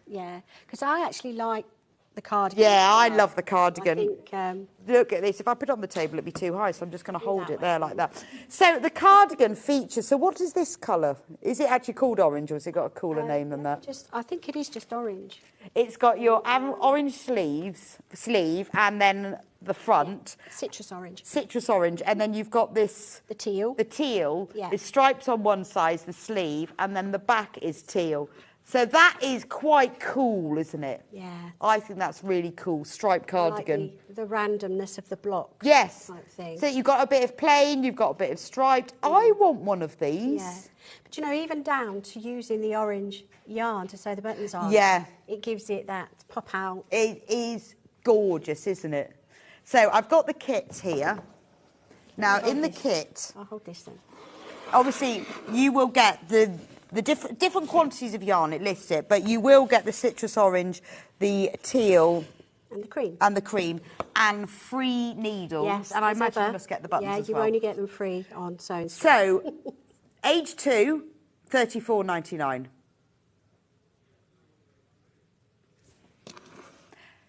Yeah, because I actually like the cardigan. Yeah, I love the cardigan. I think, look at this. If I put it on the table, it'd be too high, so I'm just going to hold it there like that. So the cardigan features. So what is this colour? Is it actually called orange, or has it got a cooler name than that? I think it is just orange. It's got your orange sleeve, and then the front. Citrus orange. Citrus orange, and then you've got this. The teal. The teal. Yeah. The stripes on one side, the sleeve, and then the back is teal. So that is quite cool, isn't it? Yeah. I think that's really cool. Striped cardigan. Like the randomness of the block. Yes. Type thing. So you've got a bit of plain, you've got a bit of striped. I want one of these. Yeah. But you know, even down to using the orange yarn to sew the buttons on. Yeah. It gives it that pop out. It is gorgeous, isn't it? So I've got the kit here. Now in the kit, I'll hold this then. Obviously you will get the different quantities of yarn, it lists it, but you will get the citrus orange, the teal, and the cream, and free needles. Yes, and I imagine you must get the buttons as well. Yeah, you only get them free on sewing. So, age 2, $34.99.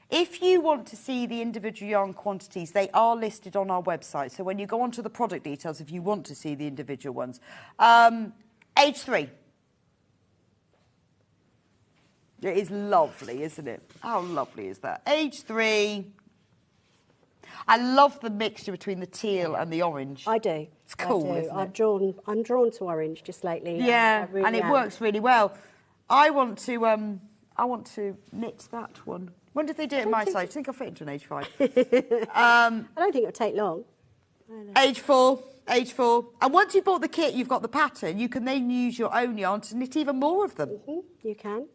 If you want to see the individual yarn quantities, they are listed on our website. So when you go onto the product details, if you want to see the individual ones. Age 3. It is lovely, isn't it? How lovely is that? Age 3. I love the mixture between the teal and the orange. I do. It's cool, isn't it? I'm drawn to orange just lately. Yeah, really and it works really well. I want to knit that one. When did they do it at my size? I think I'll fit into an age 5. I don't think it'll take long. Age 4. Age 4. And once you've bought the kit, you've got the pattern, you can then use your own yarn to knit even more of them. You can.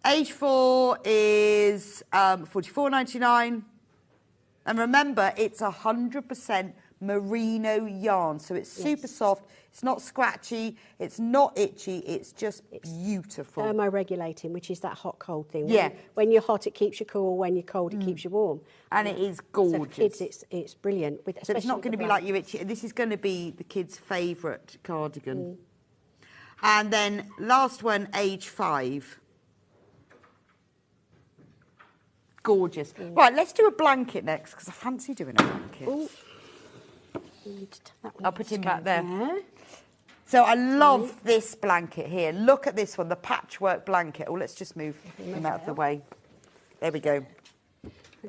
Age 4 is $44.99. And remember, it's 100% merino yarn, so it's super soft. It's not scratchy. It's not itchy. It's just beautiful. Thermoregulating, which is that hot-cold thing. Yeah. When you're hot, it keeps you cool. When you're cold, it keeps you warm. And it is gorgeous. So for kids, it's brilliant. So it's not going to be like your itchy. This is going to be the kids' favourite cardigan. And then last one, age 5. Gorgeous. Right, let's do a blanket next, because I fancy doing a blanket. Ooh. I'll put him back there. So I love this blanket here. Look at this one, the patchwork blanket. Oh, let's just move him out of the way. There we go.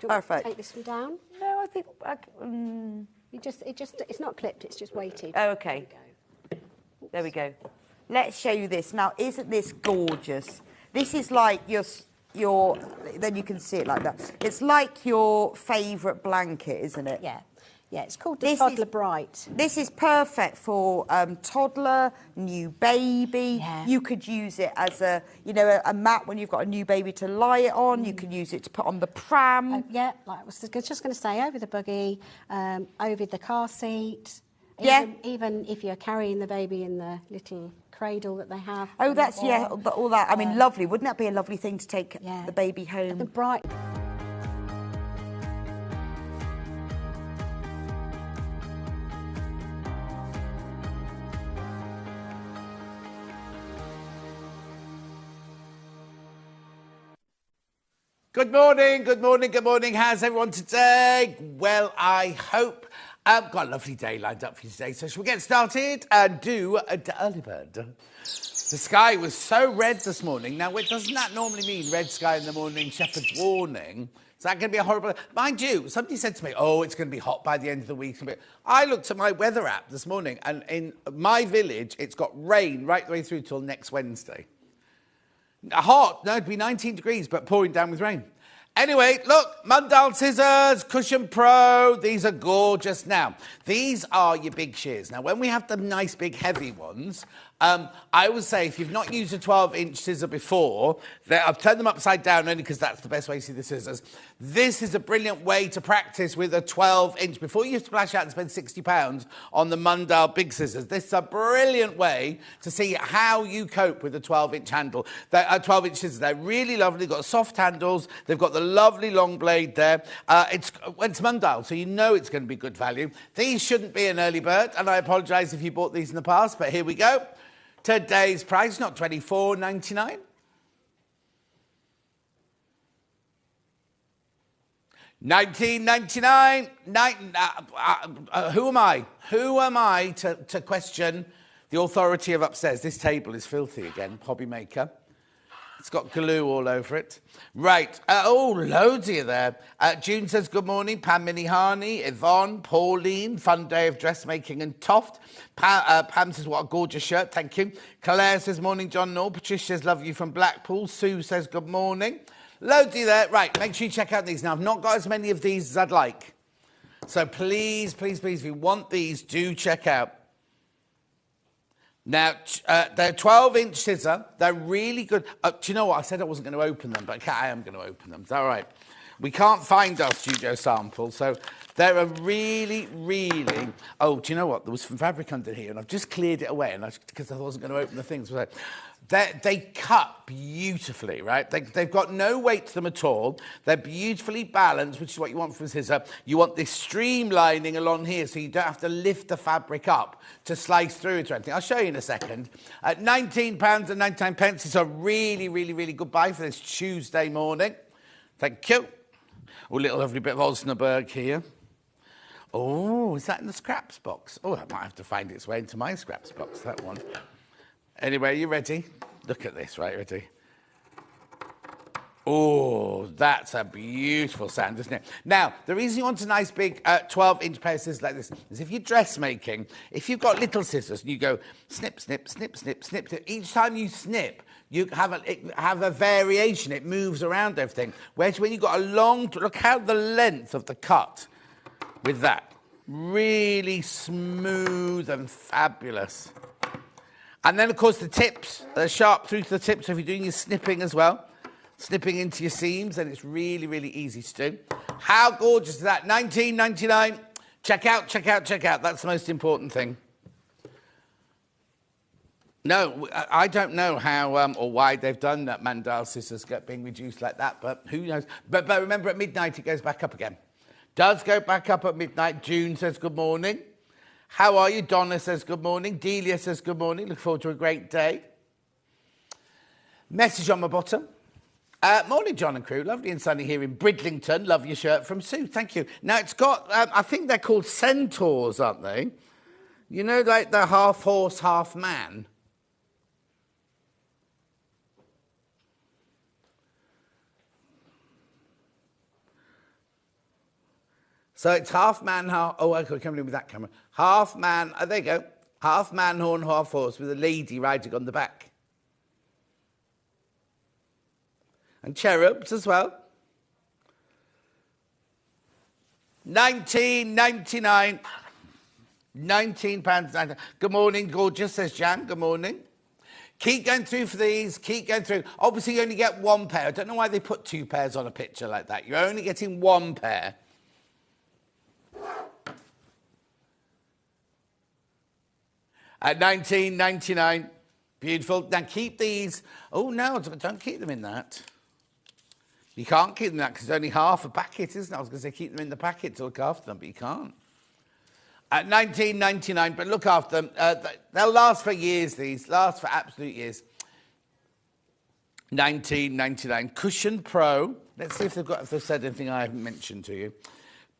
Perfect. Take this one down. No, I think it's not clipped. It's just weighted. Oh, okay. There we go. Let's show you this now. Isn't this gorgeous? This is like your. Then you can see it like that. It's like your favourite blanket, isn't it? Yeah. Yeah, it's called the Toddler Bright. This is perfect for toddler, new baby. Yeah. You could use it as a mat when you've got a new baby to lie it on. You can use it to put on the pram. Yeah, like I was just going to say, over the buggy, over the car seat. Even if you're carrying the baby in the little cradle that they have. Oh, that's, all that. I mean, lovely. Wouldn't that be a lovely thing to take the baby home? The bright... Good morning, good morning, good morning. How's everyone today? Well, I hope I've got a lovely day lined up for you today. So shall we get started and do a early bird? The sky was so red this morning. Now, doesn't that normally mean red sky in the morning, shepherd's warning? Is that going to be a horrible... Mind you, somebody said to me, oh, it's going to be hot by the end of the week. I looked at my weather app this morning, and in my village, it's got rain right the way through till next Wednesday. Hot, no, it'd be 19 degrees, but pouring down with rain. Anyway, look, Mundal scissors, Cushion Pro, these are gorgeous. Now, these are your big shears. Now, when we have the nice big heavy ones, I would say if you've not used a 12-inch scissor before, I've turned them upside down only because that's the best way to see the scissors. This is a brilliant way to practice with a 12-inch. Before you splash out and spend £60 on the Mundal big scissors, this is a brilliant way to see how you cope with a 12-inch handle. 12-inch scissors, they're really lovely. They've got soft handles. They've got the lovely long blade there. It's Mundal, so you know it's going to be good value. These shouldn't be an early bird, and I apologise if you bought these in the past, but here we go. Today's price, not $24.99. 19.99. Who am I? Who am I to question the authority of upstairs? This table is filthy again, hobby maker. It's got glue all over it. Right. Loads of you there. June says, good morning. Pam Minihani, Yvonne, Pauline, fun day of dressmaking and Toft. Pam says, what a gorgeous shirt. Thank you. Claire says, morning, John Noel. Patricia says, love you from Blackpool. Sue says, good morning. Loads of you there. Right. Make sure you check out these. Now, I've not got as many of these as I'd like. So please, please, please, if you want these, do check out. Now, they're 12-inch scissor. They're really good. Do you know what? I said I wasn't going to open them, but I am going to open them. Is that all right? We can't find our studio sample, so they're a really, really... Oh, do you know what? There was some fabric under here, and I've just cleared it away because I wasn't going to open the things. They cut beautifully, right? They've got no weight to them at all. They're beautifully balanced, which is what you want from a scissor. You want this streamlining along here so you don't have to lift the fabric up to slice through it or anything. I'll show you in a second. At £19.99, it's a really, really, really good buy for this Tuesday morning. Thank you. A little lovely bit of Osnaburg here. Oh, is that in the scraps box? Oh, that might have to find its way into my scraps box, that one. Anyway, you ready? Look at this, right? Ready? Oh, that's a beautiful sound, isn't it? Now, the reason you want a nice big 12-inch pair of scissors like this is if you're dressmaking, if you've got little scissors and you go snip, snip, snip, snip, snip, each time you snip, you have a variation. It moves around everything. Whereas when you've got a long... Look how the length of the cut with that. Really smooth and fabulous. And then, of course, the tips, they're sharp through to the tips. So if you're doing your snipping as well, snipping into your seams, then it's really, really easy to do. How gorgeous is that? $19.99. Check out, check out, check out. That's the most important thing. No, I don't know how or why they've done that Mundal scissors being reduced like that, but who knows? But remember, at midnight, it goes back up again. Does go back up at midnight. June says good morning. How are you? Donna says good morning. Delia says good morning. Look forward to a great day. Message on my bottom. Morning, John and crew. Lovely and sunny here in Bridlington. Love your shirt from Sue. Thank you. Now, it's got, I think they're called centaurs, aren't they? You know, like the half horse, half man. So it's half man, half... Oh, I could come in with that camera. Half man... Oh, there you go. Half man, horn, half horse with a lady riding on the back. And cherubs as well. £19.99. £19.99. Good morning, gorgeous, says Jan. Good morning. Keep going through for these. Keep going through. Obviously, you only get one pair. I don't know why they put two pairs on a picture like that. You're only getting one pair. At $19.99. Beautiful. Now keep these. Oh, no, don't keep them in that. You can't keep them in that because it's only half a packet, isn't it? I was going to say keep them in the packet to look after them, but you can't. At $19.99, but look after them. They'll last for years, these. Last for absolute years. $19.99. Cushion Pro. Let's see if they've said anything I haven't mentioned to you.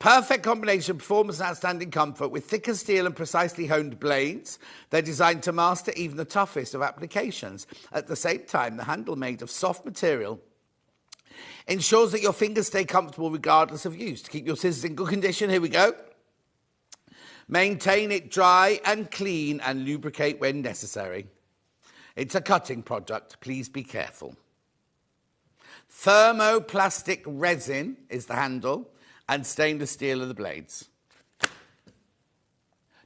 Perfect combination of performance and outstanding comfort with thicker steel and precisely honed blades. They're designed to master even the toughest of applications. At the same time, the handle made of soft material ensures that your fingers stay comfortable regardless of use. To keep your scissors in good condition, here we go. Maintain it dry and clean and lubricate when necessary. It's a cutting product. Please be careful. Thermoplastic resin is the handle. And stainless steel are the blades.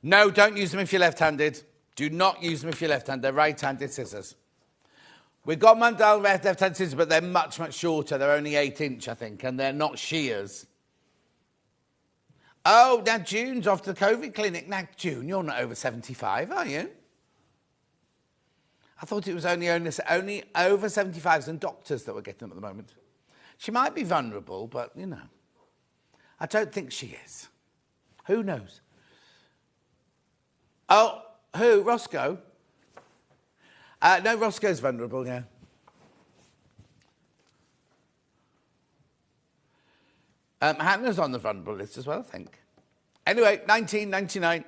No, don't use them if you're left-handed. Do not use them if you're left-handed. They're right-handed scissors. We've got Mundal left-handed scissors, but they're much, much shorter. They're only 8-inch, I think, and they're not shears. Oh, now June's off to the COVID clinic. Now, June, you're not over 75, are you? I thought it was only over 75s and doctors that were getting them at the moment. She might be vulnerable, but, you know. I don't think she is. Who knows? Oh, who? Roscoe? No, Roscoe's vulnerable, yeah. Hannah's on the vulnerable list as well, I think. Anyway, 19.99.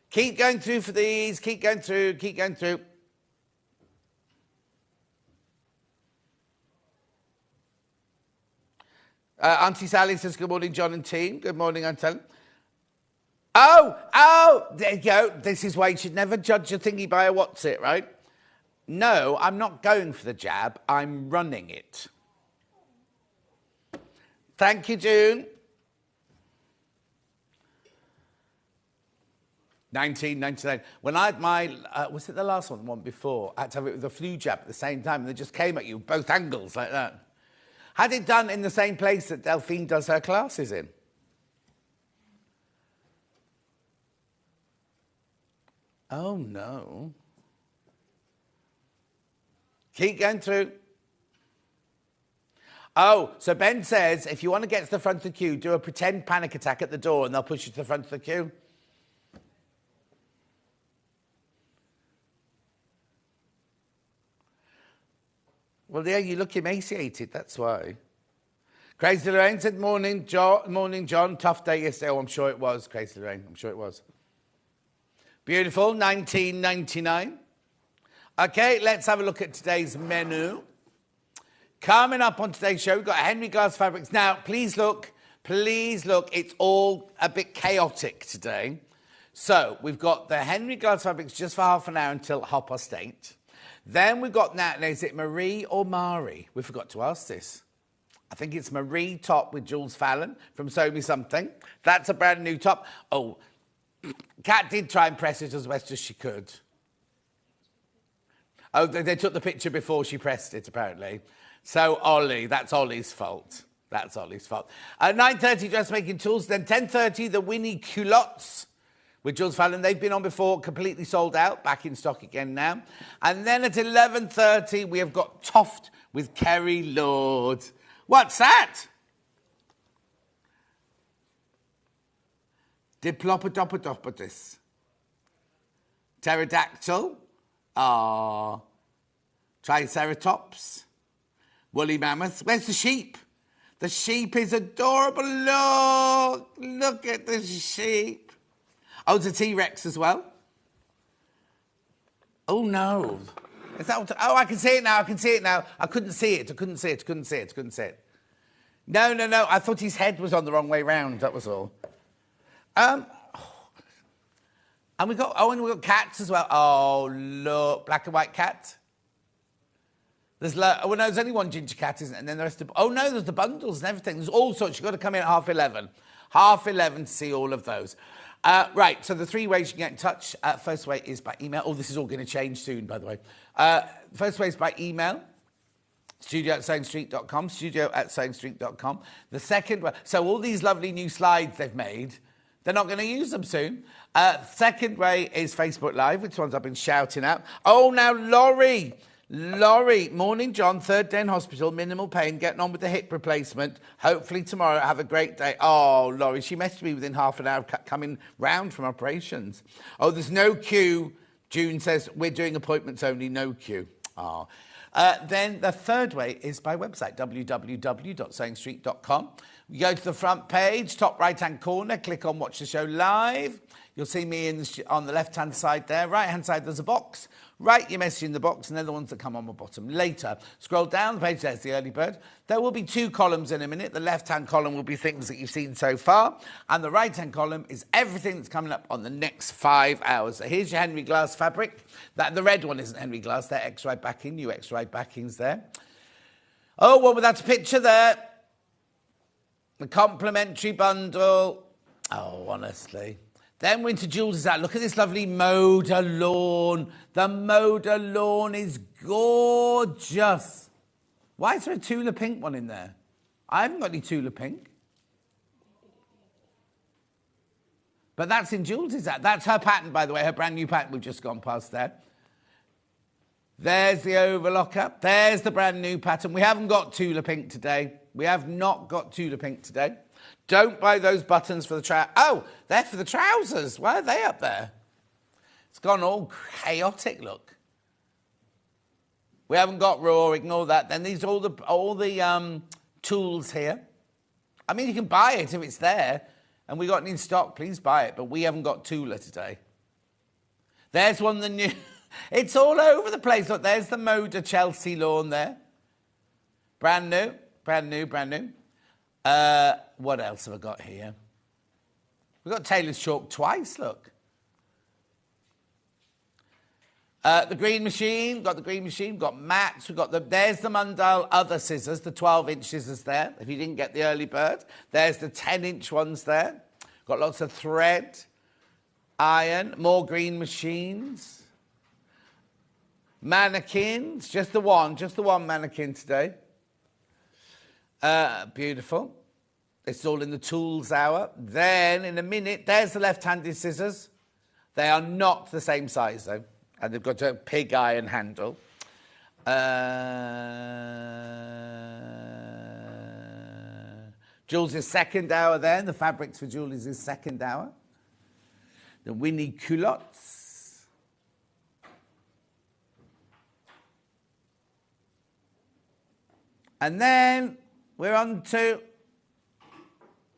Keep going through for these. Keep going through. Keep going through. Auntie Sally says, good morning, John and team. Good morning, Auntie. Oh, there you go. This is why you should never judge a thingy by a what's it, right? No, I'm not going for the jab. I'm running it. Thank you, June. 1999. When I had my, was it the last one, the one before? I had to have it with the flu jab at the same time, and they just came at you, both angles like that. Had it done in the same place that Delphine does her classes in. Oh, no. Keep going through. Oh, so Ben says, if you want to get to the front of the queue, do a pretend panic attack at the door and they'll push you to the front of the queue. Well, yeah, you look emaciated, that's why. Crazy Lorraine said, morning, John. Tough day yesterday. Oh, I'm sure it was, Crazy Lorraine. I'm sure it was. Beautiful, 19.99. Okay, let's have a look at today's menu. Coming up on today's show, we've got Henry Glass Fabrics. Now, please look, it's all a bit chaotic today. So, we've got the Henry Glass Fabrics just for half an hour until 8:30. Then we've got, now, is it Marie or Mari? We forgot to ask this. I think it's Marie top with Jules Fallon from Sew Me Something. That's a brand new top. Oh, Kat did try and press it as best as she could. Oh, they took the picture before she pressed it, apparently. So, Ollie, that's Ollie's fault. That's Ollie's fault. At 9:30, dressmaking tools. Then 10:30, the Winnie Culottes with Jules Fallon. They've been on before, completely sold out, back in stock again now. And then at 11:30, we have got Toft with Kerry Lord. What's that? Diplopodopodopodus. Pterodactyl. Ah. Triceratops. Woolly mammoth. Where's the sheep? The sheep is adorable. Look at the sheep. Oh, it's a T-Rex as well. Oh, no. Is that what, oh, I can see it now. I couldn't see it. No. I thought his head was on the wrong way round. That was all. And we got cats as well. Oh, look. Black and white cat. There's there's only one ginger cat, isn't it? And then the rest of... Oh, no, there's the bundles and everything. There's all sorts. You've got to come in at 11:30. 11:30 to see all of those. Right, so the 3 ways you can get in touch. First way is by email. Oh, this is all going to change soon, by the way. First way is by email. studio@sewingstreet.com. studio@sewingstreet.com. The second way... So all these lovely new slides they've made, they're not going to use them soon. Second way is Facebook Live, which ones I've been shouting out. Oh, now, Laurie, morning, John. 3rd day in hospital, minimal pain, getting on with the hip replacement. Hopefully tomorrow, have a great day. Oh, Laurie, she messaged me within half an hour of coming round from operations. Oh, there's no queue. June says, we're doing appointments only, no queue. Oh. Then the third way is by website, www.sewingstreet.com. You go to the front page, top right-hand corner, click on Watch the Show Live. You'll see me on the left-hand side there. Right-hand side, there's a box. Write your message in the box, and they're the ones that come on the bottom later. Scroll down the page, there's the early bird. There will be 2 columns in a minute. The left-hand column will be things that you've seen so far, and the right-hand column is everything that's coming up on the next 5 hours. So here's your Henry Glass fabric. The red one isn't Henry Glass. They're X-Ride backing, new X-Ride backings there. Oh, well, that's a picture there. The complimentary bundle. Oh, honestly. Then we're into Jules' out. Look at this lovely Moda lawn. The Moda lawn is gorgeous. Why is there a Tula pink one in there? I haven't got any Tula pink. But that's in Jules' out. That's her pattern, by the way, her brand new pattern. We've just gone past there. There's the Overlocker. There's the brand new pattern. We haven't got Tula pink today. We have not got Tula pink today. Don't buy those buttons for the trousers. Oh, they're for the trousers. Why are they up there? It's gone all chaotic, look. We haven't got raw, ignore that. Then these are all the tools here. I mean, you can buy it if it's there, and we got it in stock, please buy it, but we haven't got Tula today. There's one, the new, it's all over the place. Look, there's the Moda Chelsea lawn there. Brand new, brand new, brand new. What else have I got here? We've got Tailors chalk twice, look. The green machine, got the green machine, got mats, we've got there's the Mundal other scissors, the 12-inch scissors there, if you didn't get the early bird. There's the 10-inch ones there. Got lots of thread, iron, more green machines. Mannequins, just the one mannequin today. Beautiful. It's all in the tools hour. Then, in a minute, there's the left-handed scissors. They are not the same size, though. And they've got a pig iron handle. Jules' second hour then. The fabrics for Jules' second hour. The Winnie culottes. And then we're on to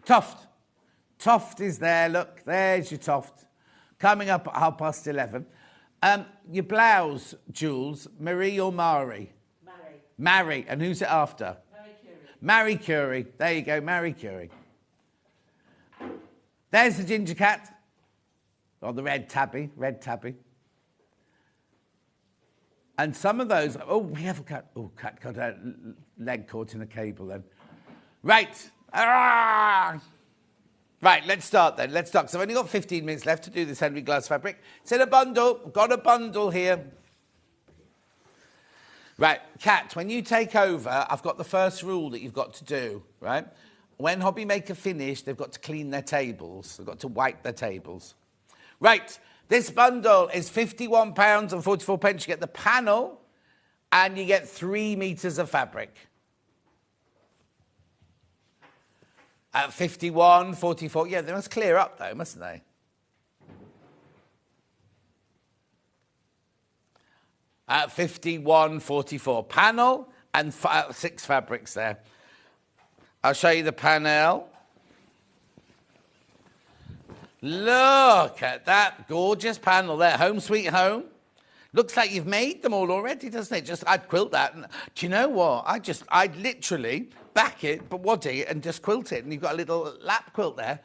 Toft. Toft is there, look. There's your Toft. Coming up at 11:30. Your blouse, Jules, Marie or Mari? Mary. Mary. And who's it after? Marie Curie. Marie Curie. There you go, Marie Curie. There's the ginger cat. Or the red tabby, And some of those, oh, we have a cat. Oh, cat got a leg caught in a cable then. Right. Right, let's start then. Let's start. So I've only got 15 minutes left to do this Henry Glass fabric. It's in a bundle. Got a bundle here. Right, Kat, when you take over, I've got the first rule that you've got to do, right? When Hobby Maker finish, they've got to clean their tables. They've got to wipe their tables. Right, this bundle is £51.44. You get the panel and you get 3 meters of fabric. At 51.44, yeah, they must clear up though, mustn't they? At 51.44, panel and 6 fabrics there. I'll show you the panel. Look at that gorgeous panel there, home sweet home. Looks like you've made them all already, doesn't it? I'd quilt that. And, do you know what? I'd literally back it, but waddy it, and just quilt it. And you've got a little lap quilt there.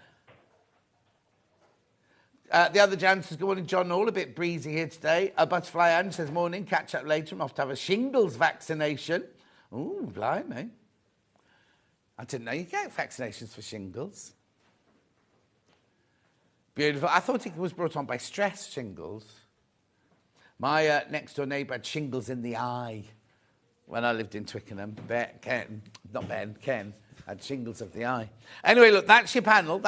The other Jan says, good morning, John. All a bit breezy here today. A butterfly Anne says, morning, catch up later. I'm off to have a shingles vaccination. Ooh, blimey. I didn't know you get vaccinations for shingles. Beautiful. I thought it was brought on by stress, shingles. My next-door neighbour had shingles in the eye when I lived in Twickenham. Ken had shingles of the eye. Anyway, look, that's your panel.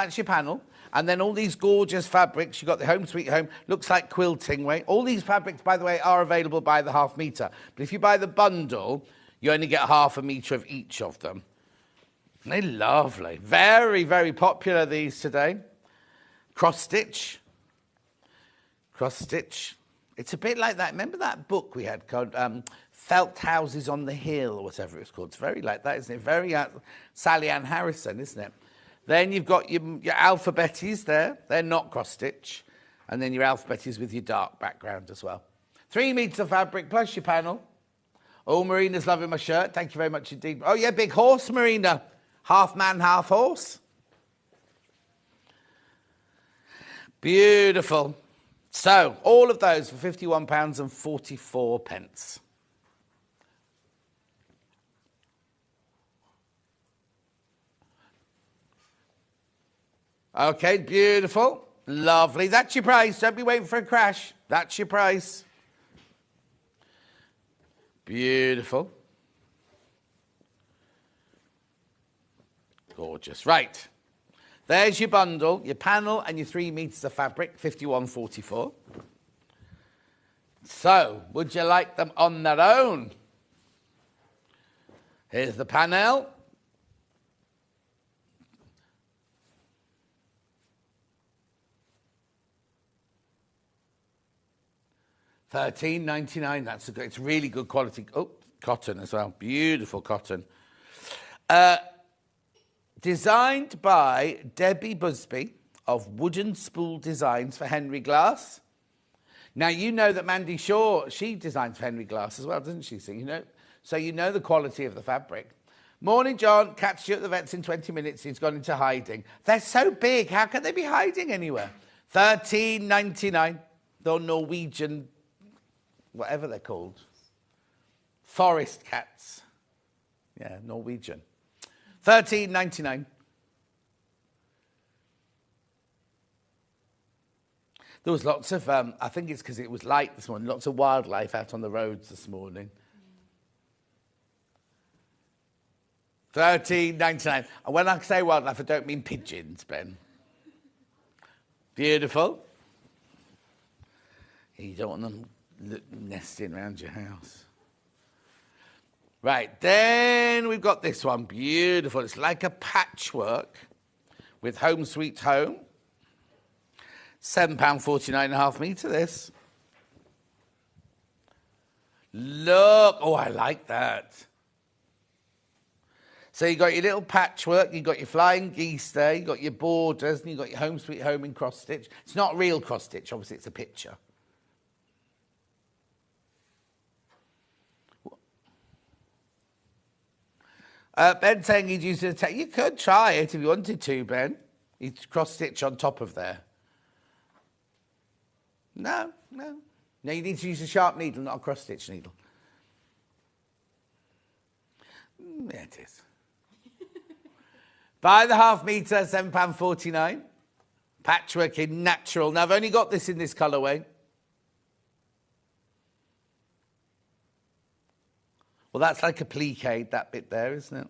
And then all these gorgeous fabrics. You've got the Home Sweet Home. Looks like quilting, right? All these fabrics, by the way, are available by the half metre. But if you buy the bundle, you only get half a metre of each of them. They're lovely. Very, very popular, these today. Cross stitch. It's a bit like that. Remember that book we had called Felt Houses on the Hill, or whatever it was called? It's very like that, isn't it? Very Sally Ann Harrison, isn't it? Then you've got your alphabeties there. They're not cross-stitch. And then your alphabeties with your dark background as well. 3 meters of fabric plus your panel. Oh, Marina's loving my shirt. Thank you very much indeed. Oh, yeah, big horse, Marina. Half man, half horse. Beautiful. So, all of those for £51.44. Okay, beautiful. Lovely. That's your price. Don't be waiting for a crash. That's your price. Beautiful. Gorgeous. Right. There's your bundle, your panel, and your 3 meters of fabric, £51.44. So, would you like them on their own? Here's the panel. £13.99. That's a good. It's really good quality. Oh, cotton as well. Beautiful cotton. Designed by Debbie Busby of Wooden Spool Designs for Henry Glass. Now, you know that Mandy Shaw, she designs for Henry Glass as well, doesn't she? So you know the quality of the fabric. Morning, John. Catch you at the vet's in 20 minutes. He's gone into hiding. They're so big. How can they be hiding anywhere? $13.99. The Norwegian, whatever they're called. Forest cats. Yeah, Norwegian. $13.99. There was lots of, I think it's because it was light this morning, lots of wildlife out on the roads this morning. $13.99. And when I say wildlife, I don't mean pigeons, Ben. Beautiful. You don't want them nesting around your house. Right, then we've got this one. Beautiful. It's like a patchwork with Home Sweet Home. £7.49.5 metre, this. Look. Oh, I like that. So you got your little patchwork, you got your flying geese there, you got your borders, and you got your Home Sweet Home in cross stitch. It's not real cross stitch, obviously it's a picture. Ben saying he'd use it. You could try it if you wanted to, Ben. You'd cross stitch on top of there. No, you need to use a sharp needle, not a cross stitch needle. There it is. By the half metre, £7.49. Patchwork in natural. Now, I've only got this in this colourway. Well, that's like a plique, that bit there, isn't it?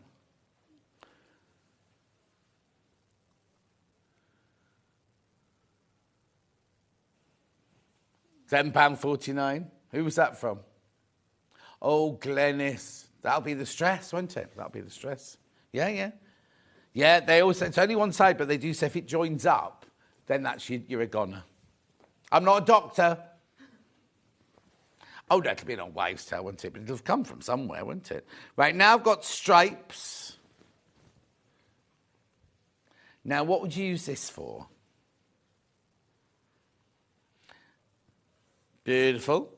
£10.49. Who was that from? Oh, Glennis. That'll be the stress, won't it? That'll be the stress. Yeah. Yeah, they also, it's only one side, but they do say if it joins up, then that's you're a goner. I'm not a doctor. Oh, that'll be an old wives' tale, won't it? But it'll have come from somewhere, won't it? Right, now I've got stripes. Now, what would you use this for? Beautiful.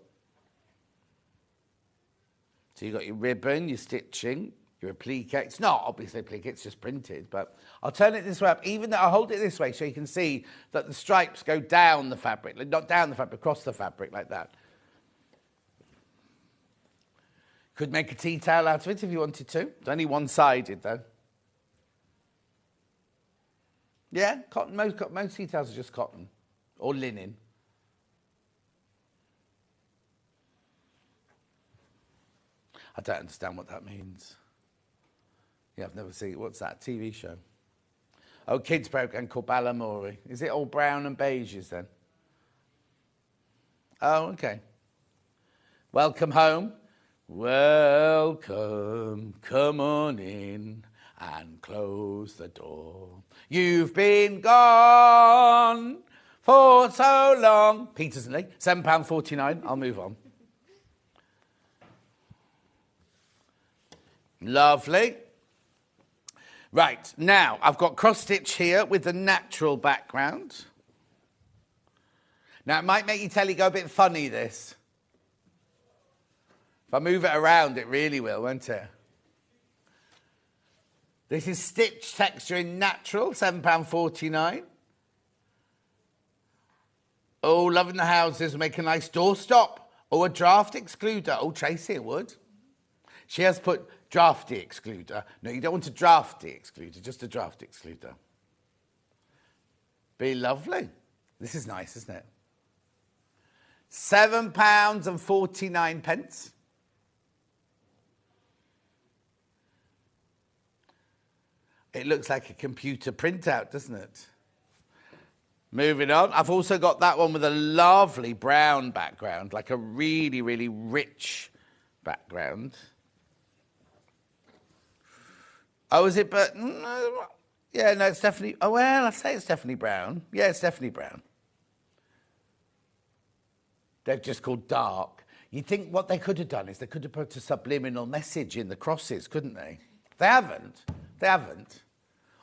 So you've got your ribbon, your stitching, your applique. It's not obviously applique, it's just printed, but I'll turn it this way up, even though I'll hold it this way so you can see that the stripes go down the fabric, not down the fabric, across the fabric like that. Could make a tea towel out of it if you wanted to. It's only one-sided though. Yeah, cotton. Most tea towels are just cotton or linen. I don't understand what that means. Yeah, I've never seen it. What's that? A TV show? Oh, kids program called Balamori. Is it all brown and beiges then? Oh, okay. Welcome home. Welcome, come on in and close the door. You've been gone for so long. Peters and Lee, £7.49. I'll move on. Lovely. Right, now I've got cross stitch here with the natural background. Now it might make your telly go a bit funny, this. If I move it around, it really will, won't it? This is stitch texture in natural, £7.49. Oh, loving the houses, make a nice doorstop. Oh, a draft excluder. Oh, Tracy, it would. She has put drafty excluder. No, you don't want a drafty excluder, just a draft excluder. Be lovely. This is nice, isn't it? £7.49. It looks like a computer printout, doesn't it? Moving on. I've also got that one with a lovely brown background, like a really, really rich background. Oh, is it? But yeah, no, it's definitely. Oh, well, I say it's definitely brown. Yeah, it's definitely brown. They've just called dark. You'd think what they could have done is they could have put a subliminal message in the crosses, couldn't they? They haven't. They haven't.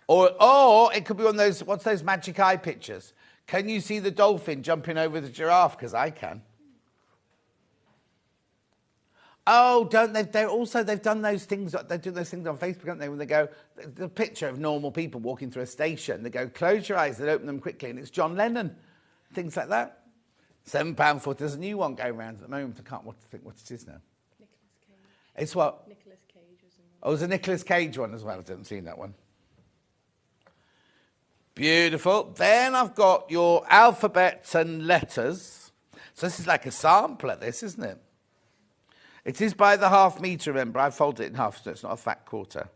Or it could be one of those, what's those magic eye pictures? Can you see the dolphin jumping over the giraffe? Because I can. Oh, don't they? They've done those things. They do those things on Facebook, don't they? When they go, the picture of normal people walking through a station. They go, close your eyes. They open them quickly, and it's John Lennon. Things like that. £7.40. There's a new one going around at the moment. I can't think what it is now. Nicolas Cage. It's what? Nicolas Cage or something. Oh, there's a Nicolas Cage one as well. I haven't seen that one. Beautiful. Then I've got your alphabets and letters. So this is like a sampler, this, isn't it? It is by the ½ metre, remember. I folded it in half, so it's not a fat quarter.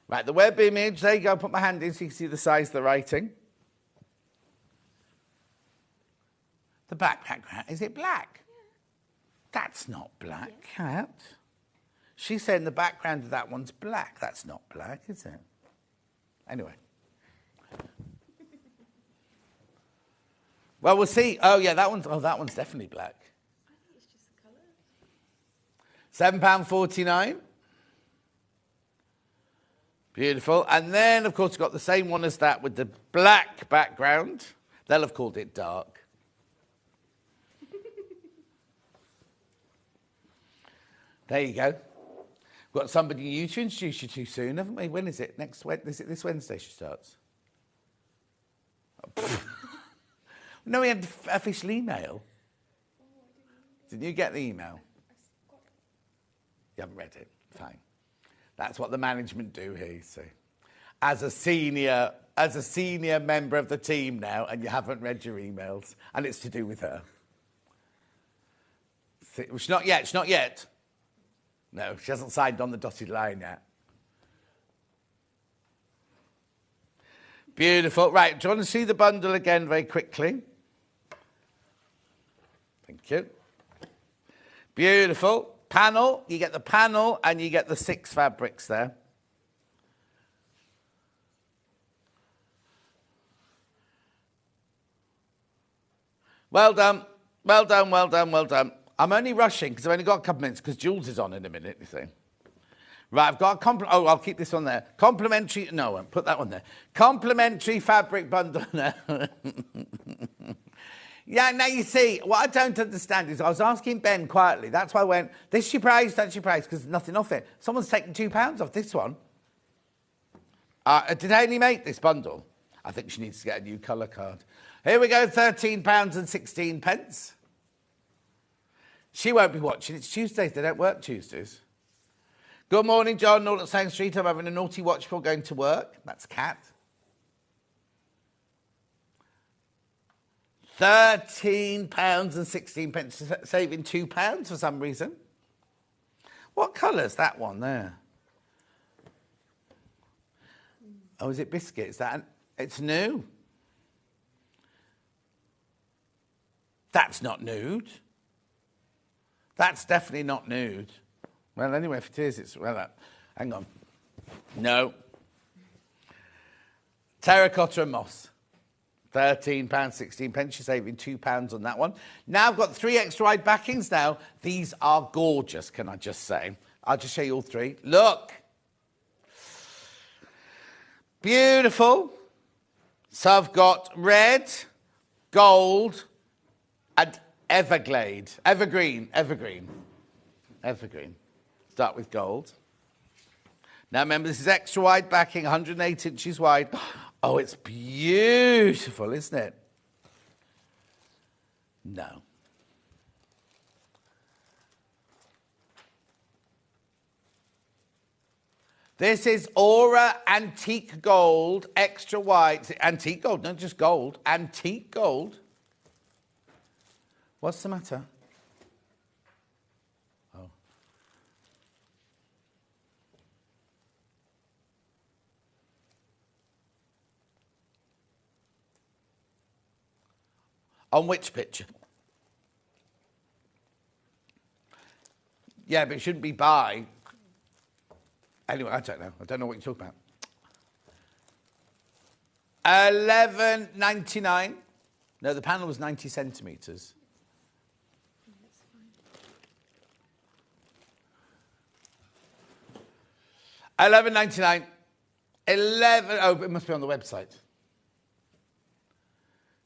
Right, the web image. There you go. Put my hand in so you can see the size of the writing. The background. Is it black? Yeah. That's not black, Cat. She's saying the background of that one's black. That's not black, is it? Anyway. Well, we'll see. Oh, yeah, that one's definitely black. I think it's just the colour. £7.49. Beautiful. And then, of course, we've got the same one as that with the black background. They'll have called it dark. There you go. We've got somebody new to introduce you to soon, haven't we? When is it? Is it this Wednesday she starts? Oh, no, we had official email. Didn't you get the email? You haven't read it. Fine. That's what the management do here, you see. As a senior member of the team now, and you haven't read your emails, and it's to do with her. It's not yet. No, she hasn't signed on the dotted line yet. Beautiful. Right, do you want to see the bundle again very quickly? Thank you. Beautiful. Panel. You get the panel and you get the 6 fabrics there. Well done. Well done, well done, well done. I'm only rushing because I've only got a couple of minutes because Jules is on in a minute, you see. Right, I've got a I'll keep this one there. Complimentary, no, I won't put that one there. Complimentary fabric bundle there. Yeah, now you see, what I don't understand is I was asking Ben quietly. That's why I went, this your price, that's your price, because there's nothing off it. Someone's taken £2 off this one. Did Hayley make this bundle? I think she needs to get a new colour card. Here we go, £13.16. She won't be watching. It's Tuesdays. They don't work Tuesdays. Good morning, John. All at Sang Street. I'm having a naughty watch before going to work. That's Cat. £13.16, saving £2 for some reason. What colour's that one there? Oh, is it biscuit? Is that it's new. That's not nude. That's definitely not nude. Well, anyway, if it is, it's well. Hang on. No. Terracotta and moss. £13.16. You're saving £2 on that one. Now I've got 3 extra wide backings now. These are gorgeous, can I just say? I'll just show you all 3. Look. Beautiful. So I've got red, gold, and evergreen. Start with gold. Now remember, this is extra wide backing, 108 inches wide. Oh, it's beautiful, isn't it? No. This is Aura Antique Gold, extra wide. Antique gold, not just gold. Antique gold. What's the matter? Oh. On which picture? Yeah, but it shouldn't be by. Anyway, I don't know. I don't know what you're talking about. $11.99. No, the panel was 90 centimetres. $11.99. 11. Oh, it must be on the website.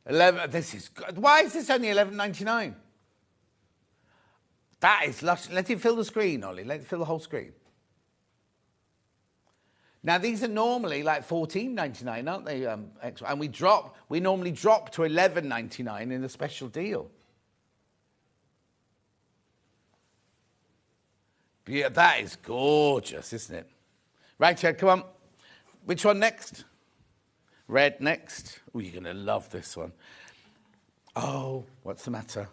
11. This is good. Why is this only $11.99? That is lush. Let it fill the screen, Ollie. Let it fill the whole screen. Now, these are normally like $14.99, aren't they? Extra? And we normally drop to $11.99 in a special deal. Yeah, that is gorgeous, isn't it? Right, Chad, come on. Which one next? Red next. Oh, you're going to love this one. Oh, what's the matter?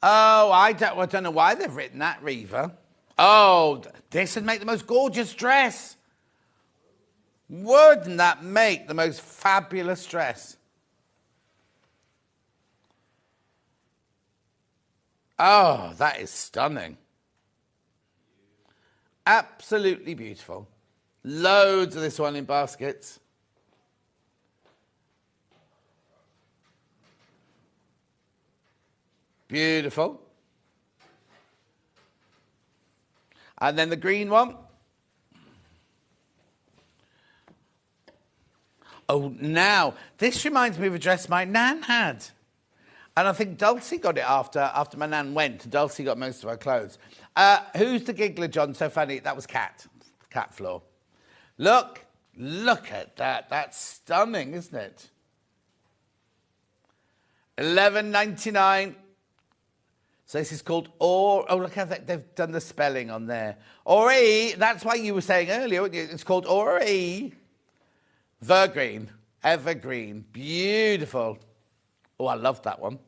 Oh, I don't know why they've written that, Reva. Oh, this would make the most gorgeous dress. Wouldn't that make the most fabulous dress? Oh, that is stunning. Absolutely beautiful. Loads of this one in baskets. Beautiful. And then the green one. Oh, now, this reminds me of a dress my nan had. And I think Dulcie got it after my nan went. Dulcie got most of her clothes. Who's the giggler, John? So funny. That was Cat Floor. Look at that. That's stunning, isn't it? $11.99. So this is called Oh, look how they've done the spelling on there. Ori, that's why you were saying earlier, weren't you? It's called Ori. Evergreen. Beautiful. Oh, I love that one.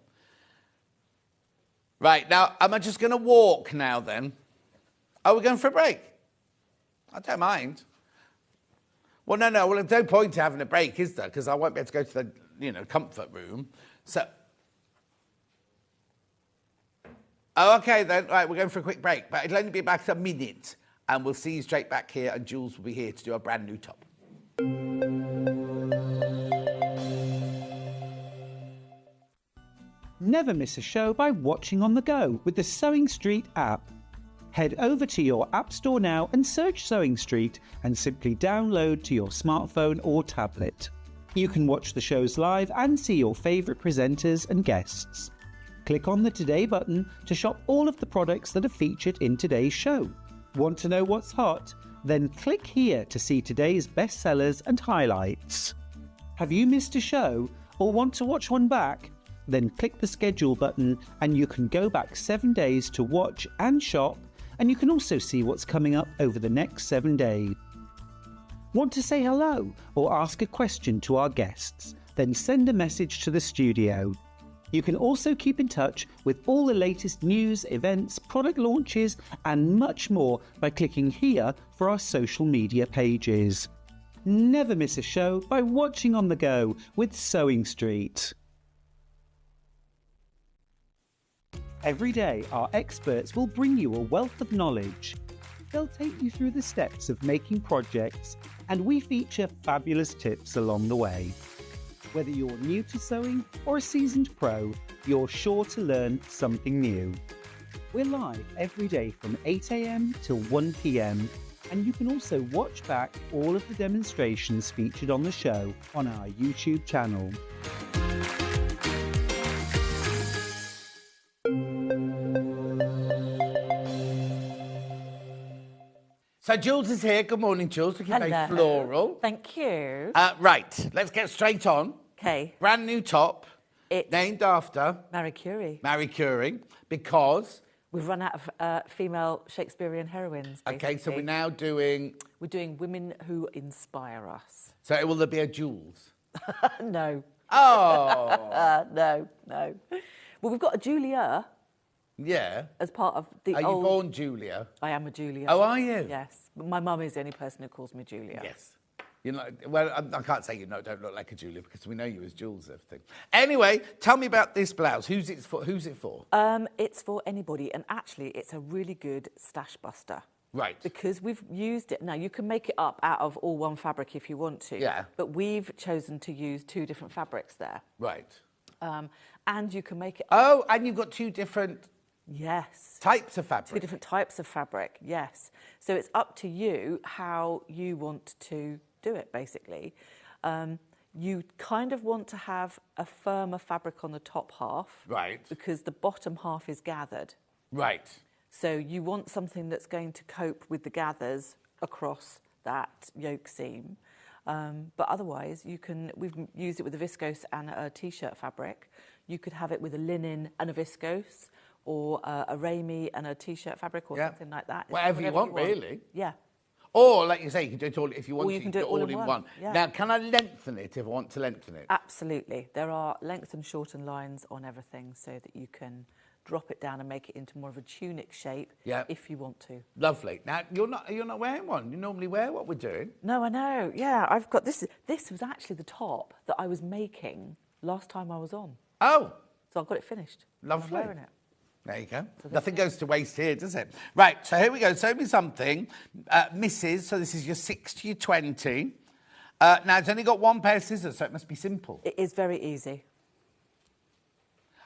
Right, now, am I just going to walk now then? Are we going for a break? I don't mind. Well, no. Well, there's no point to having a break, is there? Because I won't be able to go to the, comfort room. So... Oh, OK, then. Right, we're going for a quick break. But it'll only be back a minute. And we'll see you straight back here. And Jules will be here to do a brand new top. Never miss a show by watching on the go with the Sewing Street app. Head over to your app store now and search Sewing Street and simply download to your smartphone or tablet. You can watch the shows live and see your favourite presenters and guests. Click on the Today button to shop all of the products that are featured in today's show. Want to know what's hot? Then click here to see today's bestsellers and highlights. Have you missed a show or want to watch one back? Then click the schedule button and you can go back 7 days to watch and shop, and you can also see what's coming up over the next 7 days. Want to say hello or ask a question to our guests? Then send a message to the studio. You can also keep in touch with all the latest news, events, product launches and much more by clicking here for our social media pages. Never miss a show by watching on the go with Sewing Street. Every day, our experts will bring you a wealth of knowledge. They'll take you through the steps of making projects, and we feature fabulous tips along the way. Whether you're new to sewing or a seasoned pro, you're sure to learn something new. We're live every day from 8 a.m. till 1 p.m, and you can also watch back all of the demonstrations featured on the show on our YouTube channel. So Jules is here. Good morning, Jules. Looking very floral. Thank you. Right, let's get straight on. Okay. Brand new top. It's named after Marie Curie. Marie Curie, because We've run out of female Shakespearean heroines. Basically. Okay, so we're now doing. We're doing women who inspire us. So will there be a Jules? No. Oh. No. Well, we've got a Julia. Yeah. As part of the Are old... you born Julia? I am a Julia. Oh, are you? Yes. But my mum is the only person who calls me Julia. Yes. You're not, well, I can't say you don't look like a Julia because we know you as Jules and everything. Anyway, tell me about this blouse. Who's it for? It's for anybody, and actually, it's a really good stash buster. Right. Because we've used it. Now, you can make it up out of all one fabric if you want to. Yeah. But we've chosen to use 2 different fabrics there. Right. And you can make it up. Oh, and you've got 2 different Yes. Types of fabric. 2 different types of fabric, yes. So it's up to you how you want to do it, basically. You kind of want to have a firmer fabric on the top half. Right. Because the bottom half is gathered. Right. So you want something that's going to cope with the gathers across that yoke seam. But otherwise, we've used it with a viscose and a t-shirt fabric. You could have it with a linen and a viscose, or a Ramie and a t-shirt fabric, or something like that. Whatever you want, really. Yeah. Or, like you say, you can do it all, if you want Or you to, can do it all in one. Yeah. Now, can I lengthen it if I want to lengthen it? Absolutely. There are length and shorten lines on everything so that you can drop it down and make it into more of a tunic shape if you want to. Lovely. Now, you're not wearing one. You normally wear what we're doing. No, I know. Yeah, I've got this. This was actually the top that I was making last time I was on. Oh. So I've got it finished. Lovely. I'm wearing it. There you go. Nothing goes to waste here, does it? Right, so here we go. Sew me something. Misses, so this is your 6 to your 20. Now, it's only got one pair of scissors, so it must be simple. It is very easy.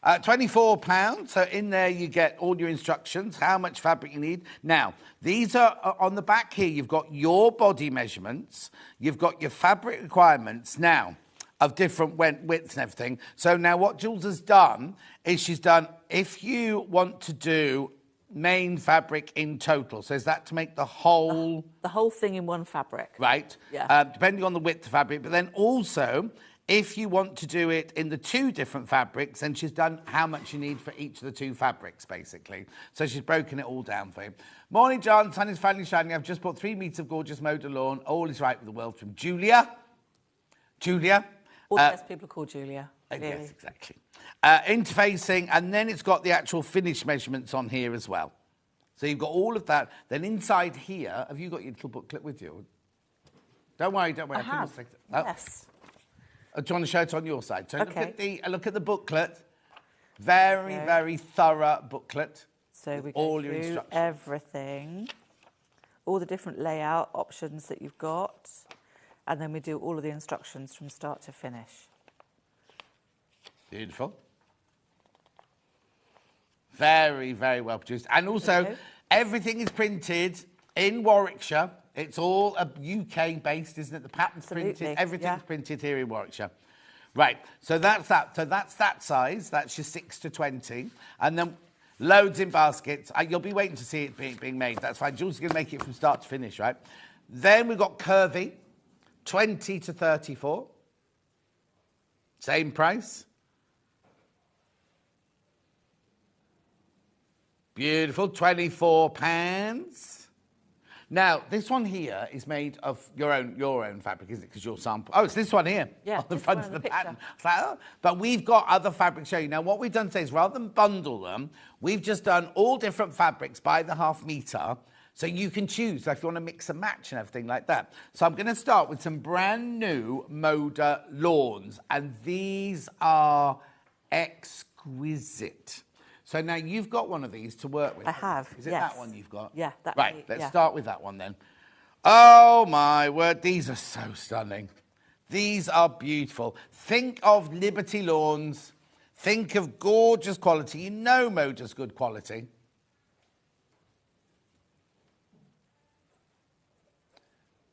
£24. So in there you get all your instructions, how much fabric you need. Now, these are on the back here. You've got your body measurements. You've got your fabric requirements now of different widths and everything. So now what Jules has done is she's done, if you want to do main fabric in total, so is that to make the whole... The whole thing in one fabric. Right. Yeah. Depending on the width of fabric. But then also, if you want to do it in the 2 different fabrics, then she's done how much you need for each of the 2 fabrics, basically. So she's broken it all down for you. Morning, John. Sun is finally shining. I've just bought 3 meters of gorgeous Moda lawn. All is right with the world. From Julia. All the best people are called Julia. Really. Yes, exactly. Interfacing, and then it's got the actual finish measurements on here as well. So you've got all of that. Then inside here, have you got your little booklet with you? Don't worry. I have. Yes. Do you want to show it on your side? So Okay. look at the booklet. Very thorough booklet. So we go all your through instructions. everything, all the different layout options that you've got, and then we do all of the instructions from start to finish. Beautiful. Very well produced. And also, everything is printed in Warwickshire. It's all UK based, isn't it? The pattern's printed, everything's printed here in Warwickshire. Right, so that's that. So that's that size. That's your 6 to 20. And then loads in baskets. You'll be waiting to see it being made. That's fine. Jules is going to make it from start to finish, right? Then we've got curvy, 20 to 34. Same price. Beautiful, £24. Now, this one here is made of your own fabric, isn't it? Because you're sample. Oh, it's this one here on the front of the pattern. It's like, oh. But we've got other fabrics showing you. Now, what we've done today is rather than bundle them, we've just done all different fabrics by the ½ metre, so you can choose if you want to mix and match and everything like that. So I'm going to start with some brand new Moda lawns, and these are exquisite. So now you've got one of these to work with. I have, Is it that one you've got? Yeah, that Right, one, let's start with that one then. Oh my word, these are so stunning. These are beautiful. Think of Liberty lawns. Think of gorgeous quality. You know Moda's good quality.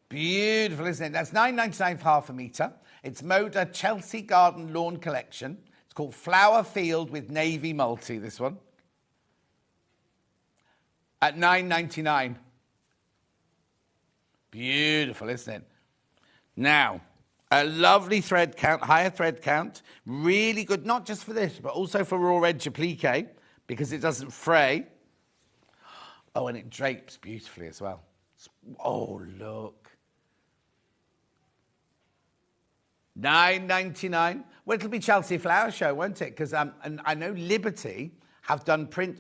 Beautiful, isn't it? That's £9.99 for ½ metre. It's Moda Chelsea Garden Lawn Collection. It's called Flower Field with Navy Multi, this one. At £9.99. Beautiful, isn't it? Now, a lovely thread count, higher thread count. Really good, not just for this, but also for raw edge applique, because it doesn't fray. Oh, and it drapes beautifully as well. Oh, look. £9.99. Well, it'll be Chelsea Flower Show, won't it? Because and I know Liberty have done print.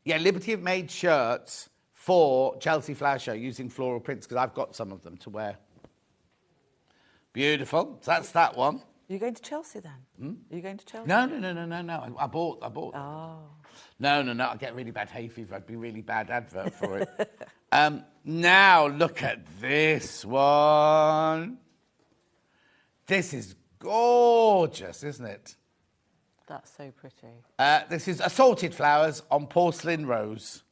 Yeah, Liberty have made shirts for Chelsea Flower Show using floral prints, because I've got some of them to wear. Beautiful. So that's that one. Are you going to Chelsea then? Are you going to Chelsea? No. I bought. Oh. No. I'll get really bad hay fever. I'd be really bad advert for it. Now, look at this one. This is gorgeous, isn't it? That's so pretty. This is assorted flowers on porcelain rose.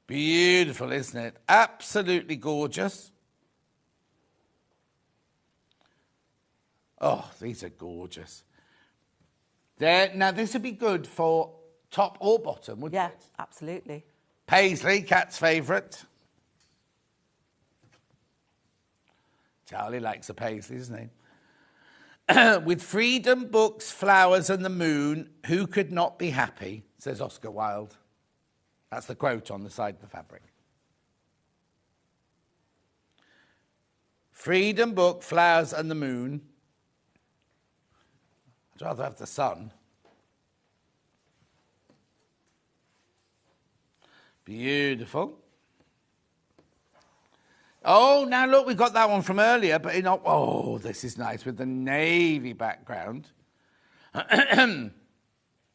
Beautiful, isn't it? Absolutely gorgeous. Oh, these are gorgeous. Now, this would be good for top or bottom, wouldn't it? Yeah, absolutely. Paisley, Kat's favourite. Charlie likes a paisley, doesn't he? With freedom, books, flowers and the moon, who could not be happy, says Oscar Wilde. That's the quote on the side of the fabric. Freedom, book, flowers and the moon. I'd rather have the sun. Beautiful. Oh, now look, we got that one from earlier, but oh, this is nice with the navy background.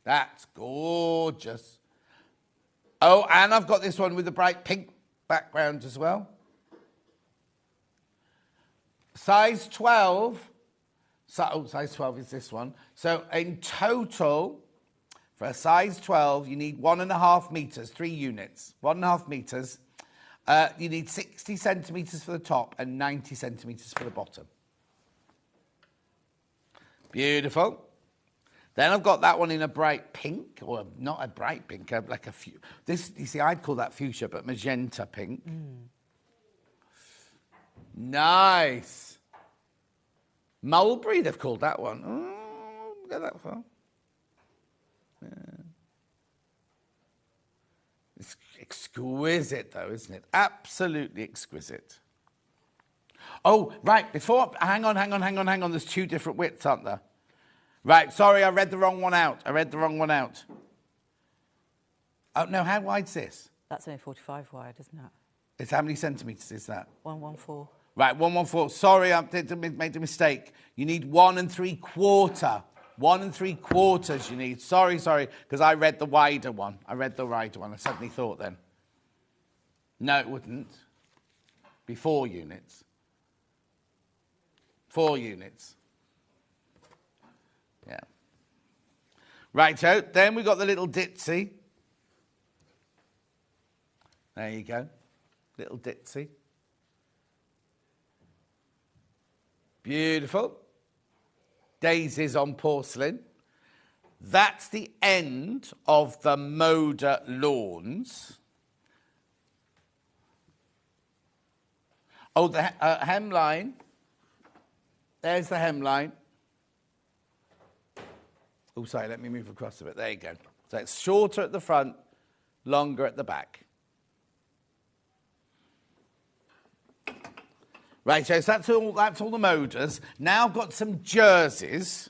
That's gorgeous. Oh, and I've got this one with the bright pink background as well. Size 12. Size 12 is this one. So in total, for a size 12, you need 1.5 meters, 3 units. 1.5 meters. You need 60 centimetres for the top and 90 centimetres for the bottom. Beautiful. Then I've got that one in a bright pink, or not a bright pink, like a few. This, you see, I'd call that fuchsia, but magenta pink. Nice. Mulberry, they've called that one. Oh, go that far. Yeah. It's exquisite, though, isn't it? Absolutely exquisite. Oh, right, hang on. There's 2 different widths, aren't there? Right, sorry, I read the wrong one out. Oh, no, how wide's this? That's only 45 wide, isn't it? It's how many centimetres is that? 114. Right, 114. Sorry, I made a mistake. You need 1 3/4. 1 3/4 you need. Sorry, because I read the wider one. I suddenly thought then. No, it wouldn't. Be 4 units. 4 units. Yeah. Righto, then we've got the little ditzy. There you go. Little ditzy. Beautiful. Daisies on porcelain. That's the end of the Moda lawns. Oh, the hemline. There's the hemline. Oh, sorry, let me move across a bit. There you go. So it's shorter at the front, longer at the back. Right, so that's all the Modas. Now I've got some jerseys.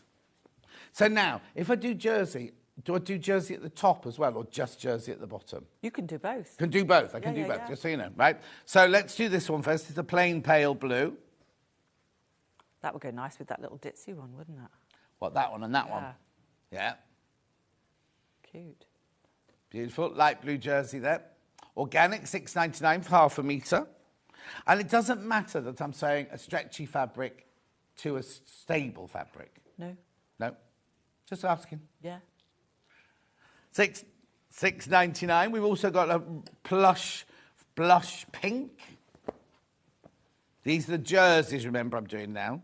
So now, if I do jersey, do I do jersey at the top as well, or just jersey at the bottom? You can do both. Can do both. I can do both, just so you know, right? So let's do this one first. It's a plain pale blue. That would go nice with that little ditzy one, wouldn't it? What, that one and that one? Yeah. Cute. Beautiful. Light blue jersey there. Organic, $6.99 for 1/2 metre. And it doesn't matter that I'm saying a stretchy fabric to a stable fabric. No. No. Just asking. Yeah. $6.99. We've also got a plush blush pink. These are the jerseys, remember, I'm doing now.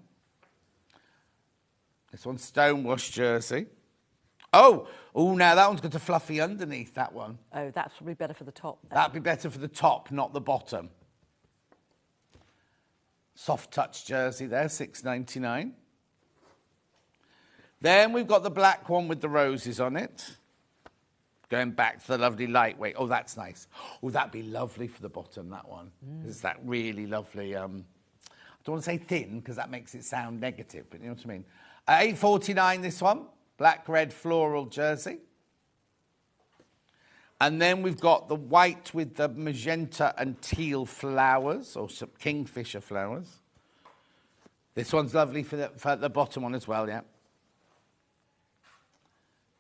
This one's stonewash jersey. Oh, now that one's got a fluffy underneath, that one. Oh, that's probably better for the top. That'd be better for the top, not the bottom. Soft touch jersey there, $6.99. Then we've got the black one with the roses on it. Going back to the lovely lightweight. Oh, that's nice. Oh, that'd be lovely for the bottom, that one. It's that really lovely, I don't want to say thin, because that makes it sound negative, but you know what I mean. $8.49 this one. Black, red, floral jersey. And then we've got the white with the magenta and teal flowers, or some kingfisher flowers. This one's lovely for the bottom one as well, yeah.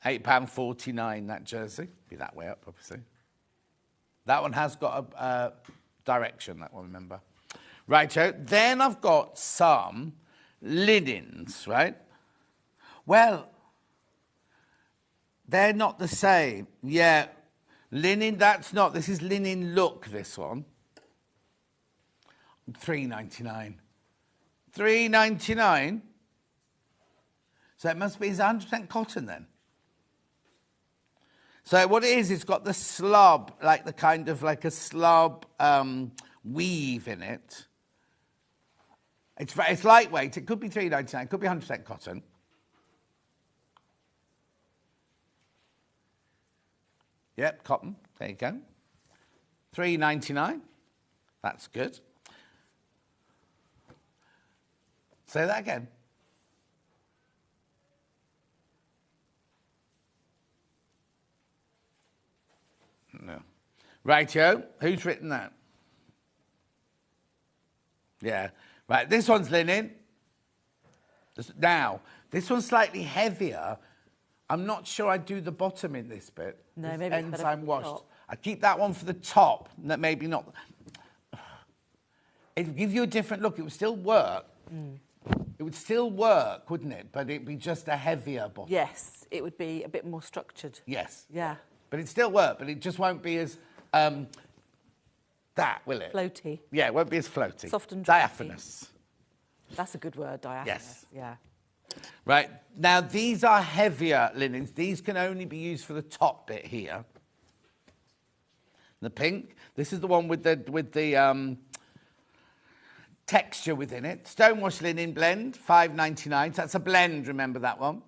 £8.49, that jersey. Be that way up, obviously. That one has got a direction, that one, remember. Right, so then I've got some linens, right? Well, they're not the same. Yeah, linen, that's not. This is linen look, this one. $3.99. $3.99? So it must be 100% cotton then. So what it is, it's got the slub, like the kind of like a slub weave in it. It's lightweight. It could be $3.99. It could be 100% cotton. Yep, cotton. There you go. $3.99. That's good. Say that again. No. Rightio. Who's written that? Yeah. Right, this one's linen. Now, this one's slightly heavier. I'm not sure I'd do the bottom in this bit. No, this maybe it's better enzyme for the washed. top. I'd keep that one for the top. Maybe not. It'd give you a different look. It would still work. It would still work, wouldn't it? But it'd be just a heavier bottom. Yes, it would be a bit more structured. Yes. Yeah. But it'd still work, but it just won't be as... that, will it? Floaty. Yeah, it won't be as floaty. Soft and diaphanous. That's a good word, diaphanous. Yes. Yeah. Right, now these are heavier linens. These can only be used for the top bit here. The pink. This is the one with the texture within it. Stonewash linen blend, $5.99. So that's a blend, remember that one.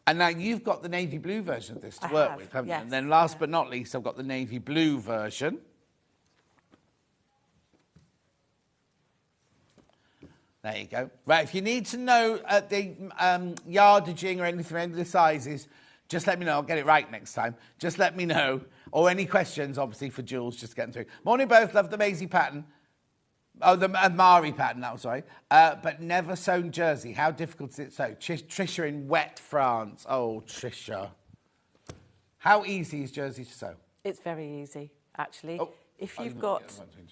And now you've got the navy blue version of this to work with, haven't you? And then last but not least, I've got the navy blue version. There you go. Right, if you need to know the yardaging or anything, any of the sizes, just let me know. I'll get it right next time. Just let me know. Or any questions, obviously, for Jules, just getting through. Morning, both. Love the Maisie pattern. Oh, the Mari pattern, that was sorry. But never sewn jersey. How difficult is it sew? Trisha in wet France. Oh, Trisha. How easy is jersey to sew? It's very easy, actually. Oh, if you've got...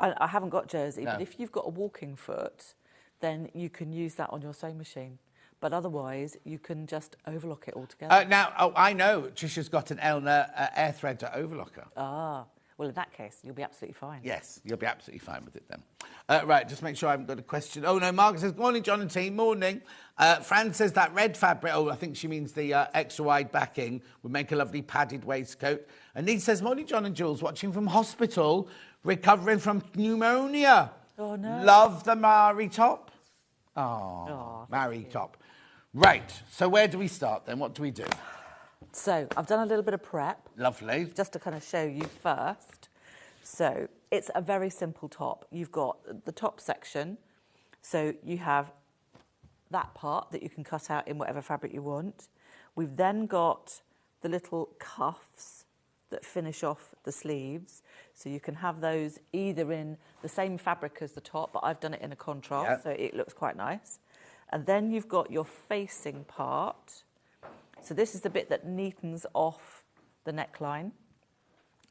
I haven't got jersey, No. but if you've got a walking foot, then you can use that on your sewing machine. But otherwise, you can just overlock it altogether. Now, I know Trisha's got an Elna air threader overlocker. Ah, well, in that case, you'll be absolutely fine. Yes, you'll be absolutely fine with it then. Right, just make sure I haven't got a question. Oh, no, Margaret says, morning, John and team, morning. Fran says that red fabric, I think she means the extra wide backing, would make a lovely padded waistcoat. Anita says, morning, John and Jules, watching from hospital, recovering from pneumonia. Oh, no. Love the Mari top. Oh, Mari top. Right, so where do we start then? What do we do? So, I've done a little bit of prep. Lovely. Just to kind of show you first. So, it's a very simple top. You've got the top section. So, you have that part that you can cut out in whatever fabric you want. We've then got the little cuffs that finish off the sleeves. So, you can have those either in the same fabric as the top, but I've done it in a contrast, so it looks quite nice. And then you've got your facing part. So this is the bit that neatens off the neckline.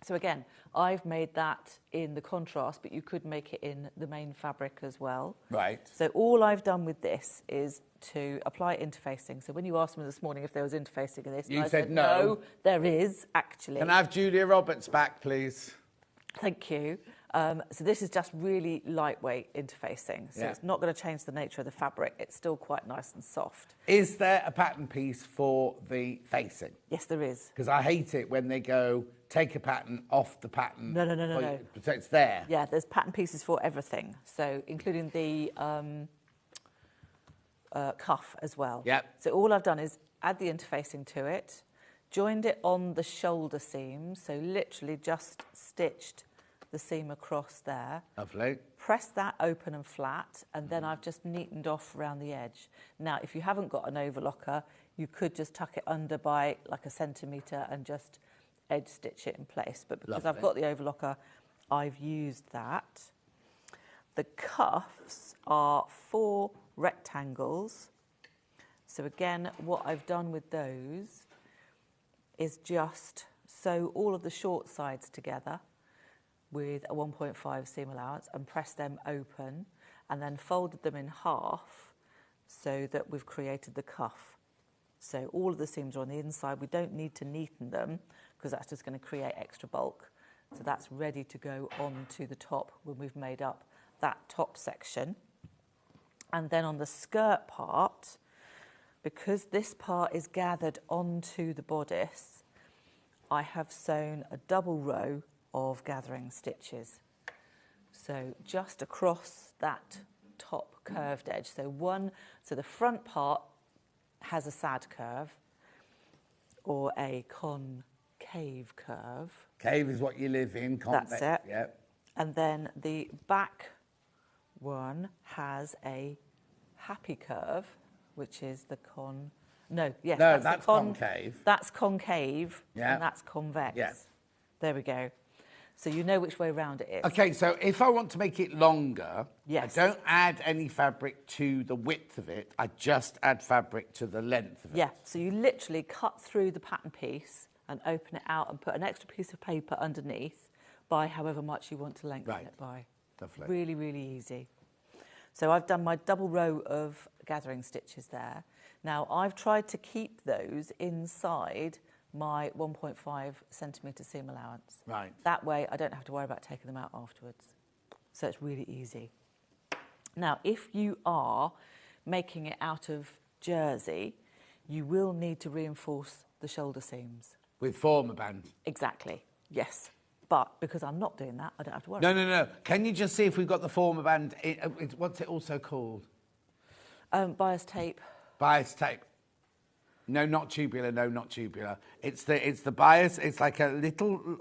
So again, I've made that in the contrast, but you could make it in the main fabric as well. Right. So all I've done with this is to apply interfacing. So when you asked me this morning if there was interfacing in this, You I said no. No, there is, actually. Can I have Julia Roberts back, please? Thank you. So this is just really lightweight interfacing. So it's not going to change the nature of the fabric. It's still quite nice and soft. Is there a pattern piece for the facing? Yes, there is. Because I hate it when they go, take a pattern off the pattern. No. So it's there. Yeah, there's pattern pieces for everything. So including the cuff as well. Yep. So all I've done is add the interfacing to it, joined it on the shoulder seam. So literally just stitched the seam across there. Lovely. Press that open and flat, and then I've just neatened off around the edge. Now, if you haven't got an overlocker, you could just tuck it under by like 1 centimetre and just edge stitch it in place. But because I've got the overlocker, I've used that. The cuffs are 4 rectangles. So again, what I've done with those is just sew all of the short sides together with a 1.5 seam allowance and pressed them open and then folded them in half so that we've created the cuff. So all of the seams are on the inside. We don't need to neaten them because that's just going to create extra bulk. So that's ready to go on to the top when we've made up that top section. And then on the skirt part, because this part is gathered onto the bodice, I have sewn a double row of gathering stitches. So just across that top curved edge. So the front part has a sad curve or a concave curve. Cave is what you live in. That's it. Yep. And then the back one has a happy curve, which is the that's concave. That's concave, Yeah. and that's convex. Yeah. There we go. So you know which way round it is. Okay, so if I want to make it longer, Yes. I don't add any fabric to the width of it. I just add fabric to the length of it. Yeah, so you literally cut through the pattern piece and open it out and put an extra piece of paper underneath by however much you want to lengthen Right. it by. Lovely. Really, really easy. So I've done my double row of gathering stitches there. Now I've tried to keep those inside my 1.5 centimetre seam allowance. Right. That way I don't have to worry about taking them out afterwards. So it's really easy. Now, if you are making it out of jersey, you will need to reinforce the shoulder seams. With former band. Exactly, yes. But because I'm not doing that, I don't have to worry. No. Can you just see if we've got the former band? What's it also called? Bias tape. Bias tape. No, not tubular. No, not tubular. It's the bias. It's like a little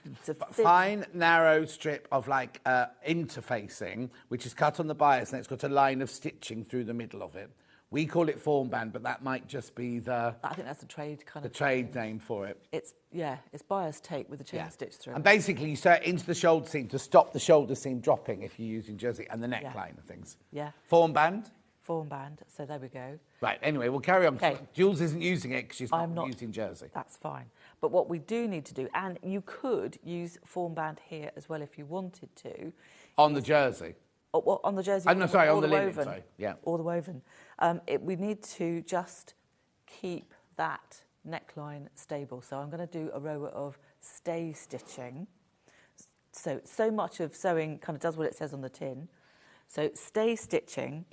It's a thin- fine, narrow strip of like interfacing, which is cut on the bias, and it's got a line of stitching through the middle of it. We call it form band, but that might just be I think that's the trade kind the of trade name for it. It's bias tape with a chain stitch through. And basically, you sew it into the shoulder seam to stop the shoulder seam dropping if you're using jersey, and the neckline and things. Yeah. Form band. Form band. So there we go. Right. Anyway, we'll carry on. Okay. Jules isn't using it because she's I'm not not using jersey. That's fine. But what we do need to do, and you could use form band here as well if you wanted to. On the jersey. Well, on the jersey. No, sorry, on the linen, woven. sorry, yeah. Or the woven. We need to just keep that neckline stable. So I'm going to do a row of stay stitching. So much of sewing kind of does what it says on the tin. So stay stitching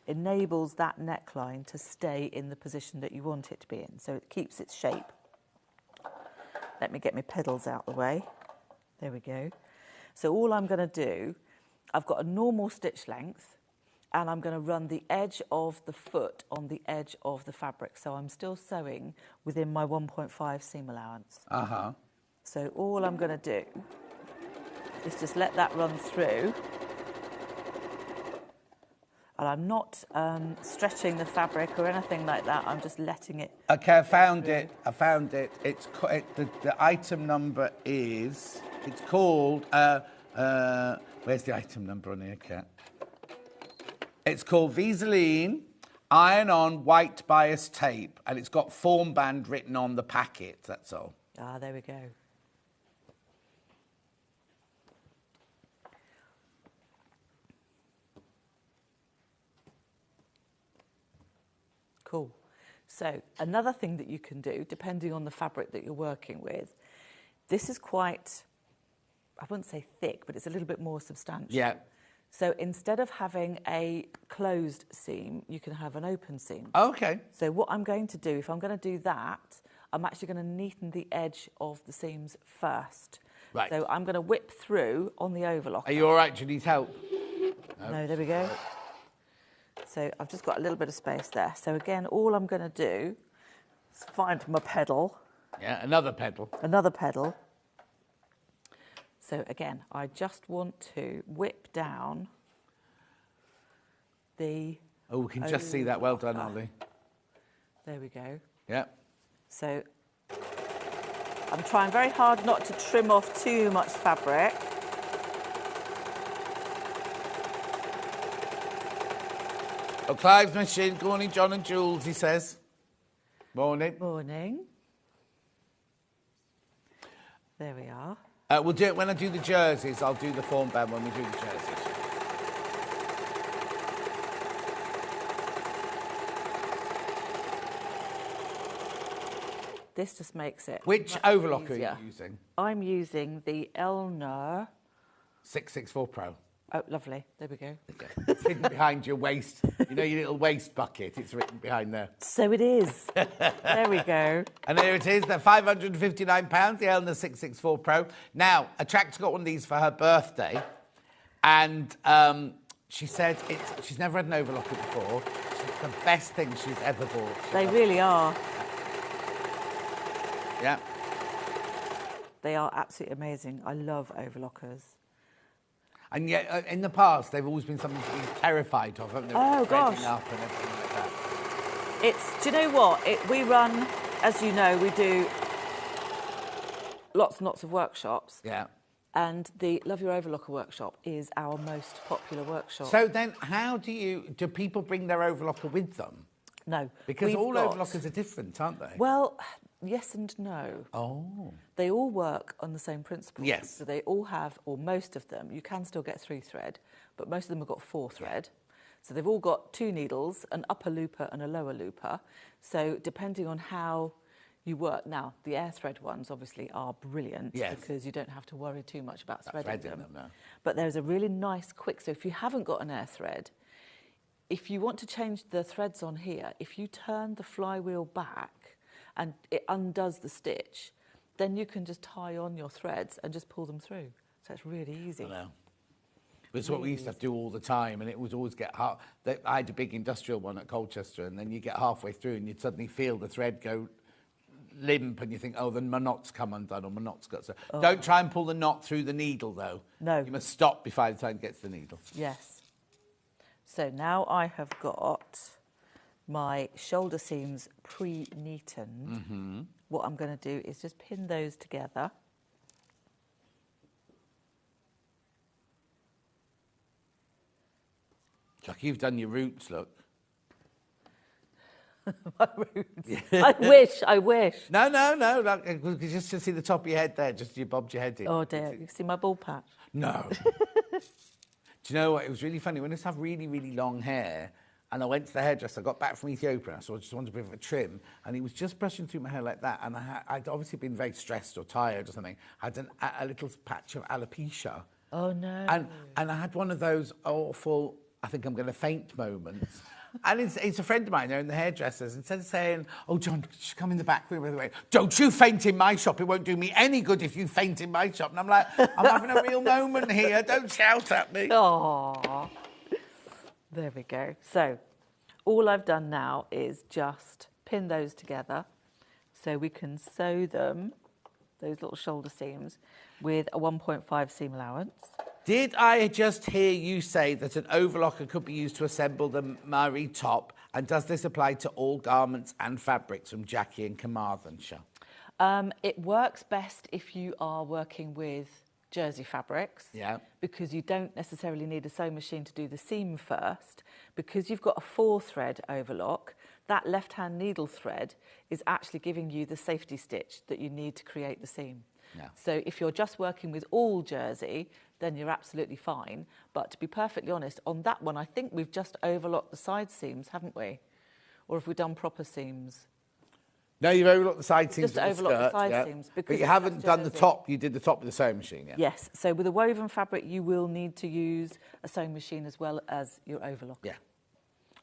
enables that neckline to stay in the position that you want it to be in. So it keeps its shape. Let me get my pedals out the way. There we go. So all I'm going to do, I've got a normal stitch length, and I'm going to run the edge of the foot on the edge of the fabric. So I'm still sewing within my 1.5 seam allowance. Uh-huh. So all I'm going to do is just let that run through. And I'm not stretching the fabric or anything like that. I'm just letting it. Okay, I found it. The item number is. It's called. Where's the item number on here, Kat? It's called Visaline Iron-On White Bias Tape, and it's got form band written on the packet. That's all. Ah, there we go. Cool. So another thing that you can do, depending on the fabric that you're working with, this is quite, I wouldn't say thick, but it's a little bit more substantial. Yeah. So instead of having a closed seam, you can have an open seam. Okay. So what I'm going to do, if I'm going to do that, I'm actually going to neaten the edge of the seams first. Right. So I'm going to whip through on the overlocker. Are you all right? Do you need help? No, there we go. So I've just got a little bit of space there. So again, all I'm going to do is find my pedal. Yeah, another pedal. Another pedal. So again, I just want to whip down the... Oh, we can just see that. Well done, Ollie. There we go. Yeah. So I'm trying very hard not to trim off too much fabric. Oh, Clive's machine. Good morning, John and Jules, he says. Morning. Morning. There we are. We'll do it when I do the jerseys. I'll do the form band when we do the jerseys. This just makes it. Which much overlocker easier. are you using? I'm using the Elner. 664 Pro. Oh, lovely. There we go. It's hidden behind your waist. You know your little waist bucket? It's written behind there. So it is. There we go. And there it is. They're £559, the Elner 664 Pro. Now, a tractor got one of these for her birthday. And she said she's never had an overlocker before. It's the best thing she's ever bought. They really are. Yeah. They are absolutely amazing. I love overlockers. And yet, in the past, they've always been something to be terrified of, haven't they? Oh, Threading gosh. up and everything like that. It's, do you know what? We run, as you know, we do lots and lots of workshops. Yeah. And the Love Your Overlocker workshop is our most popular workshop. So then, how do people bring their overlocker with them? No. Because we've all got- overlockers are different, aren't they? Well, yes and no. Oh. They all work on the same principle. Yes. So they all have, or most of them, you can still get 3-thread, but most of them have got 4-thread. So they've all got 2 needles, an upper looper and a lower looper. So depending on how you work, now the air thread ones obviously are brilliant Yes. because you don't have to worry too much about threading them. no. But there's a really nice quick, so if you haven't got an air thread, if you want to change the threads on here, if you turn the flywheel back and it undoes the stitch, then you can just tie on your threads and just pull them through. So it's really easy. I know. It's what we used to do all the time, and it would always get hard. I had a big industrial one at Colchester, and then you get halfway through and you'd suddenly feel the thread go limp, and you think, oh, then my knot's come undone, or my knot's got so. Don't try and pull the knot through the needle, though. No. You must stop before the time it gets to the needle. Yes. So now I have got my shoulder seams pre-neatened. Mm-hmm. What I'm going to do is just pin those together. Chuck, you've done your roots, look. My roots. I wish. No. Look, you just to see the top of your head there, just you bobbed your head in. Oh dear, you see my ball patch? No. Do you know what? It was really funny. When I used to have really, really long hair, and I went to the hairdresser, I got back from Ethiopia, so I just wanted a bit of a trim, and he was just brushing through my hair like that, and I'd obviously been very stressed or tired or something. I had a little patch of alopecia. Oh no. And I had one of those awful, I think I'm going to faint moments. And it's a friend of mine, they're in the hairdressers, instead of saying, oh, John, just come in the back room, by the way. Don't you faint in my shop. It won't do me any good if you faint in my shop. And I'm like, I'm having a real moment here. Don't shout at me. Oh, there we go. So all I've done now is just pin those together so we can sew them, those little shoulder seams, with a 1.5 seam allowance. Did I just hear you say that an overlocker could be used to assemble the Marie top? And does this apply to all garments and fabrics, from Jackie in Carmarthenshire? It works best if you are working with jersey fabrics. Yeah. Because you don't necessarily need a sewing machine to do the seam first. Because you've got a 4-thread overlock, that left-hand needle thread is actually giving you the safety stitch that you need to create the seam. Yeah. So if you're just working with all jersey, then you're absolutely fine. But to be perfectly honest, on that one, I think we've just overlocked the side seams, haven't we? Or have we done proper seams? No, you've overlocked the side seams. Just with the overlocked the skirt, side yeah. seams, But because you it's haven't just done the jersey. top. You did the top with the sewing machine, yeah? Yes. So with a woven fabric, you will need to use a sewing machine as well as your overlock. Yeah.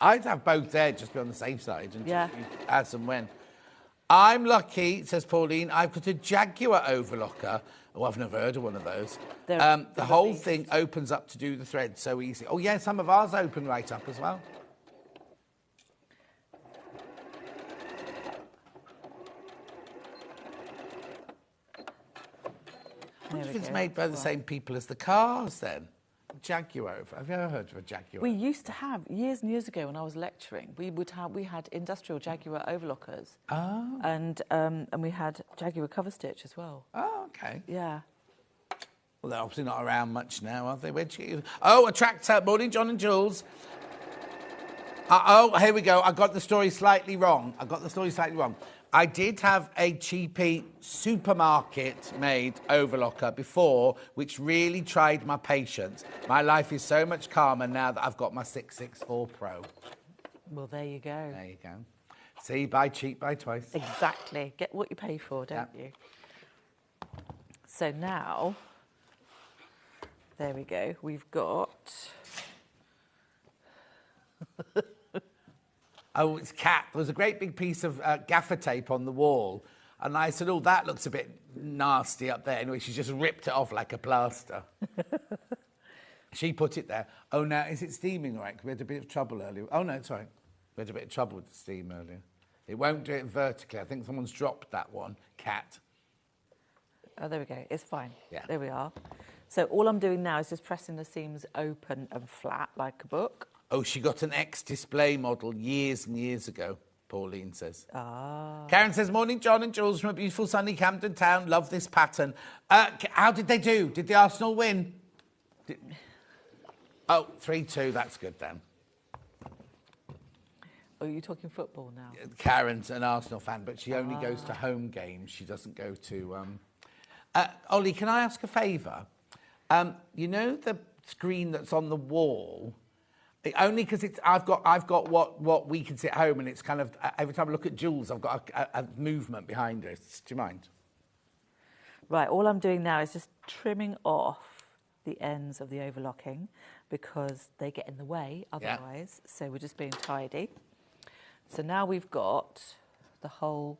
I'd have both there, just be on the safe side, and Yeah. just use as and when. I'm lucky, says Pauline, I've got a Jaguar overlocker. Oh, I've never heard of one of those. They're The whole beast. thing opens up to do the thread so easy. Oh, yeah, some of ours open right up as well. I wonder if it's made by the same people as the cars, then. Jaguar. Have you ever heard of a Jaguar? We used to have, years and years ago when I was lecturing, we had industrial Jaguar overlockers. Oh. And we had Jaguar cover stitch as well. Oh, okay. Yeah. Well, they're obviously not around much now, are they? Where'd you get you? Oh, a tractor. Morning, John and Jules. Oh, here we go. I got the story slightly wrong. I did have a cheapy supermarket-made overlocker before, which really tried my patience. My life is so much calmer now that I've got my 664 Pro. Well, there you go. There you go. See, buy cheap, buy twice. Exactly. Get what you pay for, don't you? So now, there we go. We've got... Oh, it's Kat. There was a great big piece of gaffer tape on the wall. And I said, oh, that looks a bit nasty up there. Anyway, she just ripped it off like a plaster. She put it there. Oh, now, is it steaming all right? 'Cause we had a bit of trouble earlier. Oh, no, it's all right. We had a bit of trouble with the steam earlier. It won't do it vertically. I think someone's dropped that one. Kat. Oh, there we go. It's fine. Yeah. There we are. So all I'm doing now is just pressing the seams open and flat like a book. Oh, she got an X-display model years and years ago, Pauline says. Ah. Karen says, morning, John and Jules from a beautiful sunny Camden Town. Love this pattern. How did they do? Did the Arsenal win? Oh, 3-2. That's good then. Oh, you're talking football now? Karen's an Arsenal fan, but she only goes to home games. She doesn't go to... Ollie, can I ask a favour? You know the screen that's on the wall... Only because I've got what we can see at home, and it's kind of every time I look at Jules, I've got a movement behind her. Do you mind? Right. All I'm doing now is just trimming off the ends of the overlocking because they get in the way otherwise. Yeah. So we're just being tidy. So now we've got the whole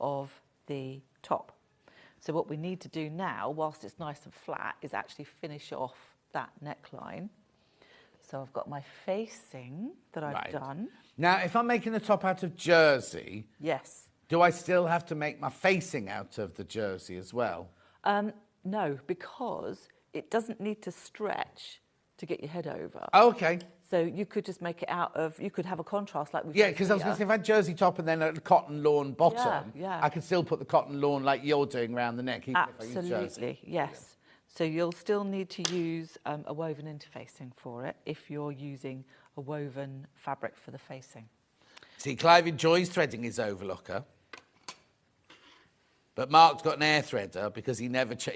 of the top. So what we need to do now, whilst it's nice and flat, is actually finish off that neckline. So I've got my facing that I've done. Now, if I'm making the top out of jersey... Yes. Do I still have to make my facing out of the jersey as well? No, because it doesn't need to stretch to get your head over. Oh, OK. So you could just make it out of... You could have a contrast like we've Yeah, because I was going to say, if I had jersey top and then a cotton lawn bottom, yeah. I could still put the cotton lawn like you're doing around the neck, even if I use jersey. Absolutely, yes. So you'll still need to use a woven interfacing for it if you're using a woven fabric for the facing. See, Clive enjoys threading his overlocker. But Mark's got an air threader because he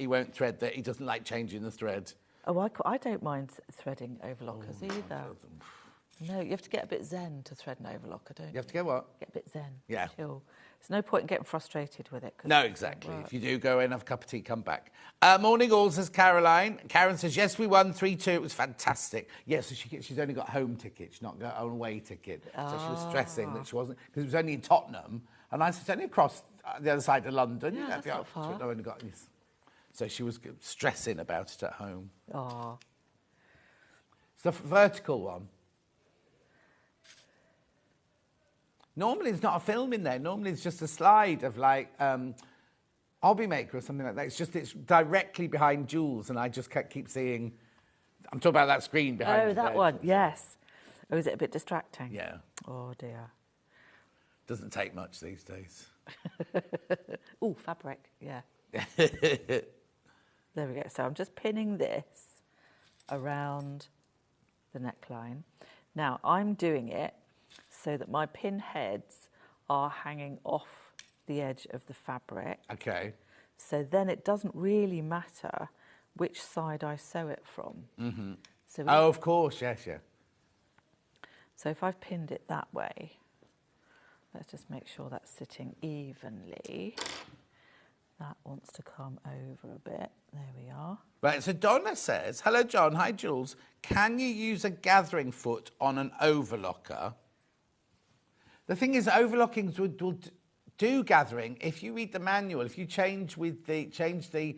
won't thread that. He doesn't like changing the thread. Oh, I don't mind threading overlockers either. No, you have to get a bit zen to thread an overlocker, don't you? You have to get what? Get a bit zen. Yeah. Chill. There's no point in getting frustrated with it. No, exactly. If you do, go in, have a cup of tea, come back. Morning all, says Caroline. Karen says, yes, we won 3-2. It was fantastic. Yes, so she's only got home ticket. She's not got an away ticket. So she was stressing that she wasn't, because it was only in Tottenham. And I said, it's only across the other side of London. Yeah, that's not far. I've only got this. So she was stressing about it at home. Oh. It's the vertical one. Normally, there's not a film in there. Normally, it's just a slide of, like, Hobby Maker or something like that. It's directly behind Jules, and I just keep seeing... I'm talking about that screen behind. Oh, that one, yes. Oh, is it a bit distracting? Yeah. Oh, dear. Doesn't take much these days. Oh, fabric, yeah. There we go. So I'm just pinning this around the neckline. Now, I'm doing it so that my pin heads are hanging off the edge of the fabric. OK. So then it doesn't really matter which side I sew it from. Mm-hmm. So of course, yes, yeah. So if I've pinned it that way, let's just make sure that's sitting evenly. That wants to come over a bit. There we are. Right, so Donna says, hello, John. Hi, Jules. Can you use a gathering foot on an overlocker? The thing is, overlockings will do gathering if you read the manual. If you change the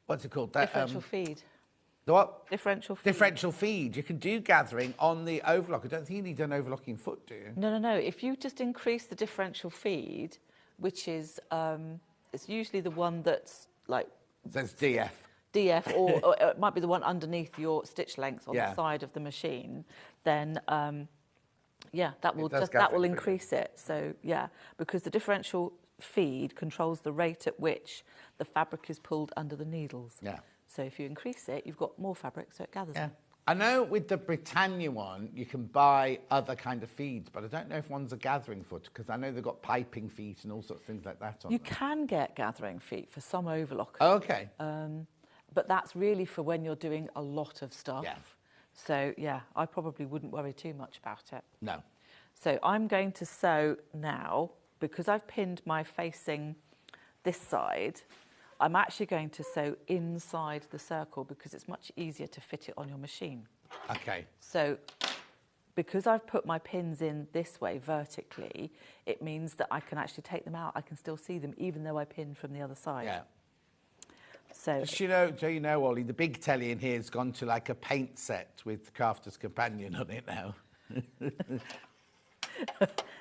what's it called? Differential feed. The what? Differential feed. Differential feed. You can do gathering on the overlocker. I don't think you need an overlocking foot, do you? No. If you just increase the differential feed, which is it's usually the one that's like... Says DF. DF, or it might be the one underneath your stitch length on the side of the machine, then... yeah, that will increase it. So, yeah, because the differential feed controls the rate at which the fabric is pulled under the needles. Yeah. So if you increase it, you've got more fabric, so it gathers. Yeah. I know with the Britannia one, you can buy other kind of feeds, but I don't know if one's a gathering foot, because I know they've got piping feet and all sorts of things like that on You them. can get gathering feet for some overlockers. Oh, okay. But that's really for when you're doing a lot of stuff. Yeah. So, yeah, I probably wouldn't worry too much about it. No. So I'm going to sew now, because I've pinned my facing this side, I'm actually going to sew inside the circle because it's much easier to fit it on your machine. Okay. So because I've put my pins in this way vertically, it means that I can actually take them out. I can still see them even though I pinned from the other side. Yeah. So, Do you know, Ollie, the big telly in here has gone to like a paint set with Crafter's Companion on it now.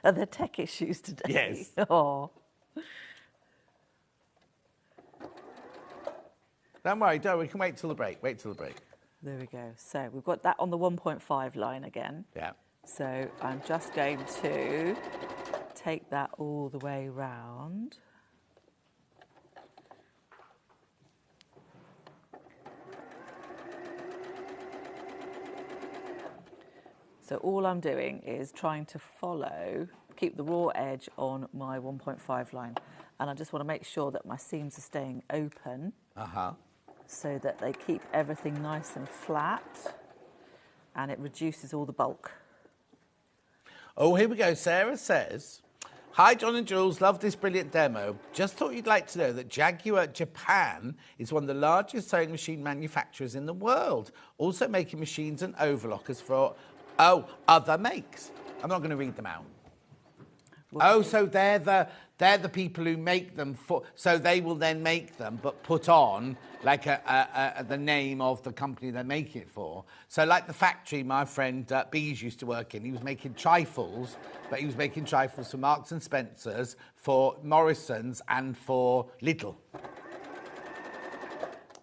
are there tech issues today? Yes. Oh. Don't worry, we can wait till the break. There we go. So we've got that on the 1.5 line again. Yeah. So I'm just going to take that all the way round. So all I'm doing is trying to keep the raw edge on my 1.5 line. And I just want to make sure that my seams are staying open. Uh-huh. So that they keep everything nice and flat and it reduces all the bulk. Oh, here we go. Sarah says, "Hi, John and Jules. Love this brilliant demo. Just thought you'd like to know that Jaguar Japan is one of the largest sewing machine manufacturers in the world, also making machines and overlockers for, other makes." I'm not going to read them out. So they're the people who make them so they will then make them, but put on like the name of the company they're making it for. So like the factory my friend Bees used to work in, he was making trifles, but he was making trifles for Marks and Spencer's, for Morrison's, and for Lidl.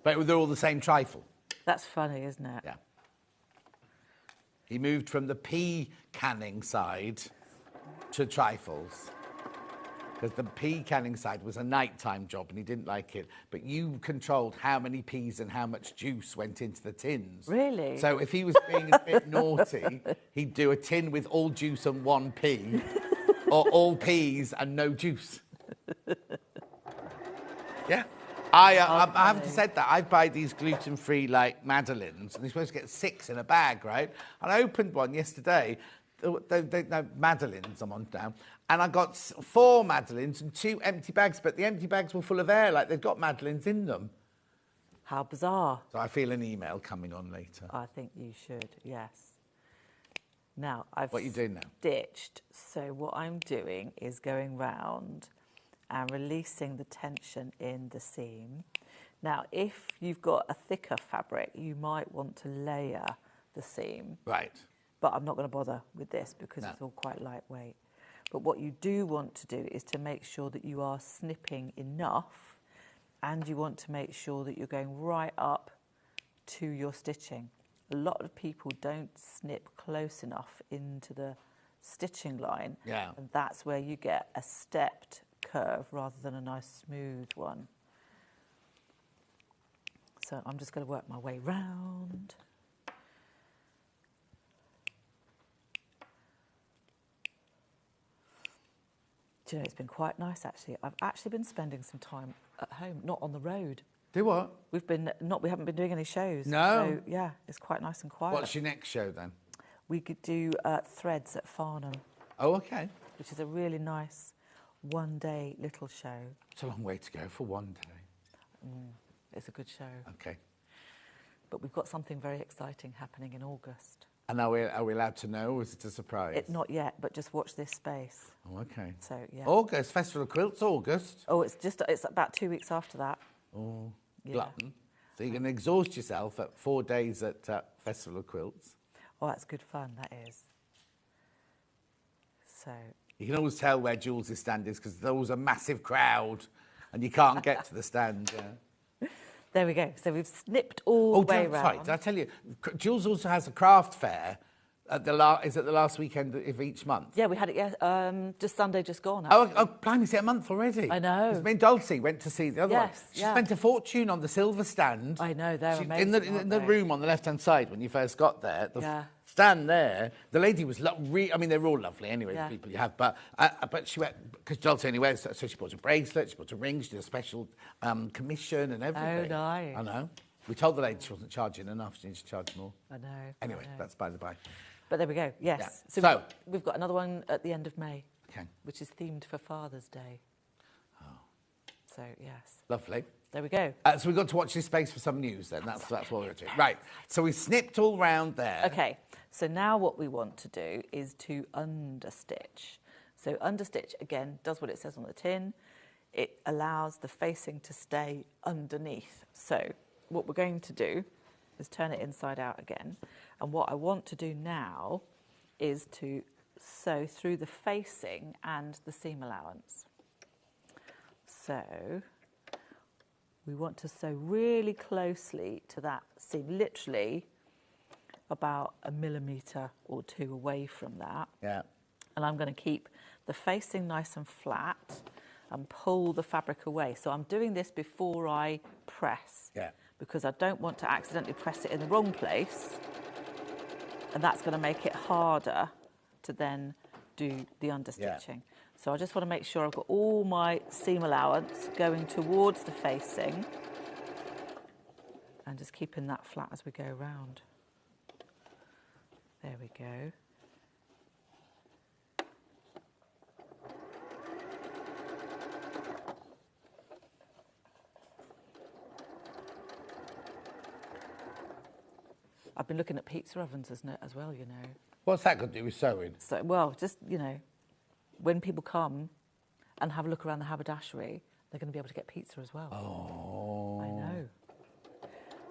But they're all the same trifle. That's funny, isn't it? Yeah. He moved from the pea canning side to trifles, because the pea canning side was a nighttime job and he didn't like it, but you controlled how many peas and how much juice went into the tins. Really? So if he was being a bit naughty, he'd do a tin with all juice and one pea, or all peas and no juice. Yeah. I haven't said that. I buy these gluten-free like Madeleines, and you're supposed to get 6 in a bag, right? And I opened one yesterday. The Madeleines I'm on now, and I got 4 Madeleines and 2 empty bags, but the empty bags were full of air, like they've got Madeleines in them. How bizarre. So I feel an email coming on later. I think you should, yes. Now, I've What are you doing now? stitched, so what I'm doing is going round and releasing the tension in the seam. Now, if you've got a thicker fabric, you might want to layer the seam. Right. But I'm not going to bother with this because it's all quite lightweight. But what you do want to do is to make sure that you are snipping enough, and you want to make sure that you're going right up to your stitching. A lot of people don't snip close enough into the stitching line, and that's where you get a stepped curve rather than a nice smooth one. So I'm just going to work my way round. Do you know, it's been quite nice actually. I've actually been spending some time at home, not on the road. Do what? We haven't been doing any shows. No. So yeah, it's quite nice and quiet. What's your next show then? We could do Threads at Farnham. Oh, okay. Which is a really nice one-day little show. It's a long way to go for one day. It's a good show. Okay. But we've got something very exciting happening in August. And are we allowed to know, or is it a surprise? Not yet, but just watch this space. Oh, okay. So yeah. August, Festival of Quilts, August. Oh, it's about 2 weeks after that. Oh, Yeah. glutton. So you're going to exhaust yourself at 4 days at Festival of Quilts. Oh, that's good fun, that is. So You can always tell where Jules' stand is because there's always a massive crowd and you can't get to the stand. there we go. So we've snipped all the way Sorry, round. did I tell you? Jules also has a craft fair Is it the last weekend of each month? Yeah, we had it just Sunday just gone. Oh, blimey, it's a month already. I know. Because me and Dulcie went to see the other one. Yes, She yeah. spent a fortune on the silver stand. I know, they're amazing, In the room on the left-hand side when you first got there, the Yeah. stand there, the lady was I mean, they're all lovely anyway, Yeah. the people you have, but she went, because Dulcie only wears, so she bought a bracelet, she bought a ring, she did a special commission and everything. Oh, nice. I know. We told the lady she wasn't charging enough, she needed to charge more. I know. Anyway, I know. that's by the by. But there we go, yes. Yeah. So we've got another one at the end of May, Okay. which is themed for Father's Day. Oh. So, yes. Lovely. There we go. So we've got to watch this space for some news then. That's what we're doing. Right. So we snipped all round there. Okay, so now what we want to do is to understitch. So understitch, again, does what it says on the tin. It allows the facing to stay underneath. So what we're going to do is turn it inside out again. And what I want to do now is to sew through the facing and the seam allowance. So we want to sew really closely to that seam, literally about 1 millimetre or 2 away from that. Yeah. And I'm going to keep the facing nice and flat and pull the fabric away. So I'm doing this before I press. Yeah. Because I don't want to accidentally press it in the wrong place. And that's going to make it harder to then do the understitching. Yeah. So I just want to make sure I've got all my seam allowance going towards the facing and just keeping that flat as we go around. There we go. I've been looking at pizza ovens as well, you know. What's that got to do with sewing? So, well, just, you know, when people come and have a look around the haberdashery, they're going to be able to get pizza as well. Oh. I know.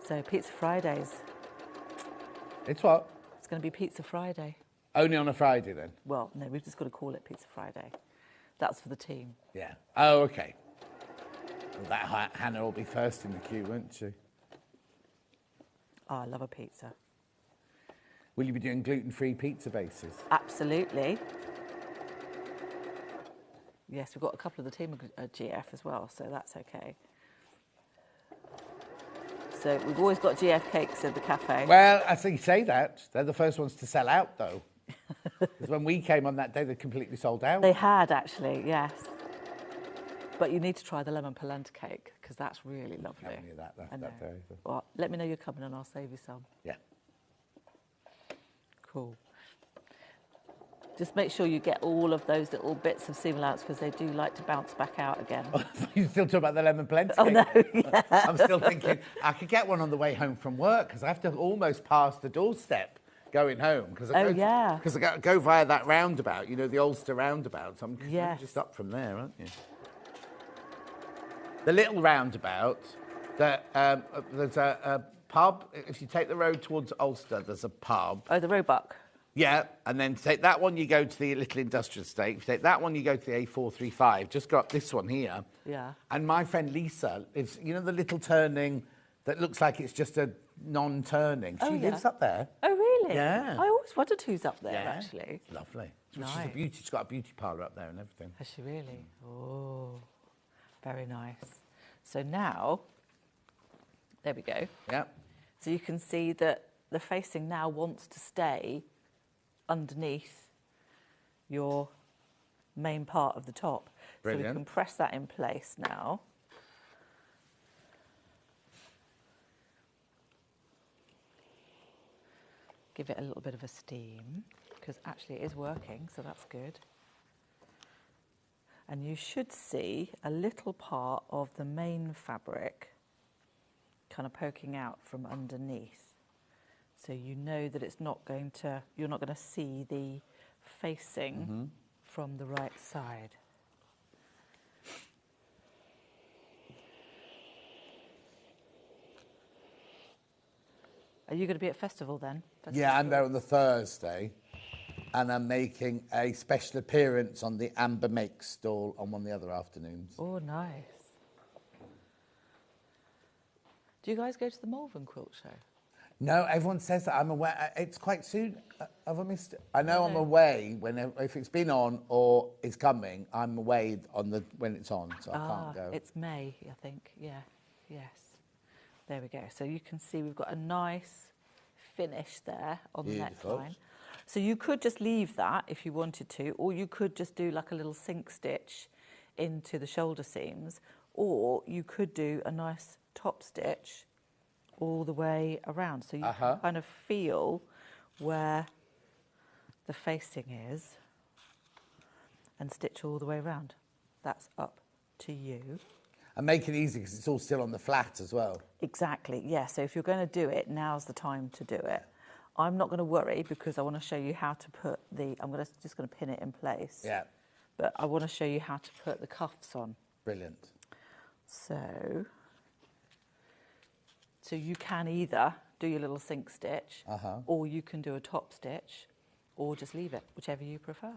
So, Pizza Fridays. It's what? It's going to be Pizza Friday. Only on a Friday then? Well, no, we've just got to call it Pizza Friday. That's for the team. Yeah. Oh, okay. Well, that Hannah will be first in the queue, won't she? Oh, I love a pizza. Will you be doing gluten-free pizza bases? Absolutely. Yes, we've got a couple of the team at GF as well, so that's okay. So we've always got GF cakes at the cafe. Well, I think you say that. They're the first ones to sell out, though. Because when we came on that day, they completely sold out. They had, actually, yes. But you need to try the lemon polenta cake, because that's really lovely. I knew that. I know. That very good. Well, let me know you're coming and I'll save you some. Yeah. Cool. Just make sure you get all of those little bits of seam allowance, because they do like to bounce back out again. You still talking about the lemon polenta cake? Oh, no, yeah. I'm still thinking I could get one on the way home from work, because I have to almost pass the doorstep going home. Because I go via that roundabout, you know, the Ulster roundabout. So you're just up from there, aren't you? The little roundabout, there's a pub. If you take the road towards Ulster, there's a pub. Oh, the Roebuck. Yeah, and then to take that one, you go to the little industrial estate. If you take that one, you go to the A435. Just go up this one here. Yeah. And my friend Lisa lives, you know, the little turning that looks like it's just a non-turning. She lives up there. Oh, really? Yeah. I always wondered who's up there, Yeah. actually. It's lovely. Nice. She's got a beauty parlour up there and everything. Has she really? Oh, very nice. So now, there we go. Yeah. So you can see that the facing now wants to stay underneath your main part of the top. Brilliant. So we can press that in place now. Give it a little bit of a steam, because actually it is working, so that's good. And you should see a little part of the main fabric kind of poking out from underneath. So you know that it's not going to, you're not going to see the facing from the right side. Are you going to be at festival then? Yeah, I'm there on the Thursday, and I'm making a special appearance on the Amber Make stall on one of the other afternoons. Oh, nice. Do you guys go to the Malvern Quilt Show? No, everyone says that I'm away. It's quite soon. Have I missed it? I know I'm away if it's been on or it's coming. I'm away when it's on, so I can't go. It's May, I think. Yeah, yes. There we go. So you can see we've got a nice finish there on the neckline. So you could just leave that if you wanted to, or you could just do like a little sink stitch into the shoulder seams, or you could do a nice top stitch all the way around. So you can kind of feel where the facing is and stitch all the way around. That's up to you. And make it easy because it's all still on the flat as well. Exactly, yeah. So if you're going to do it, now's the time to do it. I'm not going to worry because I want to show you how to put just going to pin it in place. Yeah. But I want to show you how to put the cuffs on. Brilliant. So you can either do your little sink stitch, or you can do a top stitch, or just leave it, whichever you prefer.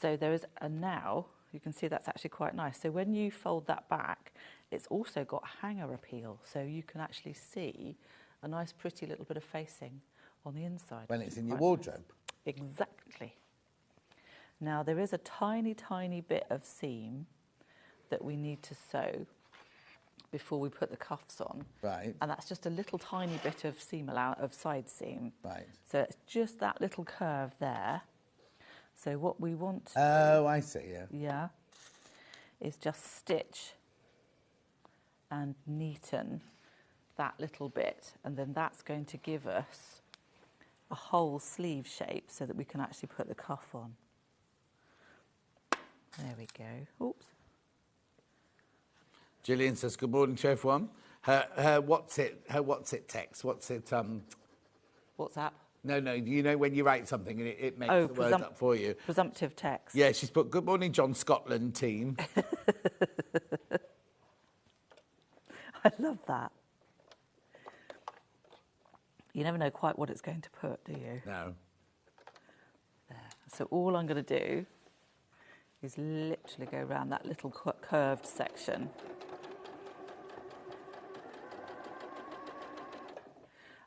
So there is now, you can see that's actually quite nice. So when you fold that back, it's also got hanger appeal. So you can actually see a nice pretty little bit of facing on the inside. When it's in your wardrobe. Nice. Exactly. Now there is a tiny, tiny bit of seam that we need to sew before we put the cuffs on. Right. And that's just a little tiny bit of side seam. Right. So it's just that little curve there. So what we want to do, I see, yeah. Yeah, is just stitch and neaten that little bit, and then that's going to give us a whole sleeve shape so that we can actually put the cuff on. There we go. Oops. Gillian says, good morning to everyone. Her what's it text, WhatsApp? No, you know when you write something and it makes the word up for you. Presumptive text. Yeah, she's put, good morning, John Scotland team. I love that. You never know quite what it's going to put, do you? No. There. So all I'm going to do is literally go around that little curved section.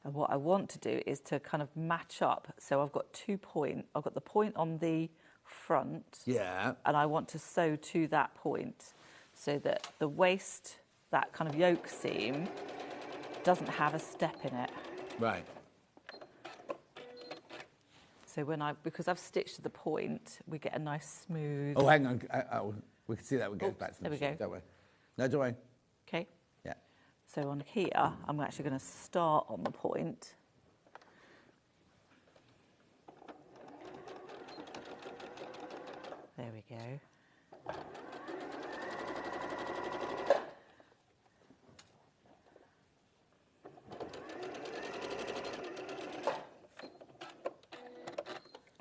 And what I want to do is to kind of match up. So I've got 2 points. I've got the point on the front. Yeah. And I want to sew to that point so that the waist, that kind of yoke seam, doesn't have a step in it. Right. So because I've stitched to the point, we get a nice smooth... Oh, hang on. We can see that. We go back to the there we go. Don't worry. No, don't worry. Okay. Yeah. So on here, I'm actually going to start on the point. There we go.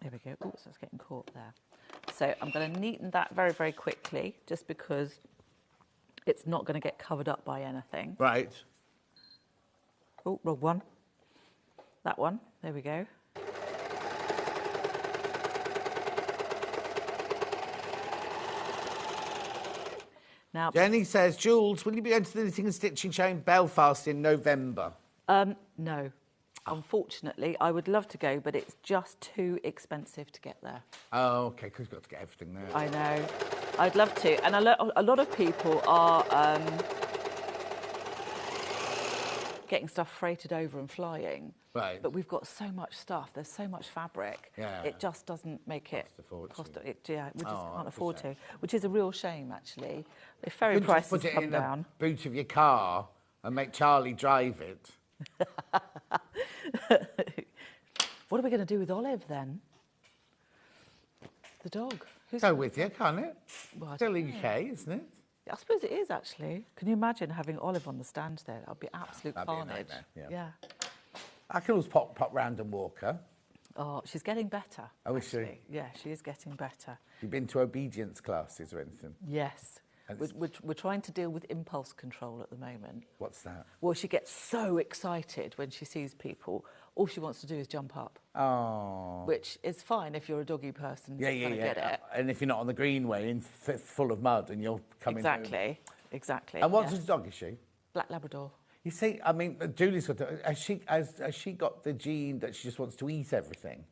There we go. Oops, that's getting caught there. So I'm going to neaten that very, very quickly, just because it's not going to get covered up by anything. Right. Oh, wrong one. That one. There we go. Now, Jenny says, Jules, will you be going to the knitting and stitching show in Belfast in November? no. Unfortunately, I would love to go, but it's just too expensive to get there. Oh, OK, because you've got to get everything there. I know. I'd love to. And a lot of people are getting stuff freighted over and flying. Right. But we've got so much stuff. There's so much fabric. Yeah. It just doesn't make it... we just can't that's a afford shame. to, which is a real shame, actually. If ferry prices put it come in down... the boot of your car and make Charlie drive it. What are we going to do with Olive, then? The dog. Go with you, can't it? Well, Still UK, isn't it? I suppose it is, actually. Can you imagine having Olive on the stand there? That would be absolute That'd be a carnage. nightmare, Yeah. I can always pop round and walk her. Oh, she's getting better. Oh, is she? actually. Yeah, she is getting better. You've been to obedience classes or anything? Yes. And We're trying to deal with impulse control at the moment. What's that? Well, she gets so excited when she sees people. All she wants to do is jump up. Oh. Which is fine if you're a doggy person. Yeah, you kind of get it. And if you're not on the greenway full of mud and you're coming Exactly. And what sort of dog is she? Black Labrador. You see, I mean, Julie's got. Has she got the gene that she just wants to eat everything?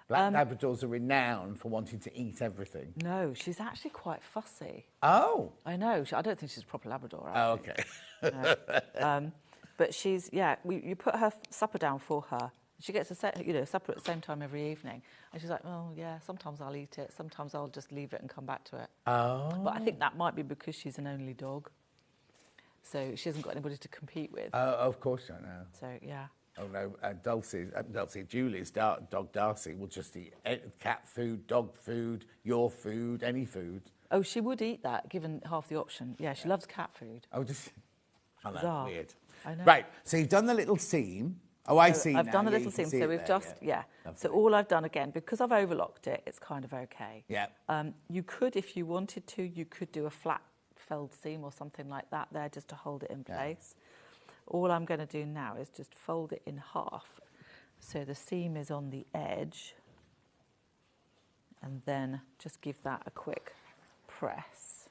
Black Labradors are renowned for wanting to eat everything. No, she's actually quite fussy. Oh. I know. I don't think she's a proper Labrador, Oh, actually. okay. No. But she's, you put her supper down for her. She gets supper at the same time every evening. And she's like, oh, yeah, sometimes I'll eat it. Sometimes I'll just leave it and come back to it. Oh. But I think that might be because she's an only dog. So she hasn't got anybody to compete with. Oh, of course I know. So, yeah. Oh, no, Julie's dog Darcy will just eat cat food, dog food, your food, any food. Oh, she would eat that, given half the option. Yeah, she loves cat food. Oh, just... Oh, that's Bizarre. weird. I know. Right, so you've done the little seam. Oh, I see I've now. done the Yeah, little you can seam, see so it we've there, just, yeah. So Lovely. all I've done, again, because I've overlocked it, it's kind of okay. Yeah. You could, if you wanted to, you could do a flat felled seam or something like that there just to hold it in place. All I'm going to do now is just fold it in half. So the seam is on the edge. And then just give that a quick press.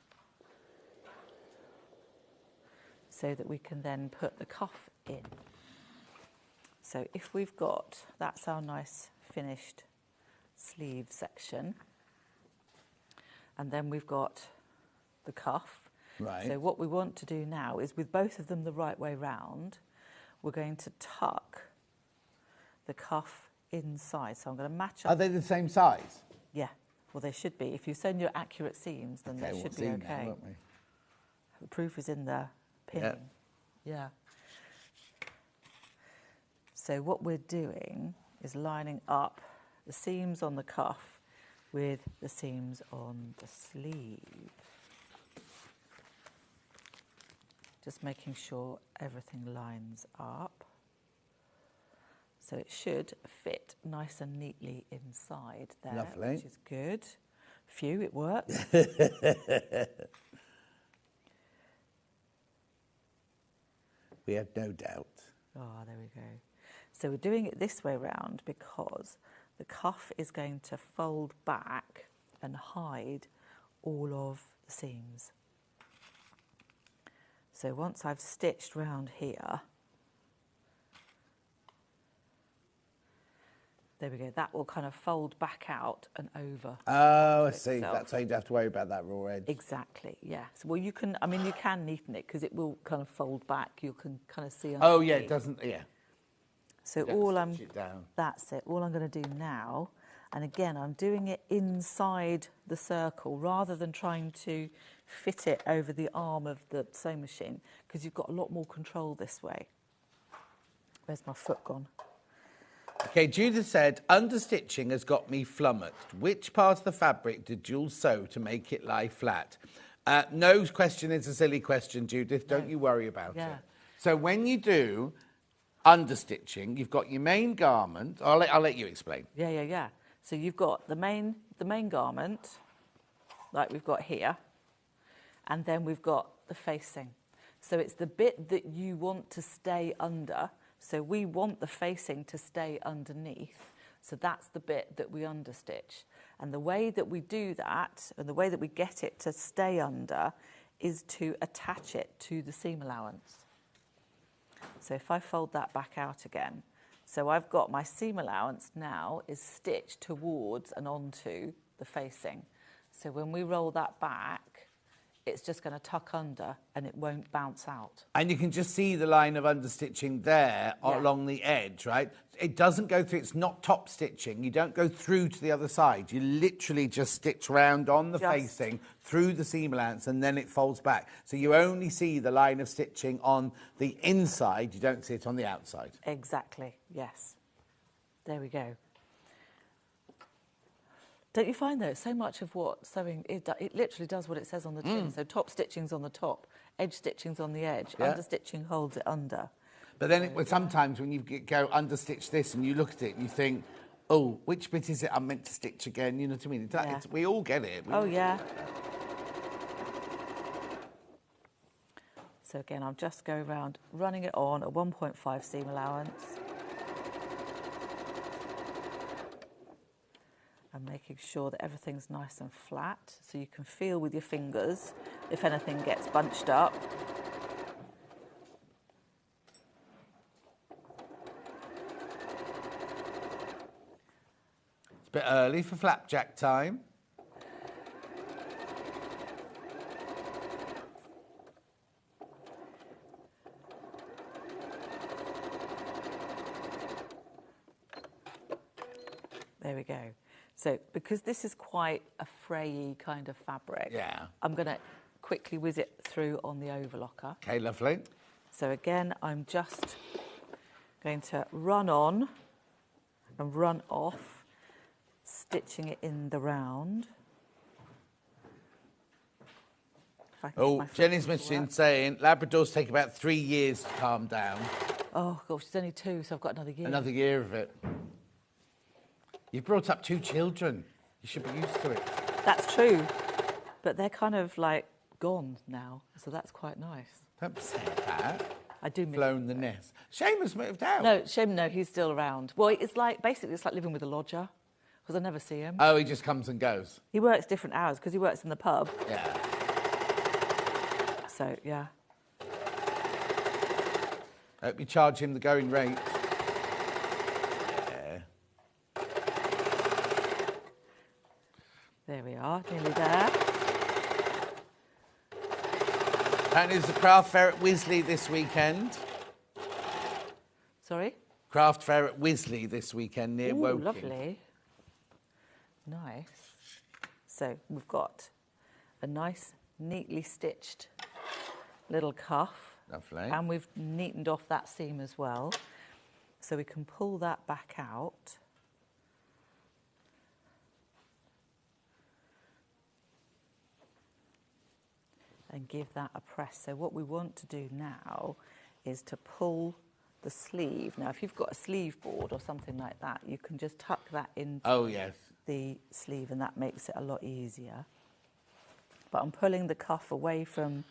So that we can then put the cuff in. So if we've got, that's our nice finished sleeve section. And then we've got the cuff. Right. So what we want to do now is, with both of them the right way round, we're going to tuck the cuff inside. So I'm going to match up. Are they the same size? Yeah, well they should be. If you send your accurate seams, then they should be seam okay. now, won't we? The proof is in the pinning. Yeah. So what we're doing is lining up the seams on the cuff with the seams on the sleeve. Just making sure everything lines up. So it should fit nice and neatly inside there, Lovely. which is good. Phew, it works. We had no doubt. Oh, there we go. So we're doing it this way round because the cuff is going to fold back and hide all of the seams. So once I've stitched round here, there we go, that will kind of fold back out and over. Oh, I see. itself. That's why you don't have to worry about that raw edge. Exactly, yes. Well, you can, I mean, you can neaten it because it will kind of fold back. You can kind of see. Oh, yeah, it underneath. doesn't, yeah. So Don't all I'm, stitch it down. that's it. All I'm going to do now, and again, I'm doing it inside the circle rather than trying to fit it over the arm of the sewing machine because you've got a lot more control this way. Where's my foot gone? Okay, Judith said, understitching has got me flummoxed. Which part of the fabric did Jules sew to make it lie flat? No question is a silly question, Judith. Don't you worry about it. So when you do understitching, you've got your main garment. I'll let you explain. Yeah. So you've got the main garment, like we've got here, and then we've got the facing. So it's the bit that you want to stay under. So we want the facing to stay underneath. So that's the bit that we understitch. And the way that we do that, and the way that we get it to stay under, is to attach it to the seam allowance. So if I fold that back out again, so I've got my seam allowance now is stitched towards and onto the facing. So when we roll that back, it's just going to tuck under and it won't bounce out. And you can just see the line of understitching there along the edge, right? It doesn't go through, it's not top stitching. You don't go through to the other side. You literally just stitch round on the facing through the seam allowance and then it folds back. So you only see the line of stitching on the inside. You don't see it on the outside. Exactly, yes. There we go. Don't you find, though, so much of what sewing, it literally does what it says on the tin. So top stitching's on the top, edge stitching's on the edge, understitching holds it under. But then sometimes when you go understitch this and you look at it and you think, oh, which bit is it I'm meant to stitch again? You know what I mean? We all get it. So again, I'll just go around running it on a 1.5 seam allowance. And making sure that everything's nice and flat, so you can feel with your fingers if anything gets bunched up. It's a bit early for flapjack time. There we go. So because this is quite a frayy kind of fabric, Yeah. I'm going to quickly whiz it through on the overlocker. Okay, lovely. So again, I'm just going to run on and run off, stitching it in the round. If I can get Oh, my foot Jenny's to messaging work. saying Labradors take about 3 years to calm down. Oh gosh, it's only 2, so I've got another year. Another year of it. You've brought up 2 children. You should be used to it. That's true, but they're kind of like gone now, so that's quite nice. Don't say that. I do miss Flown the nest. Seamus moved out. No, Shem, no, he's still around. Well, it's like, basically, it's like living with a lodger, because I never see him. Oh, he just comes and goes. He works different hours, because he works in the pub. Yeah. So, yeah. Hope you charge him the going rate. Yeah. There we are, nearly there. And there's the craft fair at Wisley this weekend. Sorry? Craft fair at Wisley this weekend near Ooh, Woking. lovely. Nice. So we've got a nice, neatly stitched little cuff. Lovely. And we've neatened off that seam as well. So we can pull that back out. And give that a press. So what we want to do now is to pull the sleeve. Now, if you've got a sleeve board or something like that, you can just tuck that into Oh, yes. the sleeve, and that makes it a lot easier. But I'm pulling the cuff away from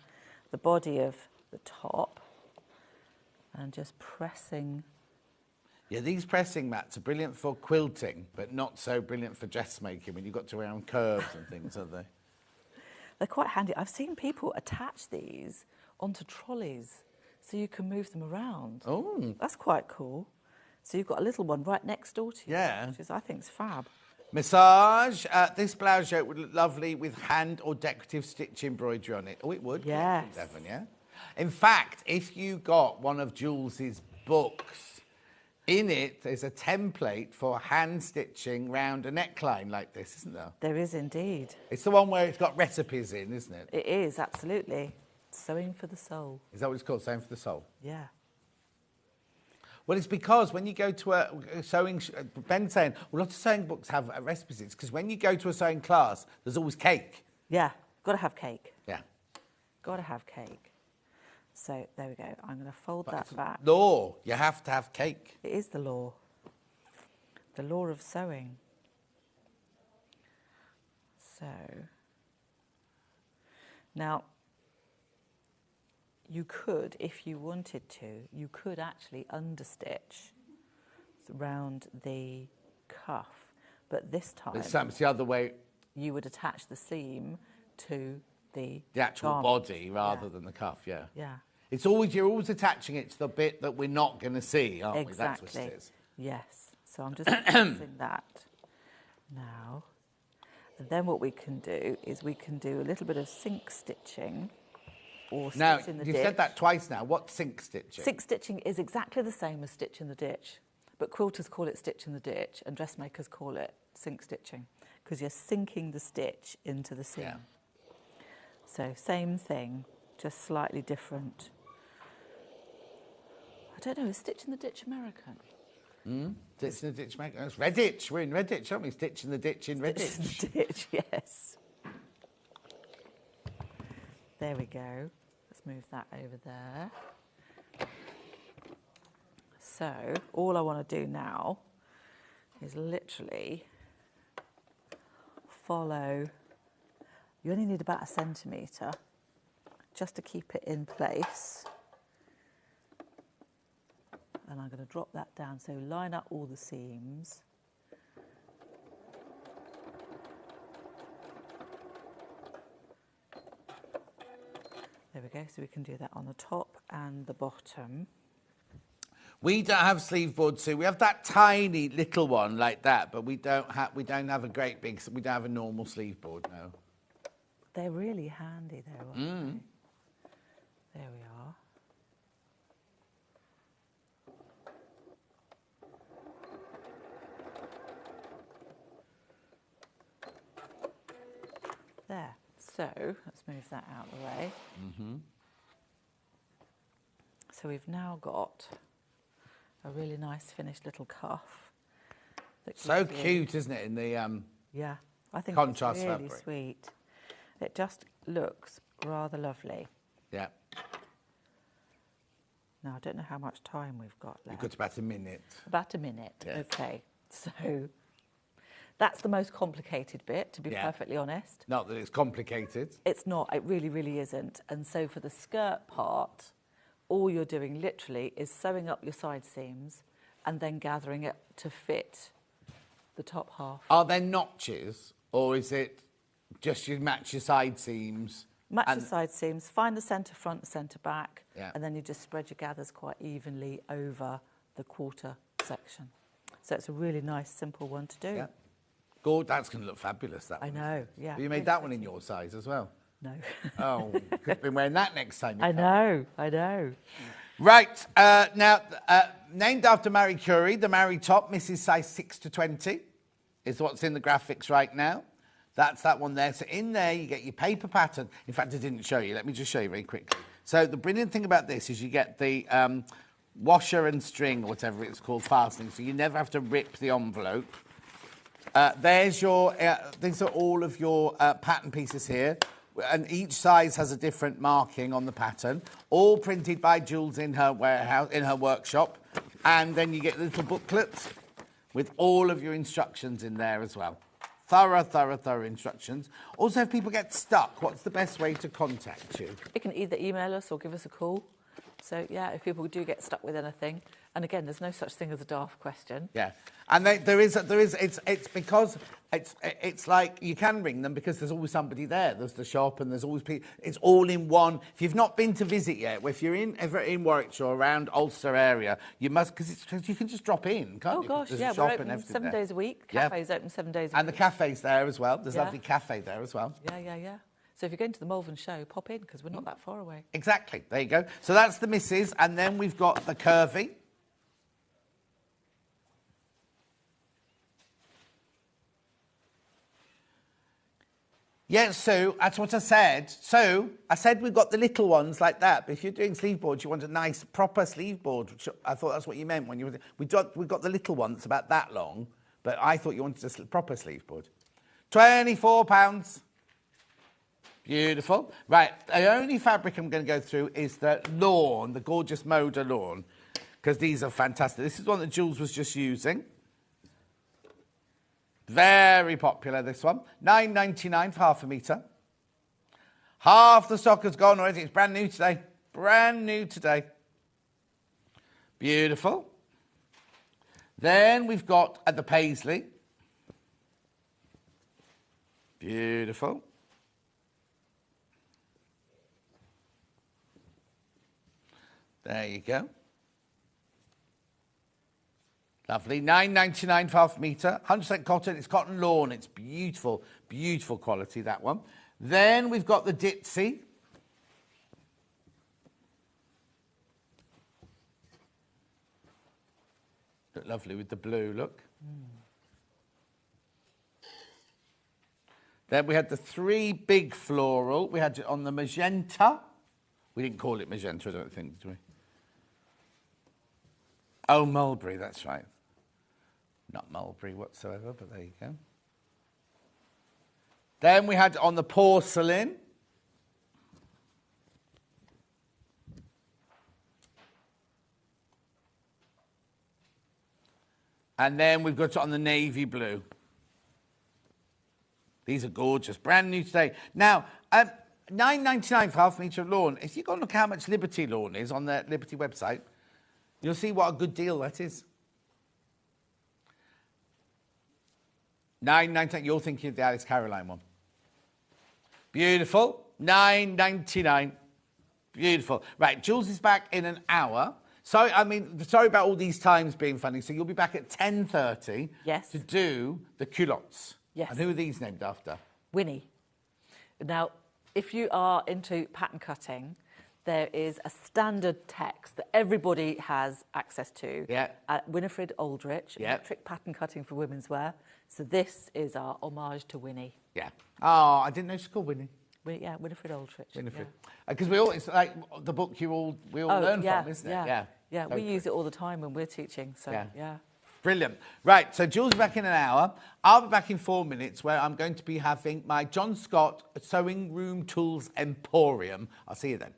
the body of the top and just pressing. Yeah, these pressing mats are brilliant for quilting, but not so brilliant for dressmaking when you've got to round curves and things, aren't they? They're quite handy. I've seen people attach these onto trolleys so you can move them around. Oh. That's quite cool. So you've got a little one right next door to you. Yeah. Which is, I think, is fab. Massage. This blouse yoke would look lovely with hand or decorative stitch embroidery on it. Oh, it would? Yes. 11, yeah? In fact, if you got one of Jules's books, in it, there's a template for hand stitching round a neckline like this, isn't there? There is indeed. It's the one where it's got recipes in, isn't it? It is, absolutely. Sewing for the soul. Is that what it's called? Sewing for the soul? Yeah. Well, it's because when you go to a sewing... Ben's saying, well, lots of sewing books have recipes. It's because when you go to a sewing class, there's always cake. Yeah. Got to have cake. Yeah. Got to have cake. So there we go. I'm going to fold that back. Law, you have to have cake. It is the law. The law of sewing. So now you could, if you wanted to, you could actually understitch around the cuff, but this time It's the other way, you would attach the seam to the actual garment. body rather than the cuff, yeah. Yeah. It's always, you're always attaching it to the bit that we're not going to see, aren't we? That's Exactly. what it is. Yes. So I'm just pressing that now. And then what we can do is we can do a little bit of sink stitching or Now, stitch in the you've ditch. said that twice now. What's sink stitching? Sink stitching is exactly the same as stitch in the ditch, but quilters call it stitch in the ditch and dressmakers call it sink stitching because you're sinking the stitch into the seam. Yeah. So same thing, just slightly different. I don't know, is stitch in the ditch American? Stitch in the ditch, mate. It's Redditch. We're in Redditch, aren't we? Stitch in the ditch in Redditch. Stitch in the ditch, yes. There we go. Let's move that over there. So all I want to do now is literally follow. You only need about 1 centimetre just to keep it in place. And I'm going to drop that down. So line up all the seams. There we go. So we can do that on the top and the bottom. We don't have sleeve boards, Sue. We have that tiny little one like that, but we don't have a great big. We don't have a normal sleeve board, no. They're really handy, though, aren't they? There we are. There. So let's move that out of the way. So we've now got a really nice finished little cuff. So cute, isn't it? In the yeah, I think contrast it's really fabric. sweet. It just looks rather lovely. Yeah. Now I don't know how much time we've got left. You've got about a minute. About a minute. Yeah. Okay. So that's the most complicated bit, to be perfectly honest. Not that it's complicated. It's not. It really, really isn't. And so for the skirt part, all you're doing literally is sewing up your side seams and then gathering it to fit the top half. Are there notches, or is it just you match your side seams? Match the side seams, find the centre front, centre back, Yeah. and then you just spread your gathers quite evenly over the quarter section. So it's a really nice, simple one to do. Yeah. God, that's going to look fabulous, that I one. know, yeah. Have you made that one in your size as well? No. Oh, you could have been wearing that next time you I come. know, I know. Right, now, named after Marie Curie, the Marie top, Mrs. size 6 to 20, is what's in the graphics right now. That's that one there. So in there, you get your paper pattern. In fact, I didn't show you. Let me just show you very quickly. So the brilliant thing about this is you get the washer and string, or whatever it's called, fastening, so you never have to rip the envelope. There's your, these are all of your pattern pieces here. And each size has a different marking on the pattern, all printed by Jules in her warehouse, in her workshop. And then you get a little booklet with all of your instructions in there as well. Thorough instructions. Also, if people get stuck, what's the best way to contact you? You can either email us or give us a call. So, yeah, if people do get stuck with anything. And again, there's no such thing as a daft question. Yeah, and there is. It's because it's like you can ring them because there's always somebody there. There's the shop, and there's always people. It's all in one. If you've not been to visit yet, if you're ever in Warwickshire or around Ulster area, you must because you can just drop in, can't you? Oh gosh, There's yeah, a shop we're and open everything 7 there. days a week. Yeah. Cafe's open 7 days a And week. the cafe's there as well. There's a Yeah. lovely cafe there as well. Yeah. So if you're going to the Malvern show, pop in because we're not that far away. Exactly. There you go. So that's the misses, and then we've got the curvy. Yeah, so that's what I said. So I said we've got the little ones like that, but if you're doing sleeve boards, you want a nice proper sleeve board. Which I thought that's what you meant when you were. We've got the little one that's about that long, but I thought you wanted a proper sleeve board. £24. Beautiful. Right, the only fabric I'm going to go through is the lawn, the gorgeous Moda lawn, because these are fantastic. This is one that Jules was just using. Very popular, this one. £9.99 for half a metre. Half the stock has gone already. It's brand new today. Brand new today. Beautiful. Then we've got the paisley. Beautiful. There you go. Lovely. £9.99 for half a metre. 100% cotton. It's cotton lawn. It's beautiful, beautiful quality, that one. Then we've got the Ditsy. Look lovely with the blue, look. Then we had the three big floral. We had it on the magenta. We didn't call it magenta, I don't think, did we? Oh, mulberry, that's right. Not mulberry whatsoever, but there you go. Then we had on the porcelain. And then we've got it on the navy blue. These are gorgeous, brand new today. Now, £9.99 for half a metre of lawn. If you go and look how much Liberty lawn is on the Liberty website, you'll see what a good deal that is. £9.99. You're thinking of the Alice Caroline one. Beautiful. £9.99. Beautiful. Right, Jules is back in an hour. So, I mean, sorry about all these times being funny. So you'll be back at 10:30 Yes. to do the culottes. Yes. And who are these named after? Winnie. Now, if you are into pattern cutting, there is a standard text that everybody has access to. Yeah. At Winifred Aldrich, Yeah. Electric Pattern Cutting for Women's Wear. So this is our homage to Winnie. Yeah. Oh, I didn't know she's called Winnie. Yeah, Winifred Aldrich. Winifred. Yeah. Because it's like the book we all learn from, isn't it? Yeah, we Totally. use it all the time when we're teaching. So, yeah. Brilliant. Right, so Jules is back in an hour. I'll be back in 4 minutes where I'm going to be having my John Scott Sewing Room Tools Emporium. I'll see you then.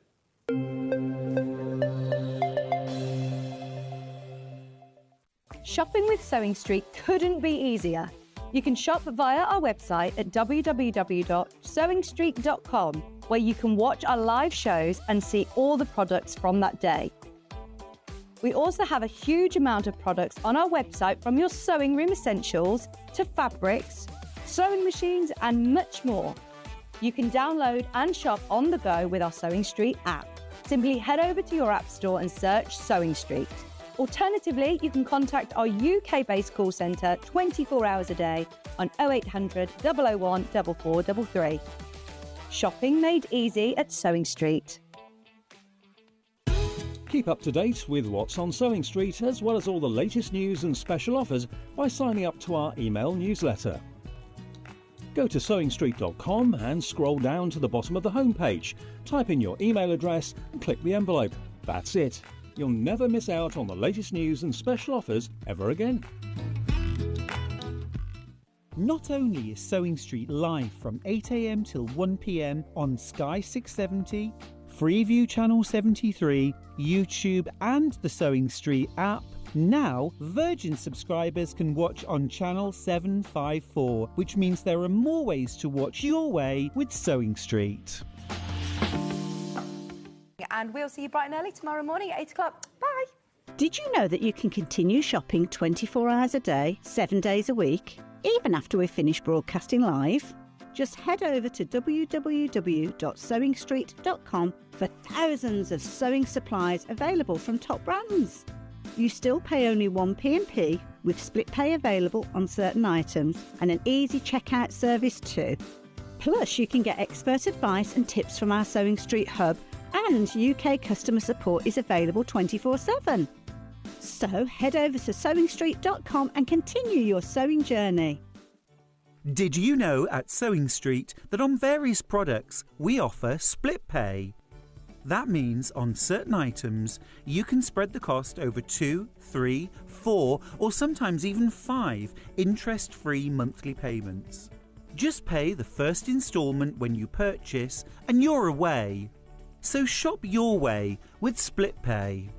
Shopping with Sewing Street couldn't be easier. You can shop via our website at www.sewingstreet.com, where you can watch our live shows and see all the products from that day. We also have a huge amount of products on our website, from your sewing room essentials to fabrics, sewing machines and much more. You can download and shop on the go with our Sewing Street app. Simply head over to your app store and search Sewing Street. Alternatively, you can contact our UK-based call centre 24 hours a day on 0800 001 4433. Shopping made easy at Sewing Street. Keep up to date with what's on Sewing Street, as well as all the latest news and special offers, by signing up to our email newsletter. Go to sewingstreet.com and scroll down to the bottom of the homepage. Type in your email address and click the envelope. That's it. You'll never miss out on the latest news and special offers ever again. Not only is Sewing Street live from 8 a.m. till 1 p.m. on Sky 670, Freeview Channel 73, YouTube and the Sewing Street app, now Virgin subscribers can watch on Channel 754, which means there are more ways to watch your way with Sewing Street. And we'll see you bright and early tomorrow morning at 8 o'clock. Bye! Did you know that you can continue shopping 24 hours a day, 7 days a week, even after we've finished broadcasting live? Just head over to www.sewingstreet.com for thousands of sewing supplies available from top brands. You still pay only 1 P&P, with split pay available on certain items and an easy checkout service too. Plus, you can get expert advice and tips from our Sewing Street hub, and UK customer support is available 24/7. So head over to sewingstreet.com and continue your sewing journey. Did you know at Sewing Street that on various products we offer split pay? That means on certain items you can spread the cost over 2, 3, 4 or sometimes even 5 interest-free monthly payments. Just pay the first instalment when you purchase and you're away. So shop your way with split pay.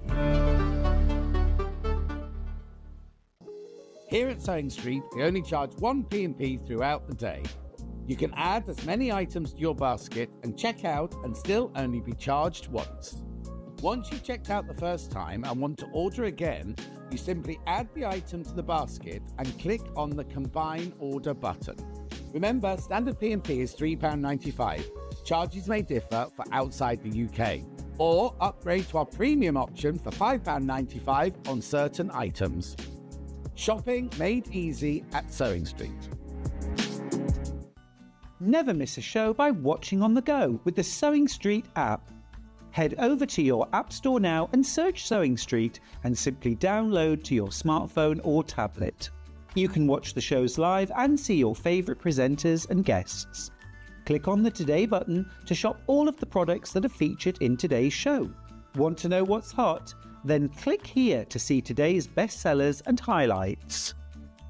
Here at Sewing Street, we only charge 1 P&P throughout the day. You can add as many items to your basket and check out and still only be charged once. Once you've checked out the first time and want to order again, you simply add the item to the basket and click on the Combine Order button. Remember, standard P&P is £3.95. Charges may differ for outside the UK. Or upgrade to our premium option for £5.95 on certain items. Shopping made easy at Sewing Street. Never miss a show by watching on the go with the Sewing Street app. Head over to your app store now and search Sewing Street and simply download to your smartphone or tablet. You can watch the shows live and see your favourite presenters and guests. Click on the Today button to shop all of the products that are featured in today's show. Want to know what's hot? Then click here to see today's bestsellers and highlights.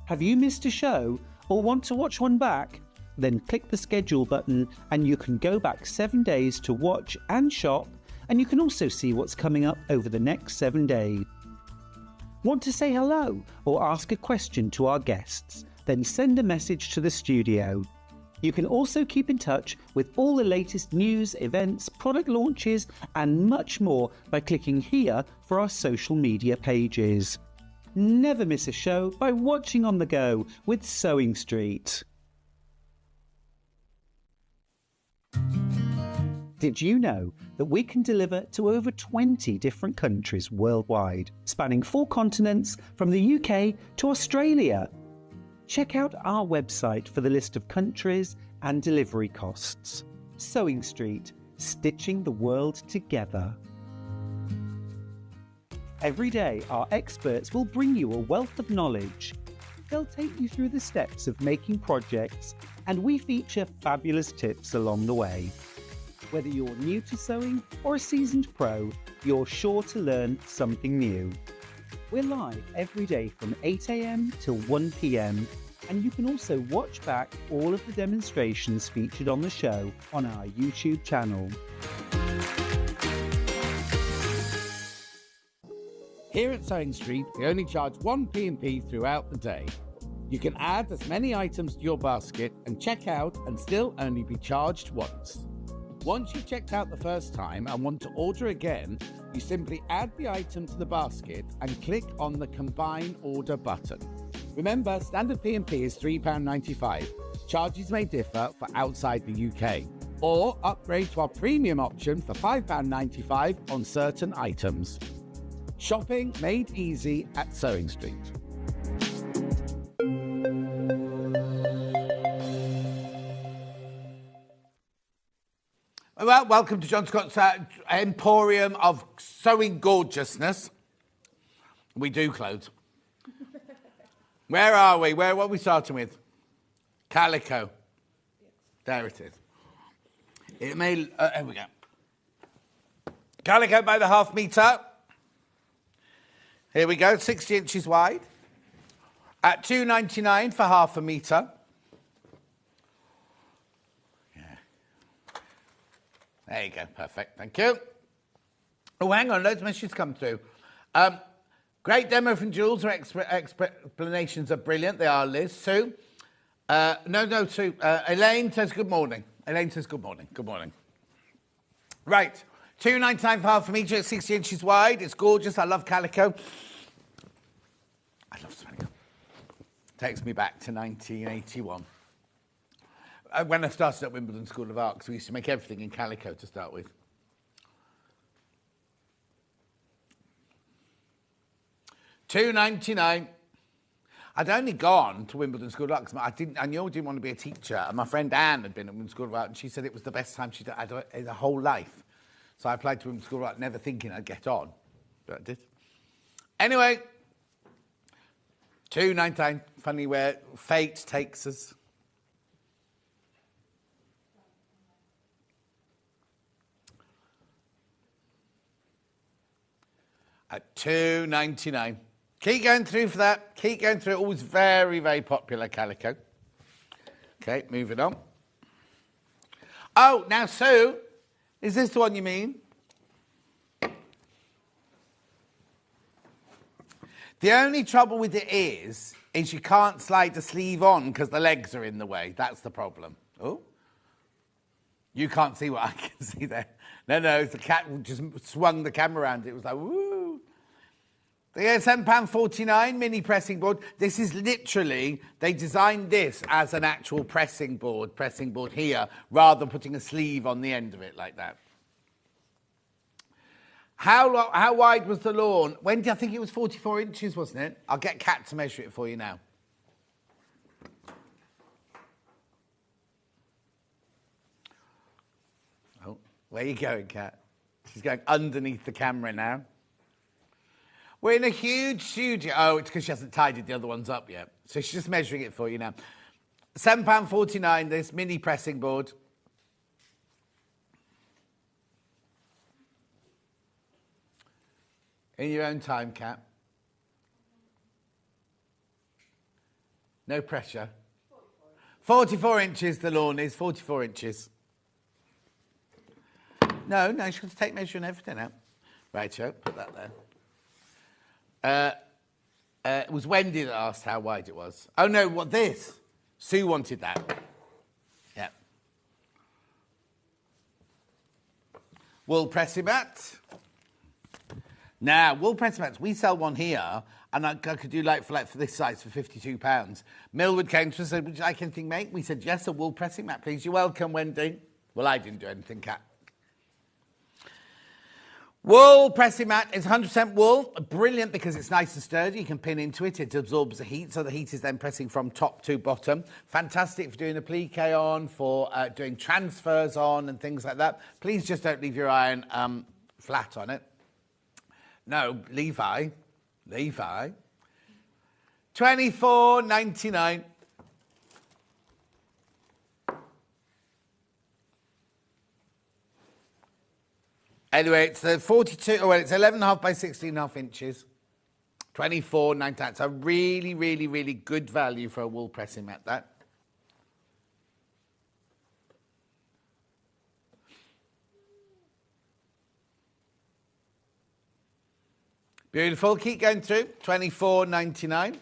Have you missed a show or want to watch one back? Then click the schedule button and you can go back 7 days to watch and shop, and you can also see what's coming up over the next 7 days. Want to say hello or ask a question to our guests? Then send a message to the studio. You can also keep in touch with all the latest news, events, product launches and much more by clicking here for our social media pages. Never miss a show by watching on the go with Sewing Street. Did you know that we can deliver to over 20 different countries worldwide, spanning 4 continents from the UK to Australia? Check out our website for the list of countries and delivery costs. Sewing Street, stitching the world together. Every day, our experts will bring you a wealth of knowledge. They'll take you through the steps of making projects, and we feature fabulous tips along the way. Whether you're new to sewing or a seasoned pro, you're sure to learn something new. We're live every day from 8 AM till 1 PM, and you can also watch back all of the demonstrations featured on the show on our YouTube channel. Here at Sewing Street, we only charge 1 P&P throughout the day. You can add as many items to your basket and check out and still only be charged once. Once you've checked out the first time and want to order again, you simply add the item to the basket and click on the Combine Order button. Remember, standard P&P is £3.95. Charges may differ for outside the UK. Or upgrade to our premium option for £5.95 on certain items. Shopping made easy at Sewing Street. Well, welcome to John Scott's Emporium of Sewing Gorgeousness. We do clothes. Where are we? What are we starting with? Calico. There it is. It may. Here we go. Calico by the ½ metre. Here we go, 60 inches wide. At £2.99 for ½ metre. Yeah. There you go, perfect, thank you. Oh, hang on, loads of messages come through. Great demo from Jules. Her explanations are brilliant. They are, Liz. Sue. Sue. Elaine says good morning. Good morning. Right. £2.99 for ½ metre at 60 inches wide. It's gorgeous. I love calico. I love calico. Takes me back to 1981. When I started at Wimbledon School of Art, because we used to make everything in calico to start with. £2.99. I'd only gone to Wimbledon School of Art because I knew I didn't want to be a teacher. And my friend Anne had been at Wimbledon School of Art, and she said it was the best time she'd had in her whole life. So I applied to Wimbledon School of Art, never thinking I'd get on, but I did. Anyway, £2.99. Funny where fate takes us. At £2.99. Keep going through for that. Keep going through. Always very, very popular calico. Okay, moving on. Oh, now, Sue, is this the one you mean? The only trouble with it is you can't slide the sleeve on because the legs are in the way. That's the problem. Oh. You can't see what I can see there. No, the cat just swung the camera around. It was like, woo. Yeah, £7.49 mini pressing board. This is literally, they designed this as an actual pressing board here, rather than putting a sleeve on the end of it like that. How wide was the lawn? Wendy, I think it was 44 inches, wasn't it? I'll get Kat to measure it for you now. Oh, where are you going, Kat? She's going underneath the camera now. We're in a huge studio. Oh, it's because she hasn't tidied the other ones up yet. So she's just measuring it for you now. £7.49, this mini pressing board. In your own time, Kat. No pressure. 44 inches the lawn is, 44 inches. No, she's going to take measure and everything out. Right, Joe, put that there. It was Wendy that asked how wide it was. Oh, no, what, this? Sue wanted that. Yeah. Wool pressing mat. Now, wool pressing mats, we sell one here, and I could do for this size for £52. Millwood came to us and said, would you like anything, mate? We said, yes, a wool pressing mat, please. You're welcome, Wendy. Well, I didn't do anything, Kat. Wool pressing mat is 100% wool. Brilliant because it's nice and sturdy. You can pin into it. It absorbs the heat, so the heat is then pressing from top to bottom. Fantastic for doing a plique on, for doing transfers on and things like that. Please just don't leave your iron flat on it. No, Levi. 24.99. Anyway, it's the 42, oh, well, it's 11.5 by 16.5 inches. 24.99. It's a really, really, really good value for a wool pressing mat, that. Beautiful. Keep going through. 24.99.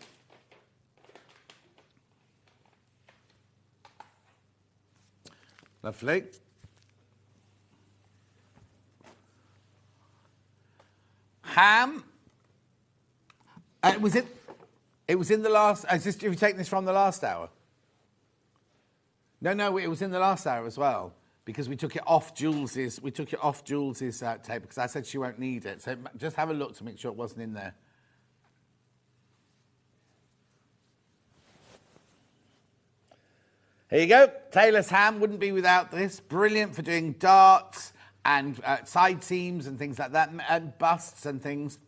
Lovely. Ham. Was it? It was in the last. Have you taken this from the last hour? No, it was in the last hour as well because we took it off Jules's. We took it off Jules's tape because I said she won't need it. So just have a look to make sure it wasn't in there. Here you go. Tailors ham wouldn't be without this. Brilliant for doing darts and side seams and things like that, and busts and things.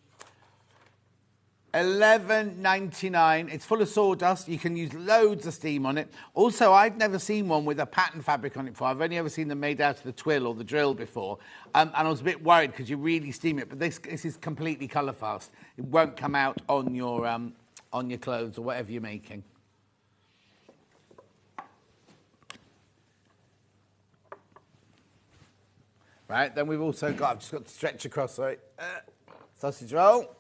$11.99. It's full of sawdust. You can use loads of steam on it. Also, I've never seen one with a pattern fabric on it before. I've only ever seen them made out of the twill or the drill before. And I was a bit worried because you really steam it. But this is completely colour fast. It won't come out on your clothes or whatever you're making. Right, then we've also got, I've just got to stretch across, sorry, sausage roll.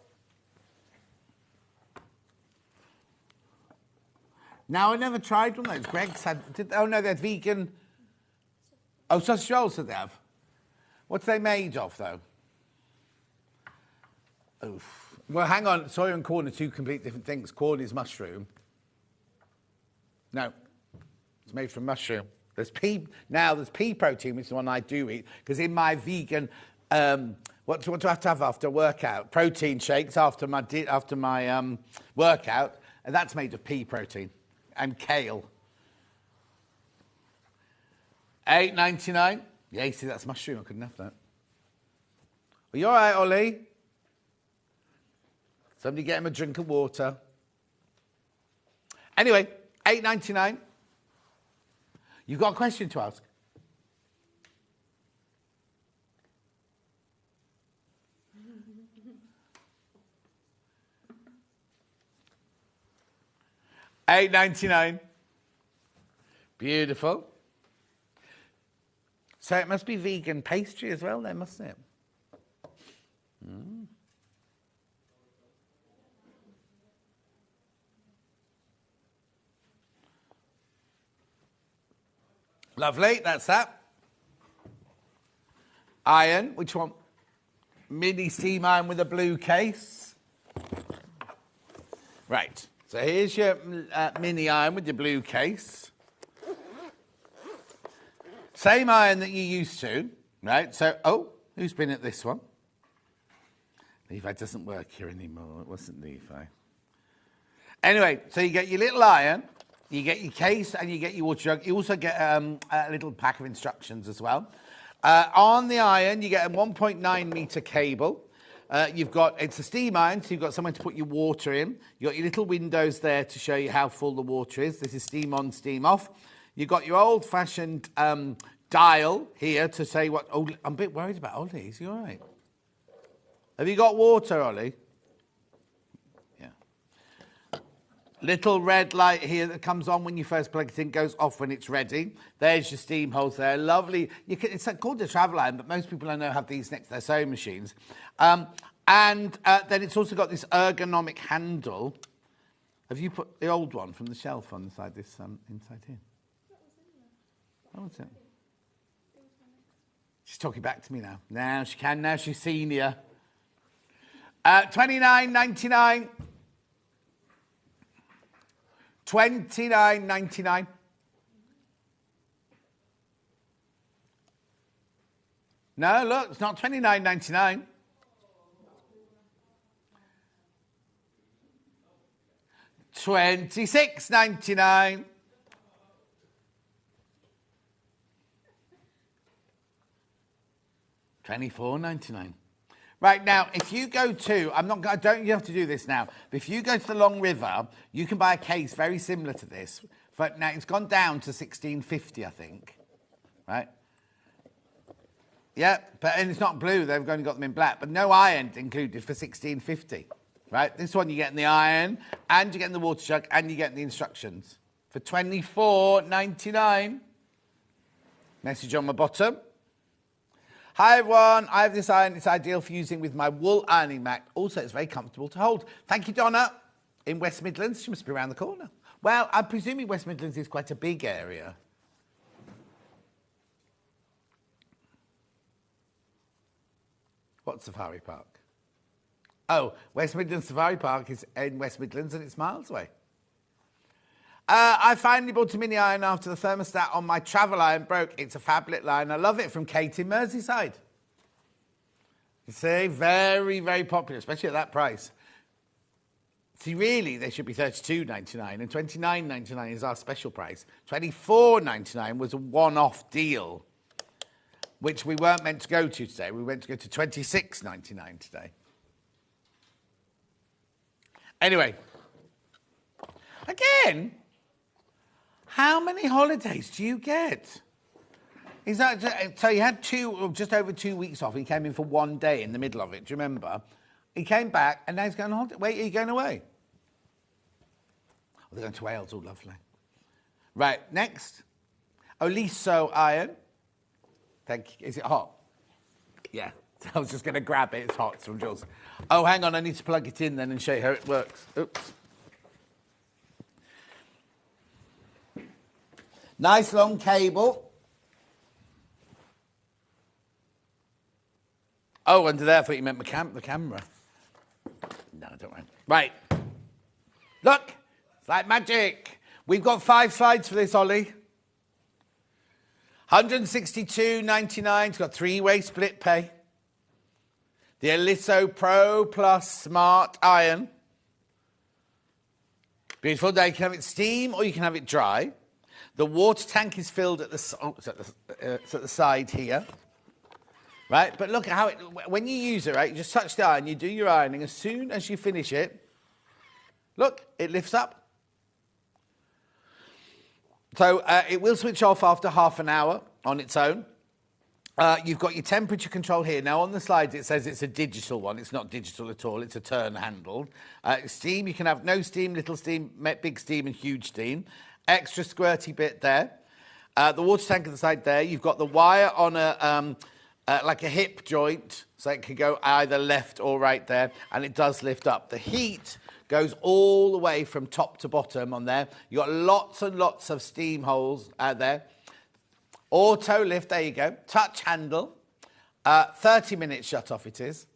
Now, I never tried one of those. Greg's had, oh no, they're vegan. Oh, sausage rolls did they have? What's they made of, though? Oof. Well, hang on, soy and corn are two complete different things. Corn is mushroom. No, it's made from mushroom. There's pea protein, which is the one I do eat, because in my vegan, what do I have to have after workout? Protein shakes after my workout, and that's made of pea protein and kale. $8.99. Yeah, you see, that's mushroom. I couldn't have that. Are you all right, Ollie? Somebody get him a drink of water. Anyway, $8.99. You've got a question to ask? $8.99. Beautiful. So it must be vegan pastry as well then, mustn't it? Mm. Lovely, that's that. Iron, which one? Mini steam iron with a blue case. Right, so here's your mini iron with your blue case. Same iron that you used to, right? So, oh, who's been at this one? Levi doesn't work here anymore. It wasn't Levi. Anyway, so you get your little iron. You get your case and you get your water jug. You also get a little pack of instructions as well. On the iron, you get a 1.9 metre cable. It's a steam iron, so you've got somewhere to put your water in. You've got your little windows there to show you how full the water is. This is steam on, steam off. You've got your old-fashioned dial here to say what... Oh, I'm a bit worried about Ollie. Is he all right? Have you got water, Ollie? Little red light here that comes on when you first plug it in, goes off when it's ready. There's your steam holes there. Lovely. It's called a travel iron, but most people I know have these next to their sewing machines. And then it's also got this ergonomic handle. Have you put the old one from the shelf on the side, this inside here? Oh, what's it? She's talking back to me now. Now she can. Now she's senior. $29.99. $29.99. No, look, it's not $29.99. $26.99. $24.99. Right, now, if you go to, I don't you have to do this now, but if you go to the Long River, you can buy a case very similar to this. But now it's gone down to $16.50, I think. Right? Yeah, and it's not blue, they've only got them in black, but no iron included for $16.50. Right? This one you get in the iron, and you get in the water jug, and you get in the instructions. For $24.99. Message on my bottom. Hi everyone, I have this iron. It's ideal for using with my wool ironing mat. Also, it's very comfortable to hold. Thank you, Donna. In West Midlands, she must be around the corner. Well, I'm presuming West Midlands is quite a big area. What Safari Park? Oh, West Midlands Safari Park is in West Midlands and it's miles away. I finally bought a mini iron after the thermostat on my travel iron broke. It's a fablet line. I love it, from Kate in Merseyside. You see, very, very popular, especially at that price. See, really, they should be $32.99 and $29.99 is our special price. $24.99 was a one-off deal, which we weren't meant to go to today. We went to go to $26.99 today. Anyway, again, how many holidays do you get? Is that, so he had just over 2 weeks off. He came in for 1 day in the middle of it. Do you remember? He came back and now he's going on holiday. Wait, are you going away? Oh, they're going to Wales. Oh, lovely. Right, next. Alisso iron. Thank you. Is it hot? Yeah. I was just going to grab it. It's hot. It's from Jules. Oh, hang on. I need to plug it in then and show you how it works. Oops. Nice long cable. Oh, under there, I thought you meant the camera. No, don't worry. Right. Look, it's like magic. We've got 5 slides for this, Ollie. $162.99. It's got 3-way split pay. The Alisso Pro Plus Smart Iron. Beautiful. Now you can have it steam or you can have it dry. The water tank is filled at the side here. Right, but look at how when you use it, right, you just touch the iron, you do your ironing. As soon as you finish it, look, it lifts up. So it will switch off after half an hour on its own. You've got your temperature control here. Now, on the slides, it says it's a digital one. It's not digital at all. It's a turn handled. Steam, you can have no steam, little steam, big steam, and huge steam. Extra squirty bit there. The water tank on the side there. You've got the wire on a like a hip joint, so it can go either left or right there, and it does lift up. The heat goes all the way from top to bottom on there. You've got lots and lots of steam holes there. Auto lift, there you go. Touch handle. 30 minutes shut off it is.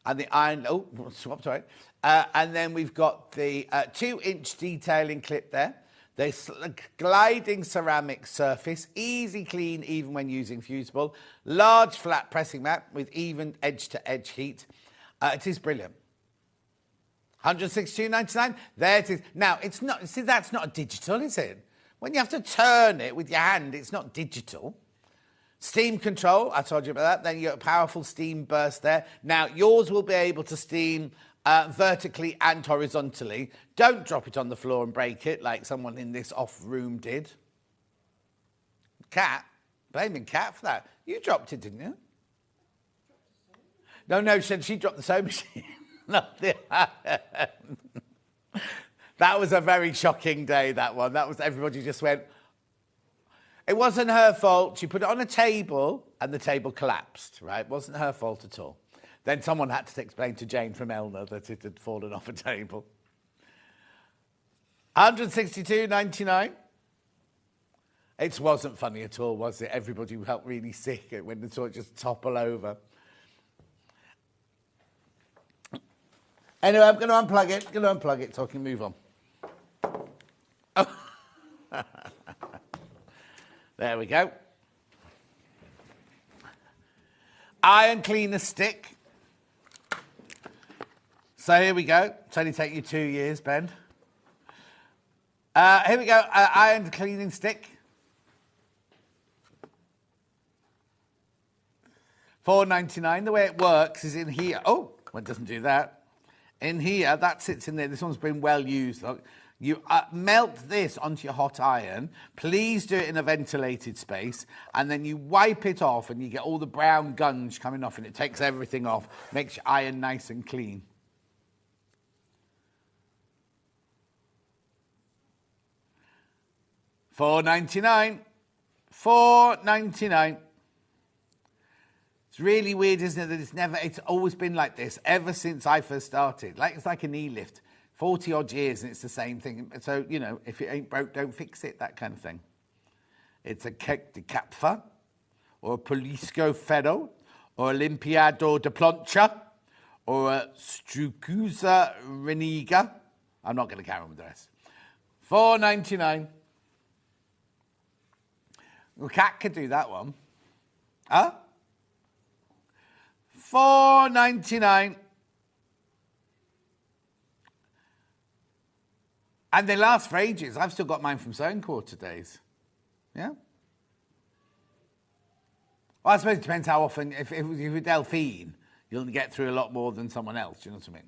And the iron, swapped right. And then we've got the 2-inch detailing clip there. There's gliding ceramic surface, easy clean even when using fusible. Large flat pressing mat with even edge-to-edge heat. It is brilliant. $162.99. There it is. Now, it's not, see, that's not a digital, is it? When you have to turn it with your hand, it's not digital. Steam control, I told you about that. Then you got a powerful steam burst there. Now, yours will be able to steam vertically and horizontally. Don't drop it on the floor and break it like someone in this off room did. Cat, blaming Cat for that. You dropped it, didn't you? No, she dropped the sewing machine. That was a very shocking day, that one. That was, everybody just went, it wasn't her fault. She put it on a table and the table collapsed, right? It wasn't her fault at all. Then someone had to explain to Jane from Elna that it had fallen off a table. $162.99. It wasn't funny at all, was it? Everybody felt really sick when they saw it just topple over. Anyway, I'm going to unplug it so I can move on. Oh. There we go. Iron cleaner stick. So here we go. It's only taken you 2 years, Ben. Here we go. Iron cleaning stick. $4.99. The way it works is in here. Oh, well, it doesn't do that. In here, that sits in there. This one's been well used. Look. You melt this onto your hot iron. Please do it in a ventilated space. And then you wipe it off and you get all the brown gunge coming off and it takes everything off. Makes your iron nice and clean. $4.99. $4.99. It's really weird, isn't it, that it's always been like this ever since I first started. It's like a knee lift. 40 odd years and it's the same thing. So, you know, if it ain't broke, don't fix it, that kind of thing. It's a Kek de Capfa, or a Polisco Ferro, or Olimpiado de Plancha, or a Strucusa Reniga. I'm not going to carry on with the rest. $4.99. Well, Cat could do that one. Huh? $4.99. And they last for ages. I've still got mine from Sewing Quarter days. Yeah? Well, I suppose it depends how often. If you're Delphine, you'll get through a lot more than someone else. Do you know what I mean?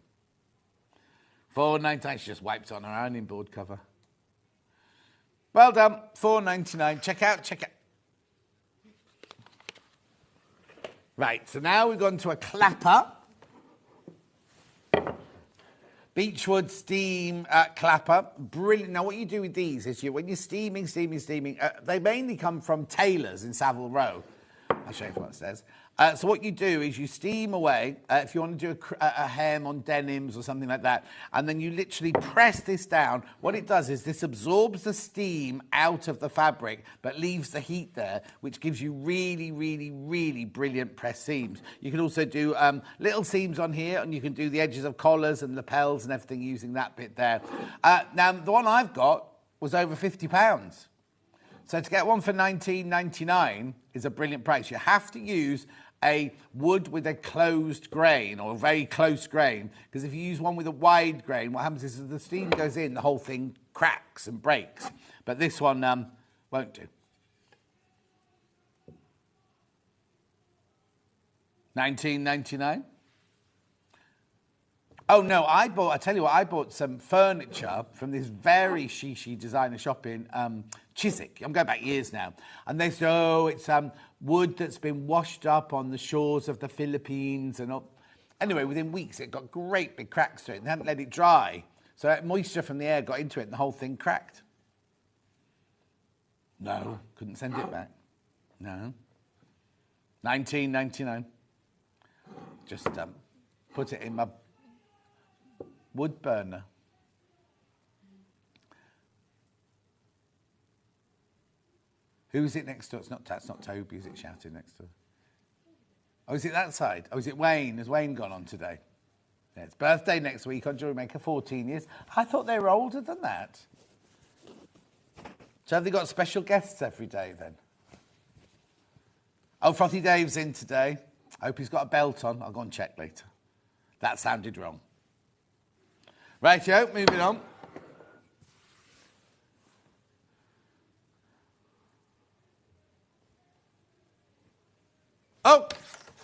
$4.99. She just wiped on her ironing board cover. Well done. $4.99. Check out. Right, so now we've gone to a clapper. Beechwood steam clapper. Brilliant. Now, what you do with these is when you're steaming, they mainly come from Tailors in Savile Row. I'll show you from upstairs. So what you do is you steam away, if you want to do a hem on denims or something like that, and then you literally press this down. What it does is this absorbs the steam out of the fabric, but leaves the heat there, which gives you really, really, really brilliant press seams. You can also do little seams on here, and you can do the edges of collars and lapels and everything using that bit there. Now, the one I've got was over £50. So to get one for $19.99 is a brilliant price. You have to use a wood with a closed grain or a very close grain, because if you use one with a wide grain, what happens is as the steam goes in, the whole thing cracks and breaks. But this one won't do. $19.99. Oh no, I bought some furniture from this very shishi designer shop in Chiswick. I'm going back years now. And they said, oh, it's wood that's been washed up on the shores of the Philippines. And all. Anyway, within weeks, it got great big cracks to it and they hadn't let it dry. So that moisture from the air got into it and the whole thing cracked. No, couldn't send it back. No. $19.99. Just put it in my wood burner. Who's it next to? That's not Toby, is it shouting next to? Oh, is it that side? Oh, is it Wayne? Has Wayne gone on today? Yeah, it's birthday next week on Jewelry Maker, 14 years. I thought they were older than that. So have they got special guests every day then? Oh, Frothy Dave's in today. I hope he's got a belt on. I'll go and check later. That sounded wrong. Rightio, moving on. Oh,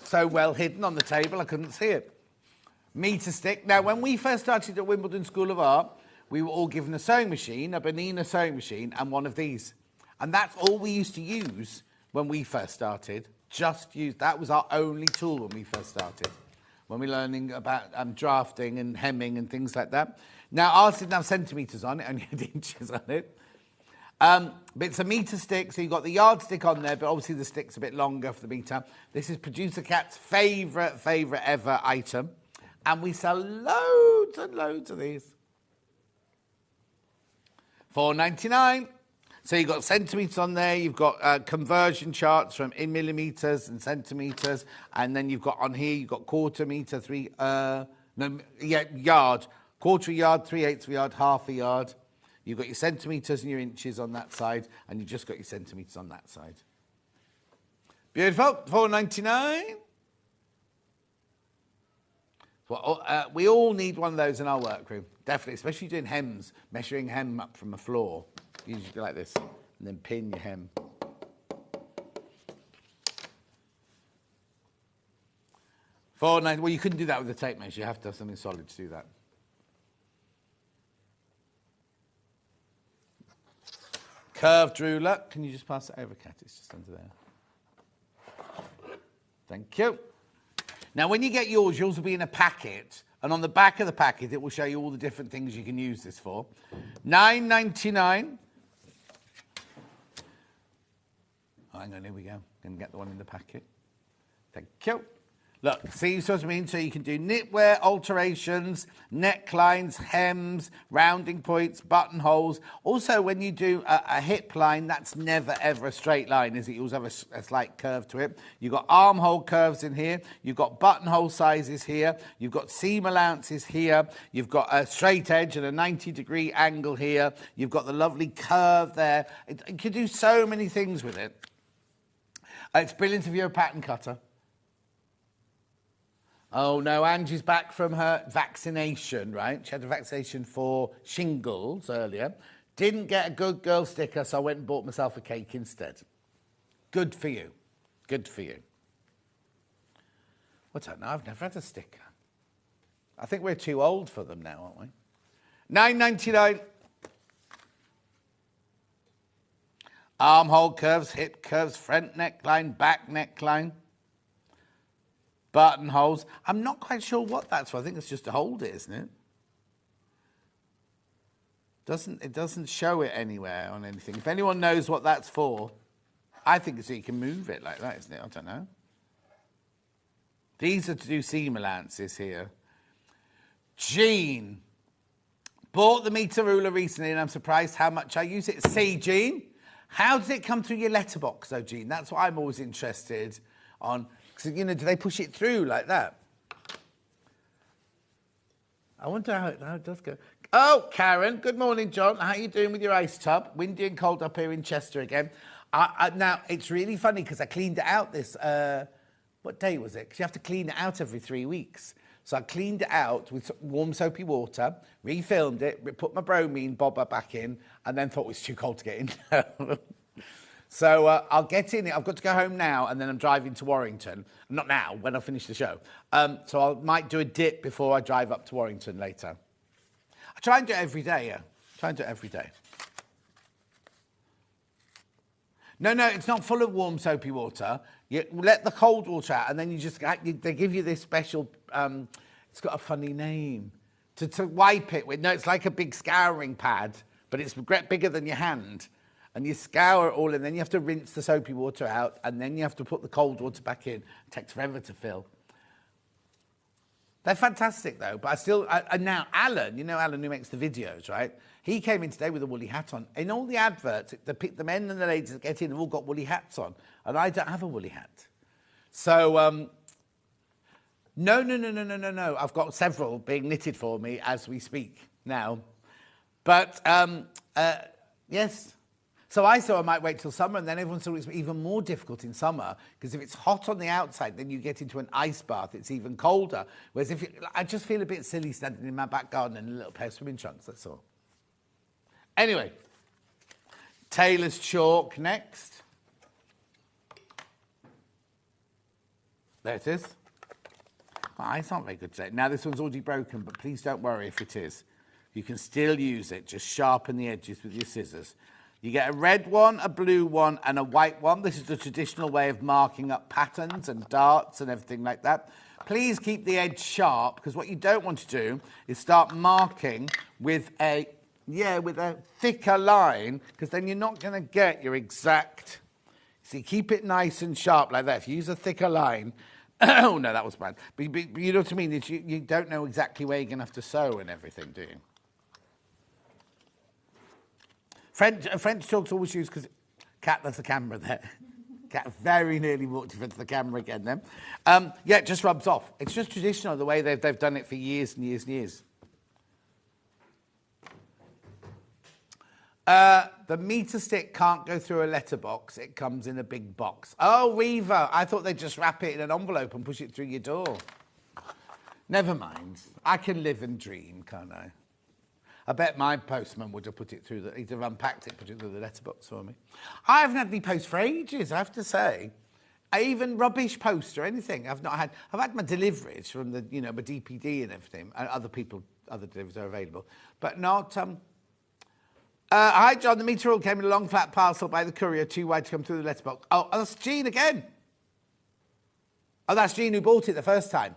so well hidden on the table, I couldn't see it. Meter stick. Now, when we first started at Wimbledon School of Art, we were all given a sewing machine, a Bernina sewing machine, and one of these. And that's all we used to use when we first started. That was our only tool when we first started. When we were learning about drafting and hemming and things like that. Now, ours didn't have centimetres on it, only had inches on it. But it's a meter stick, so you've got the yardstick on there, but obviously the stick's a bit longer for the meter. This is Producer Cat's favourite ever item. And we sell loads and loads of these. $4.99. So you've got centimetres on there, you've got conversion charts from in millimetres and centimetres, and then you've got on here, you've got quarter metre, yard. Quarter a yard, 3/8 of a yard, half a yard. You've got your centimetres and your inches on that side, and you've just got your centimetres on that side. Beautiful. $4.99. Well, we all need one of those in our workroom, definitely, especially doing hems, measuring hem up from the floor. You usually do like this, and then pin your hem. Well, you couldn't do that with a tape measure. You have to have something solid to do that. Curved ruler. Can you just pass it over, Kat? It's just under there. Thank you. Now, when you get yours will be in a packet, and on the back of the packet, it will show you all the different things you can use this for. $9.99. Oh, hang on, here we go. Going to get the one in the packet. Thank you. Look, see what I mean? So you can do knitwear, alterations, necklines, hems, rounding points, buttonholes. Also, when you do a hip line, that's never, ever a straight line, is it? You always have a slight curve to it. You've got armhole curves in here. You've got buttonhole sizes here. You've got seam allowances here. You've got a straight edge and a 90-degree angle here. You've got the lovely curve there. You can do so many things with it. It's brilliant if you're a pattern cutter. Oh, no, Angie's back from her vaccination, right? She had a vaccination for shingles earlier. Didn't get a good girl sticker, so I went and bought myself a cake instead. Good for you. Good for you. What's that now? I've never had a sticker. I think we're too old for them now, aren't we? $9.99. Armhole curves, hip curves, front neckline, back neckline. Buttonholes. I'm not quite sure what that's for. I think it's just to hold it, isn't it? It doesn't show it anywhere on anything. If anyone knows what that's for, I think it's so you can move it like that, isn't it? I don't know. These are to do seam allowances here. Jean. Bought the meter ruler recently and I'm surprised how much I use it. See, Jean? How does it come through your letterbox, though, Jean? That's what I'm always interested on. So, you know, do they push it through like that? I wonder how it does go. Oh, Karen. Good morning, John. How are you doing with your ice tub? Windy and cold up here in Chester again. Now, it's really funny because I cleaned it out this... what day was it? Because you have to clean it out every 3 weeks. So I cleaned it out with warm soapy water, refilmed it, put my bromine bobber back in, and then thought it was too cold to get in. So I'll get in it. I've got to go home now, and then I'm driving to Warrington. Not now, when I finish the show. So I might do a dip before I drive up to Warrington later. I try and do it every day, yeah. Try and do it every day. No, it's not full of warm soapy water. You let the cold water out, and then they give you this special, it's got a funny name, to wipe it with. No, it's like a big scouring pad, but it's bigger than your hand. And you scour it all, and then you have to rinse the soapy water out, and then you have to put the cold water back in. It takes forever to fill. They're fantastic, though. But and now Alan, you know Alan who makes the videos, right? He came in today with a woolly hat on. In all the adverts, the men and the ladies that get in have all got woolly hats on, and I don't have a woolly hat. So, no. I've got several being knitted for me as we speak now. But, yes. So I thought I might wait till summer, and then everyone thought it was even more difficult in summer, because if it's hot on the outside, then you get into an ice bath, it's even colder. Whereas I just feel a bit silly standing in my back garden in a little pair of swimming trunks, that's all. Anyway, Tailors chalk next. There it is. My eyes aren't very good today. Now this one's already broken, but please don't worry if it is. You can still use it, just sharpen the edges with your scissors. You get a red one, a blue one, and a white one. This is the traditional way of marking up patterns and darts and everything like that. Please keep the edge sharp, because what you don't want to do is start marking with a thicker line, because then you're not going to get your exact... See, keep it nice and sharp like that. If you use a thicker line... oh, no, that was bad. But you know what I mean? It's, you don't know exactly where you're going to have to sew and everything, do you? French chalk's always used because... Kat, there's the camera there. Kat very nearly walked in front of the camera again then. Yeah, it just rubs off. It's just traditional, the way they've done it for years and years and years. The meter stick can't go through a letterbox. It comes in a big box. Oh, Reva, I thought they'd just wrap it in an envelope and push it through your door. Never mind. I can live and dream, can't I? I bet my postman would have put it through he'd have unpacked it, put it through the letterbox for me. I haven't had any post for ages, I have to say. Even rubbish post or anything. I've had my deliveries from the, my DPD and everything. And other deliveries are available. But not, hi John, the meter roll came in a long flat parcel by the courier, too wide to come through the letterbox. Oh, that's Jean again. Oh, that's Jean who bought it the first time.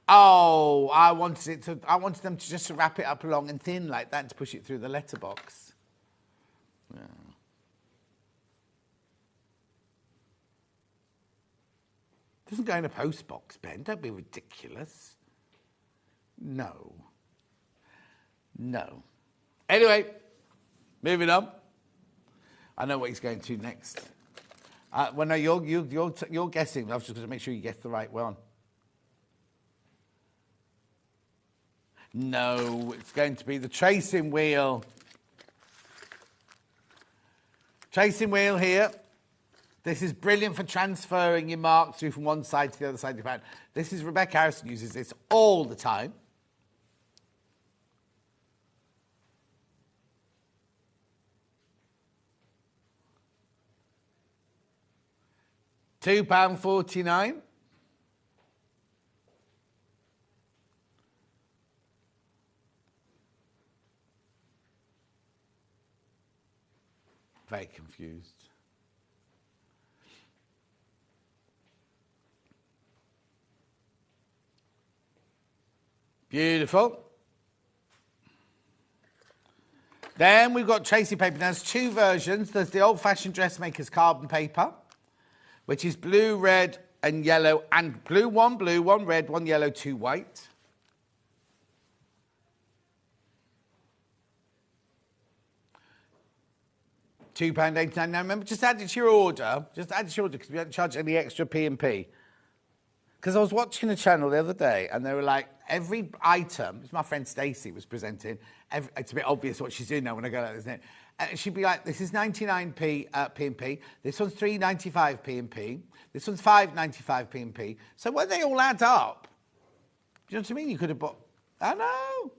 Oh, I wanted them to just wrap it up long and thin like that to push it through the letterbox. Yeah. Doesn't go in a post box, Ben. Don't be ridiculous. No. Anyway, moving on. I know what he's going to next. Well, no, you're guessing. I've just got to make sure you get the right one. No, it's going to be the tracing wheel. Tracing wheel here. This is brilliant for transferring your marks through from one side to the other side of your pattern. This is Rebecca Harrison uses this all the time. £2.49. Very confused. Beautiful. Then we've got tracing paper. Now, there's two versions. There's the old-fashioned dressmaker's carbon paper, which is blue, red, and yellow, and blue, one red, one yellow, two white. £2.89. Now, remember, just add it to your order. Because we don't charge any extra P&P. Because I was watching a channel the other day, and they were like, every item, it's my friend Stacey was presenting, it's a bit obvious what she's doing now when I go like this, isn't it? She'd be like, this is 99p P&P, this one's 3.95 P&P, this one's 5.95 P&P. So when they all add up, do you know what I mean? You could have bought, I know.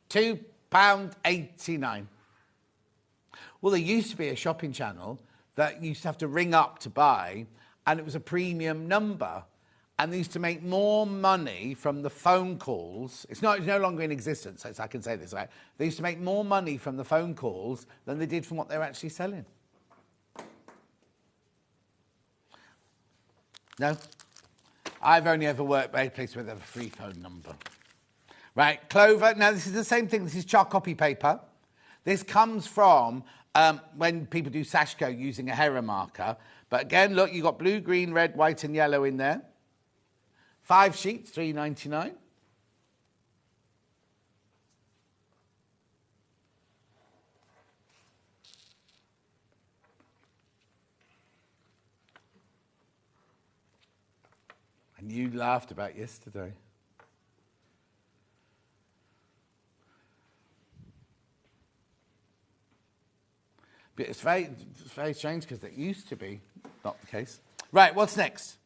£2.89. Well, there used to be a shopping channel that you used to have to ring up to buy, and it was a premium number. And they used to make more money from the phone calls. It's no longer in existence, so I can say this, right? They used to make more money from the phone calls than they did from what they were actually selling. No? I've only ever worked by a place where they have a free phone number. Right, Clover. Now, this is the same thing. This is chart copy paper. This comes from when people do Sashko using a Hera marker. But again, look, you've got blue, green, red, white, and yellow in there. 5 sheets, £3.99. And you laughed about yesterday. But it's very strange because it used to be not the case. Right, what's next?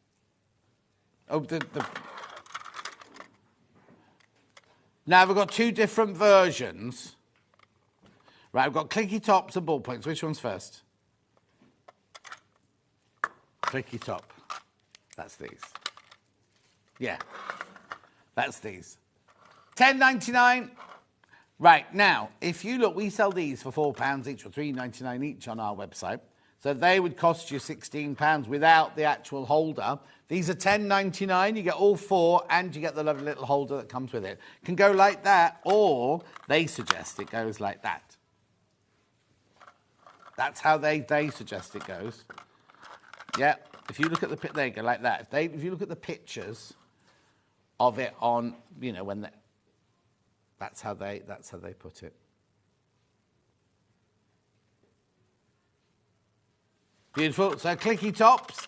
Oh, Now, we've got two different versions. Right, we've got clicky tops and ballpoints. Which one's first? Clicky top. That's these. Yeah, that's these. £10.99. Right, now, if you look, we sell these for £4 each or £3.99 each on our website. So they would cost you £16 without the actual holder. These are £10.99. You get all four, and you get the lovely little holder that comes with it. It can go like that, or they suggest it goes like that. That's how they suggest it goes. Yeah, if you look at the there you go, like that. If you look at the pictures of it on, when they, that's how they put it. Beautiful. So clicky tops,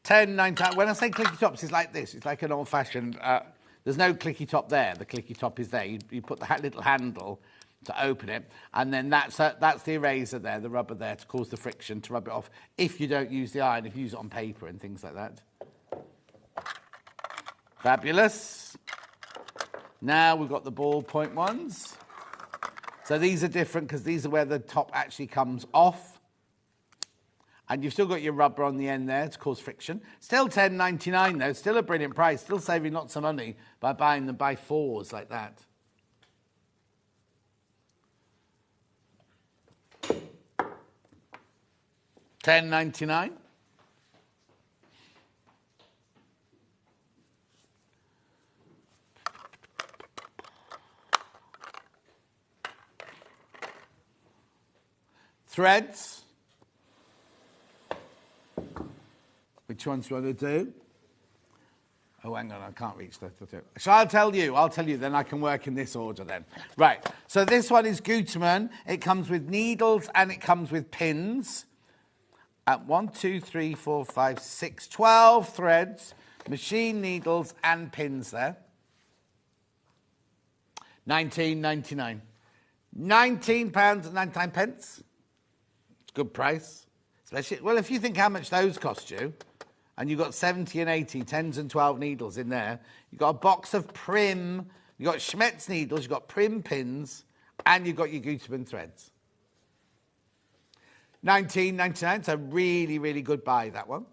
£10.99. When I say clicky tops, it's like this. It's like an old-fashioned. There's no clicky top there. The clicky top is there. You put the little handle to open it, and then that's the eraser there, the rubber there to cause the friction to rub it off. If you don't use the iron, if you use it on paper and things like that. Fabulous. Now we've got the ballpoint ones. So these are different because these are where the top actually comes off. And you've still got your rubber on the end there to cause friction. Still $10.99 though, still a brilliant price. Still saving lots of money by buying them by fours like that. $10.99. Threads. Which ones do you want to do? Oh, hang on, I can't reach that. Shall I tell you? I'll tell you, then I can work in this order then. Right, so this one is Gutermann. It comes with needles and it comes with pins. 1, 2, 3, 4, 5, 6, 12 threads, machine needles and pins there. £19.99. £19.99. Good price. Especially, well, if you think how much those cost you, and you've got 70 and 80, 10s and 12 needles in there, you've got a box of Prim, you've got Schmetz needles, you've got Prim pins, and you've got your Gutermann threads. $19.99, it's a really, really good buy, that one.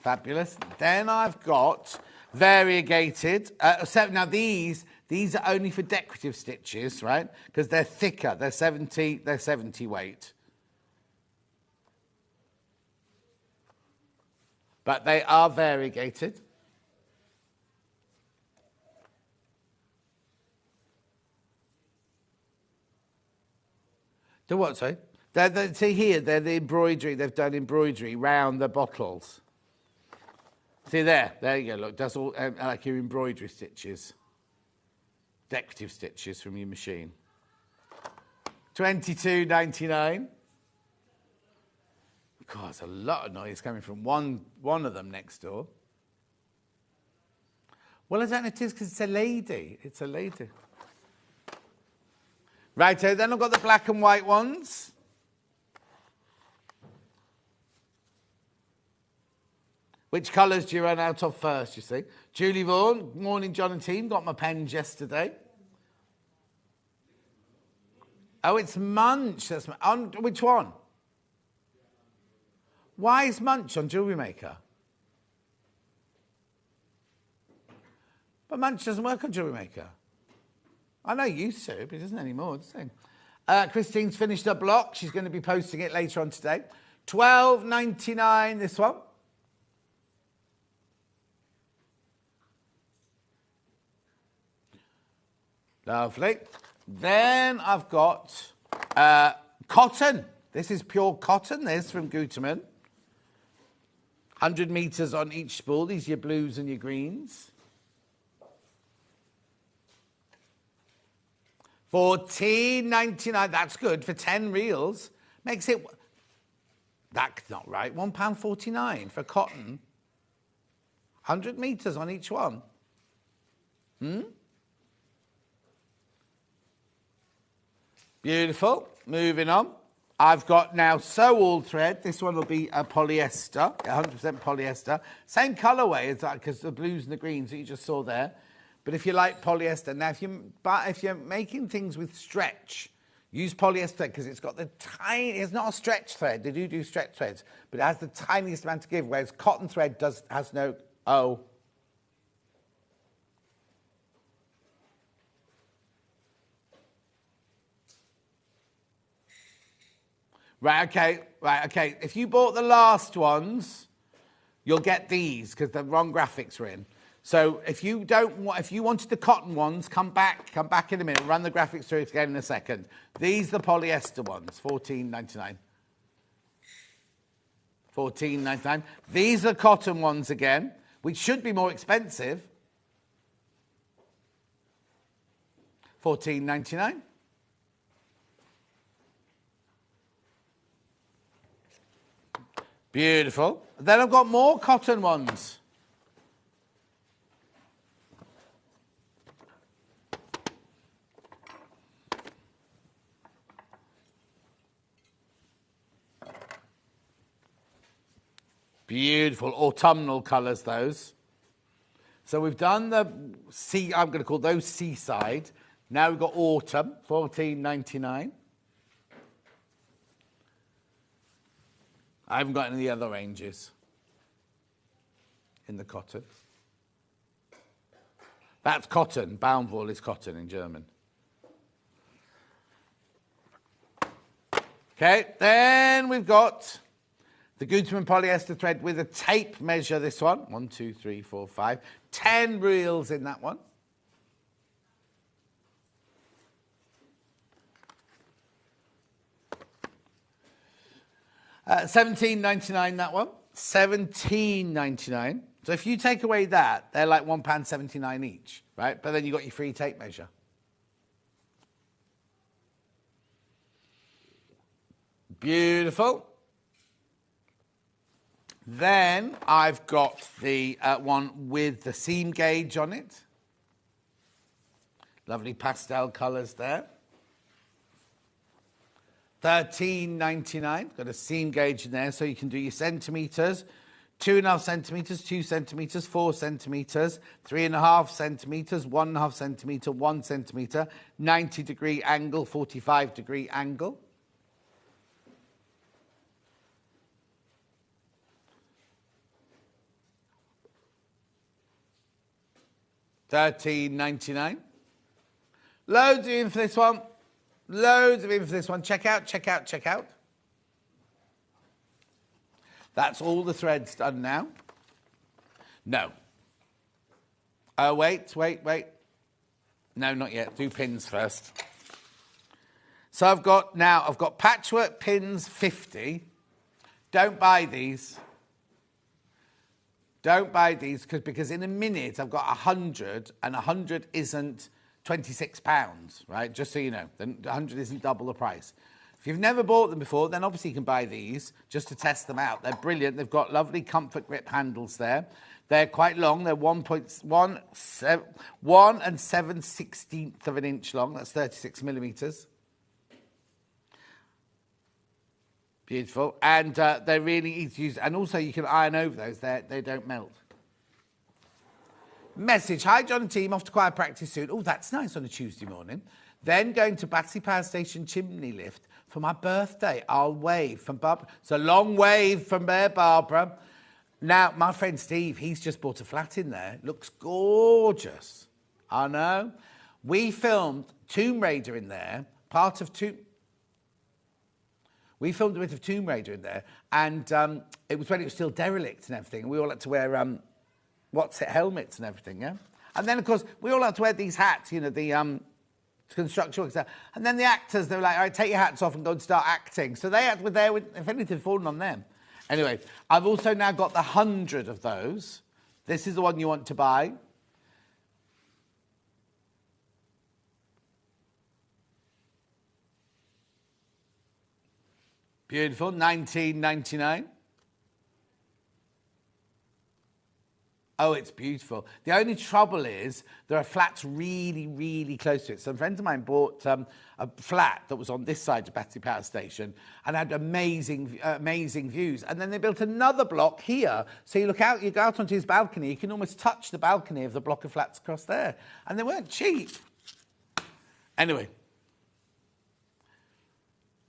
Fabulous. Then I've got variegated. Now these are only for decorative stitches, right? Because they're thicker. They're 70 weight. But they are variegated. The what, sorry? See here, they're the embroidery. They've done embroidery round the bottles. See there you go, look, that's all like your embroidery stitches. Decorative stitches from your machine. $22.99. God, there's a lot of noise coming from one of them next door. Well, I don't know, it is because it's a lady. It's a lady. Righto, then I've got the black and white ones. Which colours do you run out of first, you see? Julie Vaughan, morning, John and team. Got my pens yesterday. Oh, it's Munch. That's on which one? Why is Munch on Jewellery Maker? But Munch doesn't work on Jewellery Maker. I know it used to, but it doesn't anymore, does it? Christine's finished her block. She's going to be posting it later on today. $12.99, this one. Lovely. Then I've got cotton. This is pure cotton, this from Gutermann. 100 metres on each spool. These are your blues and your greens. $14.99. That's good for 10 reels. Makes it... That's not right. £1.49 for cotton. 100 metres on each one. Beautiful. Moving on. I've got now sew-all thread. This one will be a polyester, 100% polyester. Same colourway as that, because the blues and the greens that you just saw there. But if you like polyester, now if you're making things with stretch, use polyester because it's got the tiny. It's not a stretch thread. They do stretch threads, but it has the tiniest amount to give. Whereas cotton thread has no. Oh. Right, okay. If you bought the last ones, you'll get these because the wrong graphics were in. So if you wanted the cotton ones, come back in a minute. Run the graphics through it again in a second. These are the polyester ones, $14.99. $14.99. These are cotton ones again, which should be more expensive. $14.99. Beautiful. Then I've got more cotton ones. Beautiful autumnal colours, those. So we've done the I'm going to call those seaside. Now we've got autumn, $14.99. I haven't got any of the other ranges in the cotton. That's cotton. Baumwoll is cotton in German. Okay, then we've got the Gutermann polyester thread with a tape measure, this one. 1, 2, 3, 4, 5. 10 reels in that one. $17.99 that one. $17.99. So if you take away that, they're like £1.79 each, right? But then you got your free tape measure. Beautiful. Then I've got the one with the seam gauge on it. Lovely pastel colours there. $13.99. Got a seam gauge in there, so you can do your centimetres. 2.5 centimetres, 2 centimetres, 4 centimetres, 3.5 centimetres, 1.5 centimetre, 1 centimetre, 90-degree angle, 45-degree angle. $13.99. Loads of in for this one. Loads of in for this one. Check out, check out, check out. That's all the threads done now. No. Oh, wait. No, not yet. Do pins first. So I've got Patchwork pins 50. Don't buy these. Don't buy these because in a minute I've got 100 and 100 isn't £26, right? Just so you know, 100 isn't double the price. If you've never bought them before, then obviously you can buy these just to test them out. They're brilliant. They've got lovely comfort grip handles there. They're quite long. They're 1 7/16 of an inch long. That's 36 millimetres. Beautiful. And they're really easy to use. And also you can iron over those. They don't melt. Message. Hi, John and team. Off to choir practice soon. Oh, that's nice on a Tuesday morning. Then going to Battersea Power Station chimney lift for my birthday. I'll wave from Barbara. It's a long wave from there, Barbara. Now, my friend Steve, he's just bought a flat in there. Looks gorgeous. I know. We filmed Tomb Raider in there, We filmed a bit of Tomb Raider in there, and it was when it was still derelict and everything. And we all had to wear helmets and everything, yeah. And then of course we all had to wear these hats, you know, the construction workers. And then the actors, they were like, all right, take your hats off and go and start acting. So they were there with, if anything, fallen on them. Anyway, I've also now got the 100 of those. This is the one you want to buy. Beautiful, $19.99. Oh, it's beautiful. The only trouble is there are flats really, really close to it. Some friends of mine bought a flat that was on this side of Battersea Power Station and had amazing views. And then they built another block here. So you go out onto his balcony, you can almost touch the balcony of the block of flats across there. And they weren't cheap. Anyway,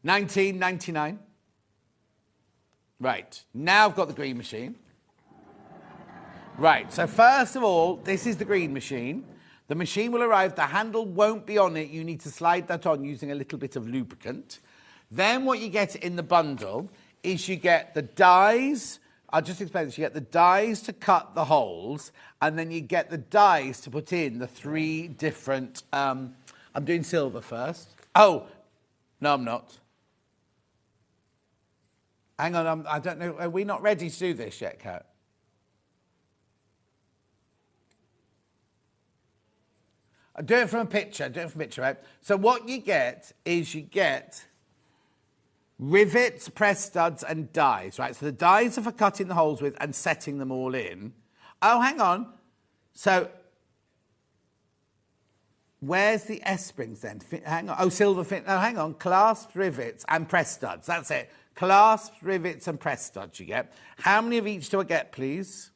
$19.99. Right, now I've got the green machine. Right, so first of all, this is the green machine. The machine will arrive, the handle won't be on it. You need to slide that on using a little bit of lubricant. Then what you get in the bundle is you get the dies. I'll just explain this. You get the dies to cut the holes, and then you get the dies to put in the 3 different... I'm doing silver first. Oh, no, I'm not. Hang on, I don't know. Are we not ready to do this yet, Kat? Do it from a picture, right? So what you get is you get rivets, press studs, and dies, right? So the dies are for cutting the holes with and setting them all in. Oh, hang on. So where's the S-springs then? Hang on. Oh, silver fin. Oh, hang on. Clasped rivets and press studs. That's it. Clasped rivets and press studs you get. How many of each do I get, please?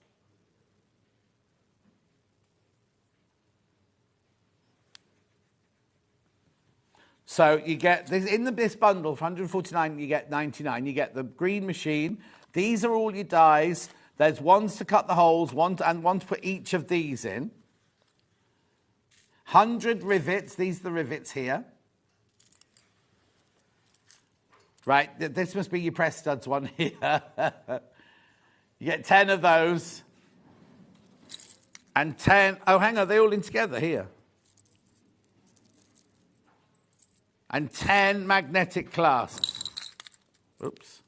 So you get this in this bundle for 149, you get 99. You get the green machine. These are all your dies. There's ones to cut the holes, one to put each of these in. 100 rivets. These are the rivets here. Right, this must be your press studs one here. You get 10 of those. And 10, oh, hang on, they're all in together here. And 10 magnetic clasps. Oops.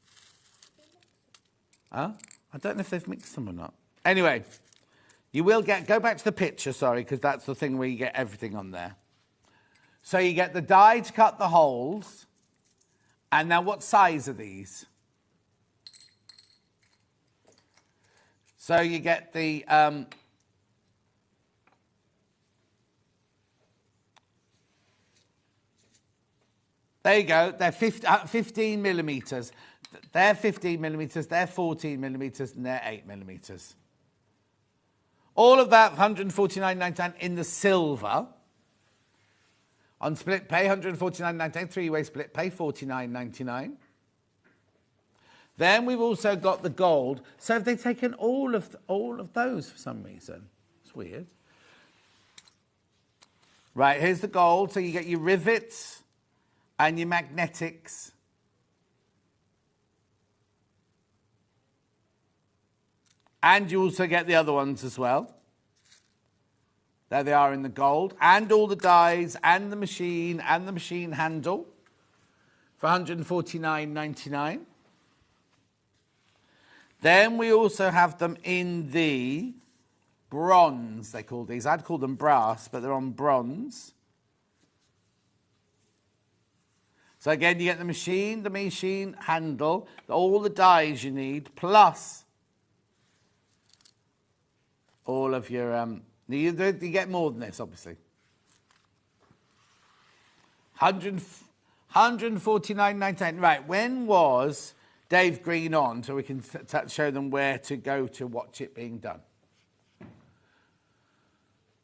Huh? I don't know if they've mixed them or not. Anyway, you will get, go back to the picture, sorry, because that's the thing where you get everything on there. So you get the die to cut the holes. And now what size are these? So you get the... there you go. They're 15 millimetres. They're 15 millimetres, they're 14 millimetres, and they're 8 millimetres. All of that, $149.99 in the silver. On split pay, $149.99. Three-way split pay, $49.99. Then we've also got the gold. So have they taken all of those for some reason? It's weird. Right, here's the gold. So you get your rivets and your magnetics. And you also get the other ones as well. There they are in the gold. And all the dies and the machine handle for $149.99. Then we also have them in the bronze, they call these. I'd call them brass, but they're on bronze. So again, you get the machine handle, all the dies you need, plus all of your, you get more than this, obviously. $149.99. Right, when was Dave Green on, so we can show them where to go to watch it being done?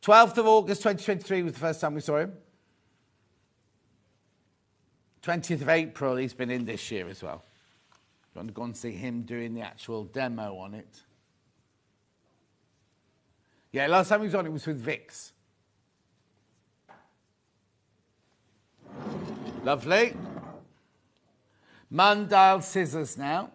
12th of August 2023 was the first time we saw him. 20th of April, he's been in this year as well. You want to go and see him doing the actual demo on it. Yeah, last time he was on, it was with Vix. Lovely. Mundal scissors now.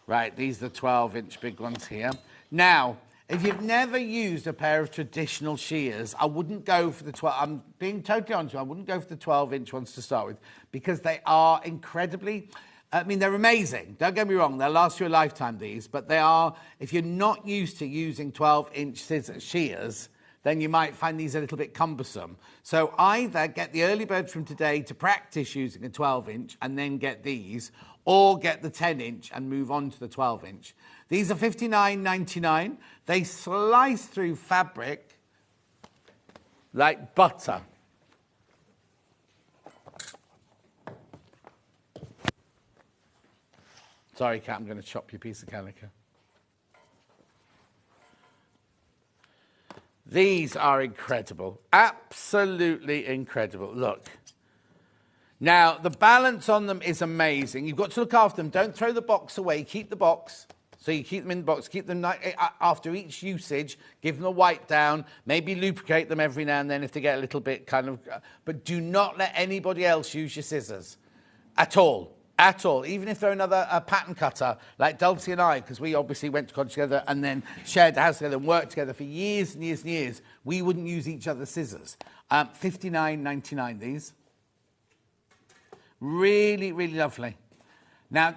Right, these are the 12-inch big ones here. Now, if you've never used a pair of traditional shears, I wouldn't go for the 12. I'm being totally honest with you, I wouldn't go for the 12-inch ones to start with because they are incredibly... I mean, they're amazing. Don't get me wrong. They'll last you a lifetime, these. But they are, if you're not used to using 12-inch shears, then you might find these a little bit cumbersome. So either get the early bird from today to practice using a 12-inch and then get these, or get the 10-inch and move on to the 12-inch. These are $59.99. They slice through fabric like butter. Sorry, Kat, I'm going to chop your piece of calico. These are incredible. Absolutely incredible. Look. Now, the balance on them is amazing. You've got to look after them. Don't throw the box away. Keep the box. So you keep them in the box. Keep them after each usage. Give them a wipe down. Maybe lubricate them every now and then if they get a little bit kind of... But do not let anybody else use your scissors. At all. At all, even if they're another pattern cutter, like Dulcie and I, because we obviously went to college together and then shared the house together and worked together for years and years and years, we wouldn't use each other's scissors. $59.99 these. Really, really lovely. Now,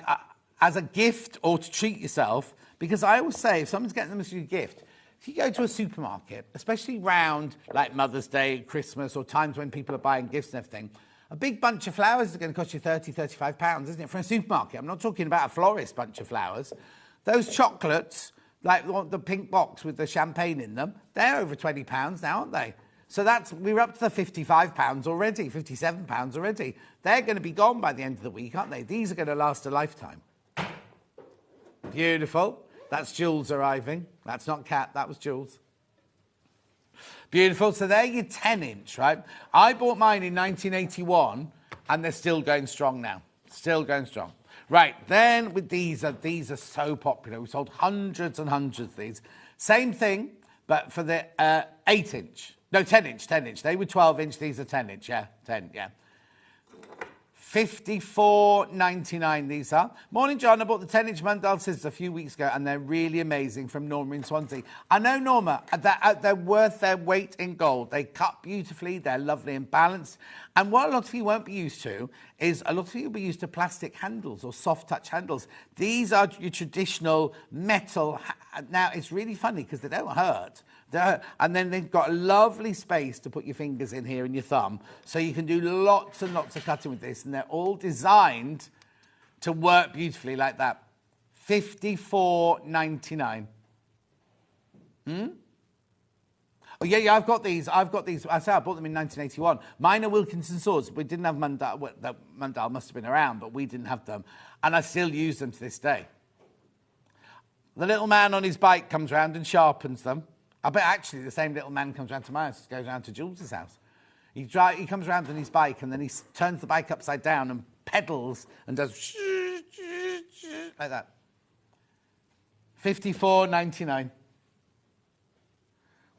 as a gift or to treat yourself, because I always say, if someone's getting them as a gift, if you go to a supermarket, especially round like Mother's Day, Christmas, or times when people are buying gifts and everything, a big bunch of flowers is going to cost you £30, £35, isn't it, for a supermarket? I'm not talking about a florist bunch of flowers. Those chocolates, like the pink box with the champagne in them, they're over £20 now, aren't they? So we're up to the £55 already, £57 already. They're going to be gone by the end of the week, aren't they? These are going to last a lifetime. Beautiful. That's Jules arriving. That's not Kat, that was Jules. Beautiful. So they're your 10-inch, right? I bought mine in 1981, and they're still going strong now. Still going strong. Right, then with these are so popular. We sold hundreds and hundreds of these. Same thing, but for the 8-inch. No, 10-inch, 10-inch. They were 12-inch, these are 10-inch, yeah, 10, yeah. $54.99 these are. Morning, John. I bought the 10-inch Mundal scissors a few weeks ago, and they're really amazing from Norma in Swansea. I know, Norma, they're worth their weight in gold. They cut beautifully. They're lovely and balanced. And what a lot of you won't be used to is a lot of you will be used to plastic handles or soft touch handles. These are your traditional metal. Now, it's really funny because they don't hurt. And then they've got a lovely space to put your fingers in here and your thumb. So you can do lots and lots of cutting with this. And they're all designed to work beautifully like that. $54.99. Oh, yeah, I've got these. I say I bought them in 1981. Mine are Wilkinson swords. We didn't have Mundal. Well, the Mundal must have been around, but we didn't have them. And I still use them to this day. The little man on his bike comes round and sharpens them. I bet actually the same little man comes round to my house, goes round to Jules's house. He comes round on his bike and then he turns the bike upside down and pedals and does like that. $54.99.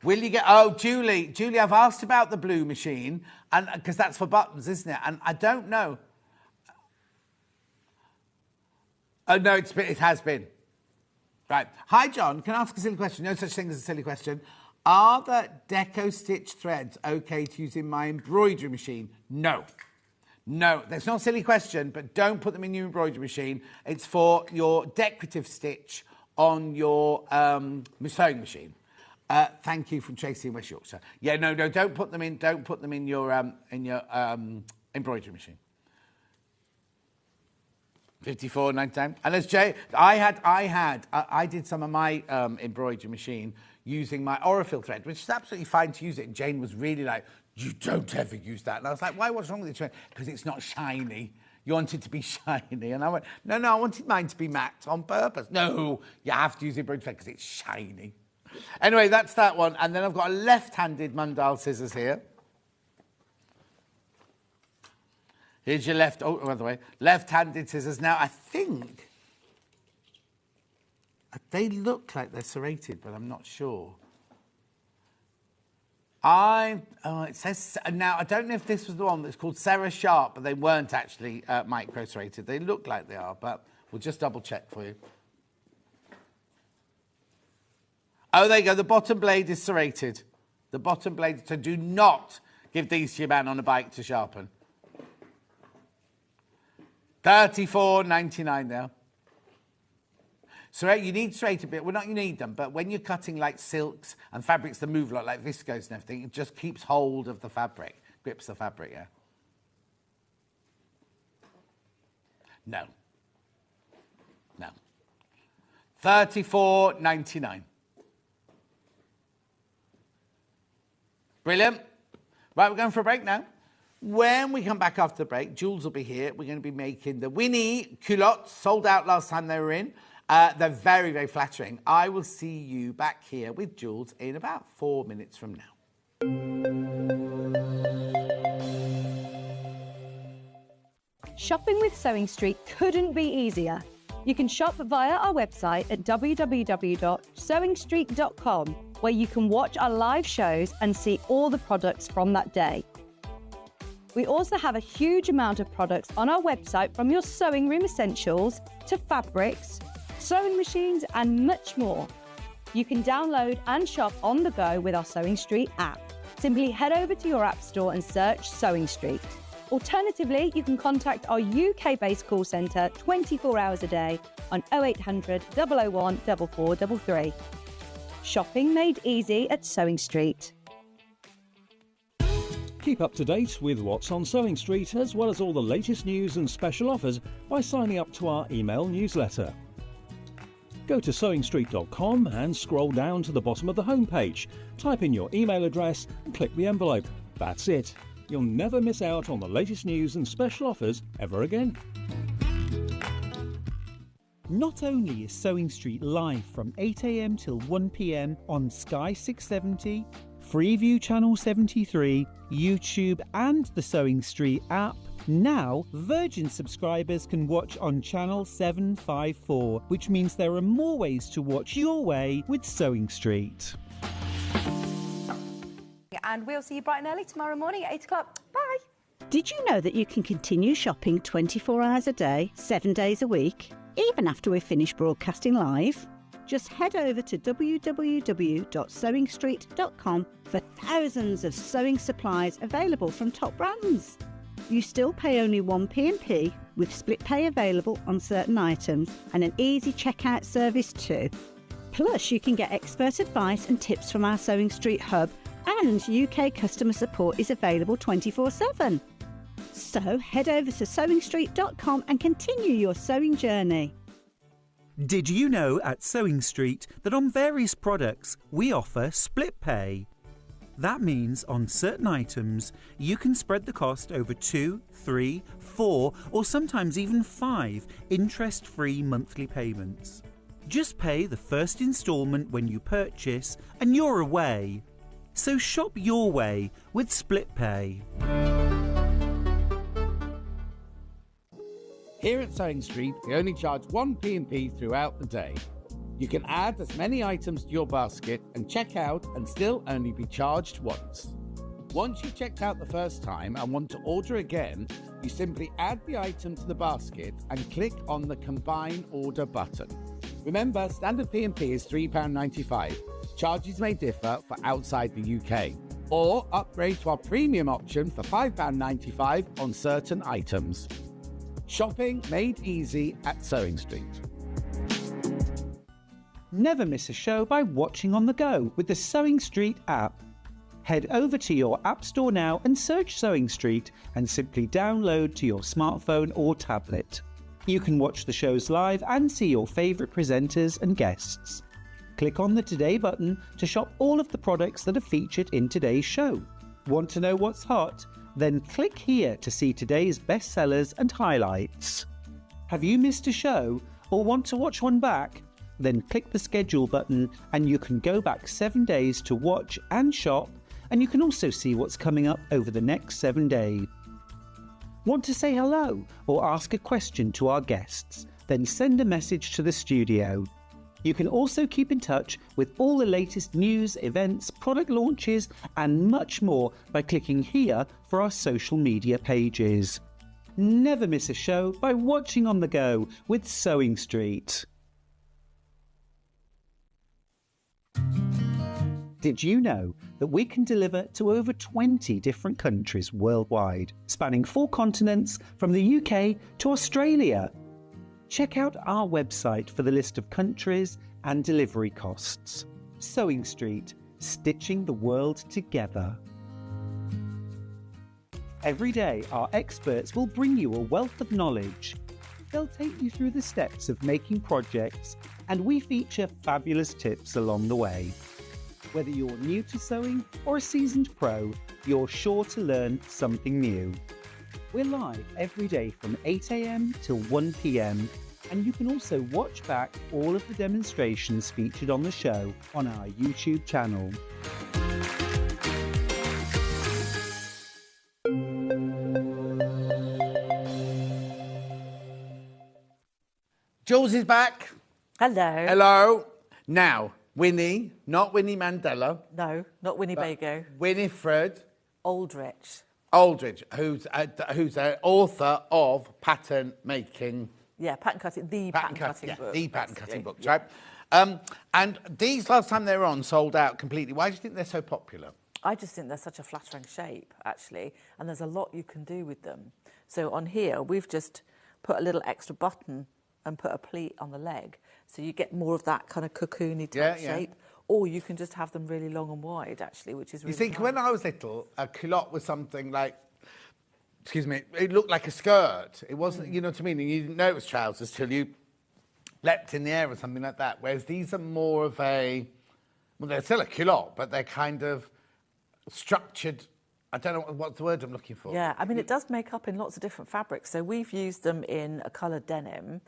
Will you get... Oh, Julie, I've asked about the blue machine, and because that's for buttons, isn't it? And I don't know. Oh, no, it has been. Right. Hi, John. Can I ask a silly question? No such thing as a silly question. Are the deco stitch threads okay to use in my embroidery machine? No. No, that's not a silly question, but don't put them in your embroidery machine. It's for your decorative stitch on your sewing machine. Thank you from Tracy in West Yorkshire. Yeah, no, don't put them in. Don't put them in your embroidery machine. $54.99. And as Jay, I did some of my embroidery machine using my Orifil thread, which is absolutely fine to use it. And Jane was really like, "You don't ever use that." And I was like, "Why? What's wrong with it?" Because it's not shiny. You want it to be shiny. And I went, no, I wanted mine to be matte on purpose. No, you have to use embroidery thread because it's shiny. Anyway, that's that one. And then I've got a left-handed Mundal scissors here. Here's your by the way, left-handed scissors. Now, I think they look like they're serrated, but I'm not sure. It says, now, I don't know if this was the one that's called Sarah Sharp, but they weren't actually micro-serrated. They look like they are, but we'll just double-check for you. Oh, there you go. The bottom blade is serrated. The bottom blade, so do not give these to your man on a bike to sharpen. $34.99 now. So you need serrated bit. Well, not you need them, but when you're cutting like silks and fabrics that move a lot, like viscose and everything, it just keeps hold of the fabric, grips the fabric, yeah. No. $34.99. Brilliant. Right, we're going for a break now. When we come back after the break, Jules will be here. We're going to be making the Winnie culottes, sold out last time they were in. They're very, very flattering. I will see you back here with Jules in about 4 minutes from now. Shopping with Sewing Street couldn't be easier. You can shop via our website at www.sewingstreet.com, where you can watch our live shows and see all the products from that day. We also have a huge amount of products on our website, from your sewing room essentials to fabrics, sewing machines and much more. You can download and shop on the go with our Sewing Street app. Simply head over to your app store and search Sewing Street. Alternatively, you can contact our UK-based call centre 24 hours a day on 0800 001 4433. Shopping made easy at Sewing Street. Keep up to date with what's on Sewing Street, as well as all the latest news and special offers by signing up to our email newsletter. Go to sewingstreet.com and scroll down to the bottom of the homepage. Type in your email address and click the envelope. That's it. You'll never miss out on the latest news and special offers ever again. Not only is Sewing Street live from 8 a.m. till 1 p.m. on Sky 670, Freeview Channel 73, YouTube and the Sewing Street app, now Virgin subscribers can watch on Channel 754, which means there are more ways to watch your way with Sewing Street. And we'll see you bright and early tomorrow morning at 8 o'clock. Bye. Did you know that you can continue shopping 24 hours a day, 7 days a week, even after we've finished broadcasting live? Just head over to www.sewingstreet.com for thousands of sewing supplies available from top brands. You still pay only 1p&p with split pay available on certain items and an easy checkout service too. Plus, you can get expert advice and tips from our Sewing Street hub, and UK customer support is available 24/7. So head over to sewingstreet.com and continue your sewing journey. Did you know at Sewing Street that on various products we offer split pay? That means on certain items you can spread the cost over 2, 3, 4 or sometimes even 5 interest-free monthly payments. Just pay the first instalment when you purchase and you're away. So shop your way with split pay. Here at Sewing Street, we only charge 1p&p throughout the day. You can add as many items to your basket and check out and still only be charged once. Once you've checked out the first time and want to order again, you simply add the item to the basket and click on the Combine Order button. Remember, standard P&P is £3.95. Charges may differ for outside the UK. Or upgrade to our premium option for £5.95 on certain items. Shopping made easy at Sewing Street. Never miss a show by watching on the go with the Sewing Street app. Head over to your App Store now and search Sewing Street and simply download to your smartphone or tablet. You can watch the shows live and see your favourite presenters and guests. Click on the Today button to shop all of the products that are featured in today's show. Want to know what's hot? Then click here to see today's bestsellers and highlights. Have you missed a show or want to watch one back? Then click the schedule button and you can go back 7 days to watch and shop, and you can also see what's coming up over the next 7 days. Want to say hello or ask a question to our guests? Then send a message to the studio. You can also keep in touch with all the latest news, events, product launches and much more by clicking here for our social media pages. Never miss a show by watching on the go with Sewing Street. Did you know that we can deliver to over 20 different countries worldwide, spanning 4 continents from the UK to Australia? Check out our website for the list of countries and delivery costs. Sewing Street, stitching the world together. Every day, our experts will bring you a wealth of knowledge. They'll take you through the steps of making projects, and we feature fabulous tips along the way. Whether you're new to sewing or a seasoned pro, you're sure to learn something new. We're live every day from 8 AM till 1 PM, and you can also watch back all of the demonstrations featured on the show on our YouTube channel. Jules is back. Hello. Hello. Now, Winnie, not Winnie Mandela. No, not Winnie Bago. Winifred Aldrich. Aldridge, who's an author of pattern making. Yeah, pattern cutting, the pattern cutting book. The pattern basically. cutting books, right? And these, last time they were on, sold out completely. Why do you think they're so popular? I just think they're such a flattering shape, actually, and there's a lot you can do with them. So on here, we've just put a little extra button and put a pleat on the leg, so you get more of that kind of cocoony type shape. Or you can just have them really long and wide, actually, which is really You think, nice. when I was little, a culotte was something like, excuse me, it looked like a skirt. It wasn't, you know what I mean? And you didn't know it was trousers till you leapt in the air or something like that. Whereas these are more of a, well, they're still a culotte, but they're kind of structured. I don't know what's the word I'm looking for. Yeah, I mean, it does make up in lots of different fabrics. So we've used them in a coloured denim,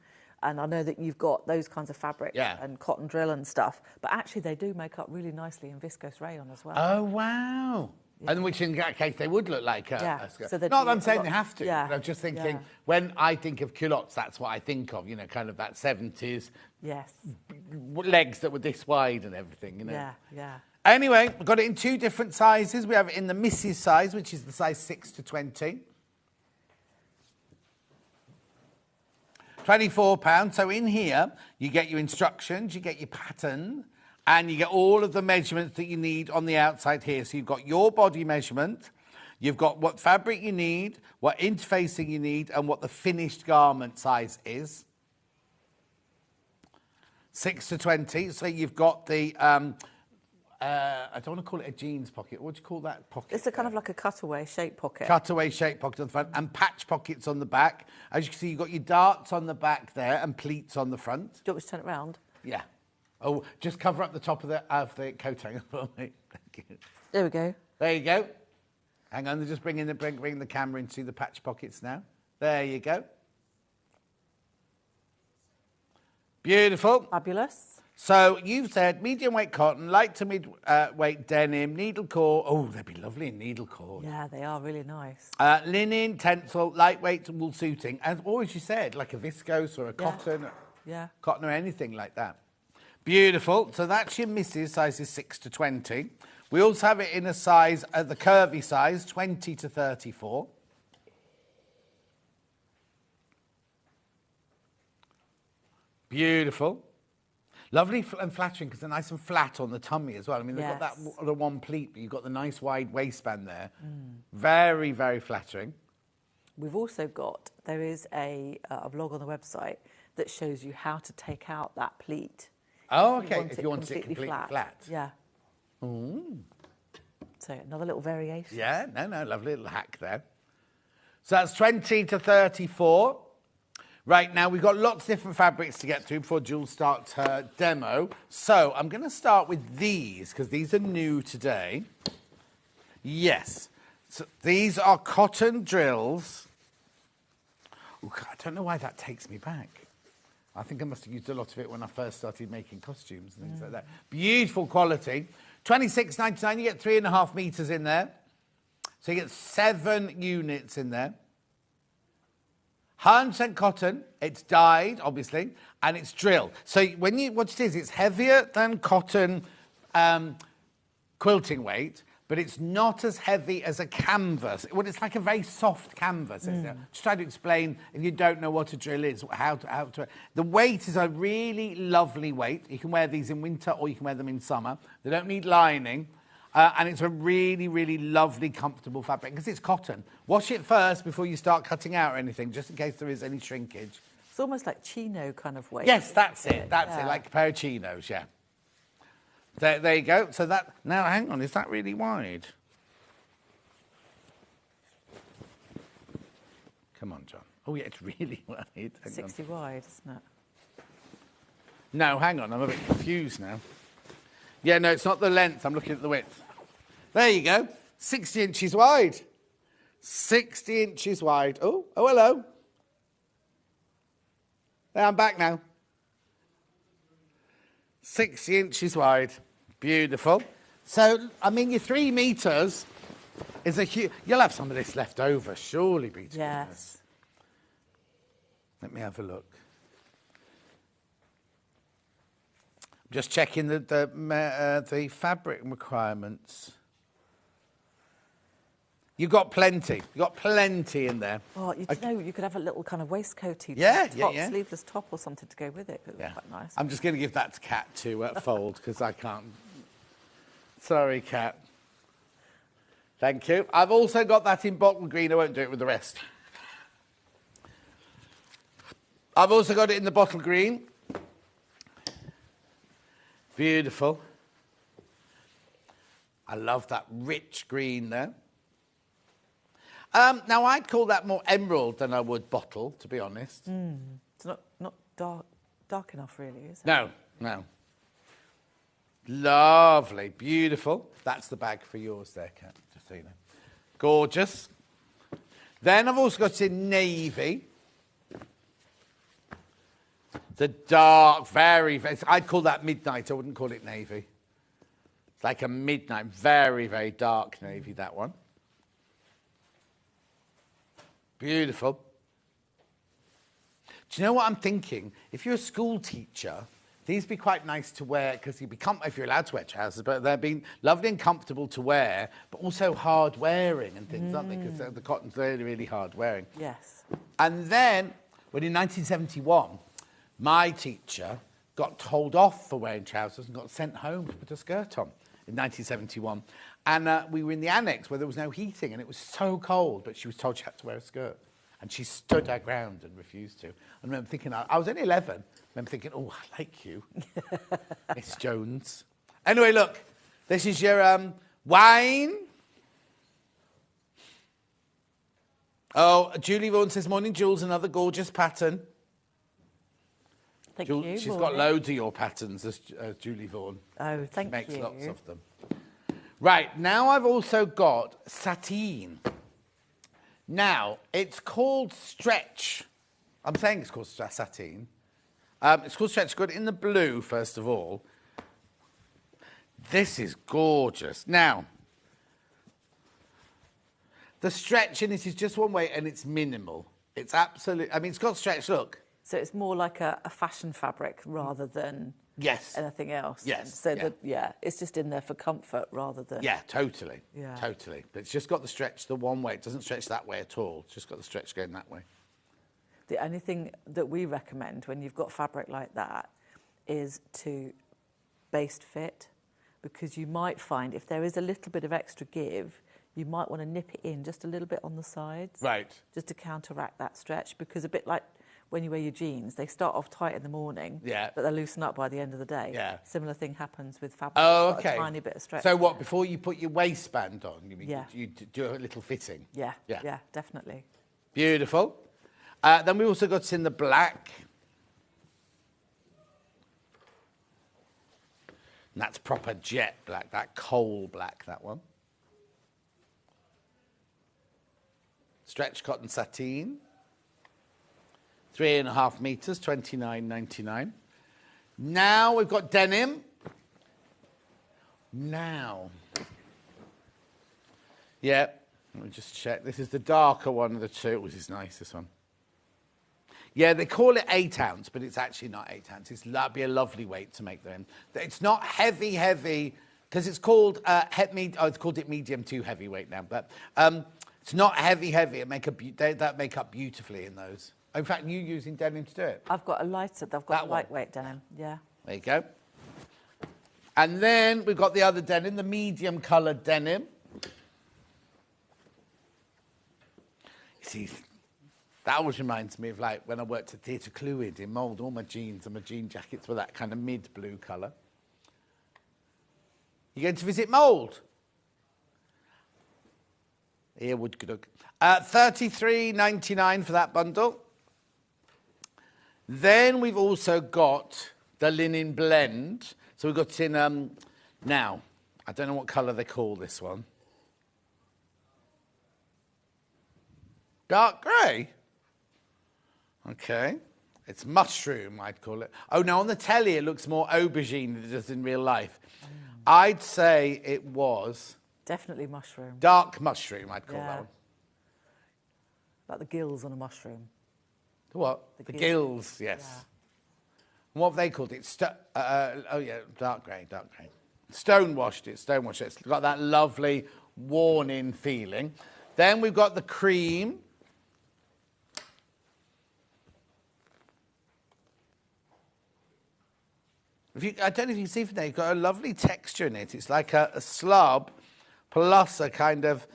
And I know that you've got those kinds of fabrics Yeah. and cotton drill and stuff, but actually they do make up really nicely in viscose rayon as well. Oh, wow. And which in that case they would look like a skirt. so they Not do that I'm a saying lot- they have to. yeah, But I'm just thinking, yeah. when I think of culottes, that's what I think of, you know, kind of that 70s Yes. legs that were this wide and everything, you know. Yeah, yeah. Anyway, we've got it in 2 different sizes. We have it in the Mrs. size, which is the size 6 to 20. £24. So in here, you get your instructions, you get your pattern, and you get all of the measurements that you need on the outside here. So you've got your body measurement, you've got what fabric you need, what interfacing you need, and what the finished garment size is. 6 to 20. So you've got the, I don't want to call it a jeans pocket. What do you call that pocket? It's a kind of like a cutaway shape pocket. Cutaway shape pocket on the front and patch pockets on the back. As you can see, you've got your darts on the back there and pleats on the front. Do you want me to turn it round? Yeah. Oh, just cover up the top of the coat hanger for me. Thank you. There we go. There you go. Hang on, just bring the camera into the patch pockets now. There you go. Beautiful. Fabulous. So you've said medium weight cotton, light to mid weight denim, needle core. Oh, they'd be lovely in needle core. Yeah, they are really nice. Linen, tencel, lightweight wool suiting. And always you said, like a viscose or a cotton. Yeah. Cotton or anything like that. Beautiful. So that's your Mrs. sizes 6 to 20. We also have it in a size, the curvy size, 20 to 34. Beautiful. Lovely and flattering because they're nice and flat on the tummy as well. I mean, they've got that the one pleat, but you've got the nice wide waistband there. Very, very flattering. We've also got, there is a blog on the website that shows you how to take out that pleat. Oh, okay, if you want it completely flat. Yeah. Ooh. So another little variation. Yeah, no, lovely little hack there. So that's 20 to 34. Right, now we've got lots of different fabrics to get through before Jules starts her demo. So I'm going to start with these, because these are new today. Yes. So these are cotton drills. Ooh, I don't know why that takes me back. I think I must have used a lot of it when I first started making costumes and things like that. Beautiful quality. $26.99, you get 3.5 meters in there. So you get 7 units in there. 100% cotton, it's dyed, obviously, and it's drill. So what it is, it's heavier than cotton quilting weight, but it's not as heavy as a canvas. Well, it's like a very soft canvas, isn't it? Just try to explain, if you don't know what a drill is, how to... The weight is a really lovely weight. You can wear these in winter or you can wear them in summer. They don't need lining. And it's a really, really lovely, comfortable fabric because it's cotton. Wash it first before you start cutting out or anything, just in case there is any shrinkage. It's almost like chino kind of weight. Yes, that's it. That's it, like a pair of chinos, yeah. There you go. So that... Now, hang on, is that really wide? Come on, John. Oh, yeah, it's really wide. Hang 60 on. wide, isn't it? No, hang on, I'm a bit confused now. Yeah, no, it's not the length. I'm looking at the width. There you go. 60 inches wide. 60 inches wide. Oh, hello. There, I'm back now. 60 inches wide. Beautiful. So, I mean, your 3 meters is a huge... You'll have some of this left over, surely, Peter. Yes. Let me have a look. Just checking the fabric requirements. You've got plenty. You've got plenty in there. Oh, you know, you could have a little kind of waistcoaty top, sleeveless top or something to go with it. It would be quite nice. I'm just going to give that to Kat to fold because I can't. Sorry, Kat. Thank you. I've also got that in bottle green. I won't do it with the rest. I've also got it in the bottle green. Beautiful. I love that rich green there. Now, I'd call that more emerald than I would bottle, to be honest. It's not dark enough, really, is it? No, no. Lovely, beautiful. That's the bag for yours there, Kat, just so you know. Gorgeous. Then I've also got it in navy. The dark, I'd call that midnight. I wouldn't call it navy. It's like a midnight, very, very dark navy, that one. Beautiful. Do you know what I'm thinking? If you're a school teacher, these would be quite nice to wear because you'd be if you're allowed to wear trousers, but they're being lovely and comfortable to wear, but also hard wearing and things, aren't they? Because the cotton's really, really hard wearing. Yes. And then, when in 1971, my teacher got told off for wearing trousers and got sent home to put a skirt on in 1971. And we were in the annex where there was no heating and it was so cold, but she was told she had to wear a skirt. And she stood her ground and refused to. I remember thinking, I was only 11. I remember thinking, oh, I like you, Miss Jones. Anyway, look, this is your wine. Oh, Julie Vaughan says, morning, Jules, another gorgeous pattern. Thank you. She's got loads of your patterns, as Julie Vaughan. Oh, thank you. She makes lots of them. Right, now I've also got sateen. Now, it's called stretch. I'm saying it's called sateen. It's called stretch. Got it in the blue, first of all. This is gorgeous. Now, the stretch in it is just one way and it's minimal. It's absolutely, I mean, it's got stretch, look. So it's more like a fashion fabric rather than anything else. Yes. So it's just in there for comfort rather than... Yeah, totally. Yeah. Totally. But it's just got the stretch the one way. It doesn't stretch that way at all. It's just got the stretch going that way. The only thing that we recommend when you've got fabric like that is to baste fit, because you might find if there is a little bit of extra give, you might want to nip it in just a little bit on the sides. Right. Just to counteract that stretch, because a bit like when you wear your jeans, they start off tight in the morning, but they loosen up by the end of the day. Yeah. Similar thing happens with fabric. Oh, It's got okay. a tiny bit of stretch. So what, before you put your waistband on, you do a little fitting? Yeah, definitely. Beautiful. Then we also got it in the black. And that's proper jet black, that coal black, that one. Stretch cotton sateen. 3.5 meters, $29.99. Now we've got denim. Now. Yeah, let me just check. This is the darker one of the two. This is nice, this one. Yeah, they call it 8 ounce, but it's actually not 8 ounce. That'd be a lovely weight to make them in. It's not heavy, because it's called, it's called it medium to heavyweight now, but it's not heavy. It that make up beautifully in those. In fact, you using denim to do it? I've got a lightweight denim, yeah. There you go. And then we've got the other denim, the medium coloured denim. You see, that always reminds me of like when I worked at Theatre Clwyd in Mold. All my jeans and my jean jackets were that kind of mid-blue colour. You going to visit Mold? Here, would good. $33.99 for that bundle. Then we've also got the linen blend. So we've got in, now, I don't know what colour they call this one. Dark grey? Okay. It's mushroom, I'd call it. Oh, no, on the telly it looks more aubergine than it does in real life. I'd say it was... Definitely mushroom. Dark mushroom, I'd call that one. Like the gills on a mushroom. The what? The gills, yes. Yeah. And what have they called it? Dark grey. Stonewashed it. It's got that lovely worn-in feeling. Then we've got the cream. I don't know if you can see from there, you've got a lovely texture in it. It's like a slab plus a kind of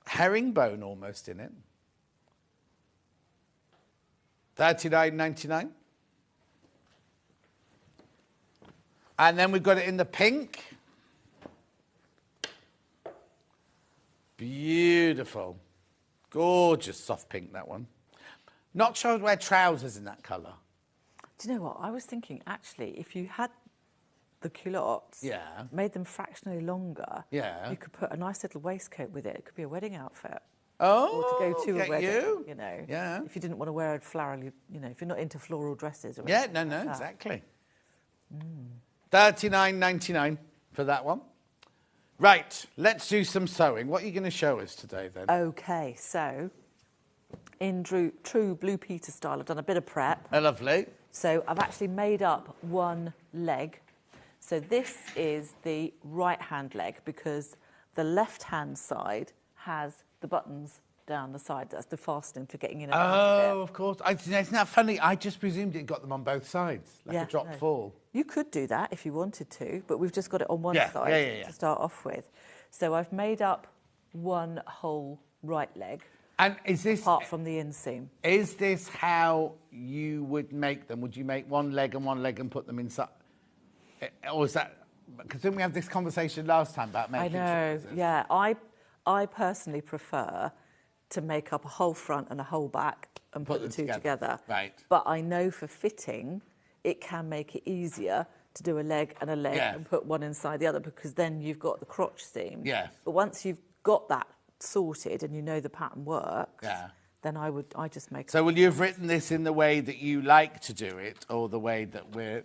herringbone almost in it. $39.99. And then we've got it in the pink. Beautiful. Gorgeous soft pink, that one. Not sure I'd wear trousers in that colour. Do you know what? I was thinking, actually, if you had the culottes, made them fractionally longer, you could put a nice little waistcoat with it. It could be a wedding outfit. or to go to a get wedding, you. know. Yeah. If you didn't want to wear a floral, if you're not into floral dresses. Or Yeah, anything like that. exactly. $39.99 for that one. Right, let's do some sewing. What are you going to show us today then? Okay, so in true Blue Peter style, I've done a bit of prep. Oh, lovely. So I've actually made up one leg. So this is the right-hand leg because the left-hand side has the buttons down the side. That's the fastening for getting in and out of it. Oh, of course. Isn't that funny? I just presumed it got them on both sides, like a drop fall. You could do that if you wanted to, but we've just got it on one side to start off with. So I've made up one whole right leg. And is this... apart from the inseam. Is this how you would make them? Would you make one leg and put them inside? Or is that... Because didn't we have this conversation last time about making... I know, yeah. I personally prefer to make up a whole front and a whole back and put the two together. Right. But I know for fitting, it can make it easier to do a leg and a leg and put one inside the other because then you've got the crotch seam. Yeah. But once you've got that sorted and you know the pattern works, then I just make. So will you have written this in the way that you like to do it, or the way that we're?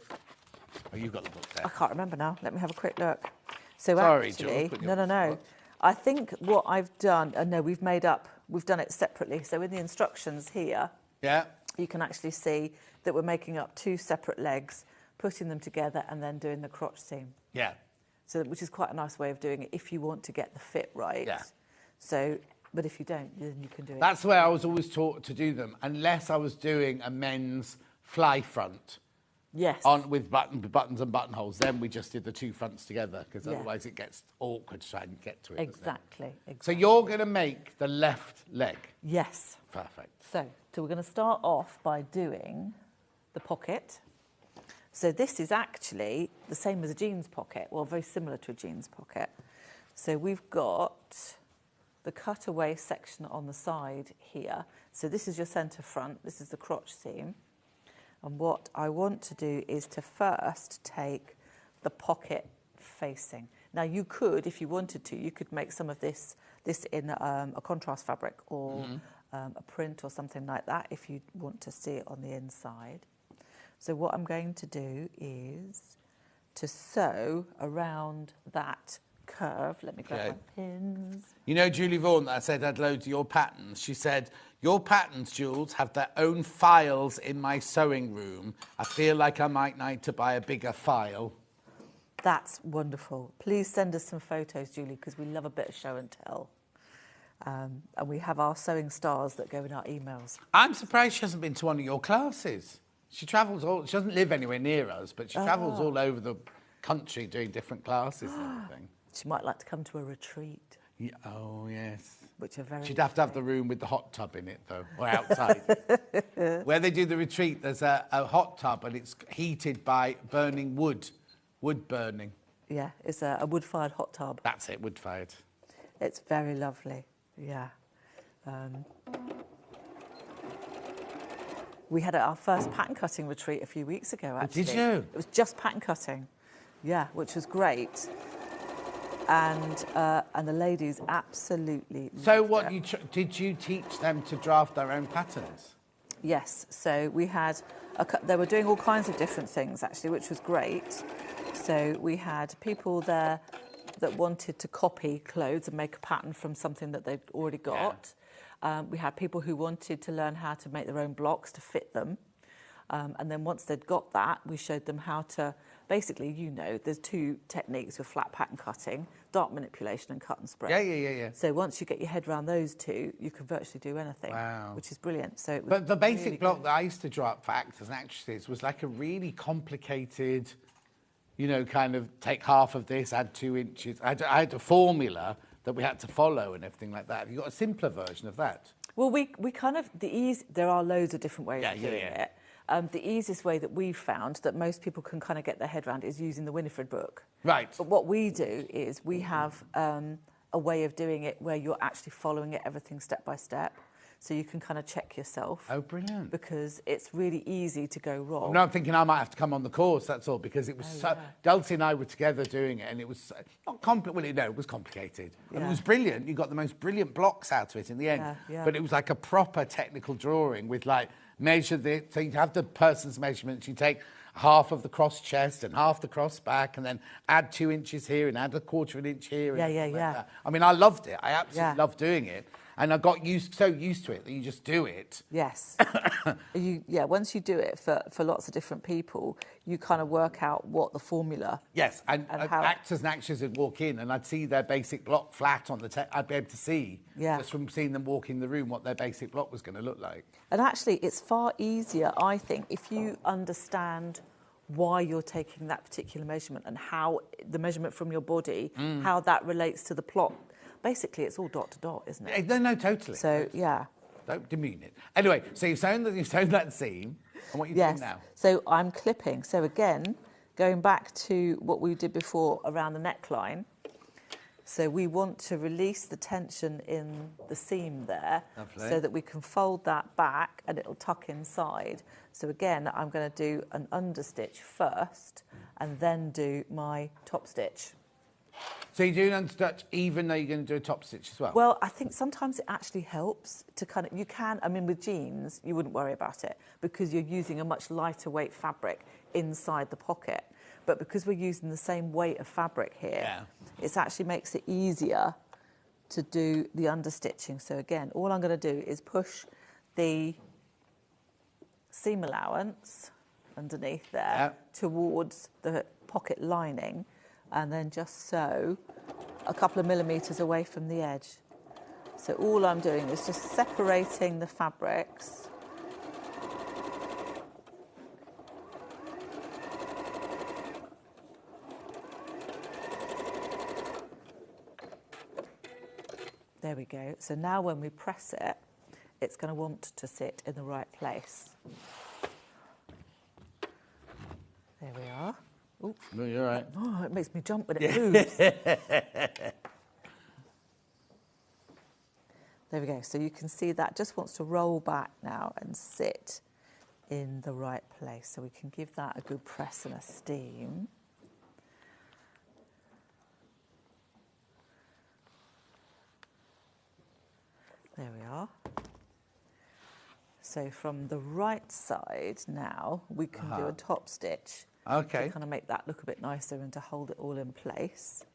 Oh, you've got the book there. I can't remember now. Let me have a quick look. So Sorry, actually, Jules, no. I think what I've done. No, we've done it separately. So in the instructions here, you can actually see that we're making up two separate legs, putting them together, and then doing the crotch seam. Yeah. So, which is quite a nice way of doing it if you want to get the fit right. Yeah. So, but if you don't, then you can do it. That's the way I was always taught to do them, unless I was doing a men's fly front. Yes. With buttons and buttonholes. Then we just did the two fronts together, because otherwise it gets awkward to try and get to it. Exactly. So you're going to make the left leg? Yes. Perfect. So we're going to start off by doing the pocket. So this is actually the same as a jeans pocket, well, very similar to a jeans pocket. So we've got the cutaway section on the side here. So this is your centre front, this is the crotch seam. And what I want to do is to first take the pocket facing. Now you could, if you wanted to, you could make some of this in a contrast fabric or a print or something like that if you want to see it on the inside. So what I'm going to do is to sew around that curve. Let me grab my pins. You know Julie Vaughan that I said had loads of your patterns? She said, your patterns, Jules, have their own files in my sewing room. I feel like I might need to buy a bigger file. That's wonderful. Please send us some photos, Julie, because we love a bit of show and tell. And we have our sewing stars that go in our emails. I'm surprised she hasn't been to one of your classes. She travels she doesn't live anywhere near us, but she travels all over the country doing different classes and everything. She might like to come to a retreat. Yeah, oh, yes. Which are very She'd have to have the room with the hot tub in it, though, or outside. Where they do the retreat, there's a hot tub, and it's heated by burning wood burning. Yeah, it's a wood-fired hot tub. That's it, wood-fired. It's very lovely, yeah. We had our first pattern cutting retreat a few weeks ago, actually. Did you? It was just pattern cutting, yeah, which was great. And the ladies absolutely loved it. Did you teach them to draft their own patterns? Yes, so we had, they were doing all kinds of different things, actually, which was great. So we had people there that wanted to copy clothes and make a pattern from something that they'd already got. We had people who wanted to learn how to make their own blocks to fit them. And then once they'd got that, we showed them how to, basically, there's two techniques with flat pattern cutting, dart manipulation and cut and spread. Yeah. So once you get your head around those two, you can virtually do anything, which is brilliant. So it was But the basic really block good. that I used to draw up for actors and actresses was like a really complicated, kind of take half of this, add 2 inches. I had a formula that we had to follow and everything like that. Have you got a simpler version of that? Well, we kind of, there are loads of different ways of doing it. The easiest way that we've found that most people can kind of get their head around is using the Winifred book. Right. But what we do is we have a way of doing it where you're actually following it, everything step by step. so you can kind of check yourself. Oh, brilliant. Because it's really easy to go wrong. No, I'm thinking I might have to come on the course, that's all, because it was Dulcie and I were together doing it, and it was not complicated. Well, no, it was complicated. And it was brilliant. You got the most brilliant blocks out of it in the end. But it was like a proper technical drawing with, like, so you have the person's measurements, you take half of the cross chest and half the cross back, and then add 2 inches here and add a quarter of an inch here. Like I mean, I loved it. I absolutely loved doing it. And I got so used to it that you just do it. Yes. Once you do it for lots of different people, you kind of work out what the formula. Yes, and how actors and actresses would walk in and I'd see their basic block flat on the I'd be able to see, just from seeing them walk in the room, what their basic block was going to look like. And actually, it's far easier, I think, if you understand why you're taking that particular measurement and how the measurement from your body, how that relates to the plot. Basically, it's all dot to dot, isn't it? No, totally. So, yeah. Don't demean it. Anyway, so you've sewn that seam, and what are you doing now? So I'm clipping. So again, going back to what we did before around the neckline. So we want to release the tension in the seam there, so that we can fold that back and it'll tuck inside. So again, I'm going to do an understitch first, and then do my top stitch. So you do an understitch even though you're going to do a top stitch as well? Well, I think sometimes it actually helps to kind of, I mean, with jeans, you wouldn't worry about it because you're using a much lighter weight fabric inside the pocket. But because we're using the same weight of fabric here, it actually makes it easier to do the understitching. So again, all I'm going to do is push the seam allowance underneath there towards the pocket lining, and then just sew a couple of millimetres away from the edge. So all I'm doing is just separating the fabrics. There we go. So now when we press it, it's going to want to sit in the right place. There we are. Ooh. No, you're right. Oh, it makes me jump when it moves. There we go. So you can see that just wants to roll back now and sit in the right place. So we can give that a good press and a steam. There we are. So from the right side now, we can do a top stitch. Okay. To kind of make that look a bit nicer and to hold it all in place.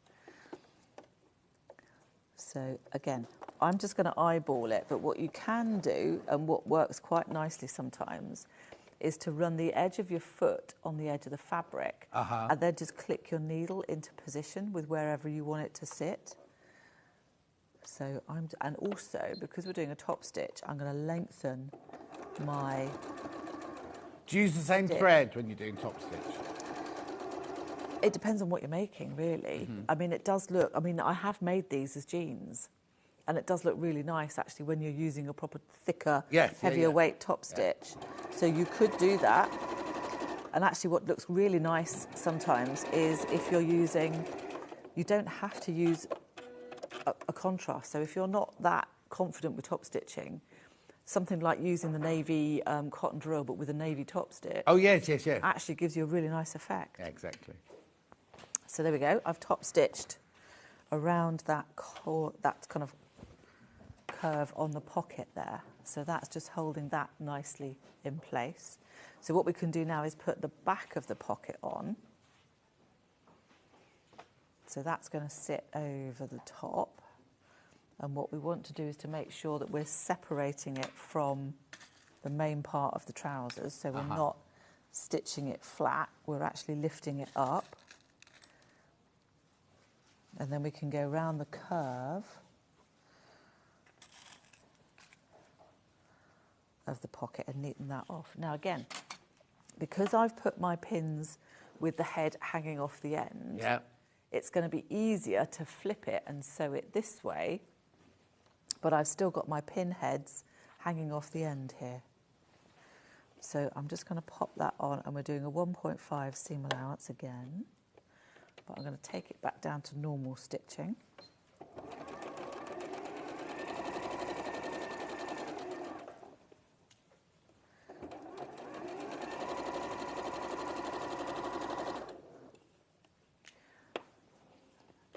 So again, I'm just going to eyeball it, but what you can do, and what works quite nicely sometimes, is to run the edge of your foot on the edge of the fabric, and then just click your needle into position with wherever you want it to sit. So and also, because we're doing a top stitch, I'm going to lengthen my... Do you use the same thread when you're doing top stitch? It depends on what you're making, really. I mean, it does look... I mean, I have made these as jeans, and it does look really nice, actually, when you're using a proper thicker, heavier weight top stitch. So you could do that. And actually, what looks really nice sometimes is if you're using... You don't have to use a contrast. So if you're not that confident with top stitching, something like using the navy cotton drill, but with a navy top stitch. Oh, yes. Actually gives you a really nice effect. Yeah, exactly. So there we go. I've top stitched around that kind of curve on the pocket there. So that's just holding that nicely in place. So what we can do now is put the back of the pocket on. So that's going to sit over the top. And what we want to do is to make sure that we're separating it from the main part of the trousers. So we're not stitching it flat, we're actually lifting it up. And then we can go around the curve of the pocket and neaten that off. Now again, because I've put my pins with the head hanging off the end, it's going to be easier to flip it and sew it this way, but I've still got my pin heads hanging off the end here. So I'm just going to pop that on, and we're doing a 1.5 seam allowance again, but I'm going to take it back down to normal stitching.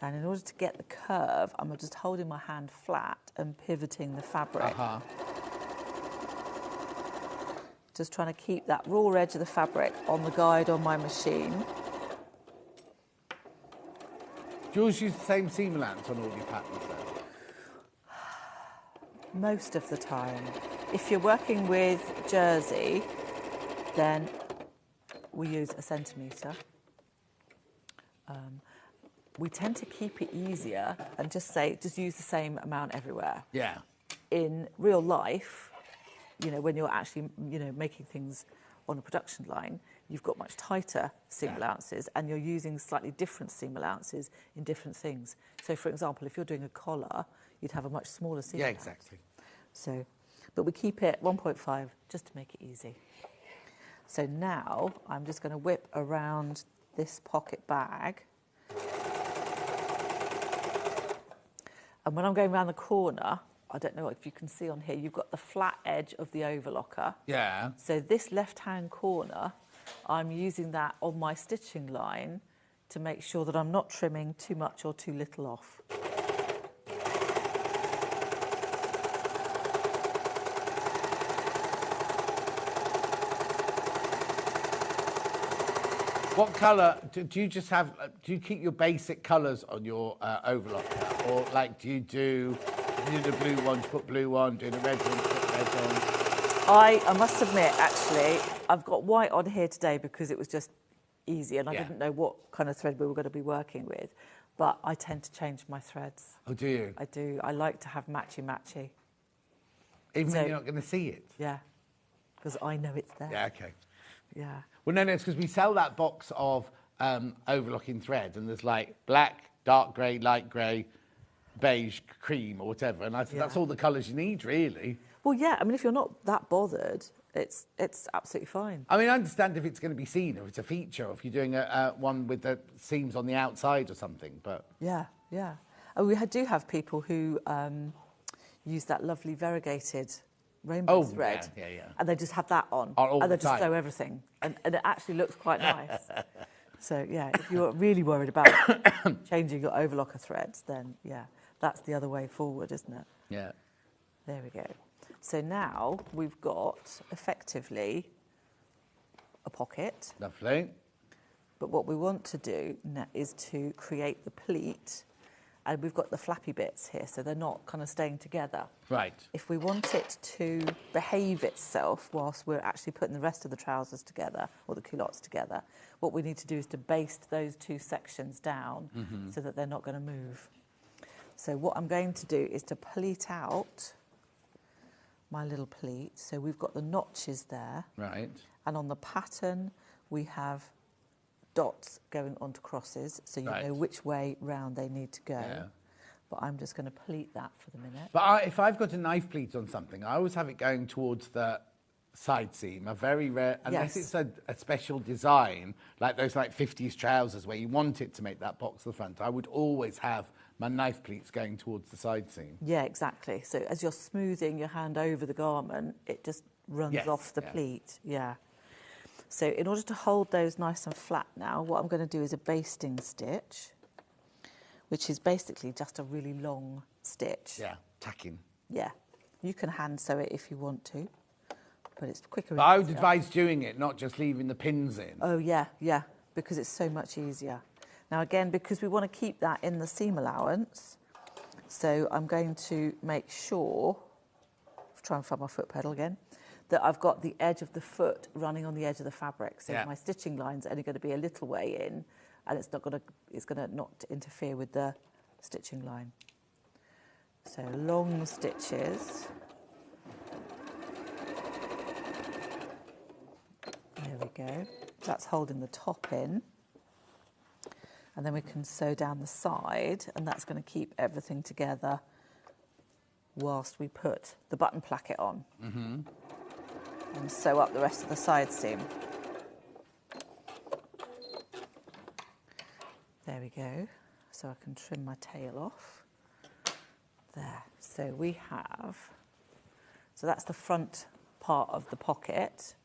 And in order to get the curve, I'm just holding my hand flat and pivoting the fabric. Just trying to keep that raw edge of the fabric on the guide on my machine. Do you always use the same seam allowance on all your patterns then? Most of the time. If you're working with jersey, then we use a centimetre. We tend to keep it easier and just use the same amount everywhere. Yeah. In real life, you know, when you're actually, you know, making things on a production line, you've got much tighter seam allowances and you're using slightly different seam allowances in different things. So, for example, if you're doing a collar, you'd have a much smaller seam allowance. Exactly. So, but we keep it 1.5 just to make it easy. So now I'm just going to whip around this pocket bag. And when I'm going around the corner, I don't know if you can see on here, you've got the flat edge of the overlocker. Yeah. So this left-hand corner, I'm using that on my stitching line to make sure that I'm not trimming too much or too little off. What colour do you just have? Do you keep your basic colours on your overlocker, or like do you do the blue one, you put blue on, do the red one, put red on? I must admit, actually, I've got white on here today because it was just easy, and I didn't know what kind of thread we were going to be working with. But I tend to change my threads. Oh, do you? I do. I like to have matchy-matchy. Even when you're not going to see it? Yeah, because I know it's there. Yeah, okay. Yeah. Well, no, it's because we sell that box of overlocking thread, and there's like black, dark grey, light grey, beige, cream, or whatever. And I said, that's all the colours you need, really. Well, yeah. I mean, if you're not that bothered, it's absolutely fine. I mean, I understand if it's going to be seen, or it's a feature, or if you're doing one with the seams on the outside or something, but... Yeah, yeah. And we do have people who use that lovely variegated rainbow thread. Yeah. And they just have that on. All and they the just time. sew everything. And it actually looks quite nice. So, yeah, if you're really worried about changing your overlocker threads, then, yeah, that's the other way forward, isn't it? Yeah. There we go. So now we've got, effectively, a pocket. Lovely. But what we want to do is to create the pleat. And we've got the flappy bits here, so they're not kind of staying together. Right. If we want it to behave itself whilst we're actually putting the rest of the trousers together, or the culottes together, what we need to do is to baste those two sections down so that they're not going to move. So what I'm going to do is to pleat out my little pleat. So we've got the notches there. Right. And on the pattern, we have dots going onto crosses, so you know which way round they need to go. Yeah. But I'm just going to pleat that for the minute. But if I've got a knife pleat on something, I always have it going towards the side seam. A very rare, unless it's a special design, like those like 50s trousers where you want it to make that box at the front, I would always have my knife pleats going towards the side seam. Yeah, exactly. So as you're smoothing your hand over the garment, it just runs off the pleat. Yeah. So in order to hold those nice and flat now, what I'm going to do is a basting stitch, which is basically just a really long stitch. Yeah, tacking. Yeah. You can hand sew it if you want to, but it's quicker. But I would advise doing it, not just leaving the pins in. Oh, yeah, yeah, because it's so much easier. Now, again, because we want to keep that in the seam allowance, so I'm going to make sure, try and find my foot pedal again, that I've got the edge of the foot running on the edge of the fabric. So my stitching line's only going to be a little way in, and it's going to not interfere with the stitching line. So long stitches. There we go. That's holding the top in. And then we can sew down the side, and that's going to keep everything together whilst we put the button placket on. And sew up the rest of the side seam. There we go. So I can trim my tail off. There. So we have, so that's the front part of the pocket.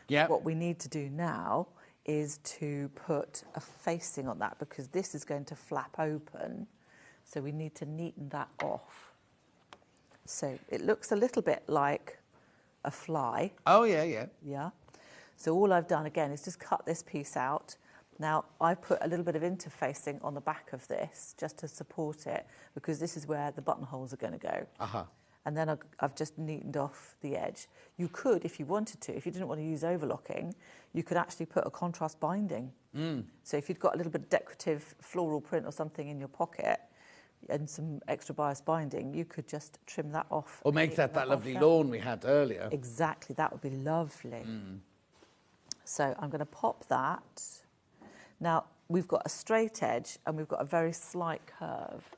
Yeah. What we need to do now is to put a facing on that, because this is going to flap open. So we need to neaten that off. So it looks a little bit like a fly. Oh, yeah, yeah. Yeah. So all I've done, again, is just cut this piece out. Now, I put a little bit of interfacing on the back of this just to support it, because this is where the buttonholes are going to go. Uh-huh. And then I've just neatened off the edge. You could, if you wanted to, if you didn't want to use overlocking, you could actually put a contrast binding. So if you'd got a little bit of decorative floral print or something in your pocket and some extra bias binding, you could just trim that off. Or make that lovely lawn we had earlier. Exactly, that would be lovely. So I'm going to pop that. Now, we've got a straight edge and we've got a very slight curve.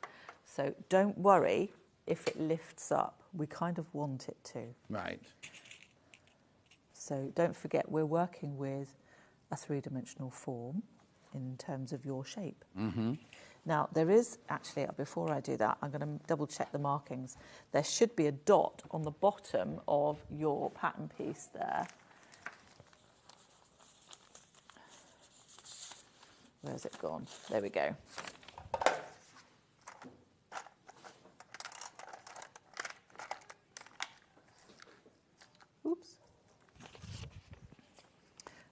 So don't worry if it lifts up. We kind of want it to. Right. So don't forget, we're working with a three-dimensional form in terms of your shape. Now, there is actually, before I do that, I'm going to double check the markings. There should be a dot on the bottom of your pattern piece there. Where's it gone? There we go. Oops.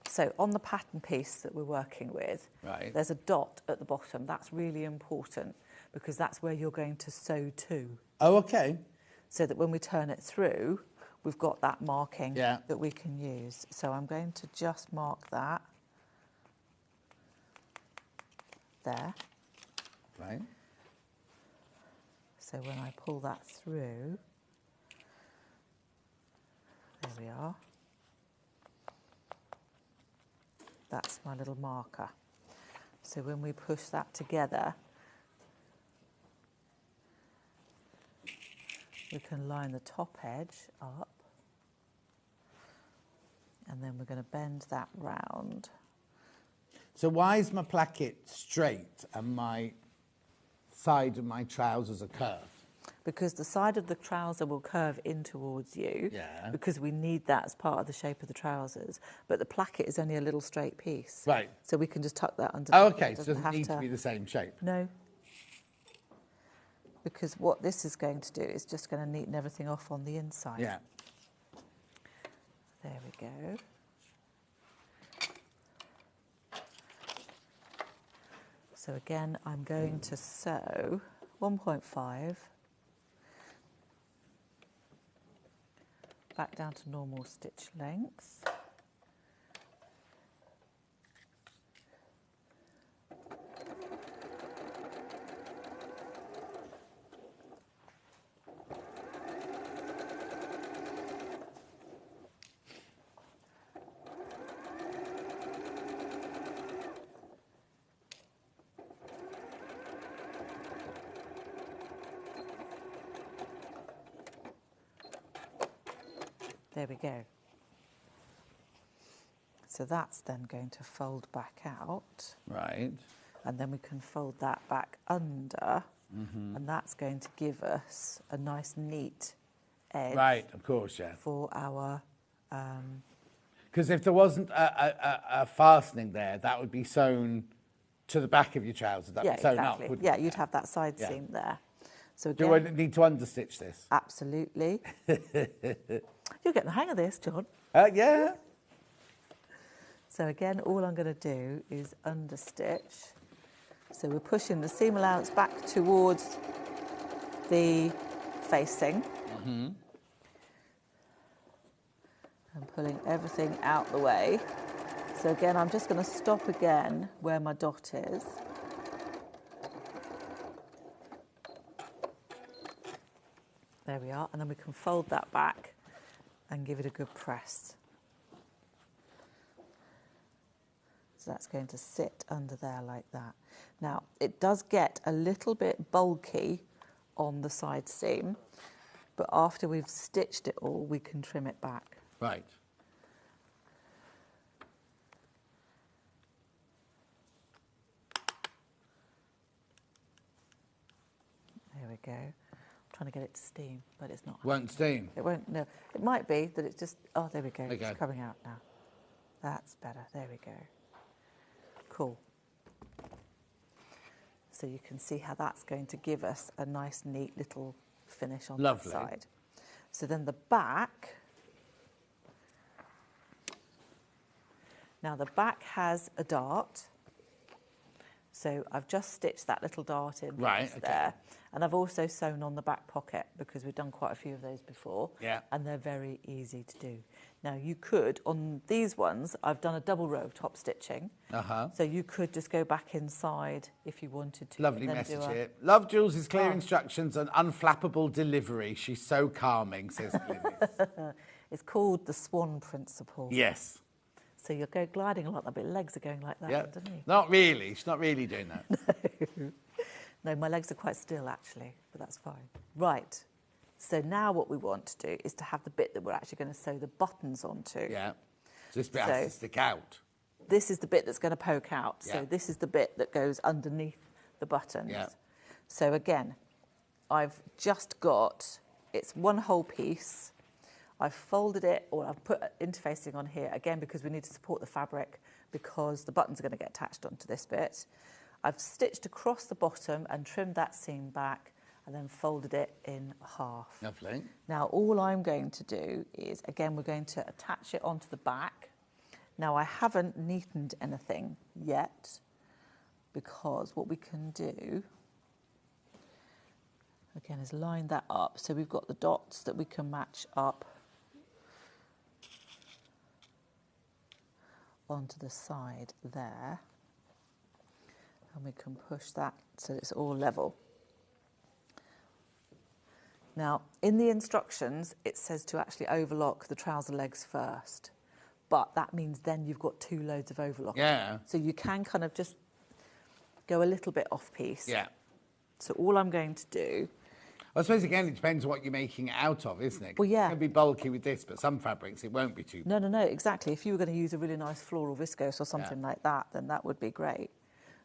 So on the pattern piece that we're working with, Right. there's a dot at the bottom. That's really important because that's where you're going to sew to. Oh, okay. So that when we turn it through, we've got that marking Yeah. that we can use. So I'm going to just mark that there. Right. So when I pull that through, there we are. That's my little marker. So when we push that together, we can line the top edge up, and then we're going to bend that round. So why is my placket straight and my side of my trousers are curved? Because the side of the trouser will curve in towards you, Yeah. because we need that as part of the shape of the trousers. But the placket is only a little straight piece. Right. So we can just tuck that under. Oh, okay. So it have doesn't need to be the same shape. No. Because what this is going to do is just going to neaten everything off on the inside. Yeah. There we go. So again, I'm going to sew 1.5 back down to normal stitch length. There we go. So that's then going to fold back out. Right. And then we can fold that back under. And that's going to give us a nice, neat edge. Right, of course, yeah. For our... Because if there wasn't a fastening there, that would be sewn to the back of your trousers. That would be sewn exactly. up, wouldn't Yeah, it? you'd have that side Yeah. seam there. So Do I again, need to understitch this? absolutely. You're getting the hang of this, John. Yeah. So again, all I'm going to do is understitch. So we're pushing the seam allowance back towards the facing. And pulling everything out the way. So again, I'm just going to stop again where my dot is. There we are, and then we can fold that back and give it a good press. So that's going to sit under there like that. Now, it does get a little bit bulky on the side seam, but after we've stitched it all, we can trim it back. Right. There we go. I'm trying to get it to steam, but it's not. Won't steam. It won't, no. It might be that it's just, oh, there we go. Okay. It's coming out now. That's better. There we go. Cool. So you can see how that's going to give us a nice, neat little finish on Lovely. that side. So then the back. Now the back has a dart. So I've just stitched that little dart in Right, okay. there. And I've also sewn on the back pocket because we've done quite a few of those before. Yeah. And they're very easy to do. Now you could, on these ones, I've done a double row of top stitching. So you could just go back inside if you wanted to. Lovely and then message do here. Love Jules' clear Oh. instructions on unflappable delivery. She's so calming, says Glynis. It's called the swan principle. Yes. So you'll go gliding a lot, but your legs are going like that Yeah. underneath. Not really. She's not really doing that. No, my legs are quite still actually, but that's fine. Right. So now what we want to do is to have the bit that we're actually going to sew the buttons onto. Yeah. So this bit has to So- stick out. This is the bit that's going to poke out. Yeah. So this is the bit that goes underneath the buttons. Yeah. So again, I've just got, it's one whole piece. I've folded it, or I've put interfacing on here, again, because we need to support the fabric, because the buttons are going to get attached onto this bit. I've stitched across the bottom and trimmed that seam back, and then folded it in half. Lovely. Now, all I'm going to do is, again, we're going to attach it onto the back. Now, I haven't neatened anything yet, because what we can do, again, is line that up. So we've got the dots that we can match up onto the side there. And we can push that so it's all level. Now, in the instructions, it says to actually overlock the trouser legs first. But that means then you've got 2 loads of overlocking. Yeah. So you can kind of just go a little bit off piece. Yeah. So all I'm going to do, I suppose, again, it depends what you're making it out of, isn't it? Well, yeah. It's going to be bulky with this, but some fabrics, it won't be too... no, exactly. If you were going to use a really nice floral viscose or something like that, then that would be great.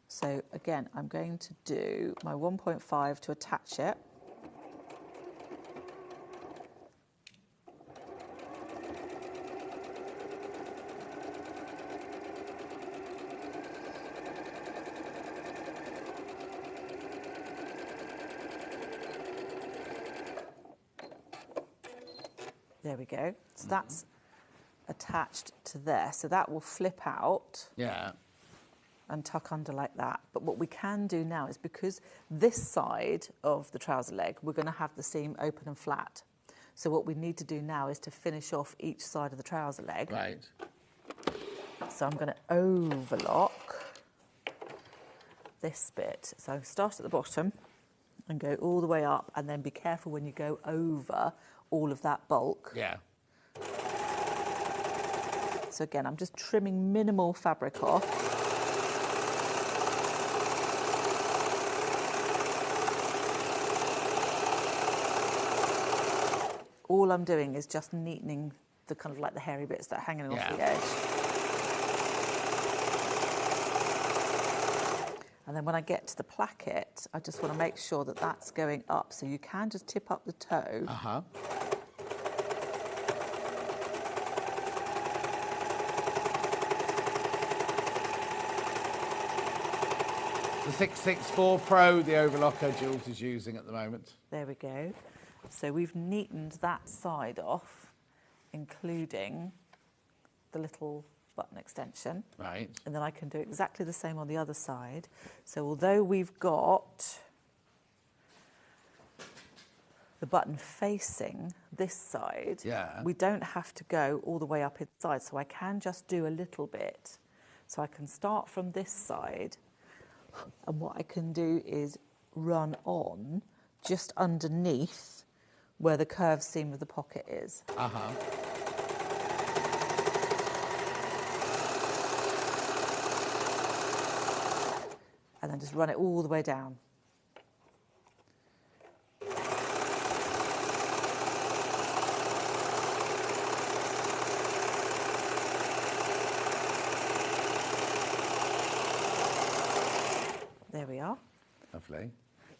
So again, I'm going to do my 1.5 to attach it. There we go. So that's attached to there. So that will flip out Yeah. and tuck under like that. But what we can do now is, because this side of the trouser leg, we're going to have the seam open and flat. So what we need to do now is to finish off each side of the trouser leg. Right. So I'm going to overlock this bit. So start at the bottom and go all the way up, and then be careful when you go over all of that bulk. Yeah. So again, I'm just trimming minimal fabric off. All I'm doing is just neatening the kind of like the hairy bits that are hanging off the edge. And then when I get to the placket, I just want to make sure that that's going up. So you can just tip up the toe. Uh-huh. The 664 Pro, the overlocker Jules is using at the moment. There we go. So we've neatened that side off, including the little button extension. Right. And then I can do exactly the same on the other side. So although we've got the button facing this side, Yeah. we don't have to go all the way up inside. So I can just do a little bit. So I can start from this side, and what I can do is run on just underneath where the curved seam of the pocket is. Uh-huh. And then just run it all the way down. There we are. Lovely.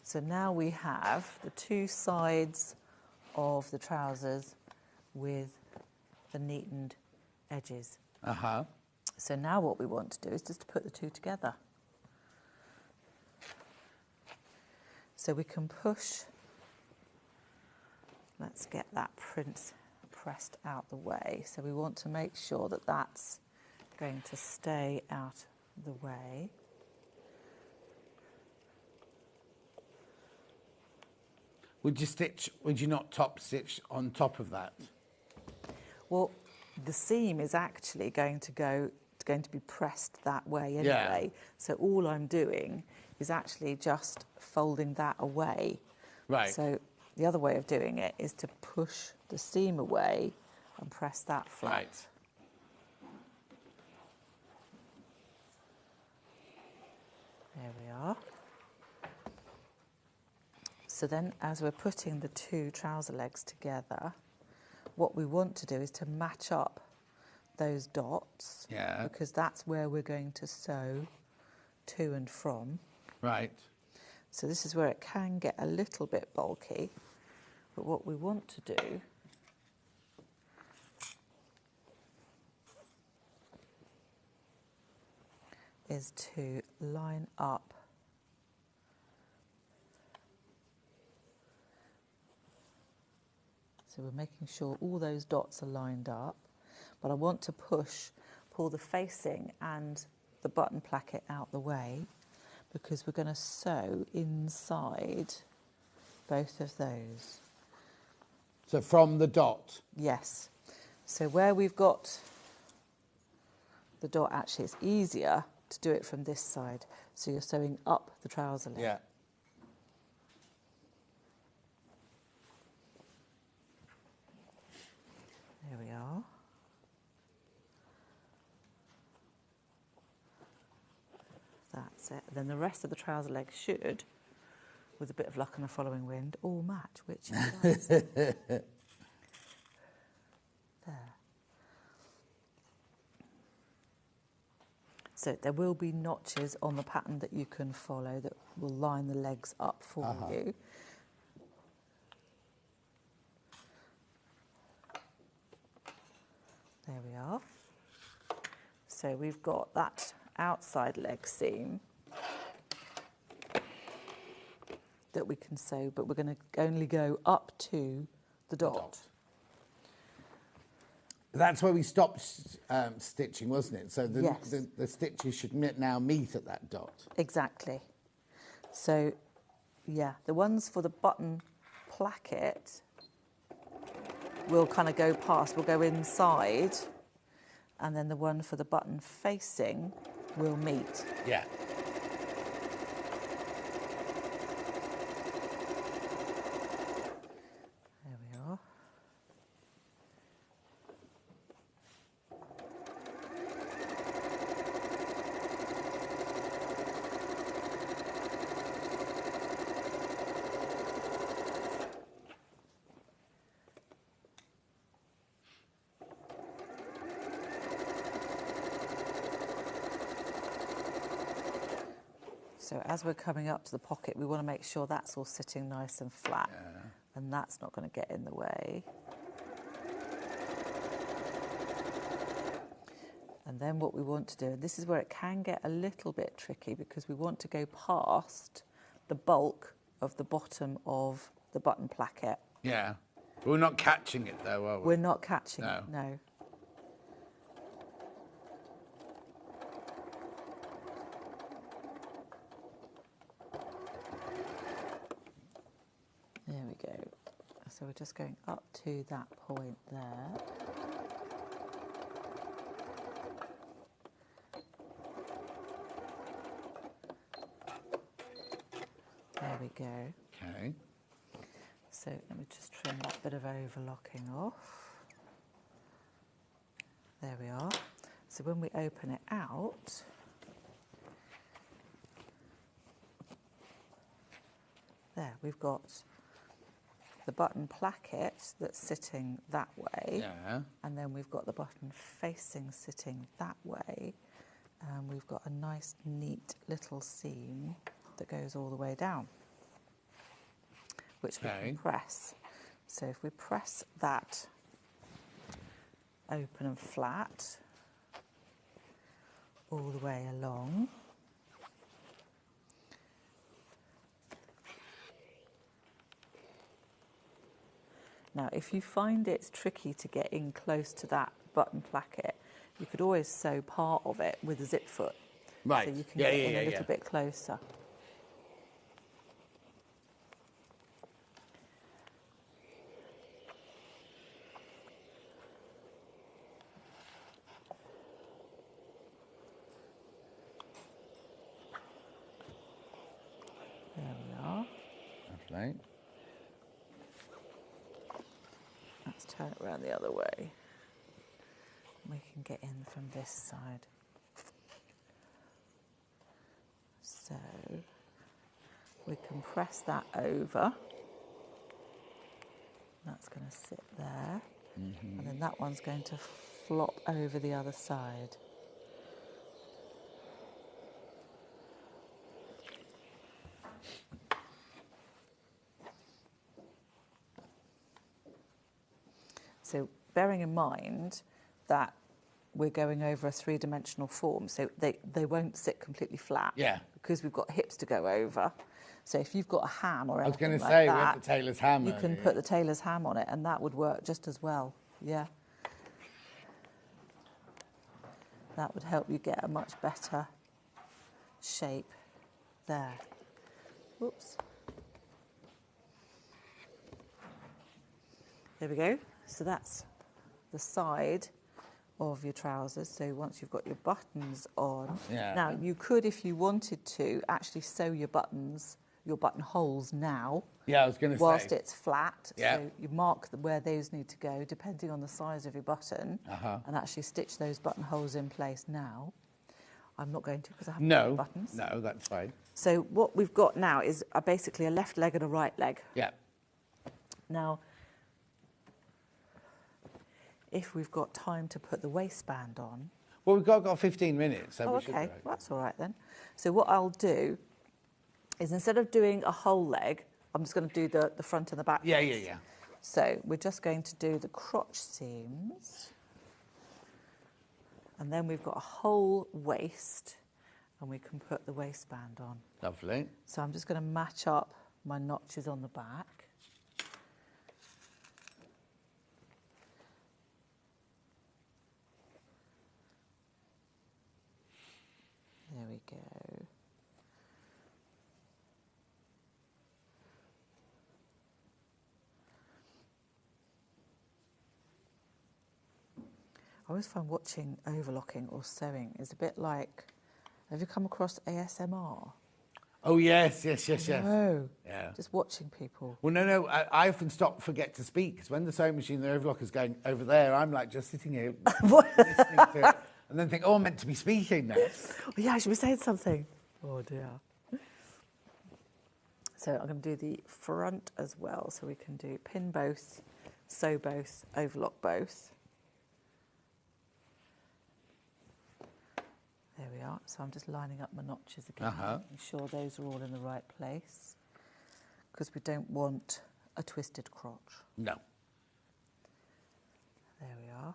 So now we have the 2 sides of the trousers with the neatened edges. Uh-huh. So now what we want to do is just to put the two together. So we can push, let's get that print pressed out the way. So we want to make sure that that's going to stay out the way. Would you not top stitch on top of that? Well, the seam is actually going to be pressed that way anyway. Yeah. So all I'm doing is actually just folding that away. Right. So the other way of doing it is to push the seam away and press that flat. Right. There we are. So then as we're putting the two trouser legs together, what we want to do is to match up those dots. Yeah. Because that's where we're going to sew to and from. Right. So this is where it can get a little bit bulky, but what we want to do is to line up so we're making sure all those dots are lined up, but I want to pull the facing and the button placket out the way because we're going to sew inside both of those. So from the dot? Yes. So where we've got the dot, actually it's easier to do it from this side. So you're sewing up the trouser leg. Yeah. There we are. That's it. Then the rest of the trouser leg should, with a bit of luck and a following wind, all match, which it does. There. So there will be notches on the pattern that you can follow that will line the legs up for you. There we are. So we've got that outside leg seam that we can sew, but we're going to only go up to the dot. That's where we stopped stitching, wasn't it? So Yes. the stitches should now meet at that dot. Exactly. So, yeah, the ones for the button placket will kind of go past, will go inside, and then the one for the button facing will meet. Yeah. There we are. So as we're coming up to the pocket, we want to make sure that's all sitting nice and flat, and that's not going to get in the way. And then what we want to do, and this is where it can get a little bit tricky because we want to go past the bulk of the bottom of the button placket. Yeah. We're not catching it though, are we? We're not catching it, no. There we go. So we're just going up to that point there. There we go. Okay. So let me just trim that bit of overlocking off. There we are. So when we open it out, there we've got the button placket that's sitting that way, and then we've got the button facing sitting that way, and we've got a nice neat little seam that goes all the way down, which we can press. So if we press that open and flat, all the way along. Now, if you find it's tricky to get in close to that button placket, you could always sew part of it with a zip foot. Right. So you can get in a little bit closer. There we are. Lovely. Let's turn it around the other way. We can get in from this side. So we can press that over. That's going to sit there. And then that one's going to flop over the other side. So bearing in mind that we're going over a three-dimensional form, so they won't sit completely flat. Yeah. Because we've got hips to go over. So if you've got a ham or anything I was going to like say, that, we have the tailor's ham. you can put the tailor's ham on it, and that would work just as well. Yeah. That would help you get a much better shape there. Whoops. There we go. So that's the side of your trousers. So once you've got your buttons on, now you could, if you wanted to, actually sew your buttons, your buttonholes now. Yeah, I was going to say. Whilst it's flat. Yeah. So you mark where those need to go, depending on the size of your button, and actually stitch those buttonholes in place now. I'm not going to because I haven't got any buttons. No, that's fine. So what we've got now is basically a left leg and a right leg. Yeah. Now, if we've got time to put the waistband on. Well, we've got 15 minutes. So okay, well, that's all right then. So what I'll do is instead of doing a whole leg, I'm just going to do the front and the back. Yeah, yeah, yeah. So we're just going to do the crotch seams. And then we've got a whole waist, and we can put the waistband on. Lovely. So I'm just going to match up my notches on the back. There we go. I always find watching overlocking or sewing is a bit like, have you come across ASMR? Oh, yes. No. Yeah. Just watching people. Well, no, I often forget to speak, because when the sewing machine, the overlocker's going over there, I'm like just sitting here listening to it, and then think, oh, I'm meant to be speaking now. Yeah, I should be saying something. Oh, dear. So I'm going to do the front as well, so we can do pin both, sew both, overlock both. There we are. So I'm just lining up my notches again, making sure those are all in the right place, because we don't want a twisted crotch. No. There we are.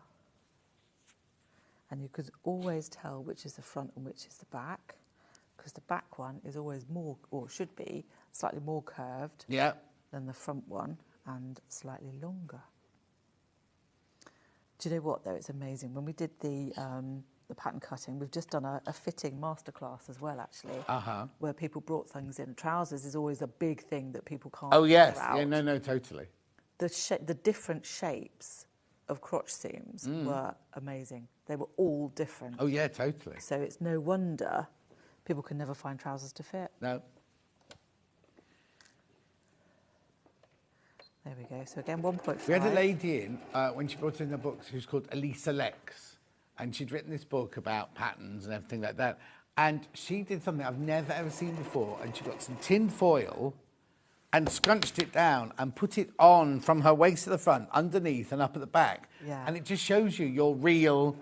And you could always tell which is the front and which is the back, because the back one is always more, or should be, slightly more curved than the front one, and slightly longer. Do you know what, though? It's amazing. When we did the pattern cutting, we've just done a fitting masterclass as well, actually, where people brought things in. Trousers is always a big thing that people can't figure out. Yeah, no, totally. The different shapes of crotch seams were amazing. They were all different. Oh, yeah, totally. So it's no wonder people can never find trousers to fit. No. There we go. So again, 1.5. We had a lady in, when she brought in the books, who's called Alisso. And she'd written this book about patterns and everything like that. And she did something I've never, ever seen before. And she got some tin foil and scrunched it down and put it on from her waist to the front, underneath and up at the back. Yeah. And it just shows you your real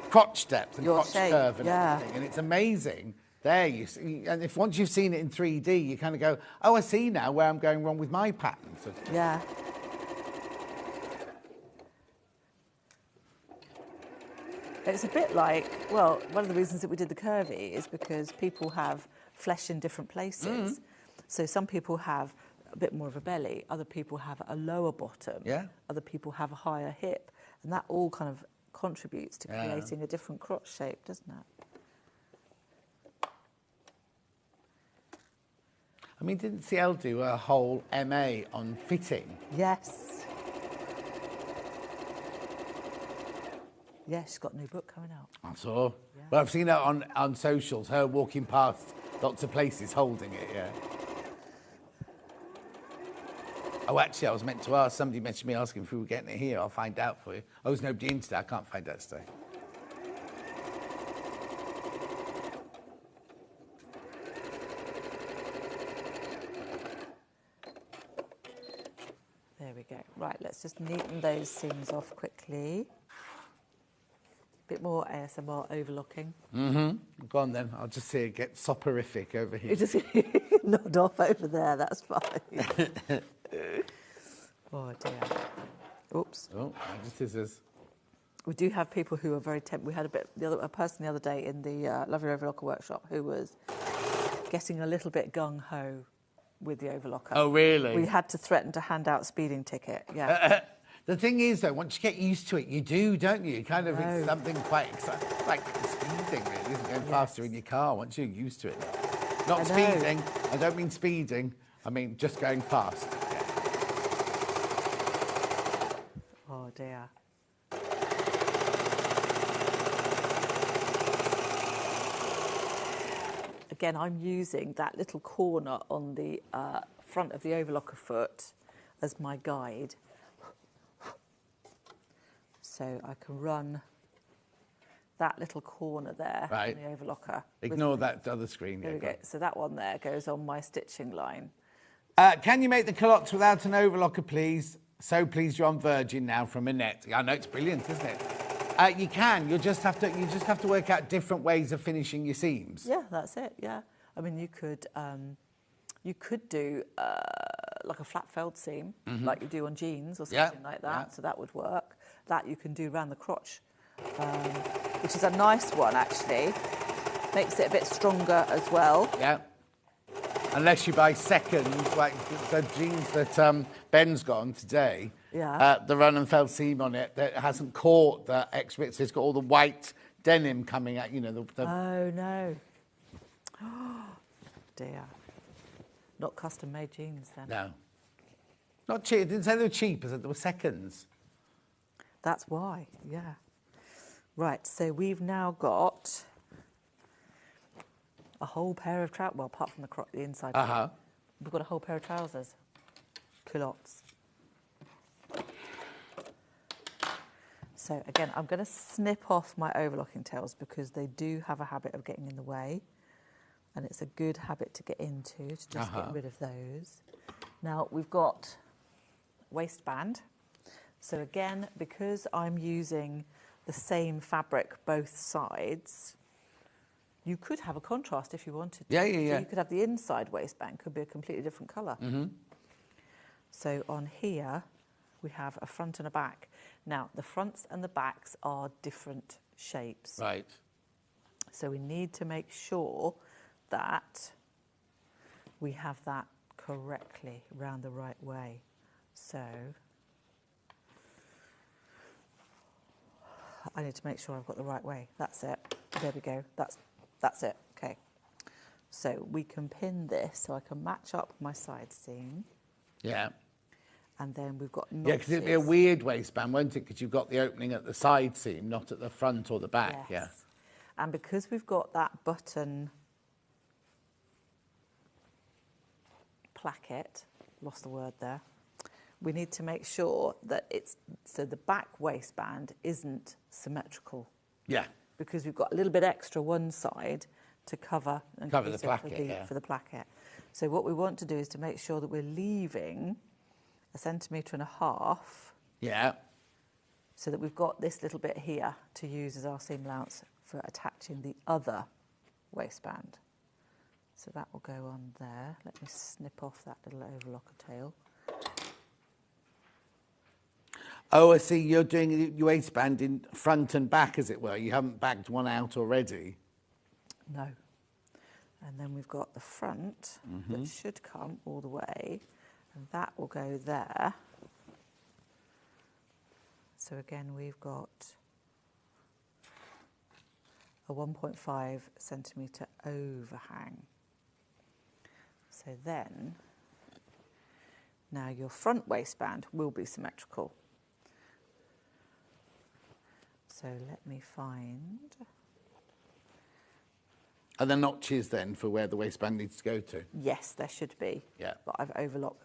crotch depth and your crotch shape, curve and everything. And it's amazing. There you see. And if once you've seen it in 3D, you kind of go, oh, I see now where I'm going wrong with my pattern. So yeah. It's a bit like, well, one of the reasons that we did the curvy is because people have flesh in different places. So some people have a bit more of a belly, other people have a lower bottom, other people have a higher hip, and that all kind of contributes to creating a different crotch shape, doesn't it? I mean, didn't CL do a whole MA on fitting? Yes. Yeah, she's got a new book coming out. I saw. Well, I've seen her on socials, her walking past lots of places holding it, Oh, actually, I was meant to ask, somebody mentioned me asking if we were getting it here. I'll find out for you. Oh, there's nobody in today. I can't find out today. There we go. Right, let's just neaten those seams off quickly. Bit more ASMR overlocking. Go on then. I'll just see it get soporific over here. You just nod off over there. That's fine. Oh dear. Oops. Oh, just scissors. We do have people who are very tempted. We had a person the other day in the Lovely Overlocker workshop who was getting a little bit gung-ho with the overlocker. Oh, really? We had to threaten to hand out a speeding ticket. Yeah. The thing is, though, once you get used to it, you do, don't you? Kind of, it's something quite exciting. Like the speed thing, really, isn't going faster in your car once you're used to it. Not speeding. I don't mean speeding. I mean just going fast. Oh, dear. Again, I'm using that little corner on the front of the overlocker foot as my guide. So I can run that little corner there on the overlocker. Ignore that other screen. There we go. So that one there goes on my stitching line. Can you make the culottes without an overlocker, please? So pleased you're on Virgin now from Annette. I know it's brilliant, isn't it? You can. You just have to work out different ways of finishing your seams. Yeah, that's it. Yeah. I mean, you could do like a flat felled seam, like you do on jeans or something like that. Yeah. So that would work. That you can do around the crotch, which is a nice one actually. Makes it a bit stronger as well. Yeah. Unless you buy seconds, like the jeans that Ben's got on today. Yeah. The run and fell seam on it that hasn't caught the extra bits. It's got all the white denim coming out. You know the Oh no. Oh dear. Not custom made jeans then. No. Not cheap. I didn't say they were cheap. I said they were seconds. That's why. Yeah. Right. So we've now got a whole pair of trousers. Well, apart from the inside. We've got a whole pair of trousers. Culottes. So again, I'm going to snip off my overlocking tails because they do have a habit of getting in the way. And it's a good habit to get into, to just get rid of those. Now, we've got waistband. So again, because I'm using the same fabric both sides, you could have a contrast if you wanted to. Yeah. So you could have the inside waistband, could be a completely different colour. So on here, we have a front and a back. Now, the fronts and the backs are different shapes. Right. So we need to make sure that we have that correctly round the right way. So I need to make sure I've got the right way. That's it. There we go. That's it. Okay. So we can pin this so I can match up my side seam. Yeah. And then we've got notches. Yeah, because it'd be a weird waistband, won't it? Because you've got the opening at the side seam, not at the front or the back. Yes. Yeah. And because we've got that button placket, lost the word there, we need to make sure that so the back waistband isn't symmetrical. Yeah. Because we've got a little bit extra one side to cover the placket, for the placket. So what we want to do is to make sure that we're leaving 1.5 centimetres. Yeah. So that we've got this little bit here to use as our seam allowance for attaching the other waistband. So that will go on there. Let me snip off that little overlocker tail. Oh, I see. You're doing your waistband in front and back, as it were. You haven't bagged one out already. No. And then we've got the front that should come all the way, and that will go there. So again, we've got a 1.5 centimetre overhang. So then, now your front waistband will be symmetrical. So let me find... Are there notches then for where the waistband needs to go to? Yes, there should be. Yeah. But I've overlocked.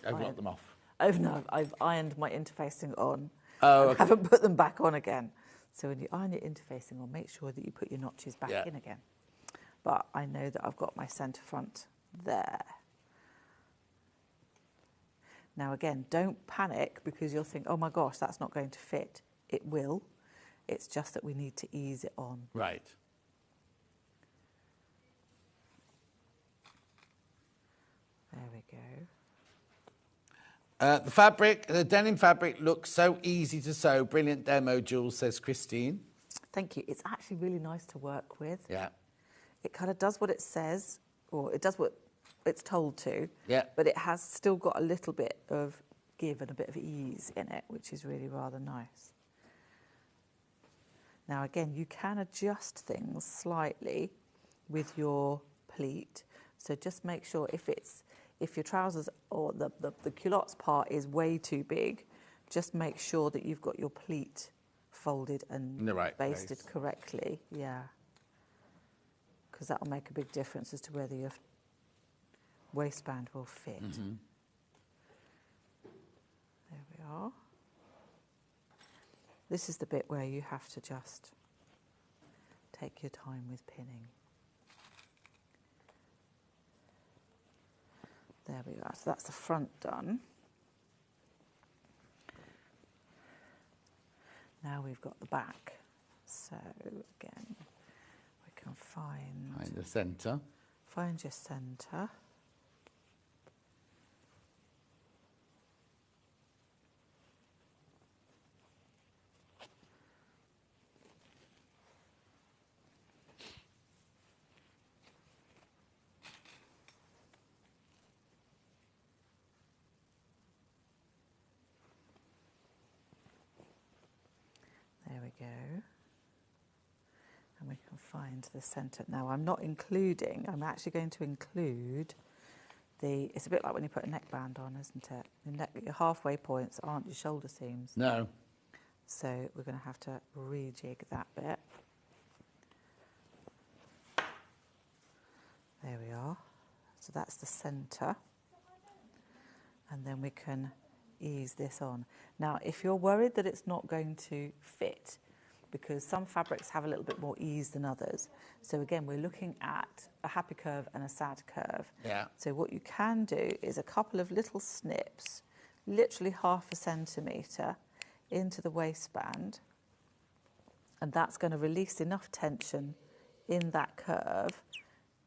Overlock them off. No, I've ironed my interfacing on. Oh, and okay. haven't put them back on again. So when you iron your interfacing on, make sure that you put your notches back in again. But I know that I've got my centre front there. Now again, don't panic because you'll think, oh my gosh, that's not going to fit. It will. It's just that we need to ease it on. Right. There we go. The fabric, the denim fabric looks so easy to sew. Brilliant demo, Jules, says Christine. Thank you. It's actually really nice to work with. Yeah. It kind of does what it says, or it does what it's told to. Yeah. But it has still got a little bit of give and a bit of ease in it, which is really rather nice. Now, again, you can adjust things slightly with your pleat. So just make sure if your trousers or the culottes part is way too big, just make sure that you've got your pleat folded and in the right basted place. Correctly. Yeah. Because that will make a big difference as to whether your waistband will fit. Mm-hmm. There we are. This is the bit where you have to just take your time with pinning. There we are. So that's the front done. Now we've got the back. So again, we can find the centre. Find your centre. There we go. And we can find the centre. Now I'm actually going to include it's a bit like when you put a neckband on, isn't it? Your halfway points aren't your shoulder seams. No. So we're going to have to rejig that bit. There we are. So that's the centre. And then we can ease this on. Now, if you're worried that it's not going to fit, because some fabrics have a little bit more ease than others. So again, we're looking at a happy curve and a sad curve. Yeah. So what you can do is a couple of little snips, literally 1/2 centimetre into the waistband, and that's going to release enough tension in that curve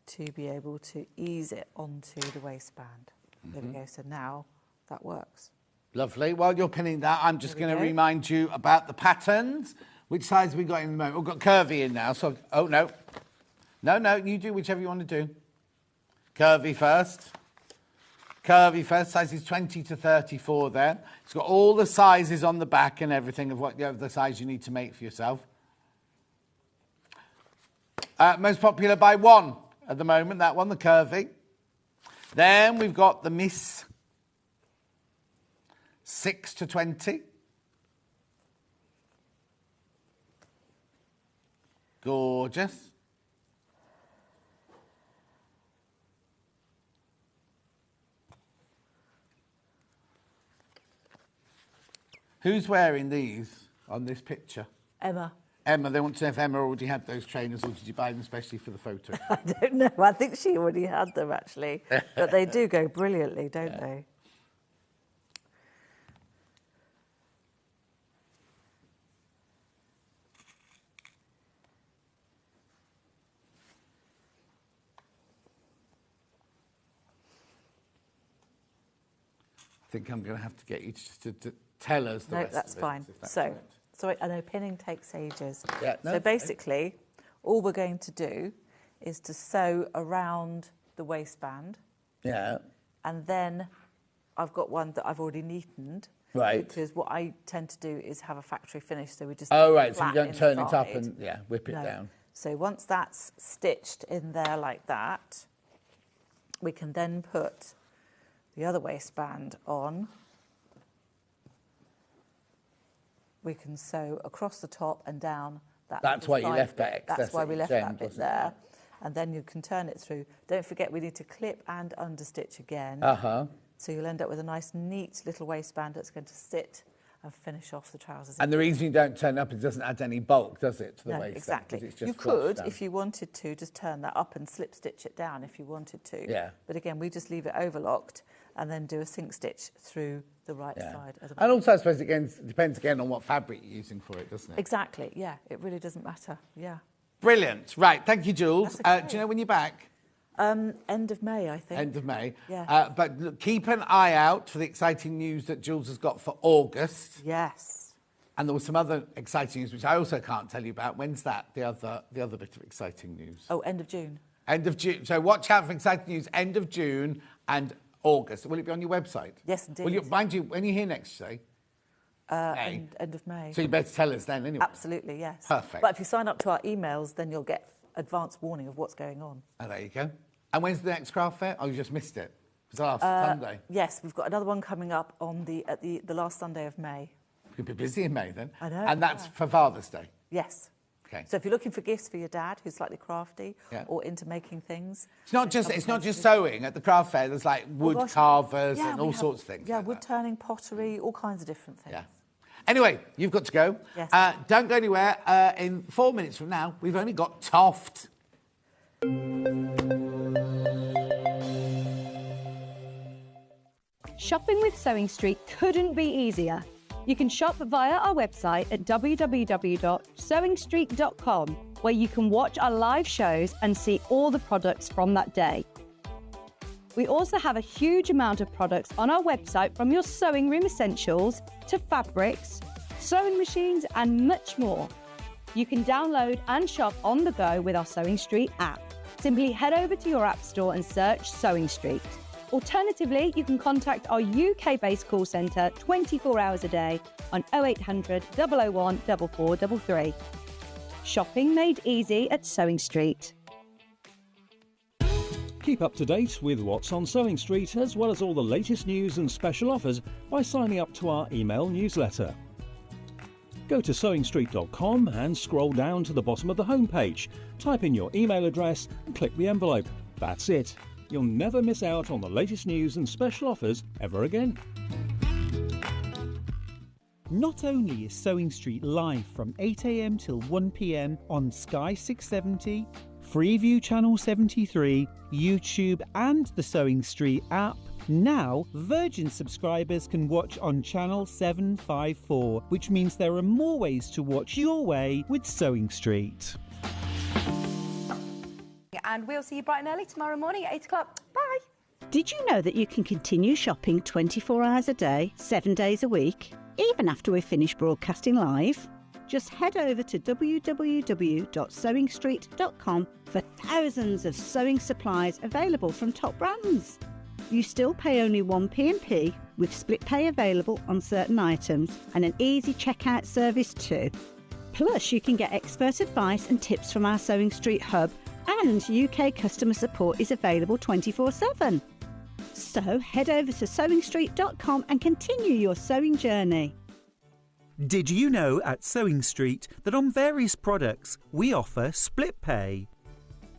to be able to ease it onto the waistband. There we go. So now that works. Lovely. While you're pinning that, I'm just going to remind you about the patterns. Which size have we got in the moment? We've got curvy in now. So, oh, no. No, you do whichever you want to do. Curvy first. Curvy first, sizes 20 to 34 there. It's got all the sizes on the back and everything of what the size you need to make for yourself. Most popular by one at the moment, that one, the curvy. Then we've got the Miss 6 to 20. Gorgeous. Who's wearing these on this picture? Emma. Emma, they want to know if Emma already had those trainers or did you buy them especially for the photo? I don't know. I think she already had them, actually. But they do go brilliantly, don't they? I think I'm going to have to get you just to tell us the No, rest that's of it, fine. if that's So, all right. sorry, I know pinning takes ages. Yeah, no, so basically, all we're going to do is to sew around the waistband, Yeah. and then I've got one that I've already neatened. Right. Because what I tend to do is have a factory finish, so we just Oh, right, so you flat don't turn it up inside. and, whip it No. down. So once that's stitched in there like that, we can then put the other waistband on. We can sew across the top and down that. That's little why you side left that bit. excess That's why at we each left end, that bit wasn't it? there. And then you can turn it through. Don't forget we need to clip and understitch again. Uh-huh. So you'll end up with a nice, neat little waistband that's going to sit and finish off the trousers. And the reason you don't turn up, it doesn't add any bulk, does it, to the No, waist? exactly. It's just You flush could, down. if you wanted to, just turn that up and slip stitch it down if you wanted to. Yeah. But again, we just leave it overlocked and then do a sink stitch through the right Yeah. side of the And also, I suppose, it depends again on what fabric you're using for it, doesn't it? Exactly, yeah. It really doesn't matter, yeah. Brilliant. Right, thank you, Jules. That's okay. Do you know when you're back? End of May, I think. End of May. Yeah. But look, keep an eye out for the exciting news that Jules has got for August. Yes. And there was some other exciting news, which I also can't tell you about. When's that, the other bit of exciting news? Oh, end of June. End of June. So watch out for exciting news, end of June and August. Will it be on your website? Yes, indeed. Will you, mind you, when are you here next, say? May. End of May. So you better tell us then, anyway. Absolutely, yes. Perfect. But if you sign up to our emails, then you'll get advance warning of what's going on. Oh, there you go. And when's the next craft fair? Oh, you just missed it. It was last Sunday. Yes, we've got another one coming up on at the last Sunday of May. You'll be busy in May then. I know, And that's yeah. for Father's Day. Yes. Okay. So if you're looking for gifts for your dad, who's slightly crafty Yeah. or into making things, It's not just sewing at the craft fair. There's like wood gosh, carvers yeah, and we all have- sorts of things. Yeah, like wood that. turning, pottery, all kinds of different things. Yeah. Anyway, you've got to go. Yes. Don't go anywhere. In 4 minutes from now, we've only got Toft. Shopping with Sewing Street couldn't be easier. You can shop via our website at www.sewingstreet.com, where you can watch our live shows and see all the products from that day. We also have a huge amount of products on our website, from your sewing room essentials to fabrics, sewing machines and much more. You can download and shop on the go with our Sewing Street app. Simply head over to your app store and search Sewing Street. Alternatively, you can contact our UK-based call centre 24 hours a day on 0800 001 4433. Shopping made easy at Sewing Street. Keep up to date with what's on Sewing Street, as well as all the latest news and special offers, by signing up to our email newsletter. Go to sewingstreet.com and scroll down to the bottom of the homepage. Type in your email address and click the envelope. That's it. You'll never miss out on the latest news and special offers ever again. Not only is Sewing Street live from 8 a.m. till 1 p.m. on Sky 670, Freeview Channel 73, YouTube and the Sewing Street app, now Virgin subscribers can watch on Channel 754, which means there are more ways to watch your way with Sewing Street. And we'll see you bright and early tomorrow morning at 8 o'clock. Bye. Did you know that you can continue shopping 24 hours a day, 7 days a week, even after we've finished broadcasting live? Just head over to www.sewingstreet.com for thousands of sewing supplies available from top brands. You still pay only 1p&p, with split pay available on certain items and an easy checkout service too. Plus, you can get expert advice and tips from our Sewing Street hub, and UK customer support is available 24/7. So head over to sewingstreet.com and continue your sewing journey. Did you know at Sewing Street that on various products we offer split pay?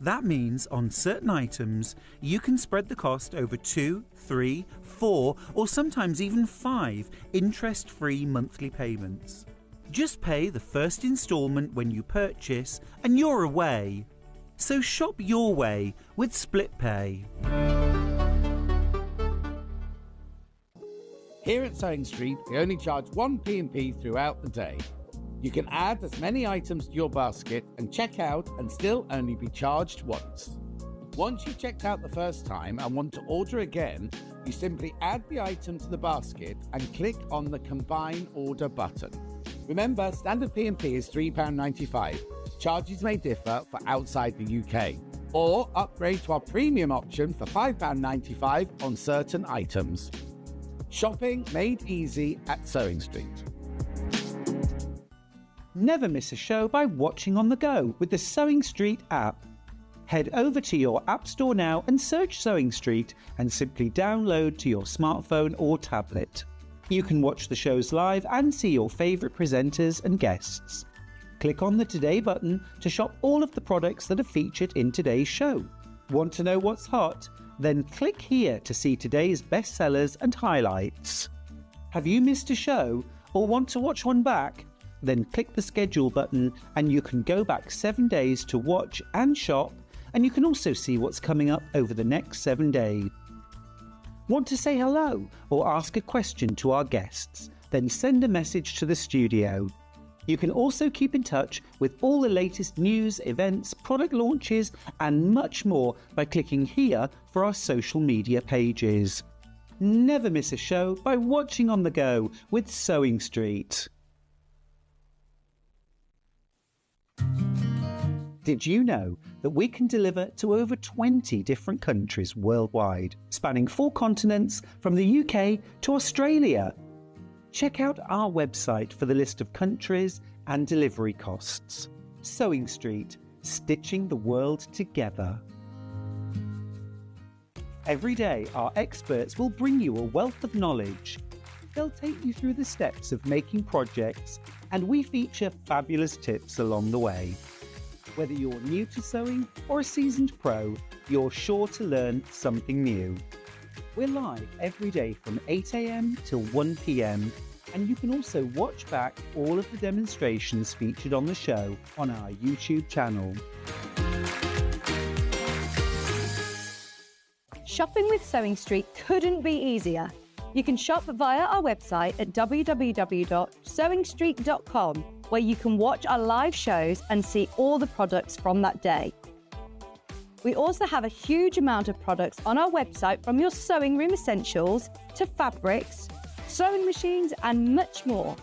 That means on certain items you can spread the cost over 2, 3, 4 or sometimes even 5 interest-free monthly payments. Just pay the first instalment when you purchase and you're away. So shop your way with split pay. Here at Sewing Street, we only charge 1p&p throughout the day. You can add as many items to your basket and check out and still only be charged once. Once you've checked out the first time and want to order again, you simply add the item to the basket and click on the Combine Order button. Remember, standard P&P is £3.95. Charges may differ for outside the UK. Or upgrade to our premium option for £5.95 on certain items. Shopping made easy at Sewing Street. Never miss a show by watching on the go with the Sewing Street app. Head over to your App Store now and search Sewing Street and simply download to your smartphone or tablet. You can watch the shows live and see your favourite presenters and guests. Click on the Today button to shop all of the products that are featured in today's show. Want to know what's hot? Then click here to see today's bestsellers and highlights. Have you missed a show or want to watch one back? Then click the schedule button and you can go back 7 days to watch and shop, and you can also see what's coming up over the next 7 days. Want to say hello or ask a question to our guests? Then send a message to the studio. You can also keep in touch with all the latest news, events, product launches and much more by clicking here for our social media pages. Never miss a show by watching on the go with Sewing Street. Did you know that we can deliver to over 20 different countries worldwide, spanning 4 continents from the UK to Australia? Check out our website for the list of countries and delivery costs. Sewing Street, stitching the world together. Every day, our experts will bring you a wealth of knowledge. They'll take you through the steps of making projects, and we feature fabulous tips along the way. Whether you're new to sewing or a seasoned pro, you're sure to learn something new. We're live every day from 8 a.m. till 1 p.m, and you can also watch back all of the demonstrations featured on the show on our YouTube channel. Shopping with Sewing Street couldn't be easier. You can shop via our website at www.sewingstreet.com, where you can watch our live shows and see all the products from that day. We also have a huge amount of products on our website, from your sewing room essentials to fabrics, sewing machines and much more.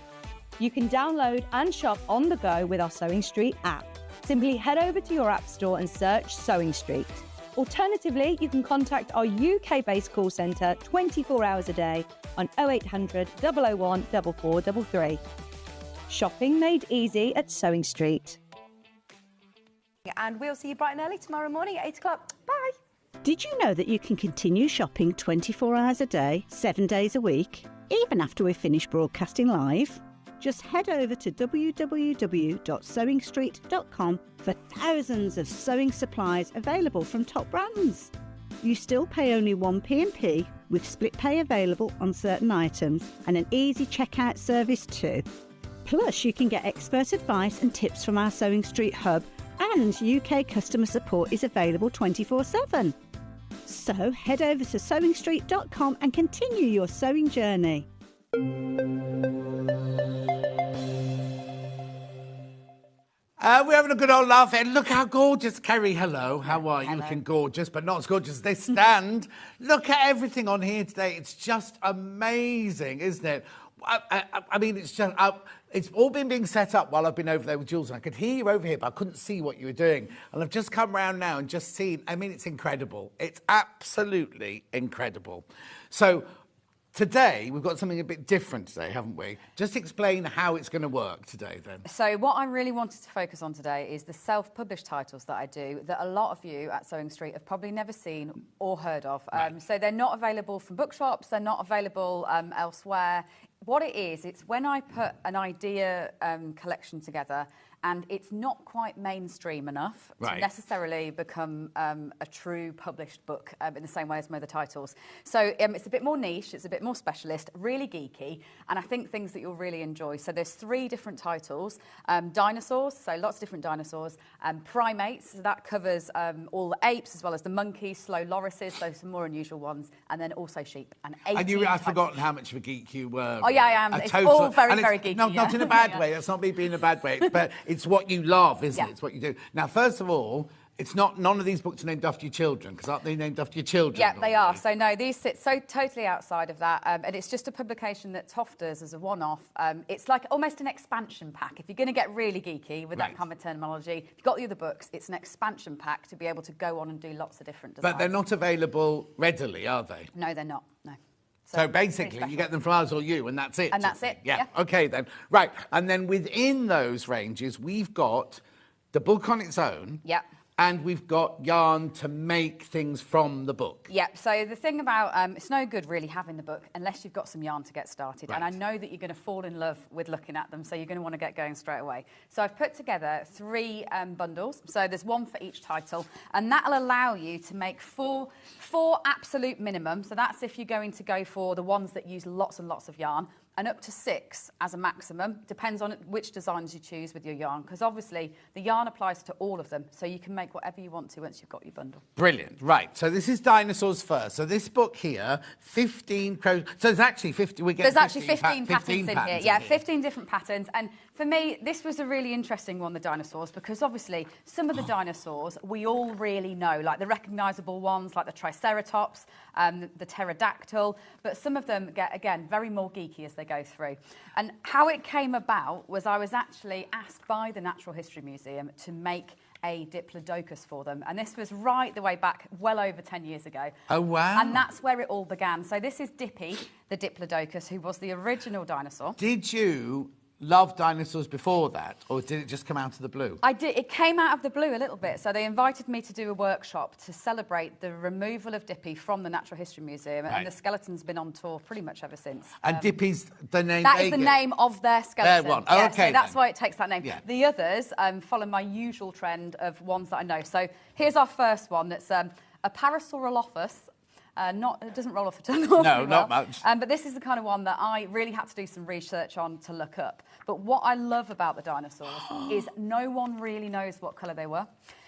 You can download and shop on the go with our Sewing Street app. Simply head over to your app store and search Sewing Street. Alternatively, you can contact our UK-based call centre 24 hours a day on 0800 001 4433. Shopping made easy at Sewing Street. And we'll see you bright and early tomorrow morning at 8 o'clock. Bye. Did you know that you can continue shopping 24 hours a day, 7 days a week, even after we've finished broadcasting live? Just head over to www.sewingstreet.com for thousands of sewing supplies available from top brands. You still pay only 1 P&P, with split pay available on certain items and an easy checkout service too. Plus, you can get expert advice and tips from our Sewing Street hub, and UK customer support is available 24/7. So head over to sewingstreet.com and continue your sewing journey. We're having a good old laugh, and look how gorgeous. Kerry, hello. How are you? Hello. Looking gorgeous, but not as gorgeous as they stand. Look at everything on here today. It's just amazing, isn't it? I mean, it's just... it's all been being set up while I've been over there with Jules, and I could hear you over here, but I couldn't see what you were doing. And I've just come round now and just seen... I mean, it's incredible. It's absolutely incredible. So... today, we've got something a bit different today, haven't we? Just explain how it's going to work today, then. So what I really wanted to focus on today is the self-published titles that I do that a lot of you at Sewing Street have probably never seen or heard of. Right. So they're not available from bookshops, they're not available elsewhere. What it is, it's when I put an idea collection together and it's not quite mainstream enough to necessarily become a true published book in the same way as my other titles. So it's a bit more niche, it's a bit more specialist, really geeky, and I think things that you'll really enjoy. So there's 3 different titles. Dinosaurs, so lots of different dinosaurs. Primates, so that covers all the apes as well as the monkeys, slow lorises, so some more unusual ones, and then also sheep. And I've forgotten how much of a geek you were. Oh yeah, I am. It's all very, very geeky. No, not in a bad way. That's not me being a bad way. But it's what you love, isn't it? It's what you do. Now, first of all, It's not, none of these books are named after your children, because aren't they named after your children? Yeah, they are. normally? So no, these sit so totally outside of that, and it's just a publication that Toff does as a one-off. It's like almost an expansion pack. If you're going to get really geeky with that kind of terminology, if you've got the other books, it's an expansion pack to be able to go on and do lots of different designs. But they're not available readily, are they? No, they're not. No. So basically, you get them from us or you, and that's it. And that's it. Yeah. Okay, then. Right. And then within those ranges, we've got the book on its own. Yeah. And we've got yarn to make things from the book. Yeah, so the thing about, it's no good really having the book unless you've got some yarn to get started. Right. And I know that you're going to fall in love with looking at them, so you're going to want to get going straight away. So I've put together 3 bundles. So there's one for each title. And that'll allow you to make four absolute minimum. So that's if you're going to go for the ones that use lots and lots of yarn. And up to 6 as a maximum. Depends on which designs you choose with your yarn, because obviously the yarn applies to all of them, so you can make whatever you want to once you've got your bundle. Brilliant. Right, so this is Dinosaurs first. So this book here, 15 so there's actually 50. There's actually 15 patterns in here. patterns Yeah, 15 different patterns. And for me, this was a really interesting one, the dinosaurs, because obviously some of the dinosaurs we all really know, like the recognisable ones, like the Triceratops, the pterodactyl, but some of them get, again, very more geeky as they go through. And how it came about was I was actually asked by the Natural History Museum to make a diplodocus for them. And this was right the way back, well over 10 years ago. Oh, wow. And that's where it all began. So this is Dippy, the diplodocus, who was the original dinosaur. Did you love dinosaurs before that, or did it just come out of the blue? I did. It came out of the blue a little bit. So they invited me to do a workshop to celebrate the removal of Dippy from the Natural History Museum, and the skeleton's been on tour pretty much ever since. And Dippy's the name That is the name of their skeleton. Their one. Oh, yeah, okay, so that's then. why it takes that name. Yeah. The others follow my usual trend of ones that I know. So here's our first one. That's a Parasaurolophus. It doesn't roll off the tongue. No, not much. But this is the kind of one that I really had to do some research on to look up. But what I love about the dinosaurs is no one really knows what colour they were.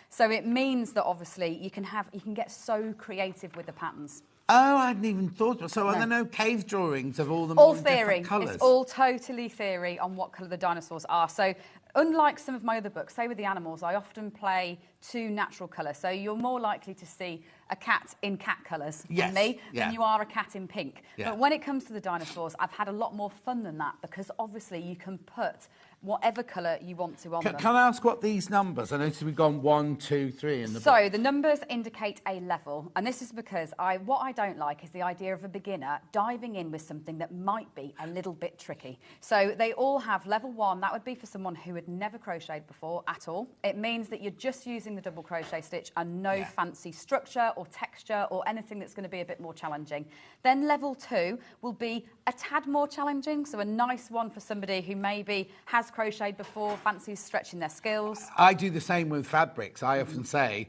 So it means that obviously you can get so creative with the patterns. Oh, I hadn't even thought of it. So are there no cave drawings of all the All more theory. different colours? It's all totally theory on what colour the dinosaurs are. So unlike some of my other books, say with the animals, I often play 2 natural colours. So you're more likely to see a cat in cat colours from me than you are a cat in pink. Yeah. But when it comes to the dinosaurs, I've had a lot more fun than that, because obviously you can put whatever colour you want to on them. Can I ask what these numbers? I noticed we've gone 1, 2, 3 in the book. So the numbers indicate a level, and this is because what I don't like is the idea of a beginner diving in with something that might be a little bit tricky. So they all have level 1. That would be for someone who had never crocheted before at all. It means that you're just using the double crochet stitch and no fancy structure or texture or anything that's going to be a bit more challenging. Then level 2 will be a tad more challenging, so a nice one for somebody who maybe has crocheted before, fancies stretching their skills. I do the same with fabrics. I often say,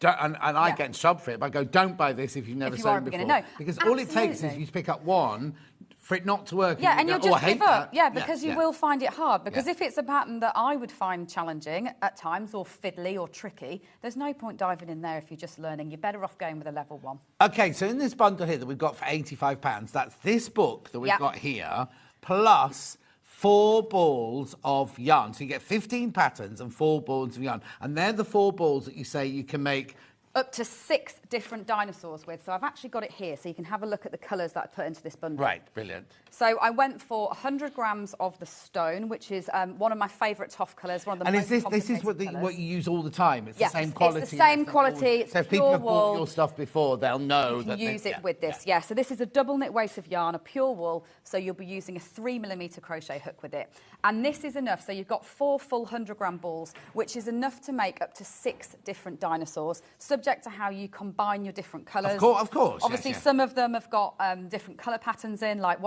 and I get in trouble for it, but I go, don't buy this if you've never sewn before. No, because all it takes is you to pick up one for it not to work. Yeah, and you'll just give up. Yeah, because you will find it hard. Because Yeah. if it's a pattern that I would find challenging at times, or fiddly or tricky, there's no point diving in there if you're just learning. You're better off going with a level 1. Okay, so in this bundle here that we've got for £85, that's this book that we've got here, plus 4 balls of yarn. So you get 15 patterns and 4 balls of yarn. And they're the 4 balls that you say you can make up to 6 different dinosaurs with. So I've actually got it here, so you can have a look at the colours that I put into this bundle. Right, brilliant. So I went for 100 grams of the stone, which is one of my favourite Toff colours, one of the and most this complicated is what colours. what you use all the time? It's the same quality? It's the same quality, it's so if pure people have bought wool. your stuff before, they'll know You that can use it with this, So this is a double knit waist of yarn, a pure wool, so you'll be using a 3mm crochet hook with it. And this is enough, so you've got 4 full 100-gram balls, which is enough to make up to 6 different dinosaurs, subject to how you combine your different colours. Of course. Obviously, some of them have got different colour patterns in, like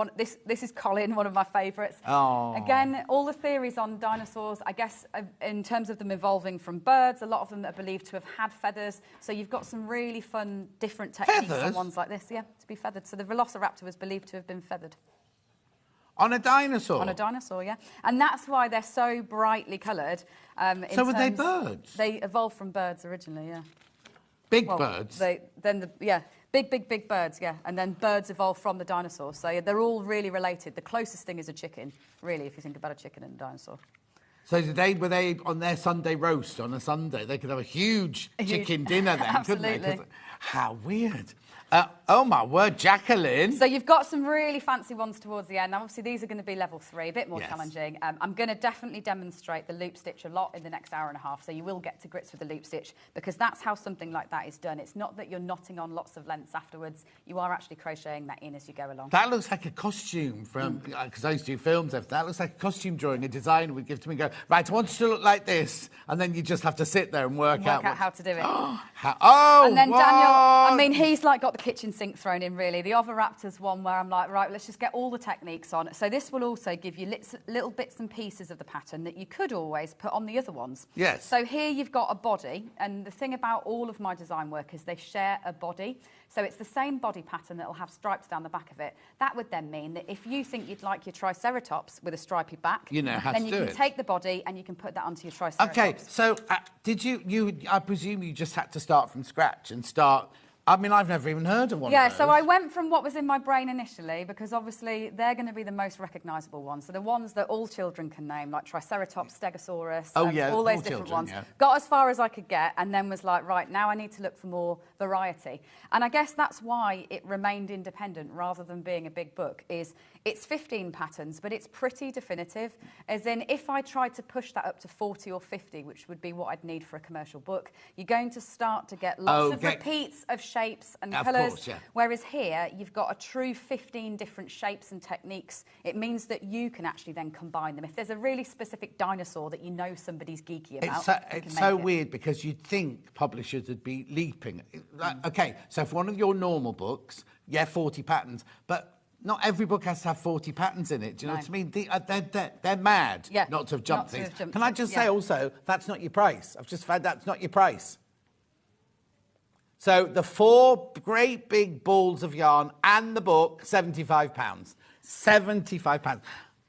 this is Colin, one of my favourites. Oh. Again, all the theories on dinosaurs, I guess, in terms of them evolving from birds, a lot of them are believed to have had feathers, so you've got some really fun, different techniques on ones like this, to be feathered. So the Velociraptor was believed to have been feathered. On a dinosaur? On a dinosaur, yeah. And that's why they're so brightly coloured. So were they birds? They evolved from birds originally, yeah. Big birds? Big birds, yeah. And then birds evolved from the dinosaurs. So they're all really related. The closest thing is a chicken, really, if you think about a chicken and a dinosaur. So were they on their Sunday roast on a Sunday? They could have a huge chicken dinner then, couldn't they? Absolutely. How weird. Oh, my word, Jacqueline. So you've got some really fancy ones towards the end. Now, obviously, these are going to be level 3, a bit more challenging. I'm going to definitely demonstrate the loop stitch a lot in the next hour and a half, so you will get to grips with the loop stitch, because that's how something like that is done. It's not that you're knotting on lots of lengths afterwards. You are actually crocheting that in as you go along. That looks like a costume from, because I used to do films, that looks like a costume drawing a designer would give to me and go, right, I want you to look like this, and then you just have to sit there and work out how to do it. And then Daniel, I mean, he's like got the kitchen sink thrown in, really. The Overraptor's one where I'm like, right, let's just get all the techniques on. So this will also give you little bits and pieces of the pattern that you could always put on the other ones. Yes. So here you've got a body, and the thing about all of my design work is they share a body. So it's the same body pattern that will have stripes down the back of it. That would then mean that if you think you'd like your triceratops with a stripy back, you know how then to you do can it. take the body and you can put that onto your triceratops. Okay, so did you, I presume you just had to start from scratch and start... I mean, I've never even heard of one of those. So I went from what was in my brain initially, because obviously they're going to be the most recognisable ones. So the ones that all children can name, like Triceratops, Stegosaurus, all those different ones. Yeah. Got as far as I could get, and then was like, right, now I need to look for more variety. And I guess that's why it remained independent rather than being a big book, is it's 15 patterns, but it's pretty definitive. As in, if I tried to push that up to 40 or 50, which would be what I'd need for a commercial book, you're going to start to get lots of repeats of shapes and colours, whereas here you've got a true 15 different shapes and techniques. It means that you can actually then combine them. If there's a really specific dinosaur that you know somebody's geeky about, it's so weird, because you'd think publishers would be leaping. Okay, so for one of your normal books, 40 patterns, but not every book has to have 40 patterns in it. Do you know what I mean? They're mad not to have jumped these. Can I just say also, that's not your price. I've just found that's not your price. So the 4 great big balls of yarn and the book, £75. £75.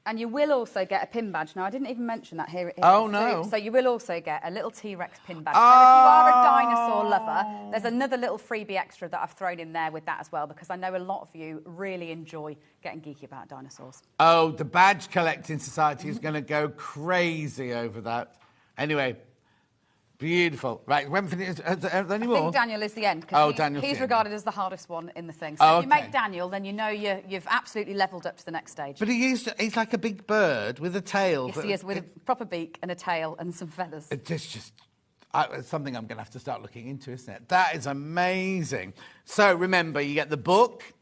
And you will also get a pin badge. Now, I didn't even mention that here. No. So you will also get a little T-Rex pin badge. So if you are a dinosaur lover, there's another little freebie extra that I've thrown in there with that as well, because I know a lot of you really enjoy getting geeky about dinosaurs. Oh, the Badge Collecting Society is going to go crazy over that. Anyway... Beautiful. Right, when finished, are there any more? I think Daniel is the end, because he's regarded as the hardest one in the thing. So if you make Daniel, then you know you've absolutely levelled up to the next stage. But he's like a big bird with a tail. Yes, he is, with a proper beak and a tail and some feathers. It's something I'm going to have to start looking into, isn't it? That is amazing. So remember, you get the book,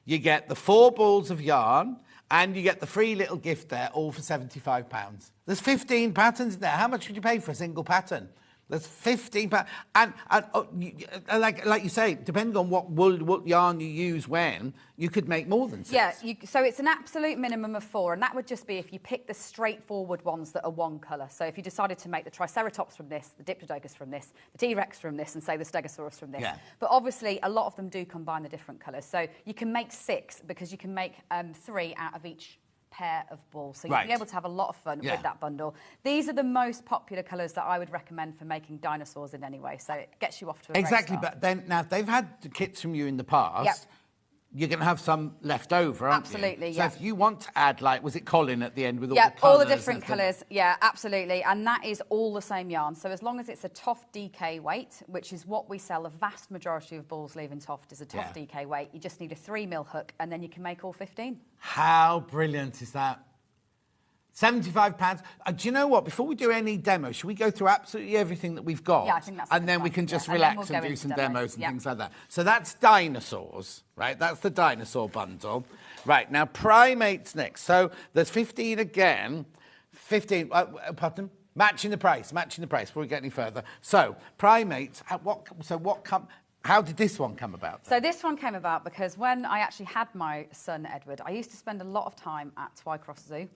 you get the 4 balls of yarn, and you get the free little gift there, all for £75. There's 15 patterns in there. How much would you pay for a single pattern? There's 15 patterns. And like you say, depending on what yarn you use when, you could make more than 6. Yeah, so it's an absolute minimum of 4, and that would just be if you pick the straightforward ones that are one colour. So if you decided to make the Triceratops from this, the Diplodocus from this, the T-Rex from this, and say the Stegosaurus from this. Yeah. But obviously, a lot of them do combine the different colours. So you can make 6, because you can make 3 out of each pair of balls. So you'll be able to have a lot of fun with that bundle. These are the most popular colours that I would recommend for making dinosaurs in anyway, so it gets you off to a great start. But then, now, if they've had the kits from you in the past, you're going to have some left over, aren't you? Absolutely, So if you want to add, like, was it Colin at the end with all the colours? Yeah, all the different colours. Yeah, absolutely. And that is all the same yarn. So as long as it's a Toft DK weight, which is what we sell, a vast majority of balls leaving Toft is a Toft DK weight. You just need a 3mm hook, and then you can make all 15. How brilliant is that? £75. Do you know what? Before we do any demo, should we go through absolutely everything that we've got? Yeah, I think that's and then we can just relax and do some demos and things like that. So that's dinosaurs, right? That's the dinosaur bundle. Right, now Primate's next. So there's 15 again. 15, pardon? Matching the price before we get any further. So Primates, how did this one come about? So this one came about because when I actually had my son, Edward, I used to spend a lot of time at Twycross Zoo.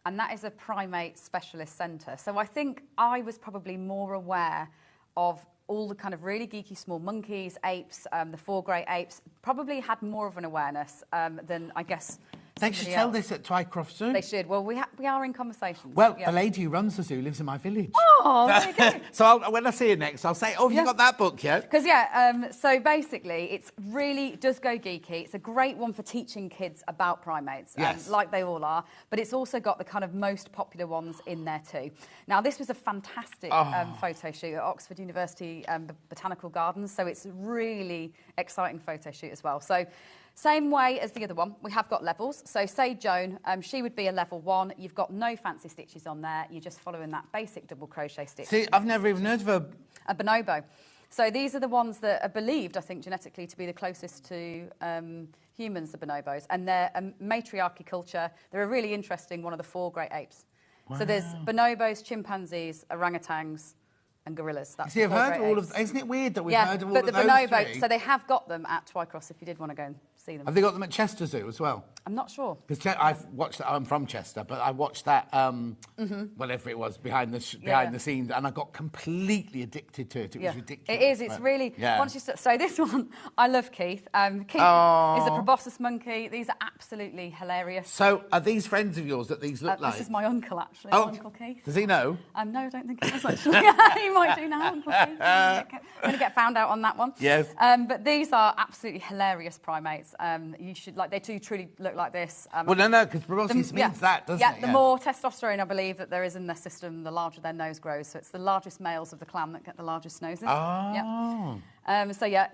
And that is a primate specialist centre. So I think I was probably more aware of all the kind of really geeky small monkeys, apes, the 4 great apes, probably had more of an awareness than, I guess, They should sell this at Twycroft Zoo. They should. Well, we are in conversations. Well, a lady who runs the zoo lives in my village. Oh, there you go. So when I see her next, I'll say, oh, have you got that book yet? Because, so basically, it's really does go geeky. It's a great one for teaching kids about primates, like they all are. But it's also got the kind of most popular ones in there too. Now, this was a fantastic photo shoot at Oxford University Botanical Gardens. So it's a really exciting photo shoot as well. So same way as the other one, we have got levels. So say Joan, she would be a level 1. You've got no fancy stitches on there. You're just following that basic double crochet stitch. See, I've never even heard of a bonobo. So these are the ones that are believed, I think, genetically to be the closest to humans, the bonobos. And they're a matriarchy culture. They're a really interesting one of the 4 great apes. Wow. So there's bonobos, chimpanzees, orangutans, and gorillas. That's I've heard all of. Isn't it weird that we've heard of all of those? But the bonobos, so they have got them at Twycross if you did want to go and see them. Have they got them at Chester Zoo as well? I'm not sure. Because I've watched that. I'm from Chester, but I watched that, whatever it was, behind the scenes, and I got completely addicted to it. It was ridiculous. It is. It's really... Once you so this one, I love Keith. Keith is a proboscis monkey. These are absolutely hilarious. So are these friends of yours that these look like? This is my uncle, actually, my Uncle Keith. Does he know? No, I don't think he does, actually. He might do now, Uncle Keith. I'm going to get found out on that one. Yes. But these are absolutely hilarious primates. You should, they do truly look like this. Well, no, because proboscis means that, doesn't it? The more testosterone, I believe, that there is in their system, the larger their nose grows. So it's the largest males of the clan that get the largest noses. Oh.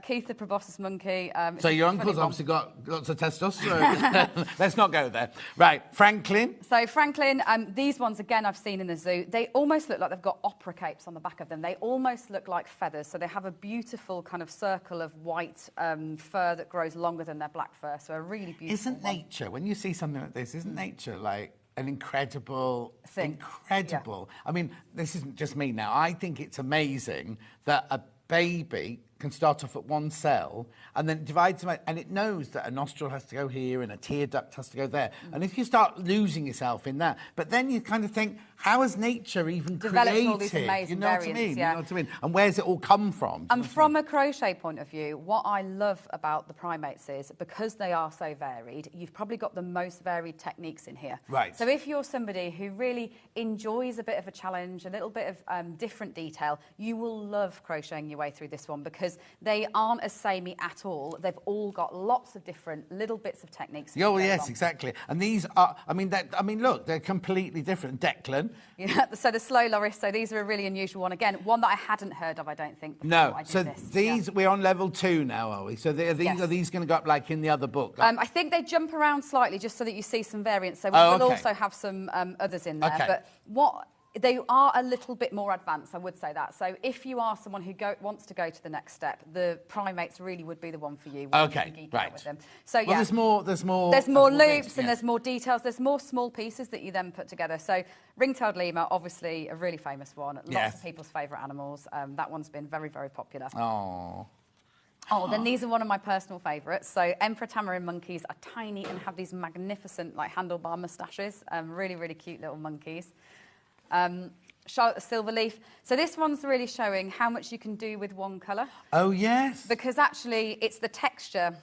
Keith the proboscis monkey. So your uncle's obviously got lots of testosterone. Let's not go there. Right, Franklin. So Franklin, these ones, again, I've seen in the zoo. They almost look like they've got opera capes on the back of them. They almost look like feathers. So they have a beautiful kind of circle of white fur that grows longer than their black fur. So a really beautiful Isn't nature, when you see something like this, isn't nature like an incredible thing? Incredible. Yeah. I mean, this isn't just me now. I think it's amazing that a baby can start off at one cell and then divides them out, and it knows that a nostril has to go here and a tear duct has to go there. And if you start losing yourself in that, but then you kind of think, how has nature even created? All these amazing you know what I mean? Yeah. You know what I mean? And where's it all come from? And from a crochet point of view, what I love about the primates is, because they are so varied, you've probably got the most varied techniques in here. Right. So if you're somebody who really enjoys a bit of a challenge, a little bit of different detail, you will love crocheting your way through this one, because they aren't as samey at all. They've all got lots of different little bits of techniques. Oh, yes, exactly. And these are, look, they're completely different. Declan. Yeah, so the slow loris, so these are a really unusual one. Again, one that I hadn't heard of, I don't think. No, so these, we're on level 2 now, are we? So are these going to go up like in the other book? I think they jump around slightly just so that you see some variants. So we will also have some others in there. Okay. But they are a little bit more advanced, I would say that. So if you are someone who wants to go to the next step, the primates really would be the one for you. Okay, right. With them. So well, there's more loops and there's more details. There's more small pieces that you then put together. So ring-tailed lemur, obviously a really famous one. Lots of people's favourite animals. That one's been very, very popular. Then these are one of my personal favourites. So emperor tamarin monkeys are tiny and have these magnificent handlebar moustaches. Really, really cute little monkeys. Charlotte the Silverleaf. So this one's really showing how much you can do with one colour. Oh, yes. Because actually it's the texture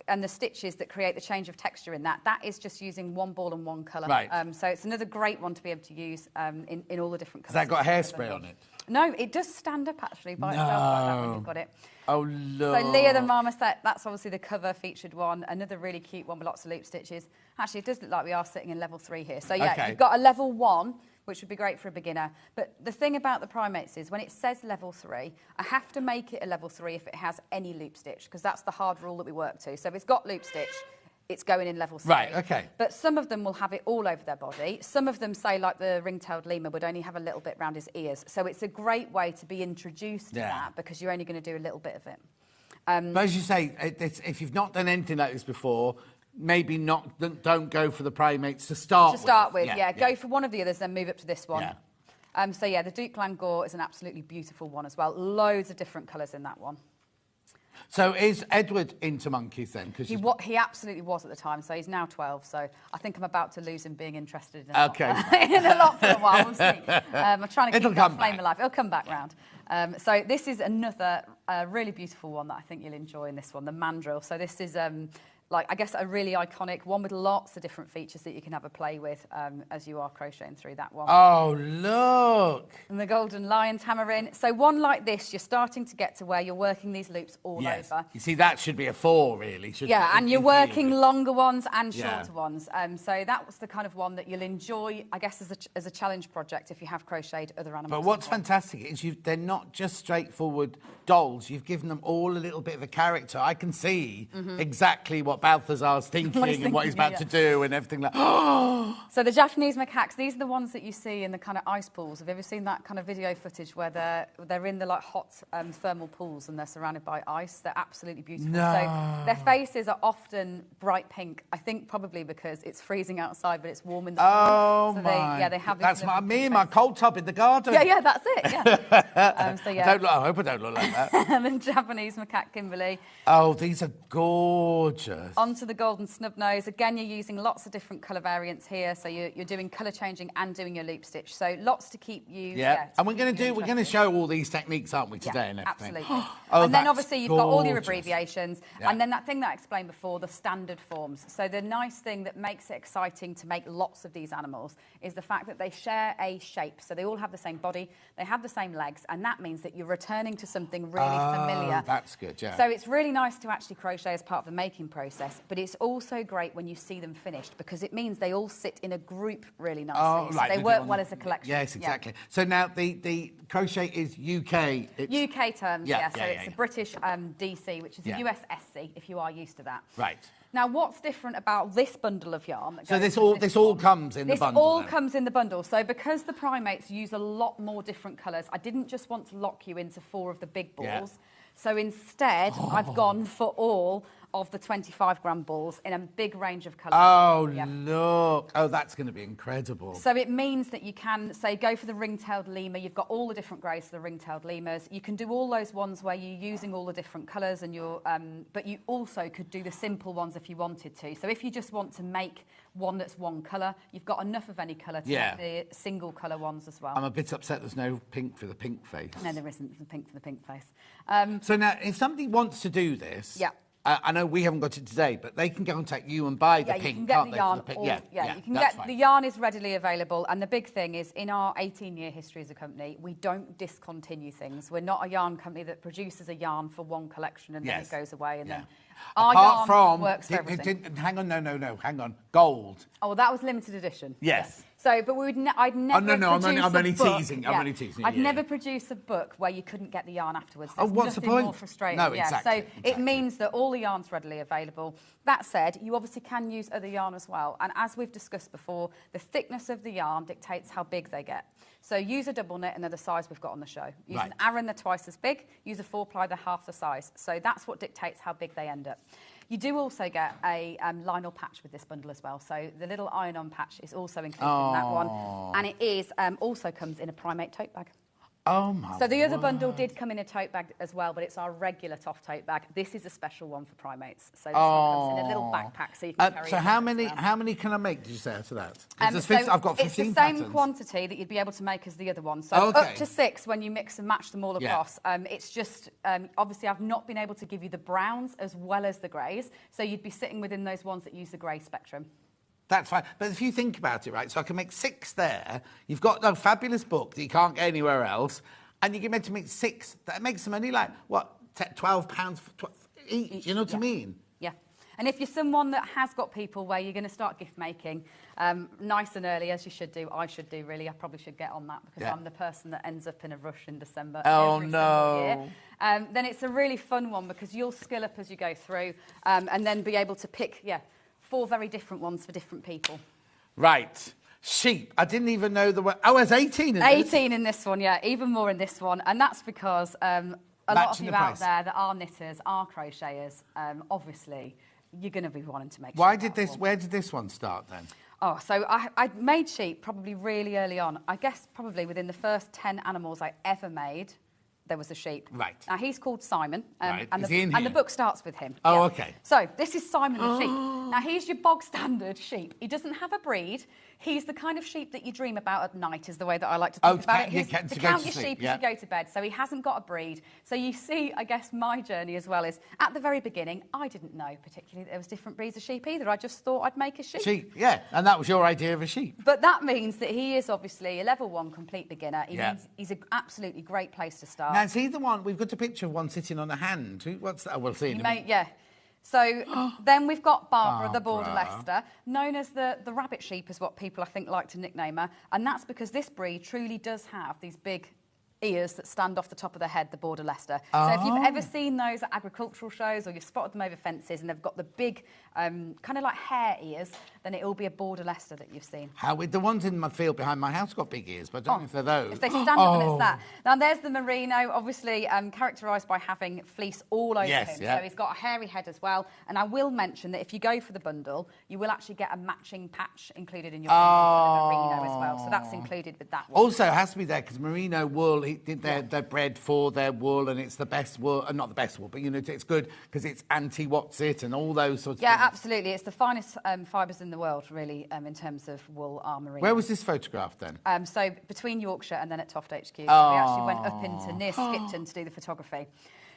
and the stitches that create the change of texture in that. That is just using one ball and one colour. Right. So it's another great one to be able to use in all the different colours. Has that got hairspray on it? No, it does stand up actually by itself like that when you've got it. Oh, look. So Leah the Marmoset, that's obviously the cover featured one. Another really cute one with lots of loop stitches. Actually, it does look like we are sitting in level 3 here. So you've got a level 1, which would be great for a beginner. But the thing about the primates is when it says level 3, I have to make it a level 3 if it has any loop stitch, because that's the hard rule that we work to. So if it's got loop stitch, it's going in level 3. Right, okay. But some of them will have it all over their body. Some of them, say, like the ring-tailed lemur, would only have a little bit around his ears. So it's a great way to be introduced to that, because you're only going to do a little bit of it. But as you say, if you've not done anything like this before, maybe don't go for the primates to start with. Go for one of the others, then move up to this one. Yeah. The Duke Langor is an absolutely beautiful one as well. Loads of different colours in that one. So is Edward into monkeys then? He absolutely was at the time, so he's now 12, so I think I'm about to lose him being interested in in a lot for a while. We'll see. I'm trying to keep that flame alive. It'll come back round. So this is another really beautiful one that I think you'll enjoy in this one, the mandrill. So this is like, I guess, a really iconic one with lots of different features that you can have a play with as you are crocheting through that one. Oh, look. And the golden lion tamarind. So one like this, you're starting to get to where you're working these loops all over. You see, that should be a 4, really, shouldn't it? Yeah, and you're working longer ones and Yeah. shorter ones. So that was the kind of one that you'll enjoy, I guess, as a challenge project if you have crocheted other animals. But what's fantastic is they're not just straightforward dolls. You've given them all a little bit of a character. I can see exactly what Balthazar's thinking and what he's about to do and everything like. So the Japanese macaques, these are the ones that you see in the kind of ice pools. Have you ever seen that kind of video footage where they're in the like hot thermal pools and they're surrounded by ice? They're absolutely beautiful. No. So their faces are often bright pink. I think probably because it's freezing outside, but it's warm in the pool. Oh so my! they have. That's me in my cold tub in the garden. Yeah, that's it. Yeah. So yeah. I hope I don't look like that. And then Japanese macaque Kimberley. Oh, these are gorgeous. Onto the golden snub nose. Again, you're using lots of different colour variants here. So you're doing colour changing and doing your loop stitch. So lots to keep you. And we're going to show all these techniques, aren't we, today and everything? Absolutely. Oh, and then obviously you've got all your gorgeous. abbreviations, and then that thing that I explained before, the standard forms. So the nice thing that makes it exciting to make lots of these animals is the fact that they share a shape. So they all have the same body, they have the same legs, and that means that you're returning to something really familiar. That's good, yeah. So it's really nice to actually crochet as part of the making process, but it's also great when you see them finished because it means they all sit in a group really nicely. Oh, so they work well as a collection. Yes, exactly. So now the crochet is UK. UK terms, so it's a British DC, which is a US SC, if you are used to that. Right. Now, what's different about this bundle of yarn? That So goes this all comes in the bundle. This all then? comes in the bundle. So because the primates use a lot more different colours, I didn't just want to lock you into 4 of the big balls. Yeah. So instead, I've gone for all of the 25-gram balls in a big range of colours. Oh, look. Oh, that's going to be incredible. So it means that you can, say, go for the ring-tailed lemur. You've got all the different greys for the ring-tailed lemurs. You can do all those ones where you're using all the different colours, and you're, but you also could do the simple ones if you wanted to. So if you just want to make one that's one colour, you've got enough of any colour to make the single colour ones as well. I'm a bit upset there's no pink for the pink face. No, there isn't. There's a pink for the pink face. So now, if somebody wants to do this... I know we haven't got it today, but they can contact you and buy the pink, can't they? Yarn. You can get the yarn is readily available, and the big thing is in our 18-year history as a company, we don't discontinue things. We're not a yarn company that produces a yarn for one collection and then it goes away. And then our yarn works for everything. Hang on. Gold. Oh, well, that was limited edition. Yes. So, but I'd never produce I'm only a book. teasing. I'm only teasing. I'd never produce a book where you couldn't get the yarn afterwards. There's what's the nothing point? more frustrating. No, exactly. So it means that all the yarn's readily available. That said, you obviously can use other yarn as well. And as we've discussed before, the thickness of the yarn dictates how big they get. So use a double knit and they're the size we've got on the show. Use an Aran, they're twice as big. Use a 4-ply, they're half the size. So that's what dictates how big they end up. You do also get a linel patch with this bundle as well. So the little iron-on patch is also included in that one. And it is also comes in a Primate tote bag. Oh, my So the other bundle did come in a tote bag as well, but it's our regular toff tote bag. This is a special one for Primates. So this one comes in a little backpack so you can carry it. So how many can I make, did you say, out of that? I've got 15 It's the same patterns. quantity that you'd be able to make as the other one. So Okay. up to 6 when you mix and match them all across. It's just, obviously I've not been able to give you the browns as well as the greys. So you'd be sitting within those ones that use the grey spectrum. That's fine. But if you think about it, right, so I can make 6 there. You've got a fabulous book that you can't get anywhere else. And you get meant to make 6. That makes them only like, what, £12 each? You know what I mean? Yeah. And if you're someone that has got people where you're going to start gift making nice and early, as you should do, I should do really, I probably should get on that because I'm the person that ends up in a rush in December every single year. Then it's a really fun one because you'll skill up as you go through and then be able to pick, 4 very different ones for different people. Right. Sheep. I didn't even know the word. Oh, there's 18 in this. 18 in this one, even more in this one. And that's because a lot of you out there that are knitters, are crocheters, obviously, you're going to be wanting to make Where did this one start then? Oh, so I made sheep probably really early on. I guess probably within the first 10 animals I ever made, there was a sheep. Right. Now, he's called Simon. Right. And, Is he in and the here? book starts with him. Oh, Yeah. okay. So, this is Simon the sheep. Now, he's your bog standard sheep. He doesn't have a breed. He's the kind of sheep that you dream about at night, is the way that I like to think about it. To count your sheep as you go to bed. So, he hasn't got a breed. So, you see, I guess, my journey as well is at the very beginning, I didn't know particularly that there was different breeds of sheep either. I just thought I'd make a sheep. Sheep, yeah. And that was your idea of a sheep. But that means that he is obviously a level 1 complete beginner. Yeah. He's an absolutely great place to start. Now, is he the one? We've got a picture of one sitting on a hand. What's that? We'll see in a minute. Yeah. So then we've got Barbara, the Border Leicester, known as the rabbit sheep is what people I think like to nickname her. And that's because this breed truly does have these big ears that stand off the top of the head, the Border Leicester. So if you've ever seen those at agricultural shows or you've spotted them over fences and they've got the big kind of like hare ears, then it'll be a Border Leicester that you've seen. How with the ones in my field behind my house got big ears, but I don't know if they're those. If they stand up and it's that. Now there's the merino, obviously characterised by having fleece all over him. Yeah. So he's got a hairy head as well. And I will mention that if you go for the bundle, you will actually get a matching patch included in your bundle for the merino as well. So that's included with that one. Also, it has to be there because merino wool, they're bred for their wool, and it's the best wool, not the best wool, but you know, it's good because it's anti-what's-it and all those sorts of things. Yeah, absolutely. It's the finest fibres in the world, really, in terms of wool are merino. Where was this photographed then? So between Yorkshire and then at Toft HQ. So we actually went up into near Skipton to do the photography.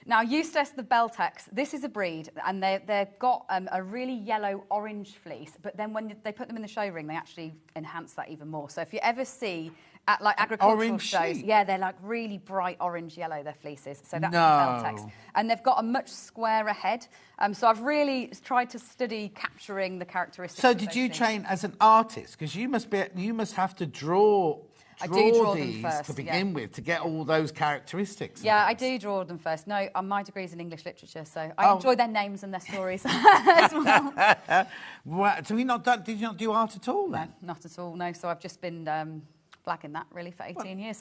Now, Eustace the Beltex, this is a breed, and they've got a really yellow-orange fleece, but then when they put them in the show ring, they actually enhance that even more. So if you ever see at like agricultural shows, sheep. yeah, they're like really bright orange-yellow, their fleeces. So that's the Beltex. And they've got a much squarer head. So I've really tried to study capturing the characteristics. So did you train as an artist? Because you must have to draw these first, to begin with to get all those characteristics. Yeah, I do draw them first. No, my degree's in English literature, so I enjoy their names and their stories as well. Well, so did you not do art at all then? No, not at all, no. So I've just been blagging that really for 18 years.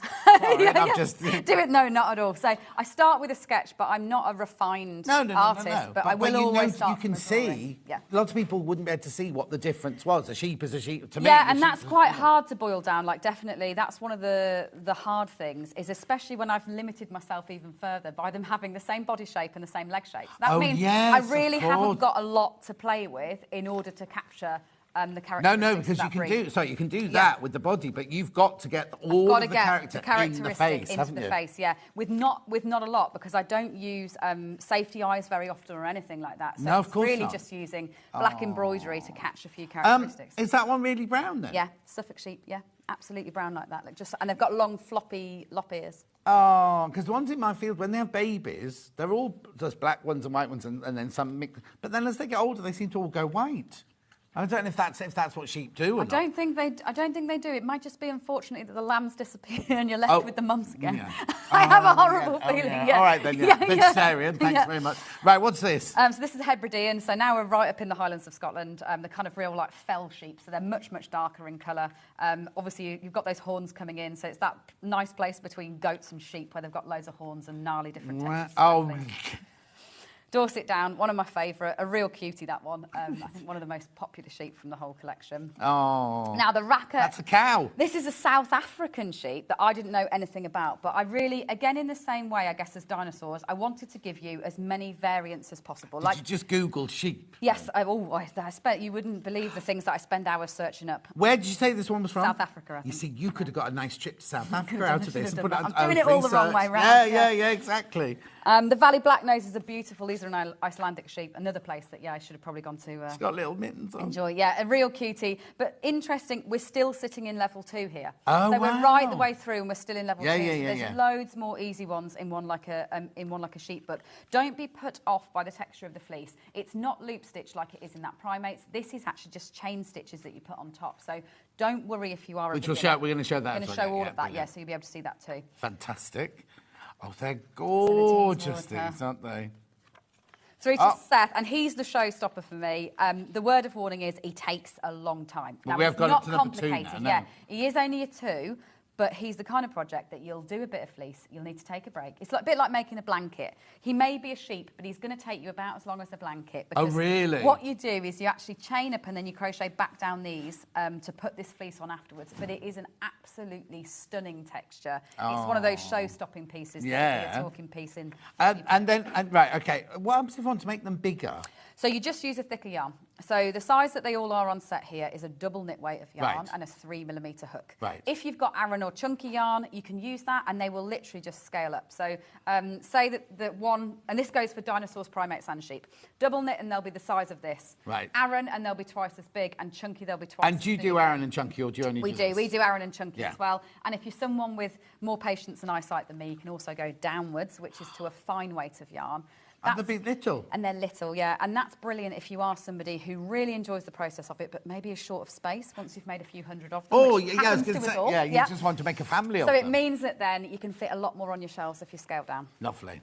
Just do it, no, not at all. So I start with a sketch, but I'm not a refined artist. But I will always start. You can see. Lots of people wouldn't be able to see what the difference was. A sheep is a sheep to me. Yeah, and that's quite hard to boil down. Like, definitely, that's one of the hard things. Is especially when I've limited myself even further by them having the same body shape and the same leg shape. That means I really haven't got a lot to play with in order to capture. The characteristics. No, because you can do that with the body, but you've got to get all of the characteristics in the face, haven't you? Face, yeah. With not a lot, because I don't use safety eyes very often or anything like that. So of course really not. Just using black embroidery to catch a few characteristics. Is that one really brown then? Yeah, Suffolk sheep. Yeah, absolutely brown like that. And they've got long floppy lop ears. Oh, because the ones in my field, when they have babies, they're all just black ones and white ones, and then some mix. But then as they get older, they seem to all go white. I don't know if that's what sheep do or I don't think they do. It might just be unfortunately that the lambs disappear and you're left with the mums again. Yeah. I have a horrible feeling. Yeah. All right then, vegetarian. Thanks very much. Right, what's this? So this is Hebridean. So now we're right up in the Highlands of Scotland. The kind of real like fell sheep. So they're much darker in colour. Obviously you've got those horns coming in. So it's that nice place between goats and sheep where they've got loads of horns and gnarly different textures. Dorset Down, one of my favourite, a real cutie, that one. I think one of the most popular sheep from the whole collection. Oh. Now, the Raka... That's a cow. This is a South African sheep that I didn't know anything about, but I really, again, in the same way, I guess, as dinosaurs, I wanted to give you as many variants as possible. Did you just Google sheep? Yes. You wouldn't believe the things that I spend hours searching up. Where did you say this one was from? South Africa, I think. You see, you could have got a nice trip to South Africa out of this. I'm doing it all the wrong way round. Yeah, exactly. The Valley Blacknoses are beautiful. These are an Icelandic sheep. Another place that, I should have probably gone to. It's got little mittens on. Enjoy, a real cutie. But interesting, we're still sitting in level 2 here. Oh, so we're right the way through and we're still in level 2. There's loads more easy ones in one like a sheep book. Don't be put off by the texture of the fleece. It's not loop stitch like it is in that Primates. This is actually just chain stitches that you put on top. So don't worry if you are we're going to show that. We're going to show all of that, so you'll be able to see that too. Fantastic. Oh, they're gorgeous, these, aren't they? Through to Seth, and he's the showstopper for me. The word of warning is he takes a long time. Well, now, we have got not it to number 2 complicated. now. He is only a 2, But he's the kind of project that you'll do a bit of fleece, you'll need to take a break. It's like, a bit like making a blanket. He may be a sheep, but he's going to take you about as long as a blanket. Oh, really? What you do is you actually chain up and then you crochet back down these to put this fleece on afterwards. But it is an absolutely stunning texture. It's one of those show-stopping pieces. Yeah. A talking piece in. Right, okay. What happens if you want to make them bigger? So you just use a thicker yarn. So the size that they all are on set here is a double knit weight of yarn and a 3mm hook. Right. If you've got Aran or chunky yarn, you can use that and they will literally just scale up. So say that one, and this goes for Dinosaurs, Primates and Sheep. Double knit and they'll be the size of this. Right. Aran and they'll be twice as big, and chunky they'll be twice as big. And do you do Aran and chunky, or do you only We do do. this? We do Aran and chunky as well. And if you're someone with more patience and eyesight than me, you can also go downwards, which is to a fine weight of yarn. And they'll be little. And they're little, yeah. And that's brilliant if you are somebody who really enjoys the process of it, but maybe is short of space once you've made a few hundred of them. Oh, which yeah, I was happens going to to us say, all. yeah, you just want to make a family of So them. it means that then you can fit a lot more on your shelves if you scale down. Lovely.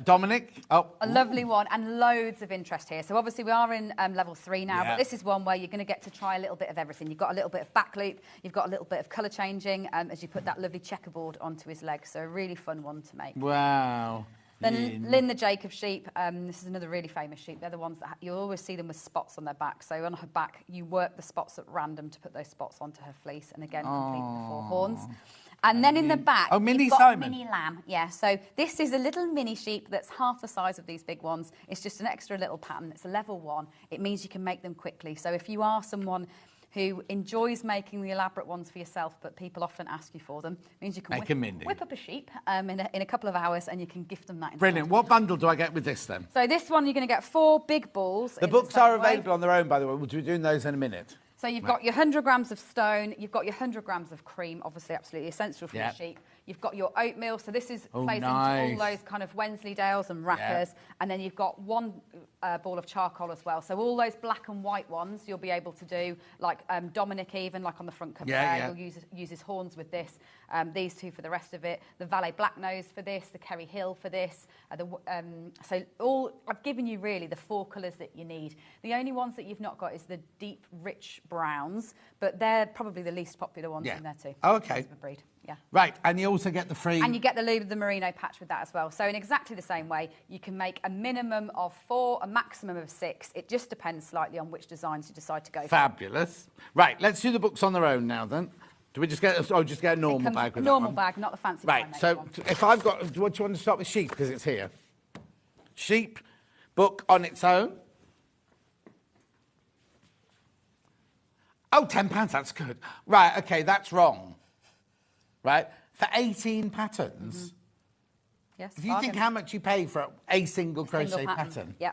Dominic? Oh. A lovely one, and loads of interest here. So obviously we are in level 3 now, but this is one where you're going to get to try a little bit of everything. You've got a little bit of back loop, you've got a little bit of colour changing as you put that lovely checkerboard onto his leg. So a really fun one to make. Wow. Then Lynn the Jacob sheep, this is another really famous sheep. They're the ones that you'll always see them with spots on their back. So on her back, you work the spots at random to put those spots onto her fleece, and again, complete with the 4 horns. And then in the back, Minnie you've got Simon. Mini Lamb. Yeah, so this is a little mini sheep that's half the size of these big ones. It's just an extra little pattern. It's a level 1. It means you can make them quickly. So if you are someone who enjoys making the elaborate ones for yourself, but people often ask you for them, it means you can whip up a sheep in a couple of hours and you can gift them that. Brilliant. What bundle do I get with this then? So this one, you're going to get 4 big balls. The books are available on their own, by the way. We'll be doing those in a minute. So you've got your 100 grams of stone, you've got your 100 grams of cream, obviously absolutely essential for the sheep. You've got your oatmeal, so this is plays into all those kind of Wensleydales and Rackers, and then you've got 1 ball of charcoal as well. So all those black and white ones you'll be able to do, like Dominic even, like on the front cover there, you'll use his horns with this. These 2 for the rest of it. The Valet Black Nose for this, the Kerry Hill for this. I've given you really the 4 colours that you need. The only ones that you've not got is the deep, rich browns, but they're probably the least popular ones in there too. Oh, okay. Breed. Yeah. Right, and you also get the free... And you get the merino patch with that as well. So in exactly the same way, you can make a minimum of 4, a maximum of 6. It just depends slightly on which designs you decide to go for. Fabulous. Right, let's do the books on their own now then. Do we just get a normal bag with that normal one? bag, not the fancy Right, so one. if I've got... Do you want to start with sheep, because it's here? Sheep, book on its own. Oh, £10, that's good. Right, OK, that's wrong. Right, for 18 patterns. Yes. If you think how much you pay for a single crochet pattern. Yeah.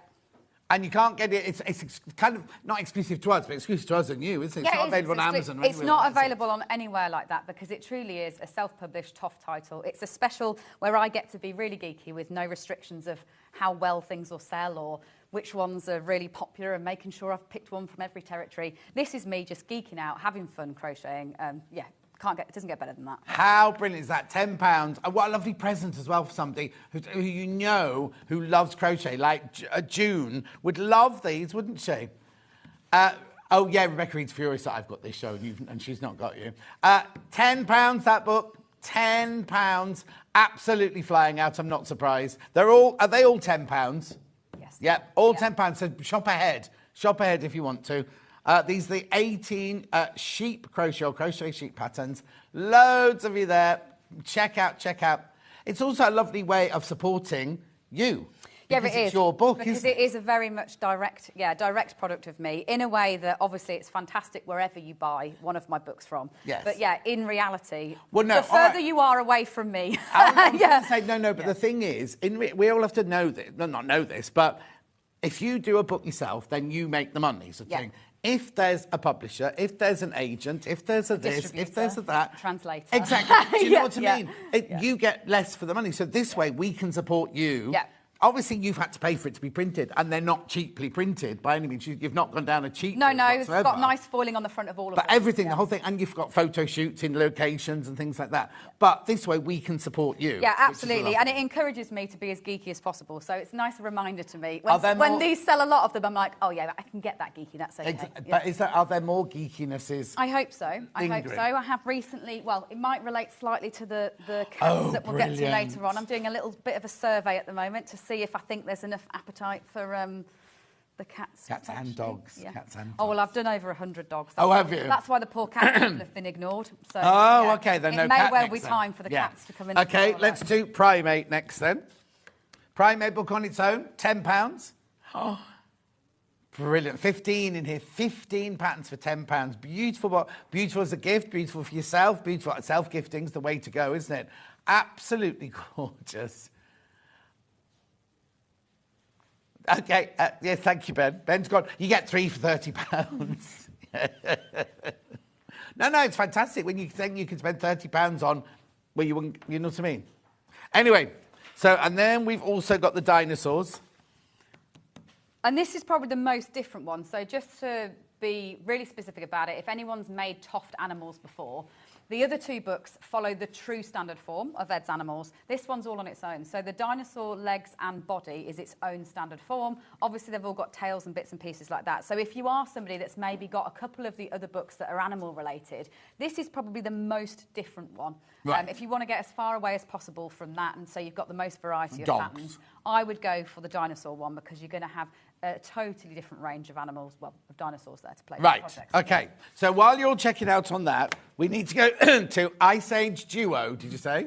And you can't get it, it's kind of not exclusive to us, but exclusive to us and you, isn't it? It's not available on Amazon or It's anywhere not like that, available on anywhere like that because it truly is a self-published TOF title. It's a special where I get to be really geeky with no restrictions of how well things will sell or which ones are really popular and making sure I've picked one from every territory. This is me just geeking out, having fun crocheting. It doesn't get better than that. How brilliant is that? £10. And what a lovely present as well for somebody who you know who loves crochet, like June would love these, wouldn't she? Oh, yeah, Rebecca Reed's furious that I've got this show and she's not got you. £10, that book. £10. Absolutely flying out. I'm not surprised. Are they all £10? Yes. Yep, all £10. So shop ahead. Shop ahead if you want to. These are the 18 sheep crochet or crochet sheep patterns. Loads of you there. Check out. It's also a lovely way of supporting you. Yeah, because it is. It's your book, because isn't it? It is a very much direct product of me in a way that obviously it's fantastic wherever you buy one of my books from. Yes. But yeah, in reality, well, no, the further you are away from me. I was going to say, no, but the thing is, we all have to know this, not know this, but if you do a book yourself, then you make the money, sort of thing. If there's a publisher, if there's an agent, if there's a this, if there's a that. Translator. Exactly. Do you know what I mean? You get less for the money. So this way we can support you obviously you've had to pay for it to be printed, and they're not cheaply printed by any means. You've not gone down a cheap route It's whatsoever. got nice foiling on the front of all of them. But everything, the whole thing, and you've got photo shoots in locations and things like that. But this way we can support you. Yeah, absolutely. And it encourages me to be as geeky as possible. So it's a nice reminder to me. When these sell a lot of them, I'm like, oh yeah, I can get that geeky, that's okay. But are there more geekinesses? I hope so. I have recently, well, it might relate slightly to the cats that we'll get to later on. I'm doing a little bit of a survey at the moment to see if I think there's enough appetite for the cats. Cats and dogs. Yeah. Cats and dogs. Oh, well, I've done over 100 dogs. Have you? That's why the poor cat people have been ignored. So, okay, then no cat It may well be next time for the cats to come in. Okay, let's do Primate next then. Primate book on its own, £10. Oh, brilliant. 15 in here, 15 patterns for £10. Beautiful, beautiful as a gift, beautiful for yourself, beautiful. Self-gifting's the way to go, isn't it? Absolutely gorgeous. Okay, yeah, thank you, Ben. Ben's gone. You get 3 for £30. No, it's fantastic when you think you can spend £30 on where you wouldn't, you know what I mean? Anyway, and then we've also got the dinosaurs. And this is probably the most different one. So just to be really specific about it, if anyone's made toffed animals before, the other two books follow the true standard form of Ed's animals. This one's all on its own. So the dinosaur legs and body is its own standard form. Obviously, they've all got tails and bits and pieces like that. So if you are somebody that's maybe got a couple of the other books that are animal related, this is probably the most different one. Right. If you want to get as far away as possible from that and so you've got the most variety of Dogs. patterns, I would go for the dinosaur one because you're going to have a totally different range of animals, well, of dinosaurs there to play with. Right, okay. So while you're checking out on that, we need to go to Ice Age Duo, did you say?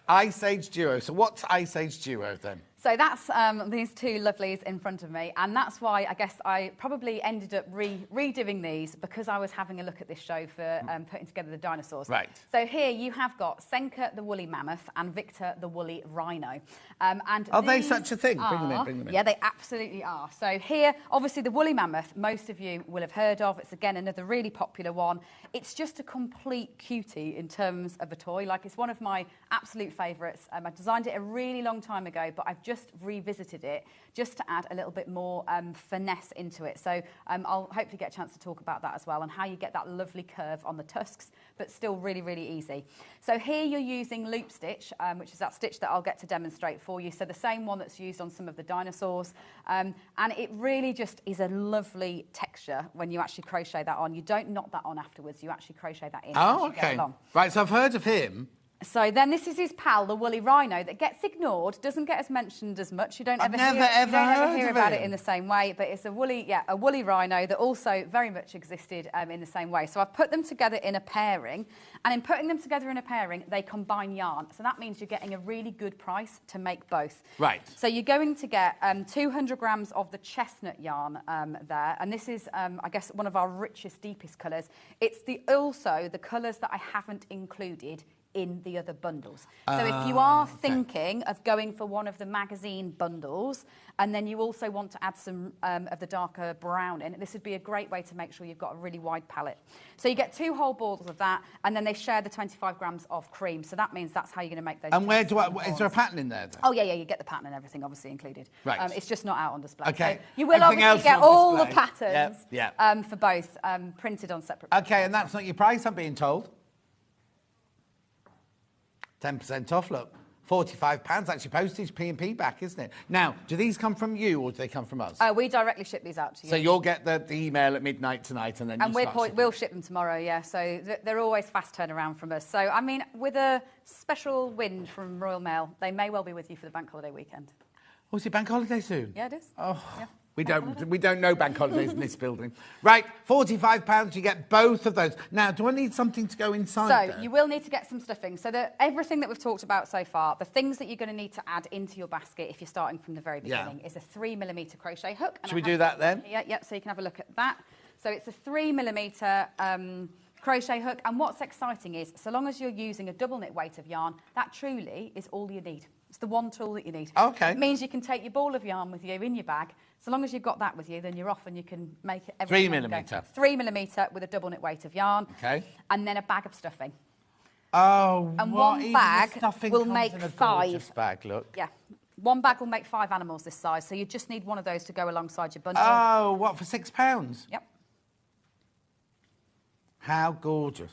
Ice Age Duo. So what's Ice Age Duo then? So that's these two lovelies in front of me, and that's why I guess I probably ended up redoing these because I was having a look at this show for putting together the dinosaurs. Right. So here you have got Senka the woolly mammoth and Victor the woolly rhino. And are they such a thing? Bring them in. Yeah, they absolutely are. So here, obviously the woolly mammoth, most of you will have heard of. It's again another really popular one. It's just a complete cutie in terms of a toy. Like it's one of my absolute favourites. I designed it a really long time ago, but I've just revisited it just to add a little bit more finesse into it. So I'll hopefully get a chance to talk about that as well and how you get that lovely curve on the tusks, but still really, really easy. So here you're using loop stitch, which is that stitch that I'll get to demonstrate for you. So the same one that's used on some of the dinosaurs. And it really just is a lovely texture when you actually crochet that on. You don't knot that on afterwards. You actually crochet that in as you go along. Right, so I've heard of him. So then this is his pal, the woolly rhino, that gets ignored, doesn't get as mentioned as much. You don't ever hear about it in the same way, but it's a woolly rhino that also very much existed in the same way. So I've put them together in a pairing, and in putting them together in a pairing, they combine yarn. So that means you're getting a really good price to make both. Right. So you're going to get 200 grams of the chestnut yarn there, and this is, I guess, one of our richest, deepest colours. It's also the colours that I haven't included in the other bundles. So if you are thinking of going for one of the magazine bundles, and then you also want to add some of the darker brown in, this would be a great way to make sure you've got a really wide palette. So you get 2 whole balls of that, and then they share the 25 grams of cream. So that means that's how you're going to make those. And where is there a pattern in there then? Oh, yeah, you get the pattern and everything, obviously, included. Right. It's just not out on display. Okay. So you will obviously get all the patterns for both printed on separate. Okay, and that's not your price, I'm being told. 10% off, look. £45, actually postage, P&P back, isn't it? Now, do these come from you or do they come from us? We directly ship these out to you. So you'll get the email at midnight tonight and then we'll ship them tomorrow, yeah. So they're always fast turnaround from us. So, I mean, with a special wind from Royal Mail, they may well be with you for the bank holiday weekend. Oh, is it bank holiday soon? Yeah, it is. Oh, yeah. We don't know bank holidays in this building. Right, £45, you get both of those. Now, do I need something to go inside So you will need to get some stuffing. So everything that we've talked about so far, the things that you're going to need to add into your basket if you're starting from the very beginning is a 3mm crochet hook. Should we do that then? Yeah, so you can have a look at that. So it's a 3mm crochet hook, and what's exciting is, so long as you're using a double knit weight of yarn, that truly is all you need. It's the one tool that you need. Okay. It means you can take your ball of yarn with you in your bag. So long as you've got that with you, then you're off and you can make it every 3mm. 3mm with a double knit weight of yarn. Okay. And then a bag of stuffing. Oh, and one bag will make 5. Bag, look. Yeah. One bag will make 5 animals this size, so you just need one of those to go alongside your bundle. Oh, what, for £6? Yep. How gorgeous.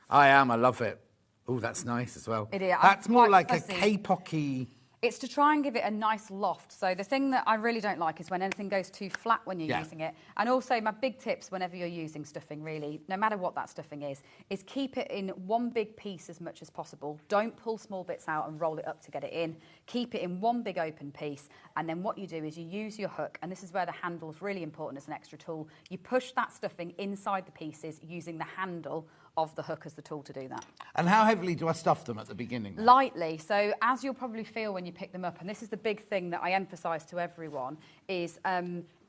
I love it. Oh, that's nice as well. It is. That's more like fussy. a K-pocky. It's to try and give it a nice loft. So the thing that I really don't like is when anything goes too flat when you're using it. And also my big tips whenever you're using stuffing, really, no matter what that stuffing is keep it in one big piece as much as possible. Don't pull small bits out and roll it up to get it in. Keep it in one big open piece. And then what you do is you use your hook, and this is where the handle is really important as an extra tool. You push that stuffing inside the pieces using the handle of the hook as the tool to do that. And how heavily do I stuff them at the beginning? Lightly. So as you'll probably feel when you pick them up, and this is the big thing that I emphasise to everyone, is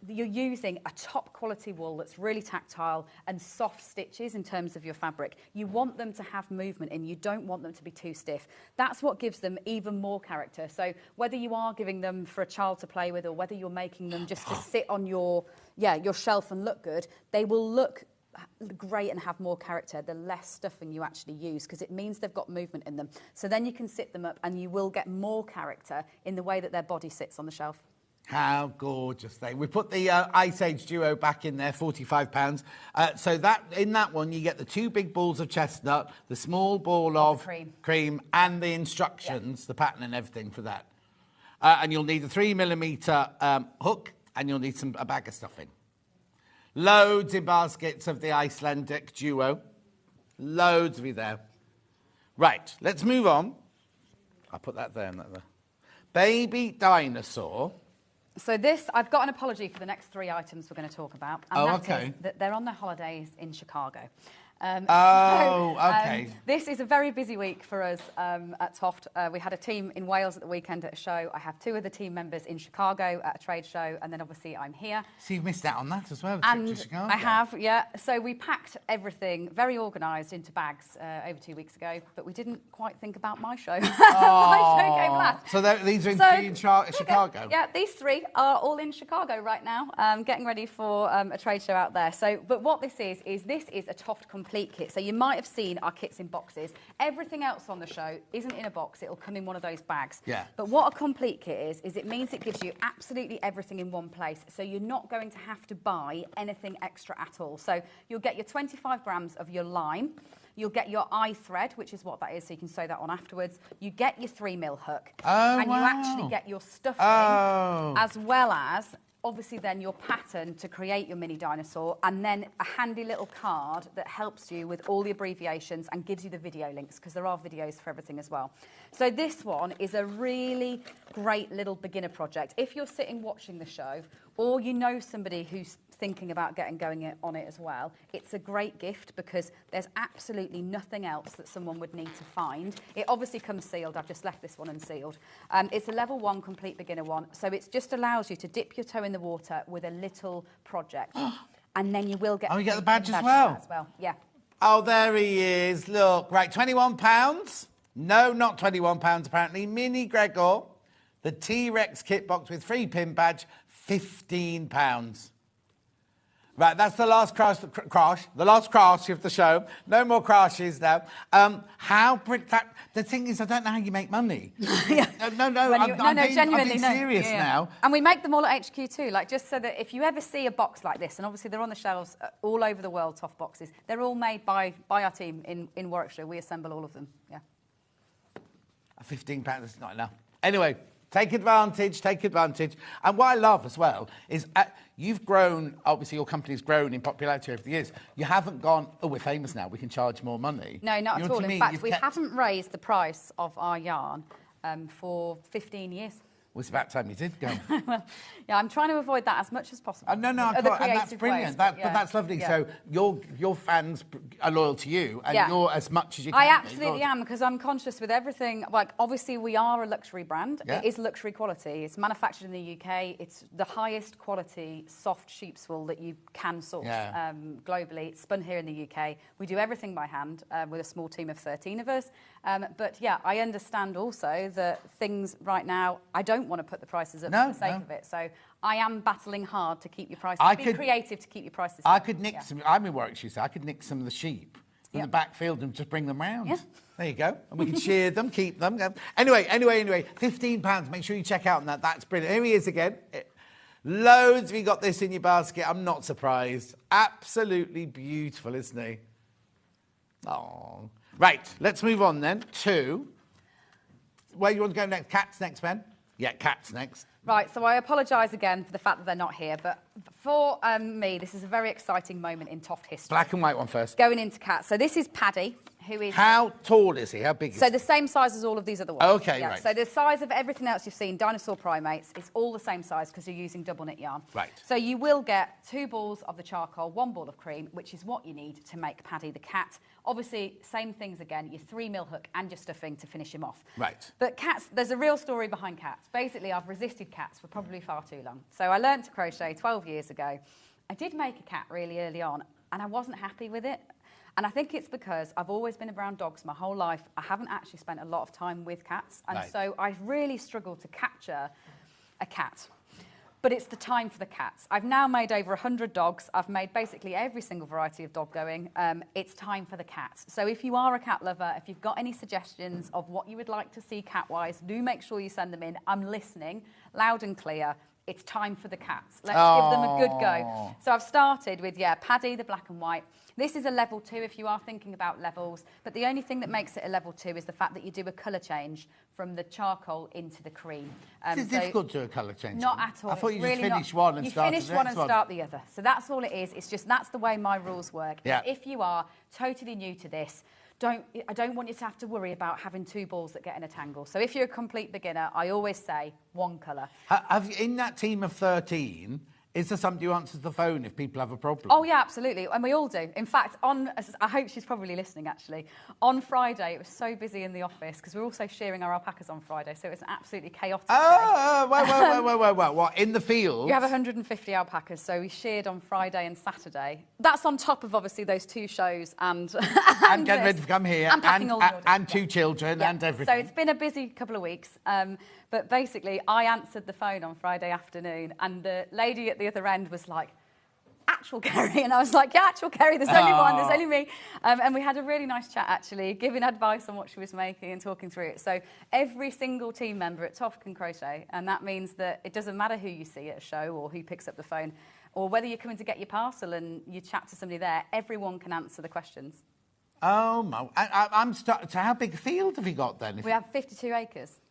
you're using a top quality wool that's really tactile and soft stitches in terms of your fabric. You want them to have movement and you don't want them to be too stiff. That's what gives them even more character. So whether you are giving them for a child to play with or whether you're making them just to sit on your shelf and look good, they will look great and have more character the less stuffing you actually use, because it means they've got movement in them. So then you can sit them up and you will get more character in the way that their body sits on the shelf. How gorgeous we put the Ice Age Duo back in there, £45. So that in that one you get the 2 big balls of chestnut, the small ball of cream and the instructions, the pattern and everything for that. And you'll need a 3mm hook, and you'll need a bag of stuffing. Loads in baskets of the Icelandic Duo. Loads of you there. Right, let's move on. I'll put that there and that there. Baby Dinosaur. So this, I've got an apology for the next 3 items we're going to talk about. And that is that they're on their holidays in Chicago. This is a very busy week for us at Toft. We had a team in Wales at the weekend at a show. I have 2 of the team members in Chicago at a trade show, and then obviously I'm here. So you've missed out on that as well, and to Chicago. I have, yeah. So we packed everything very organised into bags over 2 weeks ago, but we didn't quite think about my show. My show came last. So these are in Chicago? Yeah, these 3 are all in Chicago right now, getting ready for a trade show out there. So, but what this is a Toft complete kit. So you might have seen our kits in boxes. Everything else on the show isn't in a box. It'll come in one of those bags. Yeah. But what a complete kit is it means it gives you absolutely everything in one place. So you're not going to have to buy anything extra at all. So you'll get your 25 grams of your line. You'll get your eye thread, which is what that is, so you can sew that on afterwards. You get your 3mm hook. Oh, and wow. you actually get your stuffing, as well as obviously then your pattern to create your mini dinosaur, and then a handy little card that helps you with all the abbreviations and gives you the video links, because there are videos for everything as well. So this one is a really great little beginner project. If you're sitting watching the show, or you know somebody who's thinking about getting going on it as well, it's a great gift because there's absolutely nothing else that someone would need to find. It obviously comes sealed. I've just left this one unsealed. It's a level 1 complete beginner one, so it just allows you to dip your toe in the water with a little project. And then you will get... Oh, you get the badge as well? Yeah. Oh, there he is. Look, right, £21. No, not £21, apparently. Mini Gregor, the T-Rex kit box with free pin badge, £15. Right, that's the last crash of the show. No more crashes now. The thing is, I don't know how you make money. I'm genuinely, being serious now. And we make them all at HQ too, like just so that if you ever see a box like this, and obviously they're on the shelves all over the world, Toft boxes, they're all made by our team in Warwickshire. We assemble all of them, yeah. £15 is not enough. Anyway, take advantage. And what I love as well is you've grown, obviously your company's grown in popularity over the years. You haven't gone, oh, we're famous now, we can charge more money. No, not at all. In fact, we haven't raised the price of our yarn for 15 years. Well, it's about time you did go. Well, yeah, I'm trying to avoid that as much as possible. No, and that's brilliant. But that's lovely. Yeah. So your fans are loyal to you, and you're as much as you can. I absolutely am, because I'm conscious with everything. Like, obviously, we are a luxury brand. Yeah. It is luxury quality. It's manufactured in the UK. It's the highest quality soft sheep's wool that you can source globally. It's spun here in the UK. We do everything by hand with a small team of 13 of us. But yeah, I understand also that things right now, I don't want to put the prices up for the sake of it. So I am battling hard to keep your prices. Be creative to keep your prices. I could nick some. I'm in Warwickshire, so I could nick some of the sheep in the backfield and just bring them round. Yeah. There you go. And we can shear them, keep them. Anyway, £15. Make sure you check out on that. That's brilliant. Here he is again. Loads of you got this in your basket. I'm not surprised. Absolutely beautiful, isn't he? Oh. Right, let's move on then to... Where you want to go next? Cats next, Ben? Yeah, cats next. Right, so I apologise again for the fact that they're not here, but for me, this is a very exciting moment in Toft history. Black and white one first. Going into cats. So this is Paddy, who is... How tall is he? How big is he? So the same size as all of these other ones. Okay, yeah. right. So the size of everything else you've seen, Dinosaur Primates, it's all the same size because you're using double knit yarn. Right. So you will get 2 balls of the charcoal, 1 ball of cream, which is what you need to make Paddy the cat. Obviously, same things again, your 3mm hook and your stuffing to finish him off. Right. But cats, there's a real story behind cats. Basically, I've resisted cats for probably far too long. So I learned to crochet 12 years ago. I did make a cat really early on, and I wasn't happy with it. And I think it's because I've always been around dogs my whole life. I haven't actually spent a lot of time with cats. And so I've really struggled to capture a cat. But it's the time for the cats. I've now made over 100 dogs. I've made basically every single variety of dog going. It's time for the cats. So if you are a cat lover, if you've got any suggestions of what you would like to see cat-wise, do make sure you send them in. I'm listening, loud and clear. It's time for the cats. Let's give them a good go. So I've started with, Paddy, the black and white. This is a level 2 if you are thinking about levels, but the only thing that makes it a level 2 is the fact that you do a colour change from the charcoal into the cream. Is it difficult to do a colour change? Not at all. I thought you just really finish one and start the next one. You finish one and start the other. So that's all it is. It's just that's the way my rules work. Yeah. If you are totally new to this, I don't want you to have to worry about having 2 balls that get in a tangle. So if you're a complete beginner, I always say 1 colour. Have you, in that team of 13, is there somebody who answers the phone if people have a problem? Oh, yeah, absolutely. And we all do. In fact, I hope she's probably listening, actually. On Friday, it was so busy in the office because we're also shearing our alpacas on Friday, so it was an absolutely chaotic day. Well, what, in the field? You have 150 alpacas, so we sheared on Friday and Saturday. That's on top of, obviously, those 2 shows and... and getting ready to come here. And packing all the orders. And 2 children and everything. So it's been a busy couple of weeks. But basically, I answered the phone on Friday afternoon, and the lady at the other end was like, actual Kerry? And I was like, yeah, actual Kerry, there's only one, there's only me. And we had a really nice chat, actually, giving advice on what she was making and talking through it. So every single team member at Toft can crochet, and that means that it doesn't matter who you see at a show or who picks up the phone, or whether you're coming to get your parcel and you chat to somebody there, everyone can answer the questions. Oh, my. So how big a field have you got then? We have 52 acres.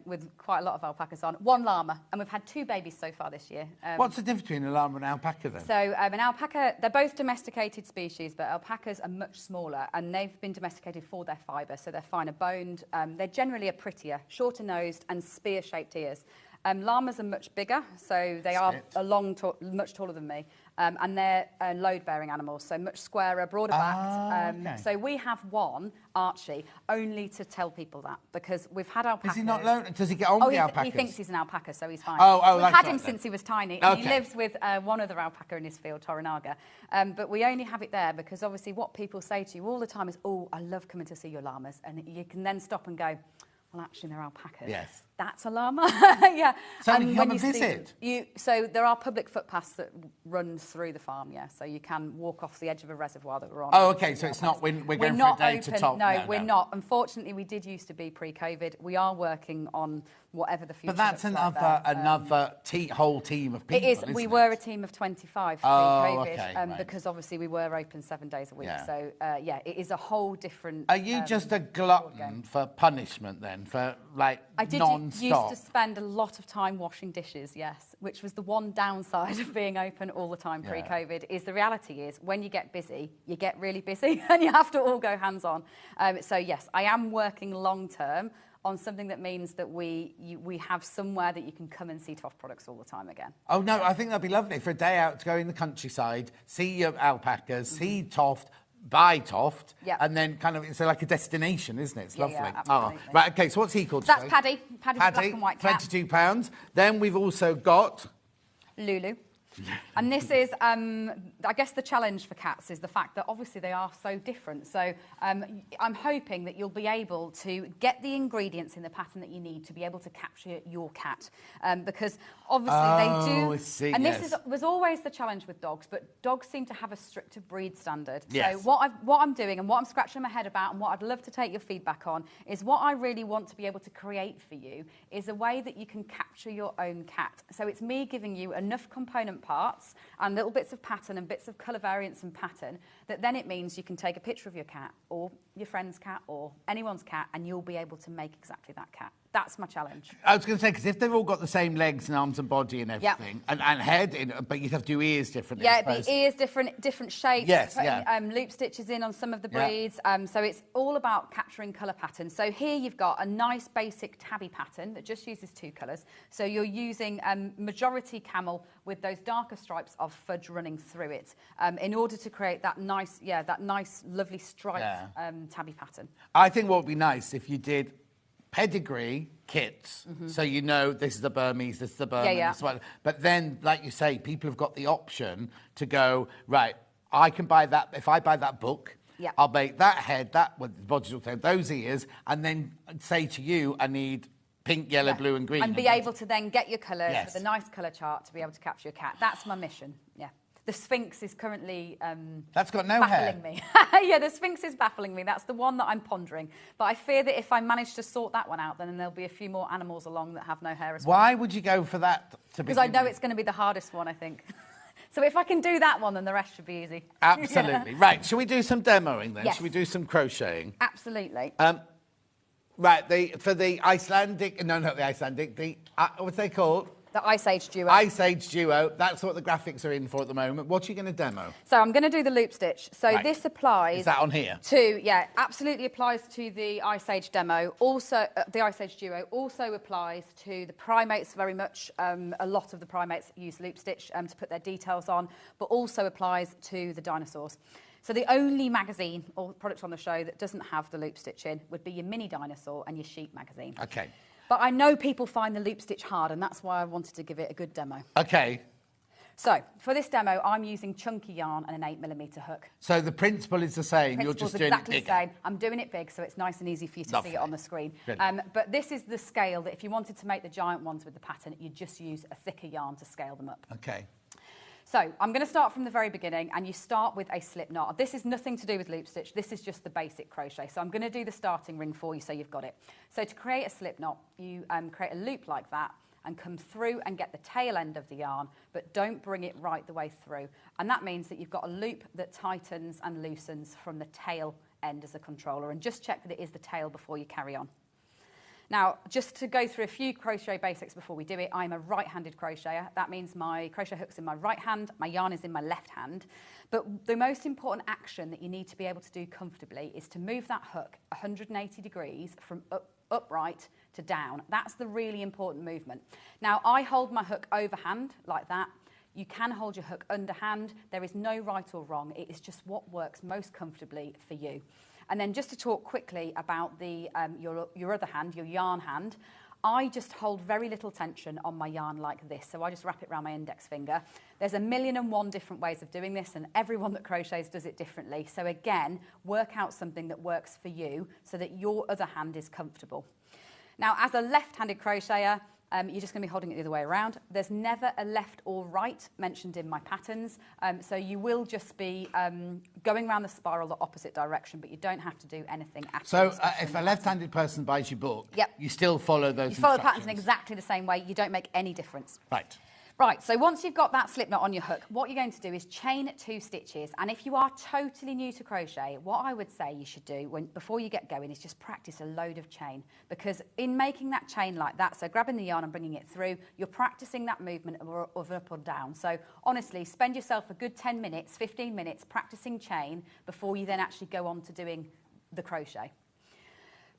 With quite a lot of alpacas on. 1 llama, and we've had 2 babies so far this year. What's the difference between a llama and an alpaca then? So an alpaca, they're both domesticated species, but alpacas are much smaller, and they've been domesticated for their fibre, so they're finer boned. They're generally prettier, shorter nosed and spear-shaped ears. Llamas are much bigger, so they are much taller than me. And they're load-bearing animals, so much squarer, broader backed. Okay. So we have one, Archie, only to tell people that, because we've had alpacas. Is he not lonely? Does he get on with the alpacas? He thinks he's an alpaca, so he's fine. We've had him since he was tiny. Okay. He lives with one other alpaca in his field, Toranaga. But we only have it there because obviously what people say to you all the time is, oh, I love coming to see your llamas. And you can then stop and go, well, actually, they're alpacas. Yes. That's a llama. Yeah. So you come and visit? So there are public footpaths that run through the farm, yeah. So you can walk off the edge of a reservoir that we're on. Oh, OK, so it's not, we're going for a day to top. No, we're not. Unfortunately, we did used to be pre-COVID. We are working on whatever the future But that's looks like another whole team of people, It is. We were a team of 25 pre-COVID right. because obviously we were open 7 days a week. Yeah. So, it is a whole different... Are you just a glutton for punishment then, for, like, non-stop? I used to spend a lot of time washing dishes, yes, which was the one downside of being open all the time pre-COVID, is the reality is when you get busy, you get really busy and you have to all go hands-on. So, yes, I am working long-term on something that means that we have somewhere that you can come and see Toft products all the time again. Oh, no, I think that'd be lovely for a day out to go in the countryside, see your alpacas, see Toft, buy Toft, and then kind of, it's like a destination, isn't it? It's lovely. Yeah, absolutely. Right, OK, so what's he called? That's Paddy. Paddy's a black and white cat. £22. Then we've also got... Lulu. And this is, I guess the challenge for cats is the fact that obviously they are so different. So I'm hoping that you'll be able to get the ingredients in the pattern that you need to be able to capture your cat. Because obviously they do. I see, and yes. this was always the challenge with dogs, but dogs seem to have a stricter breed standard. Yes. So what I'm doing and what I'm scratching my head about and what I'd love to take your feedback on is what I really want to be able to create for you is a way that you can capture your own cat. So it's me giving you enough component parts and little bits of pattern and bits of colour variance and pattern that then it means you can take a picture of your cat or your friend's cat or anyone's cat and you'll be able to make exactly that cat. That's my challenge. I was going to say, because if they've all got the same legs and arms and body and everything, and head, but you'd have to do ears differently. Yeah, the ears different shapes. Yes, putting, loop stitches in on some of the breeds. So it's all about capturing colour patterns. So here you've got a nice basic tabby pattern that just uses 2 colours. So you're using majority camel with those darker stripes of fudge running through it in order to create that nice, lovely striped tabby pattern. I think what would be nice if you did pedigree kits, so you know this is the Burmese, this is the Burman, this one. But then, like you say, people have got the option to go, right, I can buy that, if I buy that book, I'll make that head, that body, those ears, and then say to you, I need pink, yellow, blue and green. And be able to then get your colours with a nice colour chart to be able to capture your cat. That's my mission, The Sphinx is currently that's got no baffling hair. me. Yeah, the Sphinx is baffling me. That's the one that I'm pondering. But I fear that if I manage to sort that one out, then there'll be a few more animals along that have no hair as well. Why would you go for that? Because I know it's going to be the hardest one, I think. So if I can do that one, then the rest should be easy. Absolutely. Right, shall we do some demoing then? Yes. Shall we do some crocheting? Absolutely. Right, for the Icelandic, no, not the Icelandic, the, what's they called? The Ice Age Duo. Ice Age Duo, that's what the graphics are in for at the moment. What are you going to demo? So I'm going to do the loop stitch. So this applies... Is that on here? Absolutely applies to the Ice Age demo. Also, the Ice Age Duo also applies to the Primates very much. A lot of the Primates use loop stitch to put their details on, but also applies to the Dinosaurs. So the only magazine or product on the show that doesn't have the loop stitch in would be your Mini Dinosaur and your Sheep magazine. Okay. But I know people find the loop stitch hard, and that's why I wanted to give it a good demo. Okay. So for this demo, I'm using chunky yarn and an 8mm hook. So the principle is the same. You're just doing exactly it bigger. the same. I'm doing it big, so it's nice and easy for you to see it on the screen. But this is the scale that if you wanted to make the giant ones with the pattern, you just use a thicker yarn to scale them up. Okay. So I'm going to start from the very beginning, and you start with a slip knot. This is nothing to do with loop stitch. This is just the basic crochet. So I'm going to do the starting ring for you so you've got it. So to create a slip knot, you create a loop like that and come through and get the tail end of the yarn, but don't bring it right the way through. And that means that you've got a loop that tightens and loosens from the tail end as a controller. And just check that it is the tail before you carry on. Now, just to go through a few crochet basics before we do it, I'm a right-handed crocheter. That means my crochet hook's in my right hand, my yarn is in my left hand. But the most important action that you need to be able to do comfortably is to move that hook 180 degrees from upright to down. That's the really important movement. Now, I hold my hook overhand like that. You can hold your hook underhand. There is no right or wrong. It is just what works most comfortably for you. And then just to talk quickly about the your other hand, your yarn hand, I just hold very little tension on my yarn like this. So I just wrap it around my index finger. There's 1,000,001 different ways of doing this, and everyone that crochets does it differently. So again, work out something that works for you so that your other hand is comfortable. Now, as a left-handed crocheter, you're just going to be holding it the other way around. There's never a left or right mentioned in my patterns, so you will just be going around the spiral the opposite direction, but you don't have to do anything at all. So if a left-handed person buys your book, yep, you still follow those instructions? You follow the patterns in exactly the same way. You don't make any difference. Right. Right, so once you've got that slip knot on your hook, what you're going to do is chain 2 stitches. And if you are totally new to crochet, what I would say you should do before you get going is just practice a load of chain. Because in making that chain like that, so grabbing the yarn and bringing it through, you're practicing that movement of up or down. So honestly, spend yourself a good 10 minutes, 15 minutes practicing chain before you then actually go on to doing the crochet.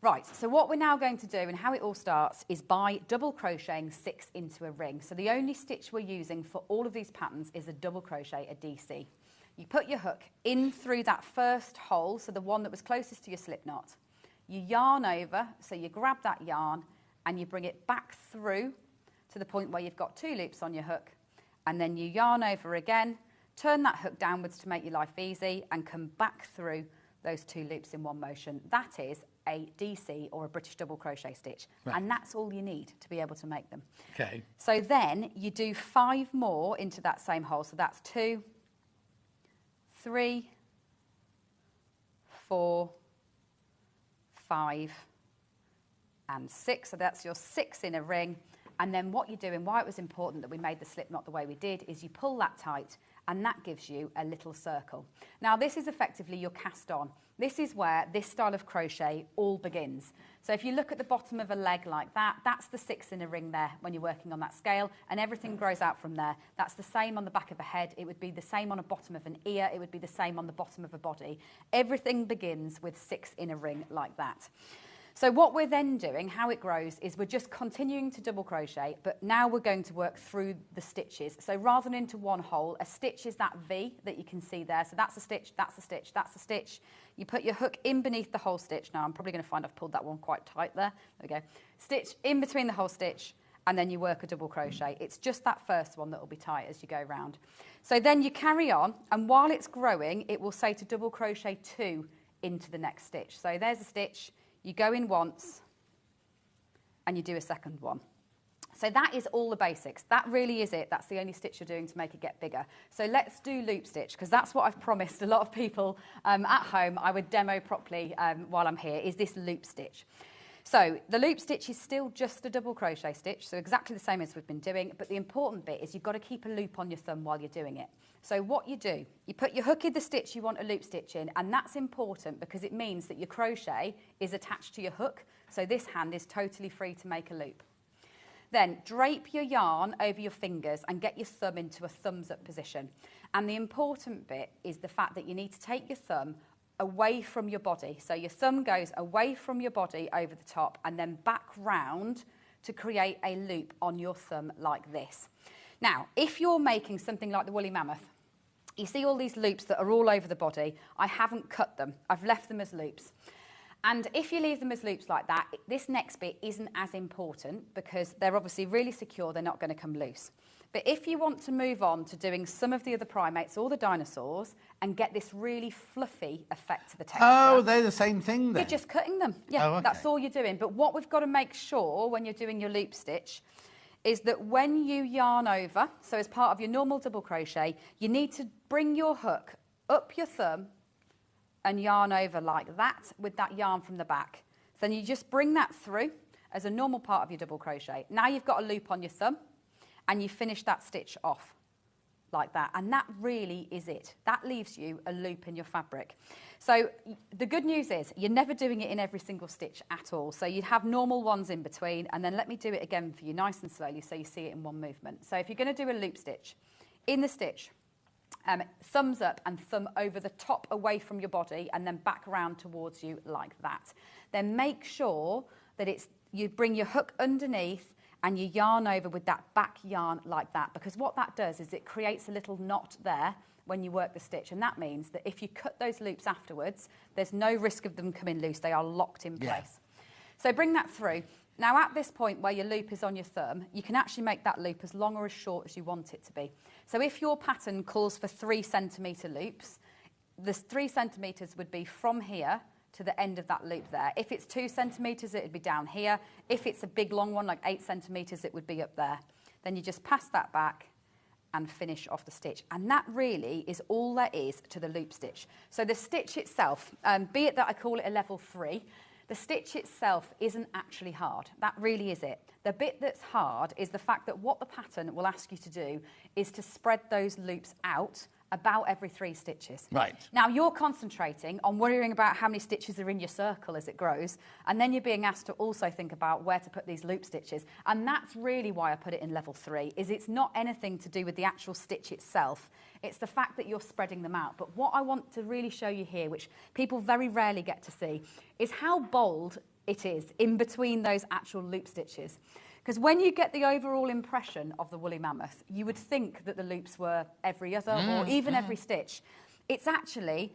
Right, so what we're now going to do and how it all starts is by double crocheting 6 into a ring. So the only stitch we're using for all of these patterns is a double crochet, a DC. You put your hook in through that first hole, so the one that was closest to your slip knot. You yarn over, so you grab that yarn and you bring it back through to the point where you've got 2 loops on your hook, and then you yarn over again, turn that hook downwards to make your life easy, and come back through those 2 loops in one motion. That is a DC, or a British double crochet stitch. Right. And that's all you need to be able to make them. Okay. So then you do 5 more into that same hole. So that's 2, 3, 4, 5, and 6. So that's your 6 in a ring. And then what you're doing, why it was important that we made the slip knot the way we did, is you pull that tight, and that gives you a little circle. Now, this is effectively your cast on. This is where this style of crochet all begins. So if you look at the bottom of a leg like that, that's the 6 in a ring there when you're working on that scale, and everything grows out from there. That's the same on the back of a head. It would be the same on the bottom of an ear. It would be the same on the bottom of a body. Everything begins with 6 in a ring like that. So what we're then doing, how it grows, is we're just continuing to double crochet, but now we're going to work through the stitches. So rather than into one hole, a stitch is that V that you can see there. So that's a stitch, that's a stitch, that's a stitch. You put your hook in beneath the whole stitch. Now I'm probably going to find I've pulled that one quite tight there. There we go. Stitch in between the whole stitch, and then you work a double crochet. It's just that first one that will be tight as you go round. So then you carry on, and while it's growing, it will say to double crochet 2 into the next stitch. So there's a stitch. You go in once, and you do a second one. So that is all the basics. That really is it. That's the only stitch you're doing to make it get bigger. So let's do loop stitch, because that's what I've promised a lot of people at home I would demo properly while I'm here, is this loop stitch. So the loop stitch is still just a double crochet stitch, so exactly the same as we've been doing, but the important bit is you've got to keep a loop on your thumb while you're doing it. So what you do, you put your hook in the stitch you want a loop stitch in, and that's important because it means that your crochet is attached to your hook, so this hand is totally free to make a loop. Then drape your yarn over your fingers and get your thumb into a thumbs up position. And the important bit is the fact that you need to take your thumb away from your body. So your thumb goes away from your body over the top and then back round to create a loop on your thumb like this. Now, if you're making something like the woolly mammoth, you see all these loops that are all over the body. I haven't cut them. I've left them as loops. And if you leave them as loops like that, this next bit isn't as important because they're obviously really secure. They're not going to come loose. But if you want to move on to doing some of the other primates or the dinosaurs and get this really fluffy effect to the texture... Oh, they're the same thing then? You're just cutting them. Yeah, oh, okay. That's all you're doing. But what we've got to make sure when you're doing your loop stitch is that when you yarn over, so as part of your normal double crochet, you need to bring your hook up your thumb and yarn over like that with that yarn from the back. So then you just bring that through as a normal part of your double crochet. Now you've got a loop on your thumb, and you finish that stitch off like that. And that really is it. That leaves you a loop in your fabric. So the good news is you're never doing it in every single stitch at all. So you'd have normal ones in between, and then let me do it again for you nice and slowly so you see it in one movement. So if you're going to do a loop stitch, in the stitch, thumbs up and thumb over the top away from your body and then back around towards you like that. Then make sure that you bring your hook underneath and you yarn over with that back yarn like that, because what that does is it creates a little knot there when you work the stitch, and that means that if you cut those loops afterwards, there's no risk of them coming loose. They are locked in place. So bring that through. Now at this point where your loop is on your thumb, you can actually make that loop as long or as short as you want it to be. So if your pattern calls for 3 centimetre loops, the 3 centimetres would be from here to the end of that loop there. If it's 2 centimetres, it would be down here. If it's a big long one, like 8 centimetres, it would be up there. Then you just pass that back and finish off the stitch. And that really is all there is to the loop stitch. So the stitch itself, be it that I call it a level 3, the stitch itself isn't actually hard. That really is it. The bit that's hard is the fact that what the pattern will ask you to do is to spread those loops out about every 3 stitches. Right. Now, you're concentrating on worrying about how many stitches are in your circle as it grows, and then you're being asked to also think about where to put these loop stitches. And that's really why I put it in level 3, is it's not anything to do with the actual stitch itself. It's the fact that you're spreading them out. But what I want to really show you here, which people very rarely get to see, is how bold it is in between those actual loop stitches. Because when you get the overall impression of the woolly mammoth, you would think that the loops were every other or even every stitch. It's actually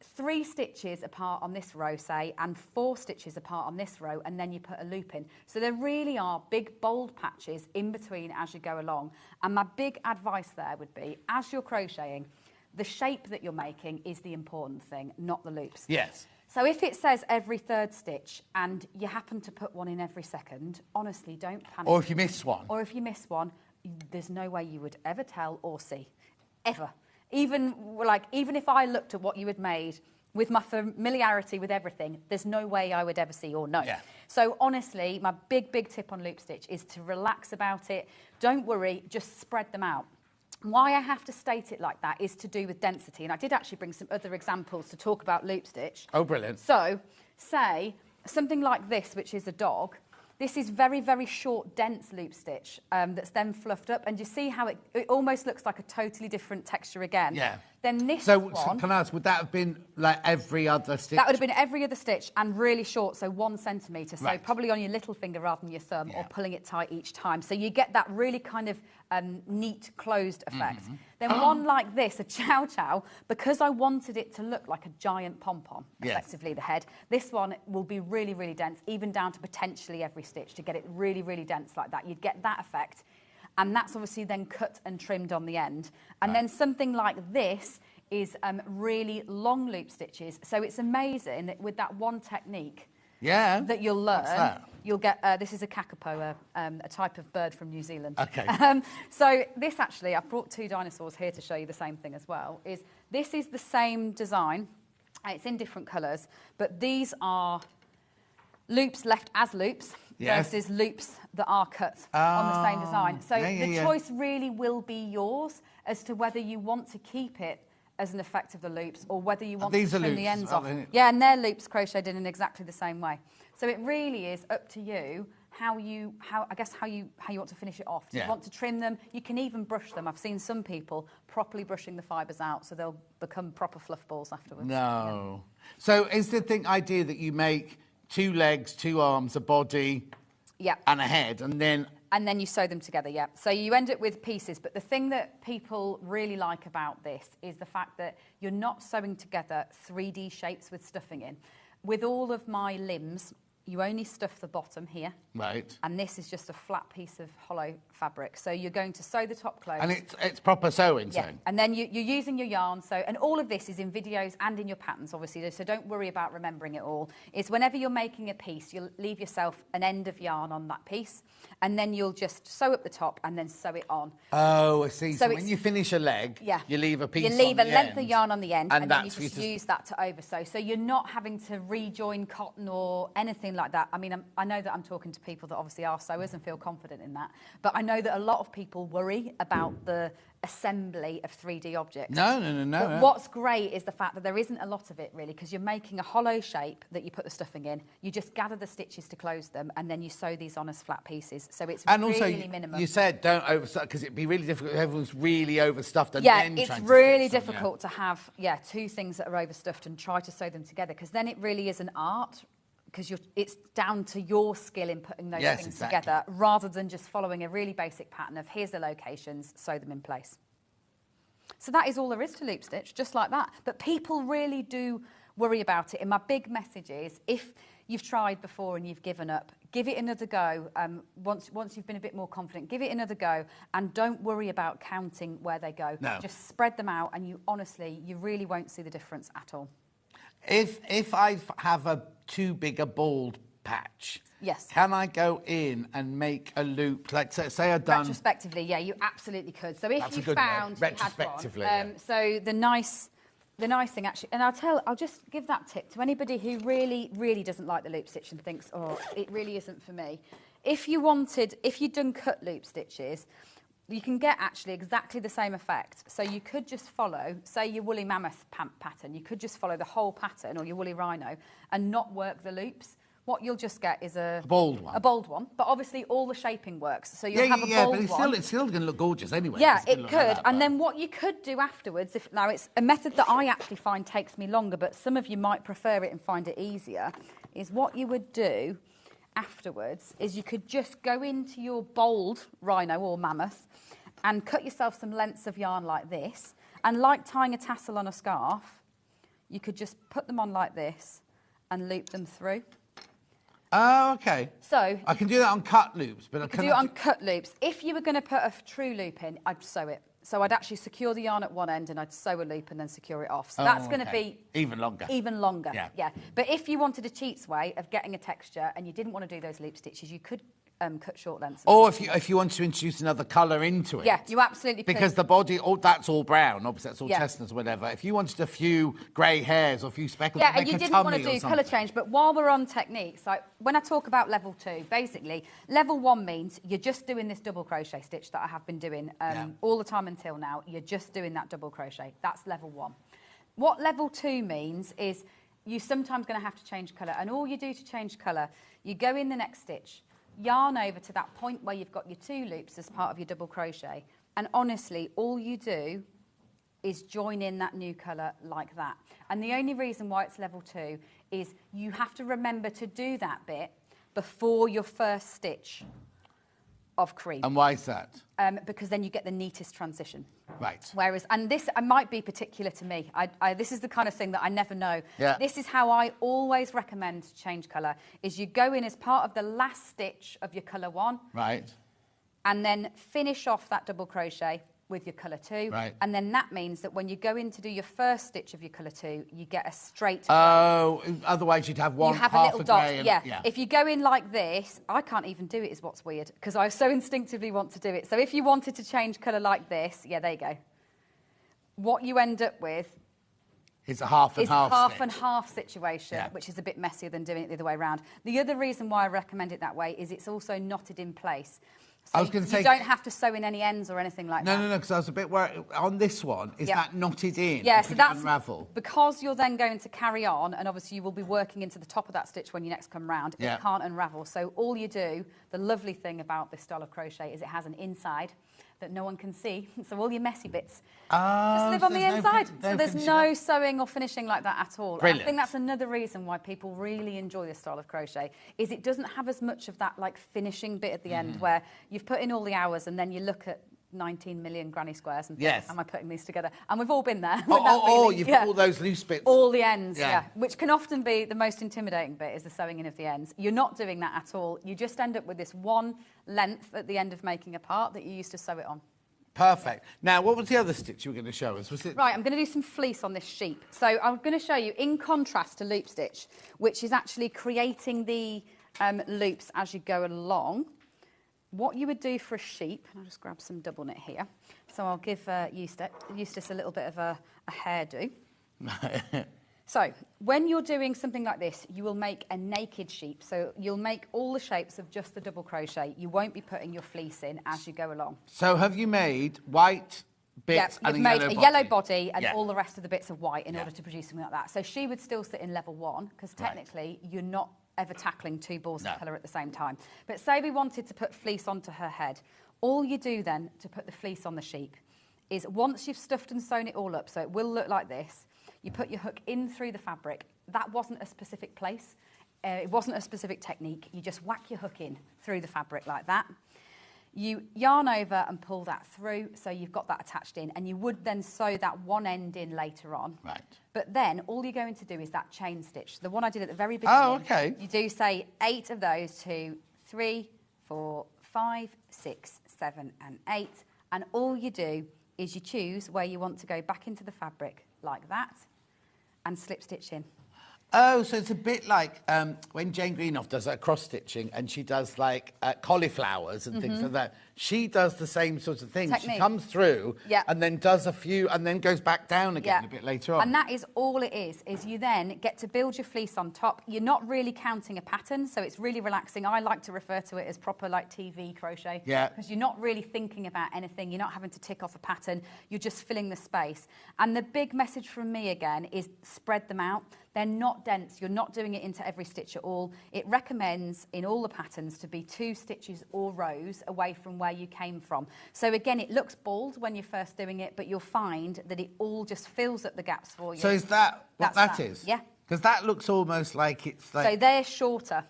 3 stitches apart on this row, say, and 4 stitches apart on this row, and then you put a loop in. So there really are big, bold patches in between as you go along. And my big advice there would be, as you're crocheting, the shape that you're making is the important thing, not the loops. Yes. So if it says every 3rd stitch and you happen to put one in every 2nd, honestly, don't panic. Or if you miss one. Or if you miss one, there's no way you would ever tell or see, ever. Even if I looked at what you had made with my familiarity with everything, there's no way I would ever see or know. Yeah. So honestly, my big tip on loop stitch is to relax about it. Don't worry, just spread them out. Why I have to state it like that is to do with density. And I did actually bring some other examples to talk about loop stitch. Oh, brilliant. So, say, something like this, which is a dog. This is very, very short, dense loop stitch that's then fluffed up. And you see how it almost looks like a totally different texture again. Yeah. Then this so one... can I ask, would that have been like every other stitch? That would have been every other stitch and really short, so 1 centimetre. So Right. probably on your little finger rather than your thumb, or pulling it tight each time. So you get that really kind of neat, closed effect. Then one like this, a chow chow, because I wanted it to look like a giant pom-pom, effectively the head, this one will be really, really dense, even down to potentially every stitch to get it really, really dense like that. You'd get that effect. And that's obviously then cut and trimmed on the end. And then something like this is really long loop stitches. So it's amazing that with that one technique that you'll learn, you'll get, this is a kakapo, a type of bird from New Zealand. Okay. So this actually, I've brought 2 dinosaurs here to show you the same thing as well, this is the same design. It's in different colours, but these are loops left as loops. Versus loops that are cut on the same design. So the choice really will be yours as to whether you want to keep it as an effect of the loops or whether you want to trim the ends off. Yeah, and they're loops crocheted in exactly the same way. So it really is up to you how you want to finish it off. Do you want to trim them? You can even brush them. I've seen some people properly brushing the fibres out so they'll become proper fluff balls afterwards. No. So is the idea that you make 2 legs, 2 arms, a body, and a head, and then you sew them together, So you end up with pieces, but the thing that people really like about this is the fact that you're not sewing together 3D shapes with stuffing in. With all of my limbs, you only stuff the bottom here. Right. And this is just a flat piece of hollow fabric. So you're going to sew the top close. And it's proper sewing, And then you're using your yarn. So, and all of this is in videos and in your patterns, obviously. So don't worry about remembering it all. It's whenever you're making a piece, you'll leave yourself an end of yarn on that piece. And then you'll just sew up the top and then sew it on. Oh, I see. So when you finish a leg, you leave a piece on the end. You leave a length of yarn on the end, and then you that's just use that to oversew. So you're not having to rejoin cotton or anything like that. I mean, I know that I'm talking to people that obviously are sewers and feel confident in that, but I know that a lot of people worry about the assembly of 3D objects. No. But what's great is the fact that there isn't a lot of it, really, because you're making a hollow shape that you put the stuffing in. You just gather the stitches to close them, and then you sew these on as flat pieces. So it's really minimum. You said don't overstuff, because it'd be really difficult if everyone's really overstuffed. And yeah, then it's really difficult to have 2 things that are overstuffed and try to sew them together, because then it really is an art. Because it's down to your skill in putting those things together, rather than just following a really basic pattern of here's the locations, sew them in place. So that is all there is to loop stitch, just like that. But people really do worry about it. And my big message is, if you've tried before and you've given up, give it another go. Once you've been a bit more confident, give it another go, and don't worry about counting where they go. No. Just spread them out, and you really won't see the difference at all. If I have a too big a bald patch, can I go in and make a loop? Like say I've done retrospectively, you absolutely could. So if you found retrospectively, you had one, so the nice thing actually, and I'll just give that tip to anybody who really doesn't like the loop stitch and thinks, oh, it really isn't for me. If you'd done cut loop stitches, you can get actually exactly the same effect. So you could just follow, say, your woolly mammoth pattern. You could just follow the whole pattern, or your woolly rhino, and not work the loops. What you'll just get is a bold one. A bold one, but obviously all the shaping works. So you'll have a bold one. But it's still going to look gorgeous anyway. Yeah, it could. And then what you could do afterwards, now it's a method that I actually find takes me longer, but some of you might prefer it and find it easier, is what you would do afterwards is you could just go into your bold rhino or mammoth and cut yourself some lengths of yarn like this, and like tying a tassel on a scarf, you could just put them on like this and loop them through. Oh, okay. So I can do that on cut loops, but I can do it on cut loops. If you were going to put a true loop in, I'd sew it. So I'd actually secure the yarn at one end and I'd sew a loop and then secure it off. So that's going to be even longer. Even longer. Yeah. But if you wanted a cheats way of getting a texture and you didn't want to do those loop stitches, you could cut short lengths. Or if you want to introduce another colour into it. Yeah, you absolutely could. Because the body, that's all brown, obviously that's all chestnuts or whatever. If you wanted a few grey hairs or a few speckles, yeah, and you didn't want to do colour change. But while we're on techniques, like when I talk about level 2, basically level 1 means you're just doing this double crochet stitch that I have been doing all the time until now. You're just doing that double crochet. That's level 1. What level 2 means is you're sometimes going to have to change colour, and all you do to change colour, you go in the next stitch, yarn over to that point where you've got your 2 loops as part of your double crochet, and honestly all you do is join in that new colour like that. And the only reason why it's level 2 is you have to remember to do that bit before your first stitch of cream. And why is that? Because then you get the neatest transition. Right. Whereas, and this might be particular to me, this is the kind of thing that I never know. Yeah. This is how I always recommend to change colour, is you go in as part of the last stitch of your colour 1. Right. And then finish off that double crochet with your colour 2. Right. And then that means that when you go in to do your first stitch of your colour 2, you get a straight Oh, otherwise you'd have one you have half a little dot, grey yeah. yeah. If you go in like this, I can't even do it is what's weird, because I so instinctively want to do it. So if you wanted to change colour like this, yeah, there you go. What you end up with is a half and half and half situation, which is a bit messier than doing it the other way around. The other reason why I recommend it that way is it's also knotted in place. So I was going to say, you don't have to sew in any ends or anything like that. No, because I was a bit worried. On this one, is that knotted in? Yeah, so that's unravel? Because you're then going to carry on, and obviously you will be working into the top of that stitch when you next come round. Yeah. It can't unravel. So all you do, the lovely thing about this style of crochet is it has an inside that no one can see. So all your messy bits just live on the inside. So there's no sewing or finishing like that at all. Brilliant. I think that's another reason why people really enjoy this style of crochet, is it doesn't have as much of that like finishing bit at the end where you've put in all the hours and then you look at 19 million granny squares and think, am I putting these together? And we've all been there. You've got all those loose bits. All the ends, which can often be the most intimidating bit, is the sewing in of the ends. You're not doing that at all. You just end up with this one length at the end of making a part that you used to sew it on. Perfect. Now, what was the other stitch you were going to show us? Was it... Right, I'm going to do some fleece on this sheep. So I'm going to show you, in contrast to loop stitch, which is actually creating the loops as you go along, what you would do for a sheep, and I'll just grab some double knit here. So I'll give Eustace a little bit of a hairdo. So when you're doing something like this, you will make a naked sheep. So you'll make all the shapes of just the double crochet. You won't be putting your fleece in as you go along. So have you made white bits and you've made a yellow body and Yeah. all the rest of the bits of white in order to produce something like that. So she would still sit in level 1, because technically you're not ever tackling 2 balls of colour at the same time. But say we wanted to put fleece onto her head. All you do then to put the fleece on the sheep is, once you've stuffed and sewn it all up, so it will look like this, you put your hook in through the fabric. That wasn't a specific place. It wasn't a specific technique. You just whack your hook in through the fabric like that. You yarn over and pull that through, so you've got that attached in, and you would then sew that one end in later on. Right. But then all you're going to do is that chain stitch, the one I did at the very beginning. Oh, okay. You do, say, 8 of those, 2, 3, 4, 5, 6, 7, and 8, and all you do is you choose where you want to go back into the fabric like that and slip stitch in. Oh, so it's a bit like when Jane Greenough does her cross-stitching and she does, like, cauliflowers and things like that. She does the same sort of thing. Technique. She comes through and then does a few and then goes back down again a bit later on. And that is all it is you then get to build your fleece on top. You're not really counting a pattern, so it's really relaxing. I like to refer to it as proper, like, TV crochet. Yeah. Because you're not really thinking about anything. You're not having to tick off a pattern. You're just filling the space. And the big message from me, again, is spread them out. They're not dense. You're not doing it into every stitch at all. It recommends in all the patterns to be 2 stitches or rows away from where you came from. So again, it looks bold when you're first doing it, but you'll find that it all just fills up the gaps for you. So is that what that is? Yeah. Because that looks almost like it's like... So they're shorter.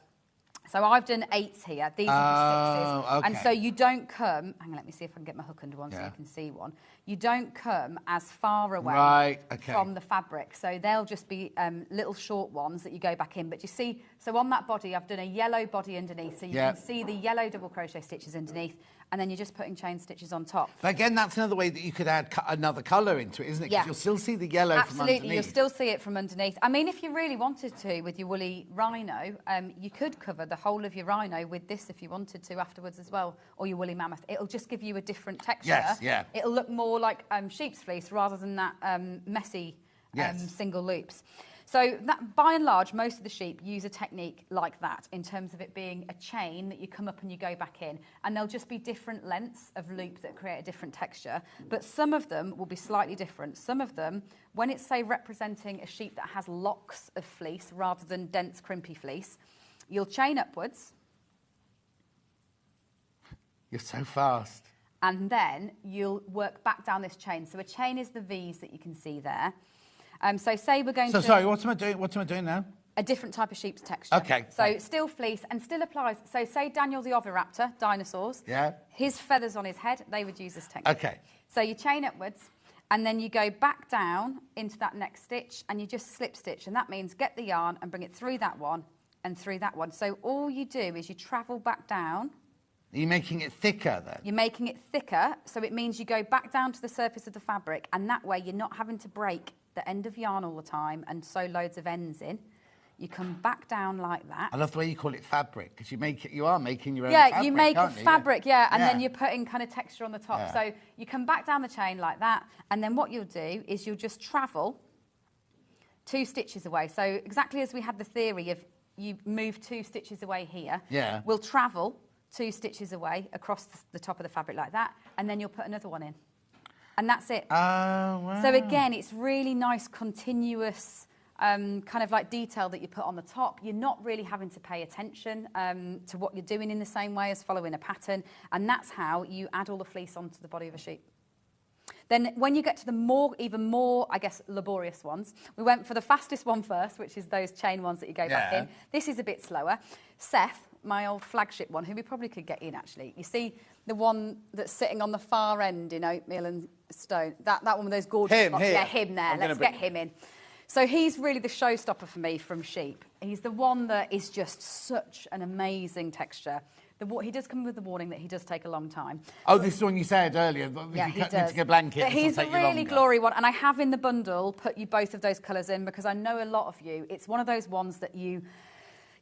So I've done 8s here. These are the 6s. Okay. And so you don't come... Hang on, let me see if I can get my hook under one so you can see one. You don't come as far away from the fabric. So they'll just be little short ones that you go back in. But you see, so on that body, I've done a yellow body underneath. So you can see the yellow double crochet stitches underneath. And then you're just putting chain stitches on top. But again, that's another way that you could add another colour into it, isn't it? Because you'll still see the yellow from underneath. Absolutely, you'll still see it from underneath. I mean, if you really wanted to with your woolly rhino, you could cover the whole of your rhino with this if you wanted to afterwards as well, or your woolly mammoth. It'll just give you a different texture. Yes, yeah. It'll look more like sheep's fleece rather than that messy single loops. So that, by and large, most of the sheep use a technique like that in terms of it being a chain that you come up and you go back in. And there'll just be different lengths of loop that create a different texture. But some of them will be slightly different. Some of them, when it's, say, representing a sheep that has locks of fleece rather than dense, crimpy fleece, you'll chain upwards. You're so fast. And then you'll work back down this chain. So a chain is the V's that you can see there. So say we're going to... Sorry, what am I doing? What am I doing now? A different type of sheep's texture. Okay. So still fleece and still applies. So say Daniel the Oviraptor, dinosaurs. Yeah. His feathers on his head, they would use this technique. Okay. So you chain upwards and then you go back down into that next stitch and you just slip stitch. And that means get the yarn and bring it through that one and through that one. So all you do is you travel back down. Are you making it thicker then? You're making it thicker. So it means you go back down to the surface of the fabric and that way you're not having to break the end of yarn all the time and sew loads of ends in. You come back down like that. I love the way you call it fabric because you are making your own fabric. Yeah, you make a fabric, and Yeah. then you're putting kind of texture on the top. Yeah. So you come back down the chain like that, and then what you'll do is you'll just travel 2 stitches away. So exactly as we had the theory of you move 2 stitches away here, we'll travel 2 stitches away across the top of the fabric like that, and then you'll put another one in. And that's it. Oh, wow. So again, it's really nice, continuous kind of like detail that you put on the top. You're not really having to pay attention to what you're doing in the same way as following a pattern. And that's how you add all the fleece onto the body of a sheep. Then when you get to the even more, I guess, laborious ones, we went for the fastest one first, which is those chain ones that you go back in. This is a bit slower. Seth, my old flagship one, who we probably could get in, actually. You see the one that's sitting on the far end in oatmeal and stone? That one with those gorgeous spots. Yeah, him there. Let's get him in. So he's really the showstopper for me from sheep. He's the one that is just such an amazing texture. He does come with the warning that he does take a long time. Oh, this is the one you said earlier. Yeah, if he you cut does. into a blanket, But he's a take you really longer. glory one. And I have in the bundle put you both of those colours in because I know a lot of you, it's one of those ones that you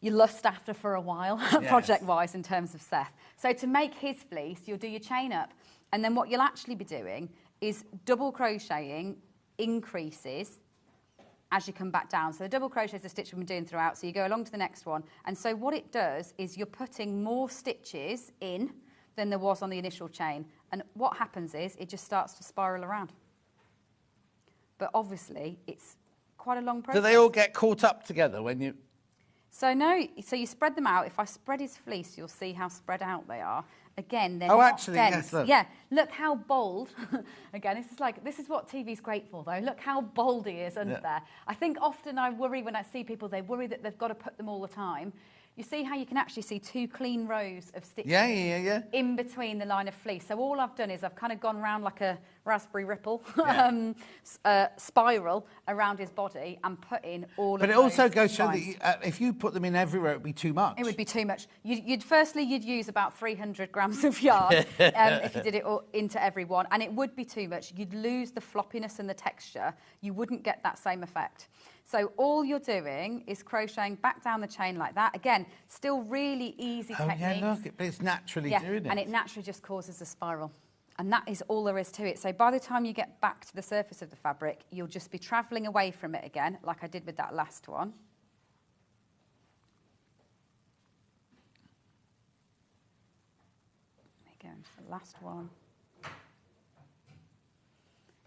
lust after for a while, project-wise, in terms of Seth. So to make his fleece, you'll do your chain up. And then what you'll actually be doing is double crocheting increases as you come back down. So the double crochet is the stitch we've been doing throughout, so you go along to the next one. And so what it does is you're putting more stitches in than there was on the initial chain. And what happens is it just starts to spiral around. But obviously, it's quite a long process. Do they all get caught up together when you... So no, so you spread them out. If I spread his fleece, you'll see how spread out they are. Again, they're not actually, dense. yes, look. Yeah, look how bold. Again, this is what TV's great for, though. Look how bold he is under there. I think often I worry when I see people, they worry that they've got to put them all the time. You see how you can actually see 2 clean rows of stitches in between the line of fleece. So all I've done is I've kind of gone round like a raspberry ripple spiral around his body and put in all of those. But it also goes to show lines. that if you put them in everywhere, it would be too much. It would be too much. Firstly, you'd use about 300 grams of yarn if you did it all into every one, and it would be too much. You'd lose the floppiness and the texture. You wouldn't get that same effect. So all you're doing is crocheting back down the chain like that. Again, still really easy technique. Yeah, look, but it's naturally doing it. And it naturally just causes a spiral. And that is all there is to it. So by the time you get back to the surface of the fabric, you'll just be travelling away from it again, like I did with that last one. Let me go into the last one.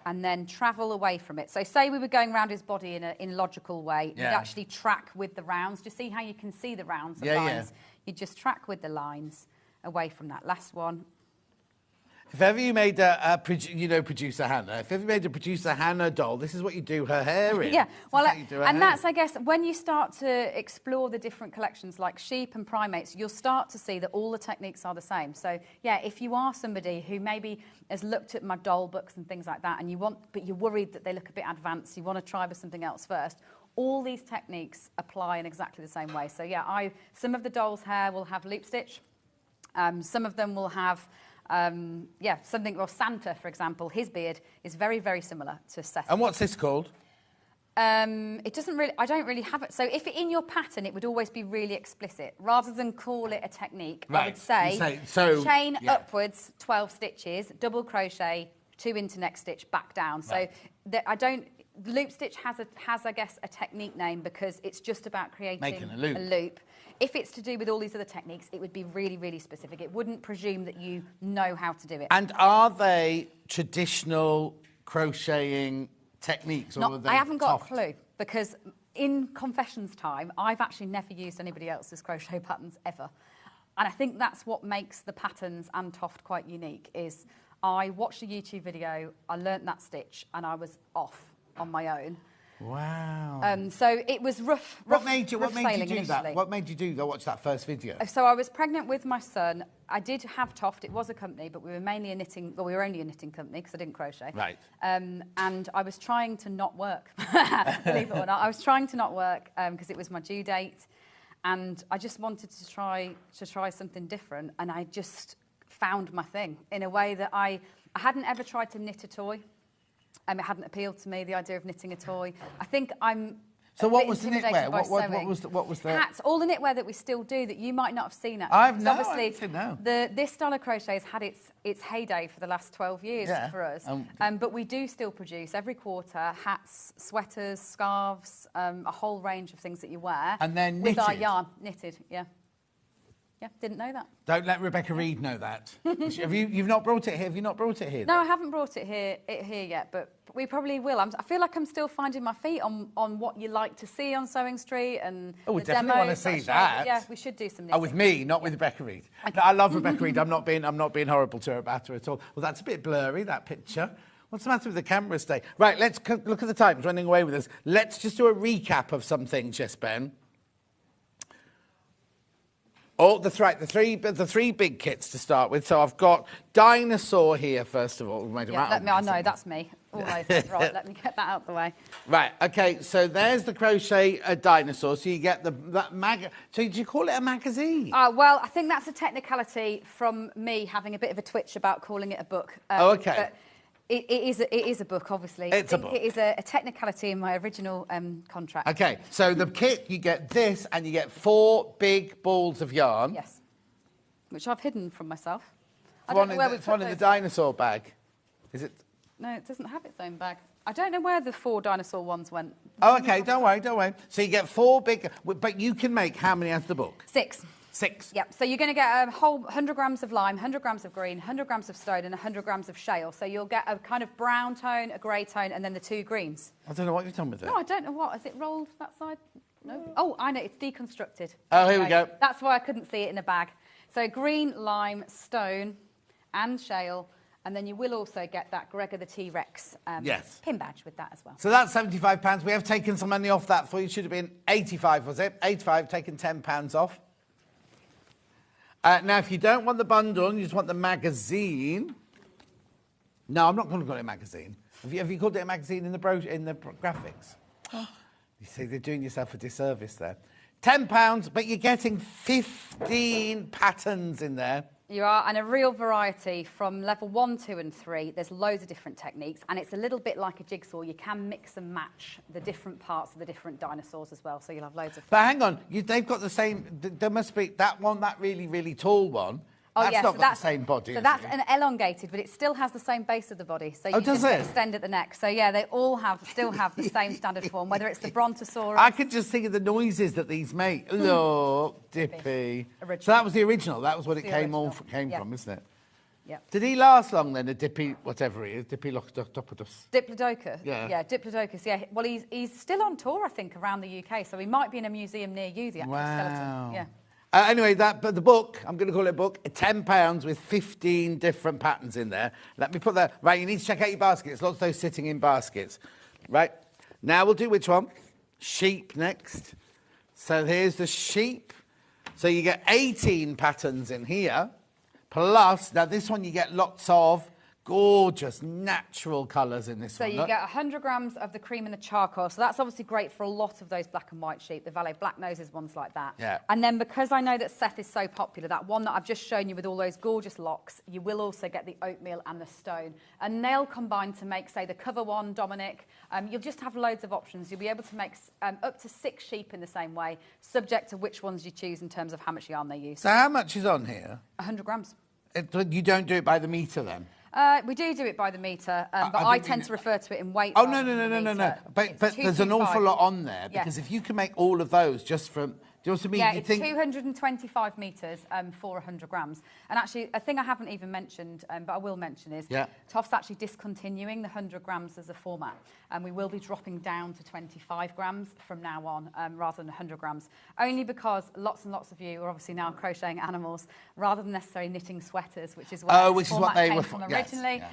And then travel away from it. So say we were going around his body in a logical way, you'd actually track with the rounds. Do you see how you can see the rounds of lines? You'd just track with the lines away from that last one. If ever you made producer Hannah, if ever you made a producer Hannah doll, this is what you do her hair in. Yeah, well, and that's, I guess, when you start to explore the different collections like sheep and primates, you'll start to see that all the techniques are the same. So, yeah, if you are somebody who maybe has looked at my doll books and things like that, and but you're worried that they look a bit advanced, you want to try with something else first, all these techniques apply in exactly the same way. So, yeah, some of the doll's hair will have loop stitch. Some of them will have... something, well, Santa, for example, his beard is very, very similar to Seth. And what's this called? It doesn't really, I don't really have it. So if in your pattern, it would always be really explicit. Rather than call it a technique, I would say chain upwards, 12 stitches, double crochet, 2 into next stitch, back down. So loop stitch has, I guess, a technique name because it's just about creating a loop. If it's to do with all these other techniques, it would be really, really specific. It wouldn't presume that you know how to do it. And are they traditional crocheting techniques? Or are they I haven't got a clue, because in confessions time, I've actually never used anybody else's crochet patterns ever. And I think that's what makes the patterns and Toft quite unique, is I watched a YouTube video, I learnt that stitch, and I was off on my own. Wow. So it was rough. What made you do initially. that? What made you go watch that first video? So I was pregnant with my son. I did have Toft. It was a company, but we were mainly a knitting. Well, we were only a knitting company because I didn't crochet. Right. And I was trying to not work. Believe it or not, I was trying to not work because it was my due date, and I just wanted to try something different. And I just found my thing in a way that I hadn't ever tried to knit a toy. It hadn't appealed to me, the idea of knitting a toy. I think I'm... So what was the knitwear? What was the... Hats, all the knitwear that we still do that you might not have seen actually. Obviously, this style of crochet has had its heyday for the last 12 years for us. But we do still produce every quarter hats, sweaters, scarves, a whole range of things that you wear. And then knitted? With our yarn, knitted, yeah. Yeah, didn't know that. Don't let Rebecca Reed know that. You've not brought it here? Have you not brought it here? No, I haven't brought it here yet, but we probably will. I feel like I'm still finding my feet on what you like to see on Sewing Street and we the definitely want to see that. Yeah, we should do some knitting. Oh, with me, not with Rebecca Reed. Okay. No, I love Rebecca Reed. I'm not being horrible to her about her at all. Well, that's a bit blurry, that picture. What's the matter with the camera today? Right, let's look at the time. It's running away with us. Let's just do a recap of some things, Jess Ben. Oh, that's right, the three big kits to start with. So I've got Dinosaur here, first of all. I know, that's me. Right, let me get that out of the way. Right, okay, so there's the crochet Dinosaur. So you get So did you call it a magazine? Well, I think that's a technicality from me having a bit of a twitch about calling it a book. Okay. But it is a book, obviously. It's a book. It is a technicality in my original contract. Okay, so the kit, you get this, and you get 4 big balls of yarn. Yes, which I've hidden from myself. It's one in the Dinosaur bag. Is it? No, it doesn't have its own bag. I don't know where the 4 Dinosaur ones went. Oh, okay, don't worry. So you get 4 big, but you can make how many as the book? 6. 6. Yep, so you're going to get a whole 100 grams of lime, 100 grams of green, 100 grams of stone and 100 grams of shale. So you'll get a kind of brown tone, a grey tone and then the 2 greens. I don't know what you've done with it. No, I don't know what. Has it rolled that side? No. Oh, I know, it's deconstructed. Oh, here we go. That's why I couldn't see it in a bag. So green, lime, stone and shale. And then you will also get that Gregor the T-Rex pin badge with that as well. So that's £75. We have taken some money off that for you. It should have been 85, was it? 85, taken £10 off. Now, if you don't want the bundle and you just want the magazine... No, I'm not going to call it a magazine. Have you called it a magazine in the graphics? Oh. You see, they're doing yourself a disservice there. £10, but you're getting 15 patterns in there. You are, and a real variety from level 1, 2 and 3. There's loads of different techniques, and it's a little bit like a jigsaw. You can mix and match the different parts of the different dinosaurs as well, so you'll have loads of fun. But hang on, they've got the same... There must be that really, really tall one. Oh, that's not got the same body. So that's an elongated, but it still has the same base of the body. So you can extend at the neck. So yeah, they all still have the same standard form, whether it's the Brontosaurus. I could just think of the noises that these make. Look, Dippy. So that was the original. That was what it came from, isn't it? Yep. Did he last long then, a Dippy, whatever he is, Diplodocus? Diplodocus? Yeah, Diplodocus, yeah. Well, he's still on tour, I think, around the UK, so he might be in a museum near you, the actual skeleton. Yeah. Anyway, but the book, I'm going to call it a book, £10 with 15 different patterns in there. Let me put that. Right, you need to check out your baskets. Lots of those sitting in baskets. Right, now we'll do which one? Sheep next. So here's the sheep. So you get 18 patterns in here. Plus, now this one you get lots of gorgeous natural colours in this one. So you get 100 grams of the cream and the charcoal. So that's obviously great for a lot of those black and white sheep, the Valet black noses, ones like that. Yeah. And then because I know that Seth is so popular, that one that I've just shown you with all those gorgeous locks, you will also get the oatmeal and the stone. And they'll combine to make, say, the cover one, Dominic. You'll just have loads of options. You'll be able to make up to 6 sheep in the same way, subject to which ones you choose in terms of how much yarn they use. So how much is on here? 100 grams. You don't do it by the metre then? We do it by the metre, but I tend to refer to it in weight. Oh, no. But there's an awful lot on there, because if you can make all of those just from... Do you know what I mean? Yeah, it's 225 metres for 100 grams. And actually, a thing I haven't even mentioned, but I will mention is Toff's actually discontinuing the 100 grams as a format. And we will be dropping down to 25 grams from now on, rather than 100 grams. Only because lots and lots of you are obviously now crocheting animals, rather than necessarily knitting sweaters, which is where they came from originally.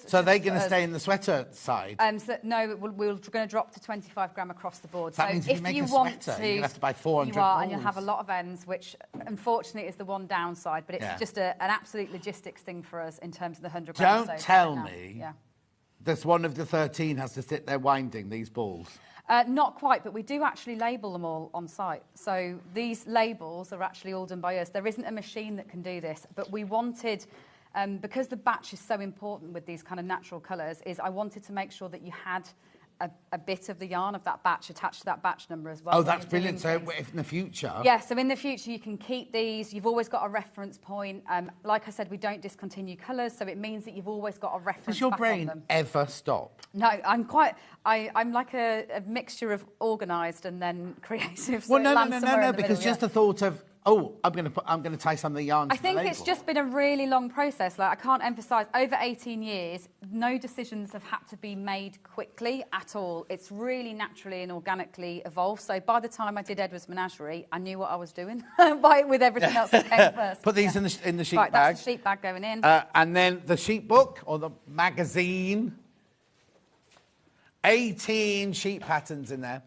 So they're going to stay in the sweater side? No, we're going to drop to 25 gram across the board. That means if you make a sweater, you have to buy 400 you are, balls. and you'll have a lot of ends, which unfortunately is the one downside, but it's just an absolute logistics thing for us in terms of the 100 grams. Don't tell me this one of the 13 has to sit there winding these balls. Not quite, but we do actually label them all on site. So these labels are actually all done by us. There isn't a machine that can do this, but we wanted... because the batch is so important with these kind of natural colours, I wanted to make sure that you had a bit of the yarn of that batch attached to that batch number as well. Oh, that's brilliant. So if in the future... Yeah, so in the future you can keep these. You've always got a reference point. Like I said, we don't discontinue colours, so it means that you've always got a reference. Does your back brain on them. ever stop? No, I'm like a mixture of organised and then creative. So Well, no, because just the thought of... Oh, I'm going to tie some of the yarn. I think it's just been a really long process. Like, I can't emphasise, over 18 years, no decisions have had to be made quickly at all. It's really naturally and organically evolved. So by the time I did Edward's Menagerie, I knew what I was doing with everything else that came first. Put these in the sheep bag. That's the sheep bag going in. And then the sheep book or the magazine. 18 sheep patterns in there.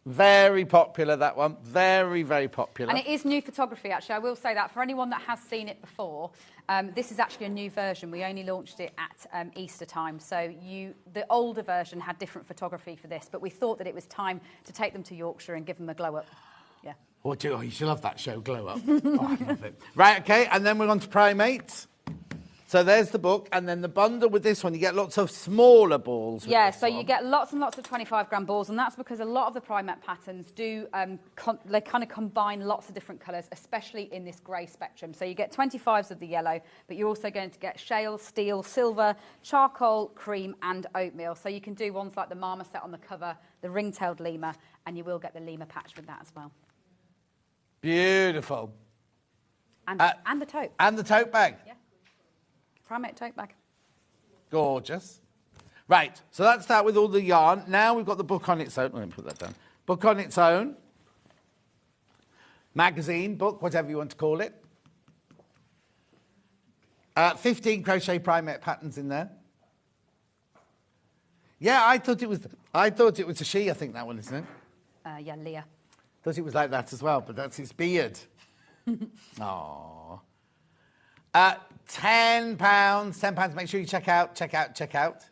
Very popular, that one. Very, very popular. And it is new photography, actually. I will say that. For anyone that has seen it before, this is actually a new version. We only launched it at Easter time. So the older version had different photography for this, but we thought that it was time to take them to Yorkshire and give them a glow-up. Yeah. Oh, you should love that show, Glow Up. Oh, I love it. Right, OK, and then we're on to Primate. So there's the book, and then the bundle with this one, you get lots of smaller balls. Yeah, so you get lots and lots of 25-gram balls, and that's because a lot of the Primate patterns do, they kind of combine lots of different colours, especially in this grey spectrum. So you get 25s of the yellow, but you're also going to get shale, steel, silver, charcoal, cream, and oatmeal. So you can do ones like the marmoset on the cover, the ring-tailed lemur, and you will get the lemur patch with that as well. Beautiful. And the tote. And the tote bag. Yeah. Primate tote bag. Gorgeous. Right, so that's that with all the yarn. Now we've got the book on its own. Let me put that down. Book on its own. Magazine, book, whatever you want to call it. 15 crochet Primate patterns in there. Yeah, I thought it was a she, I think, that one, isn't it? Yeah, Leah. Thought it was like that as well, but that's its beard. Aww. £10. Make sure you check out.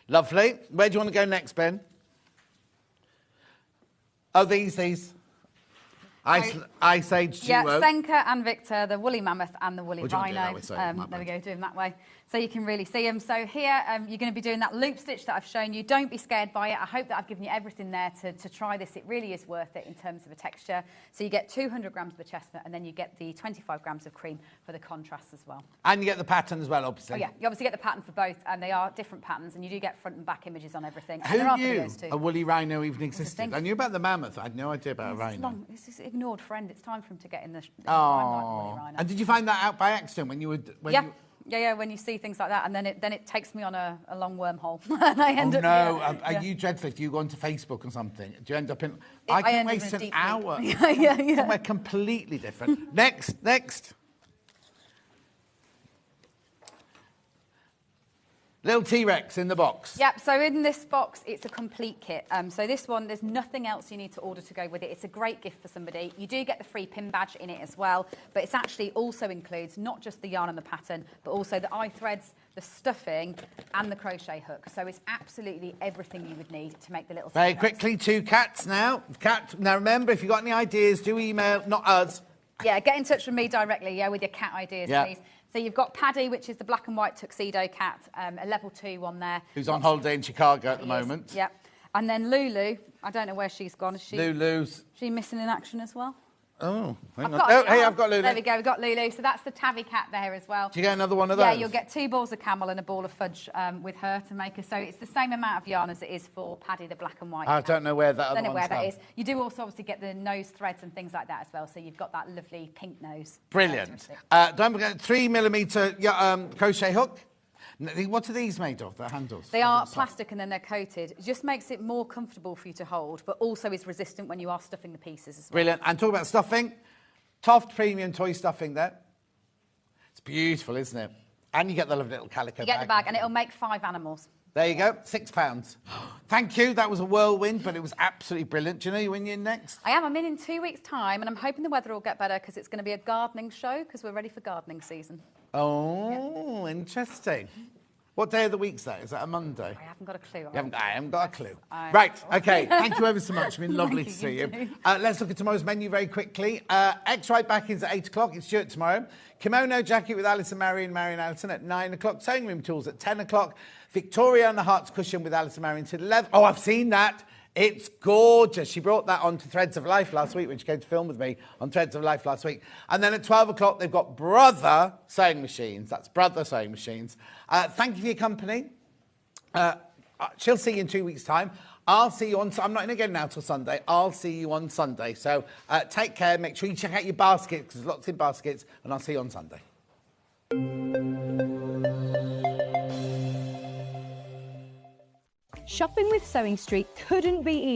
Lovely. Where do you want to go next, Ben? Oh, these. Ice Age duo. Yeah, Senka and Victor, the woolly mammoth and the woolly What do you want rhino. to do that way? There we go, do them that way. So you can really see them. So here, you're going to be doing that loop stitch that I've shown you. Don't be scared by it. I hope that I've given you everything there to try this. It really is worth it in terms of a texture. So you get 200 grams of the chestnut, and then you get the 25 grams of cream for the contrast as well. And you get the pattern as well, obviously. Oh, yeah. You obviously get the pattern for both, and they are different patterns, and you do get front and back images on everything. And there are videos too. A woolly rhino even existed? I knew about the mammoth. I had no idea about a rhino. This is ignored friend. It's time for him to get in the Oh. limelight, woolly rhino. And did you find that out by accident when you were... Yeah, when you see things like that, and then it takes me on a long wormhole. And I end up, are you dreadful if you go onto Facebook or something? Do you end up in... I can end up waste in a an deep hour. sleep. Somewhere completely different. Next. Little T-Rex in the box. Yep, so in this box, it's a complete kit. So this one, there's nothing else you need to order to go with it. It's a great gift for somebody. You do get the free pin badge in it as well, but it's actually also includes not just the yarn and the pattern, but also the eye threads, the stuffing, and the crochet hook. So it's absolutely everything you would need to make the little Very T-Rex. quickly, 2 cats now. Now remember, if you've got any ideas, do email, not us. Yeah, get in touch with me directly, with your cat ideas, please. So you've got Paddy, which is the black and white tuxedo cat, a level 2 one there. Who's on holiday in Chicago at the moment. Yep. And then Lulu, I don't know where she's gone. Is she? Lulu's. She missing in action as well? Oh, hang on. I've got Lulu. There we go, we've got Lulu. So that's the tabby cat there as well. Do you get another one of those? Yeah, you'll get 2 balls of camel and a ball of fudge with her to make her. So it's the same amount of yarn as it is for Paddy, the black and white I cat. don't know where that other I don't know where that gone. is. You do also obviously get the nose threads and things like that as well. So you've got that lovely pink nose. Brilliant. Don't forget 3mm crochet hook. What are these made of, the handles? They are plastic and then they're coated. It just makes it more comfortable for you to hold, but also is resistant when you are stuffing the pieces as well. Brilliant. And talk about stuffing. Toft premium toy stuffing there. It's beautiful, isn't it? And you get the lovely little calico bag. You get the bag and it'll make 5 animals. There you go, £6. Thank you. That was a whirlwind, but it was absolutely brilliant. Do you know when you're in next? I am. I'm in 2 weeks' time, and I'm hoping the weather will get better because it's going to be a gardening show because we're ready for gardening season. Oh, interesting. What day of the week's that? Is that a Monday? I haven't got a clue. I haven't got a clue. Right, OK. Thank you ever so much. It's been lovely to see you. Let's look at tomorrow's menu very quickly. X-Rite back-ins at 8 o'clock. It's Stuart tomorrow. Kimono jacket with Alice and Marion and Alison at 9 o'clock. Sewing room tools at 10 o'clock. Victoria and the Hearts cushion with Alice and Marion to 11. Oh, I've seen that. It's gorgeous. She brought that on to Threads of Life last week when she came to film with me on Threads of Life last week. And then at 12 o'clock, they've got Brother sewing machines. That's Brother sewing machines. Thank you for your company. She'll see you in 2 weeks' time. I'll see you on... I'm not in again now till Sunday. I'll see you on Sunday. So take care. Make sure you check out your baskets because there's lots in baskets. And I'll see you on Sunday. Shopping with Sewing Street couldn't be easier.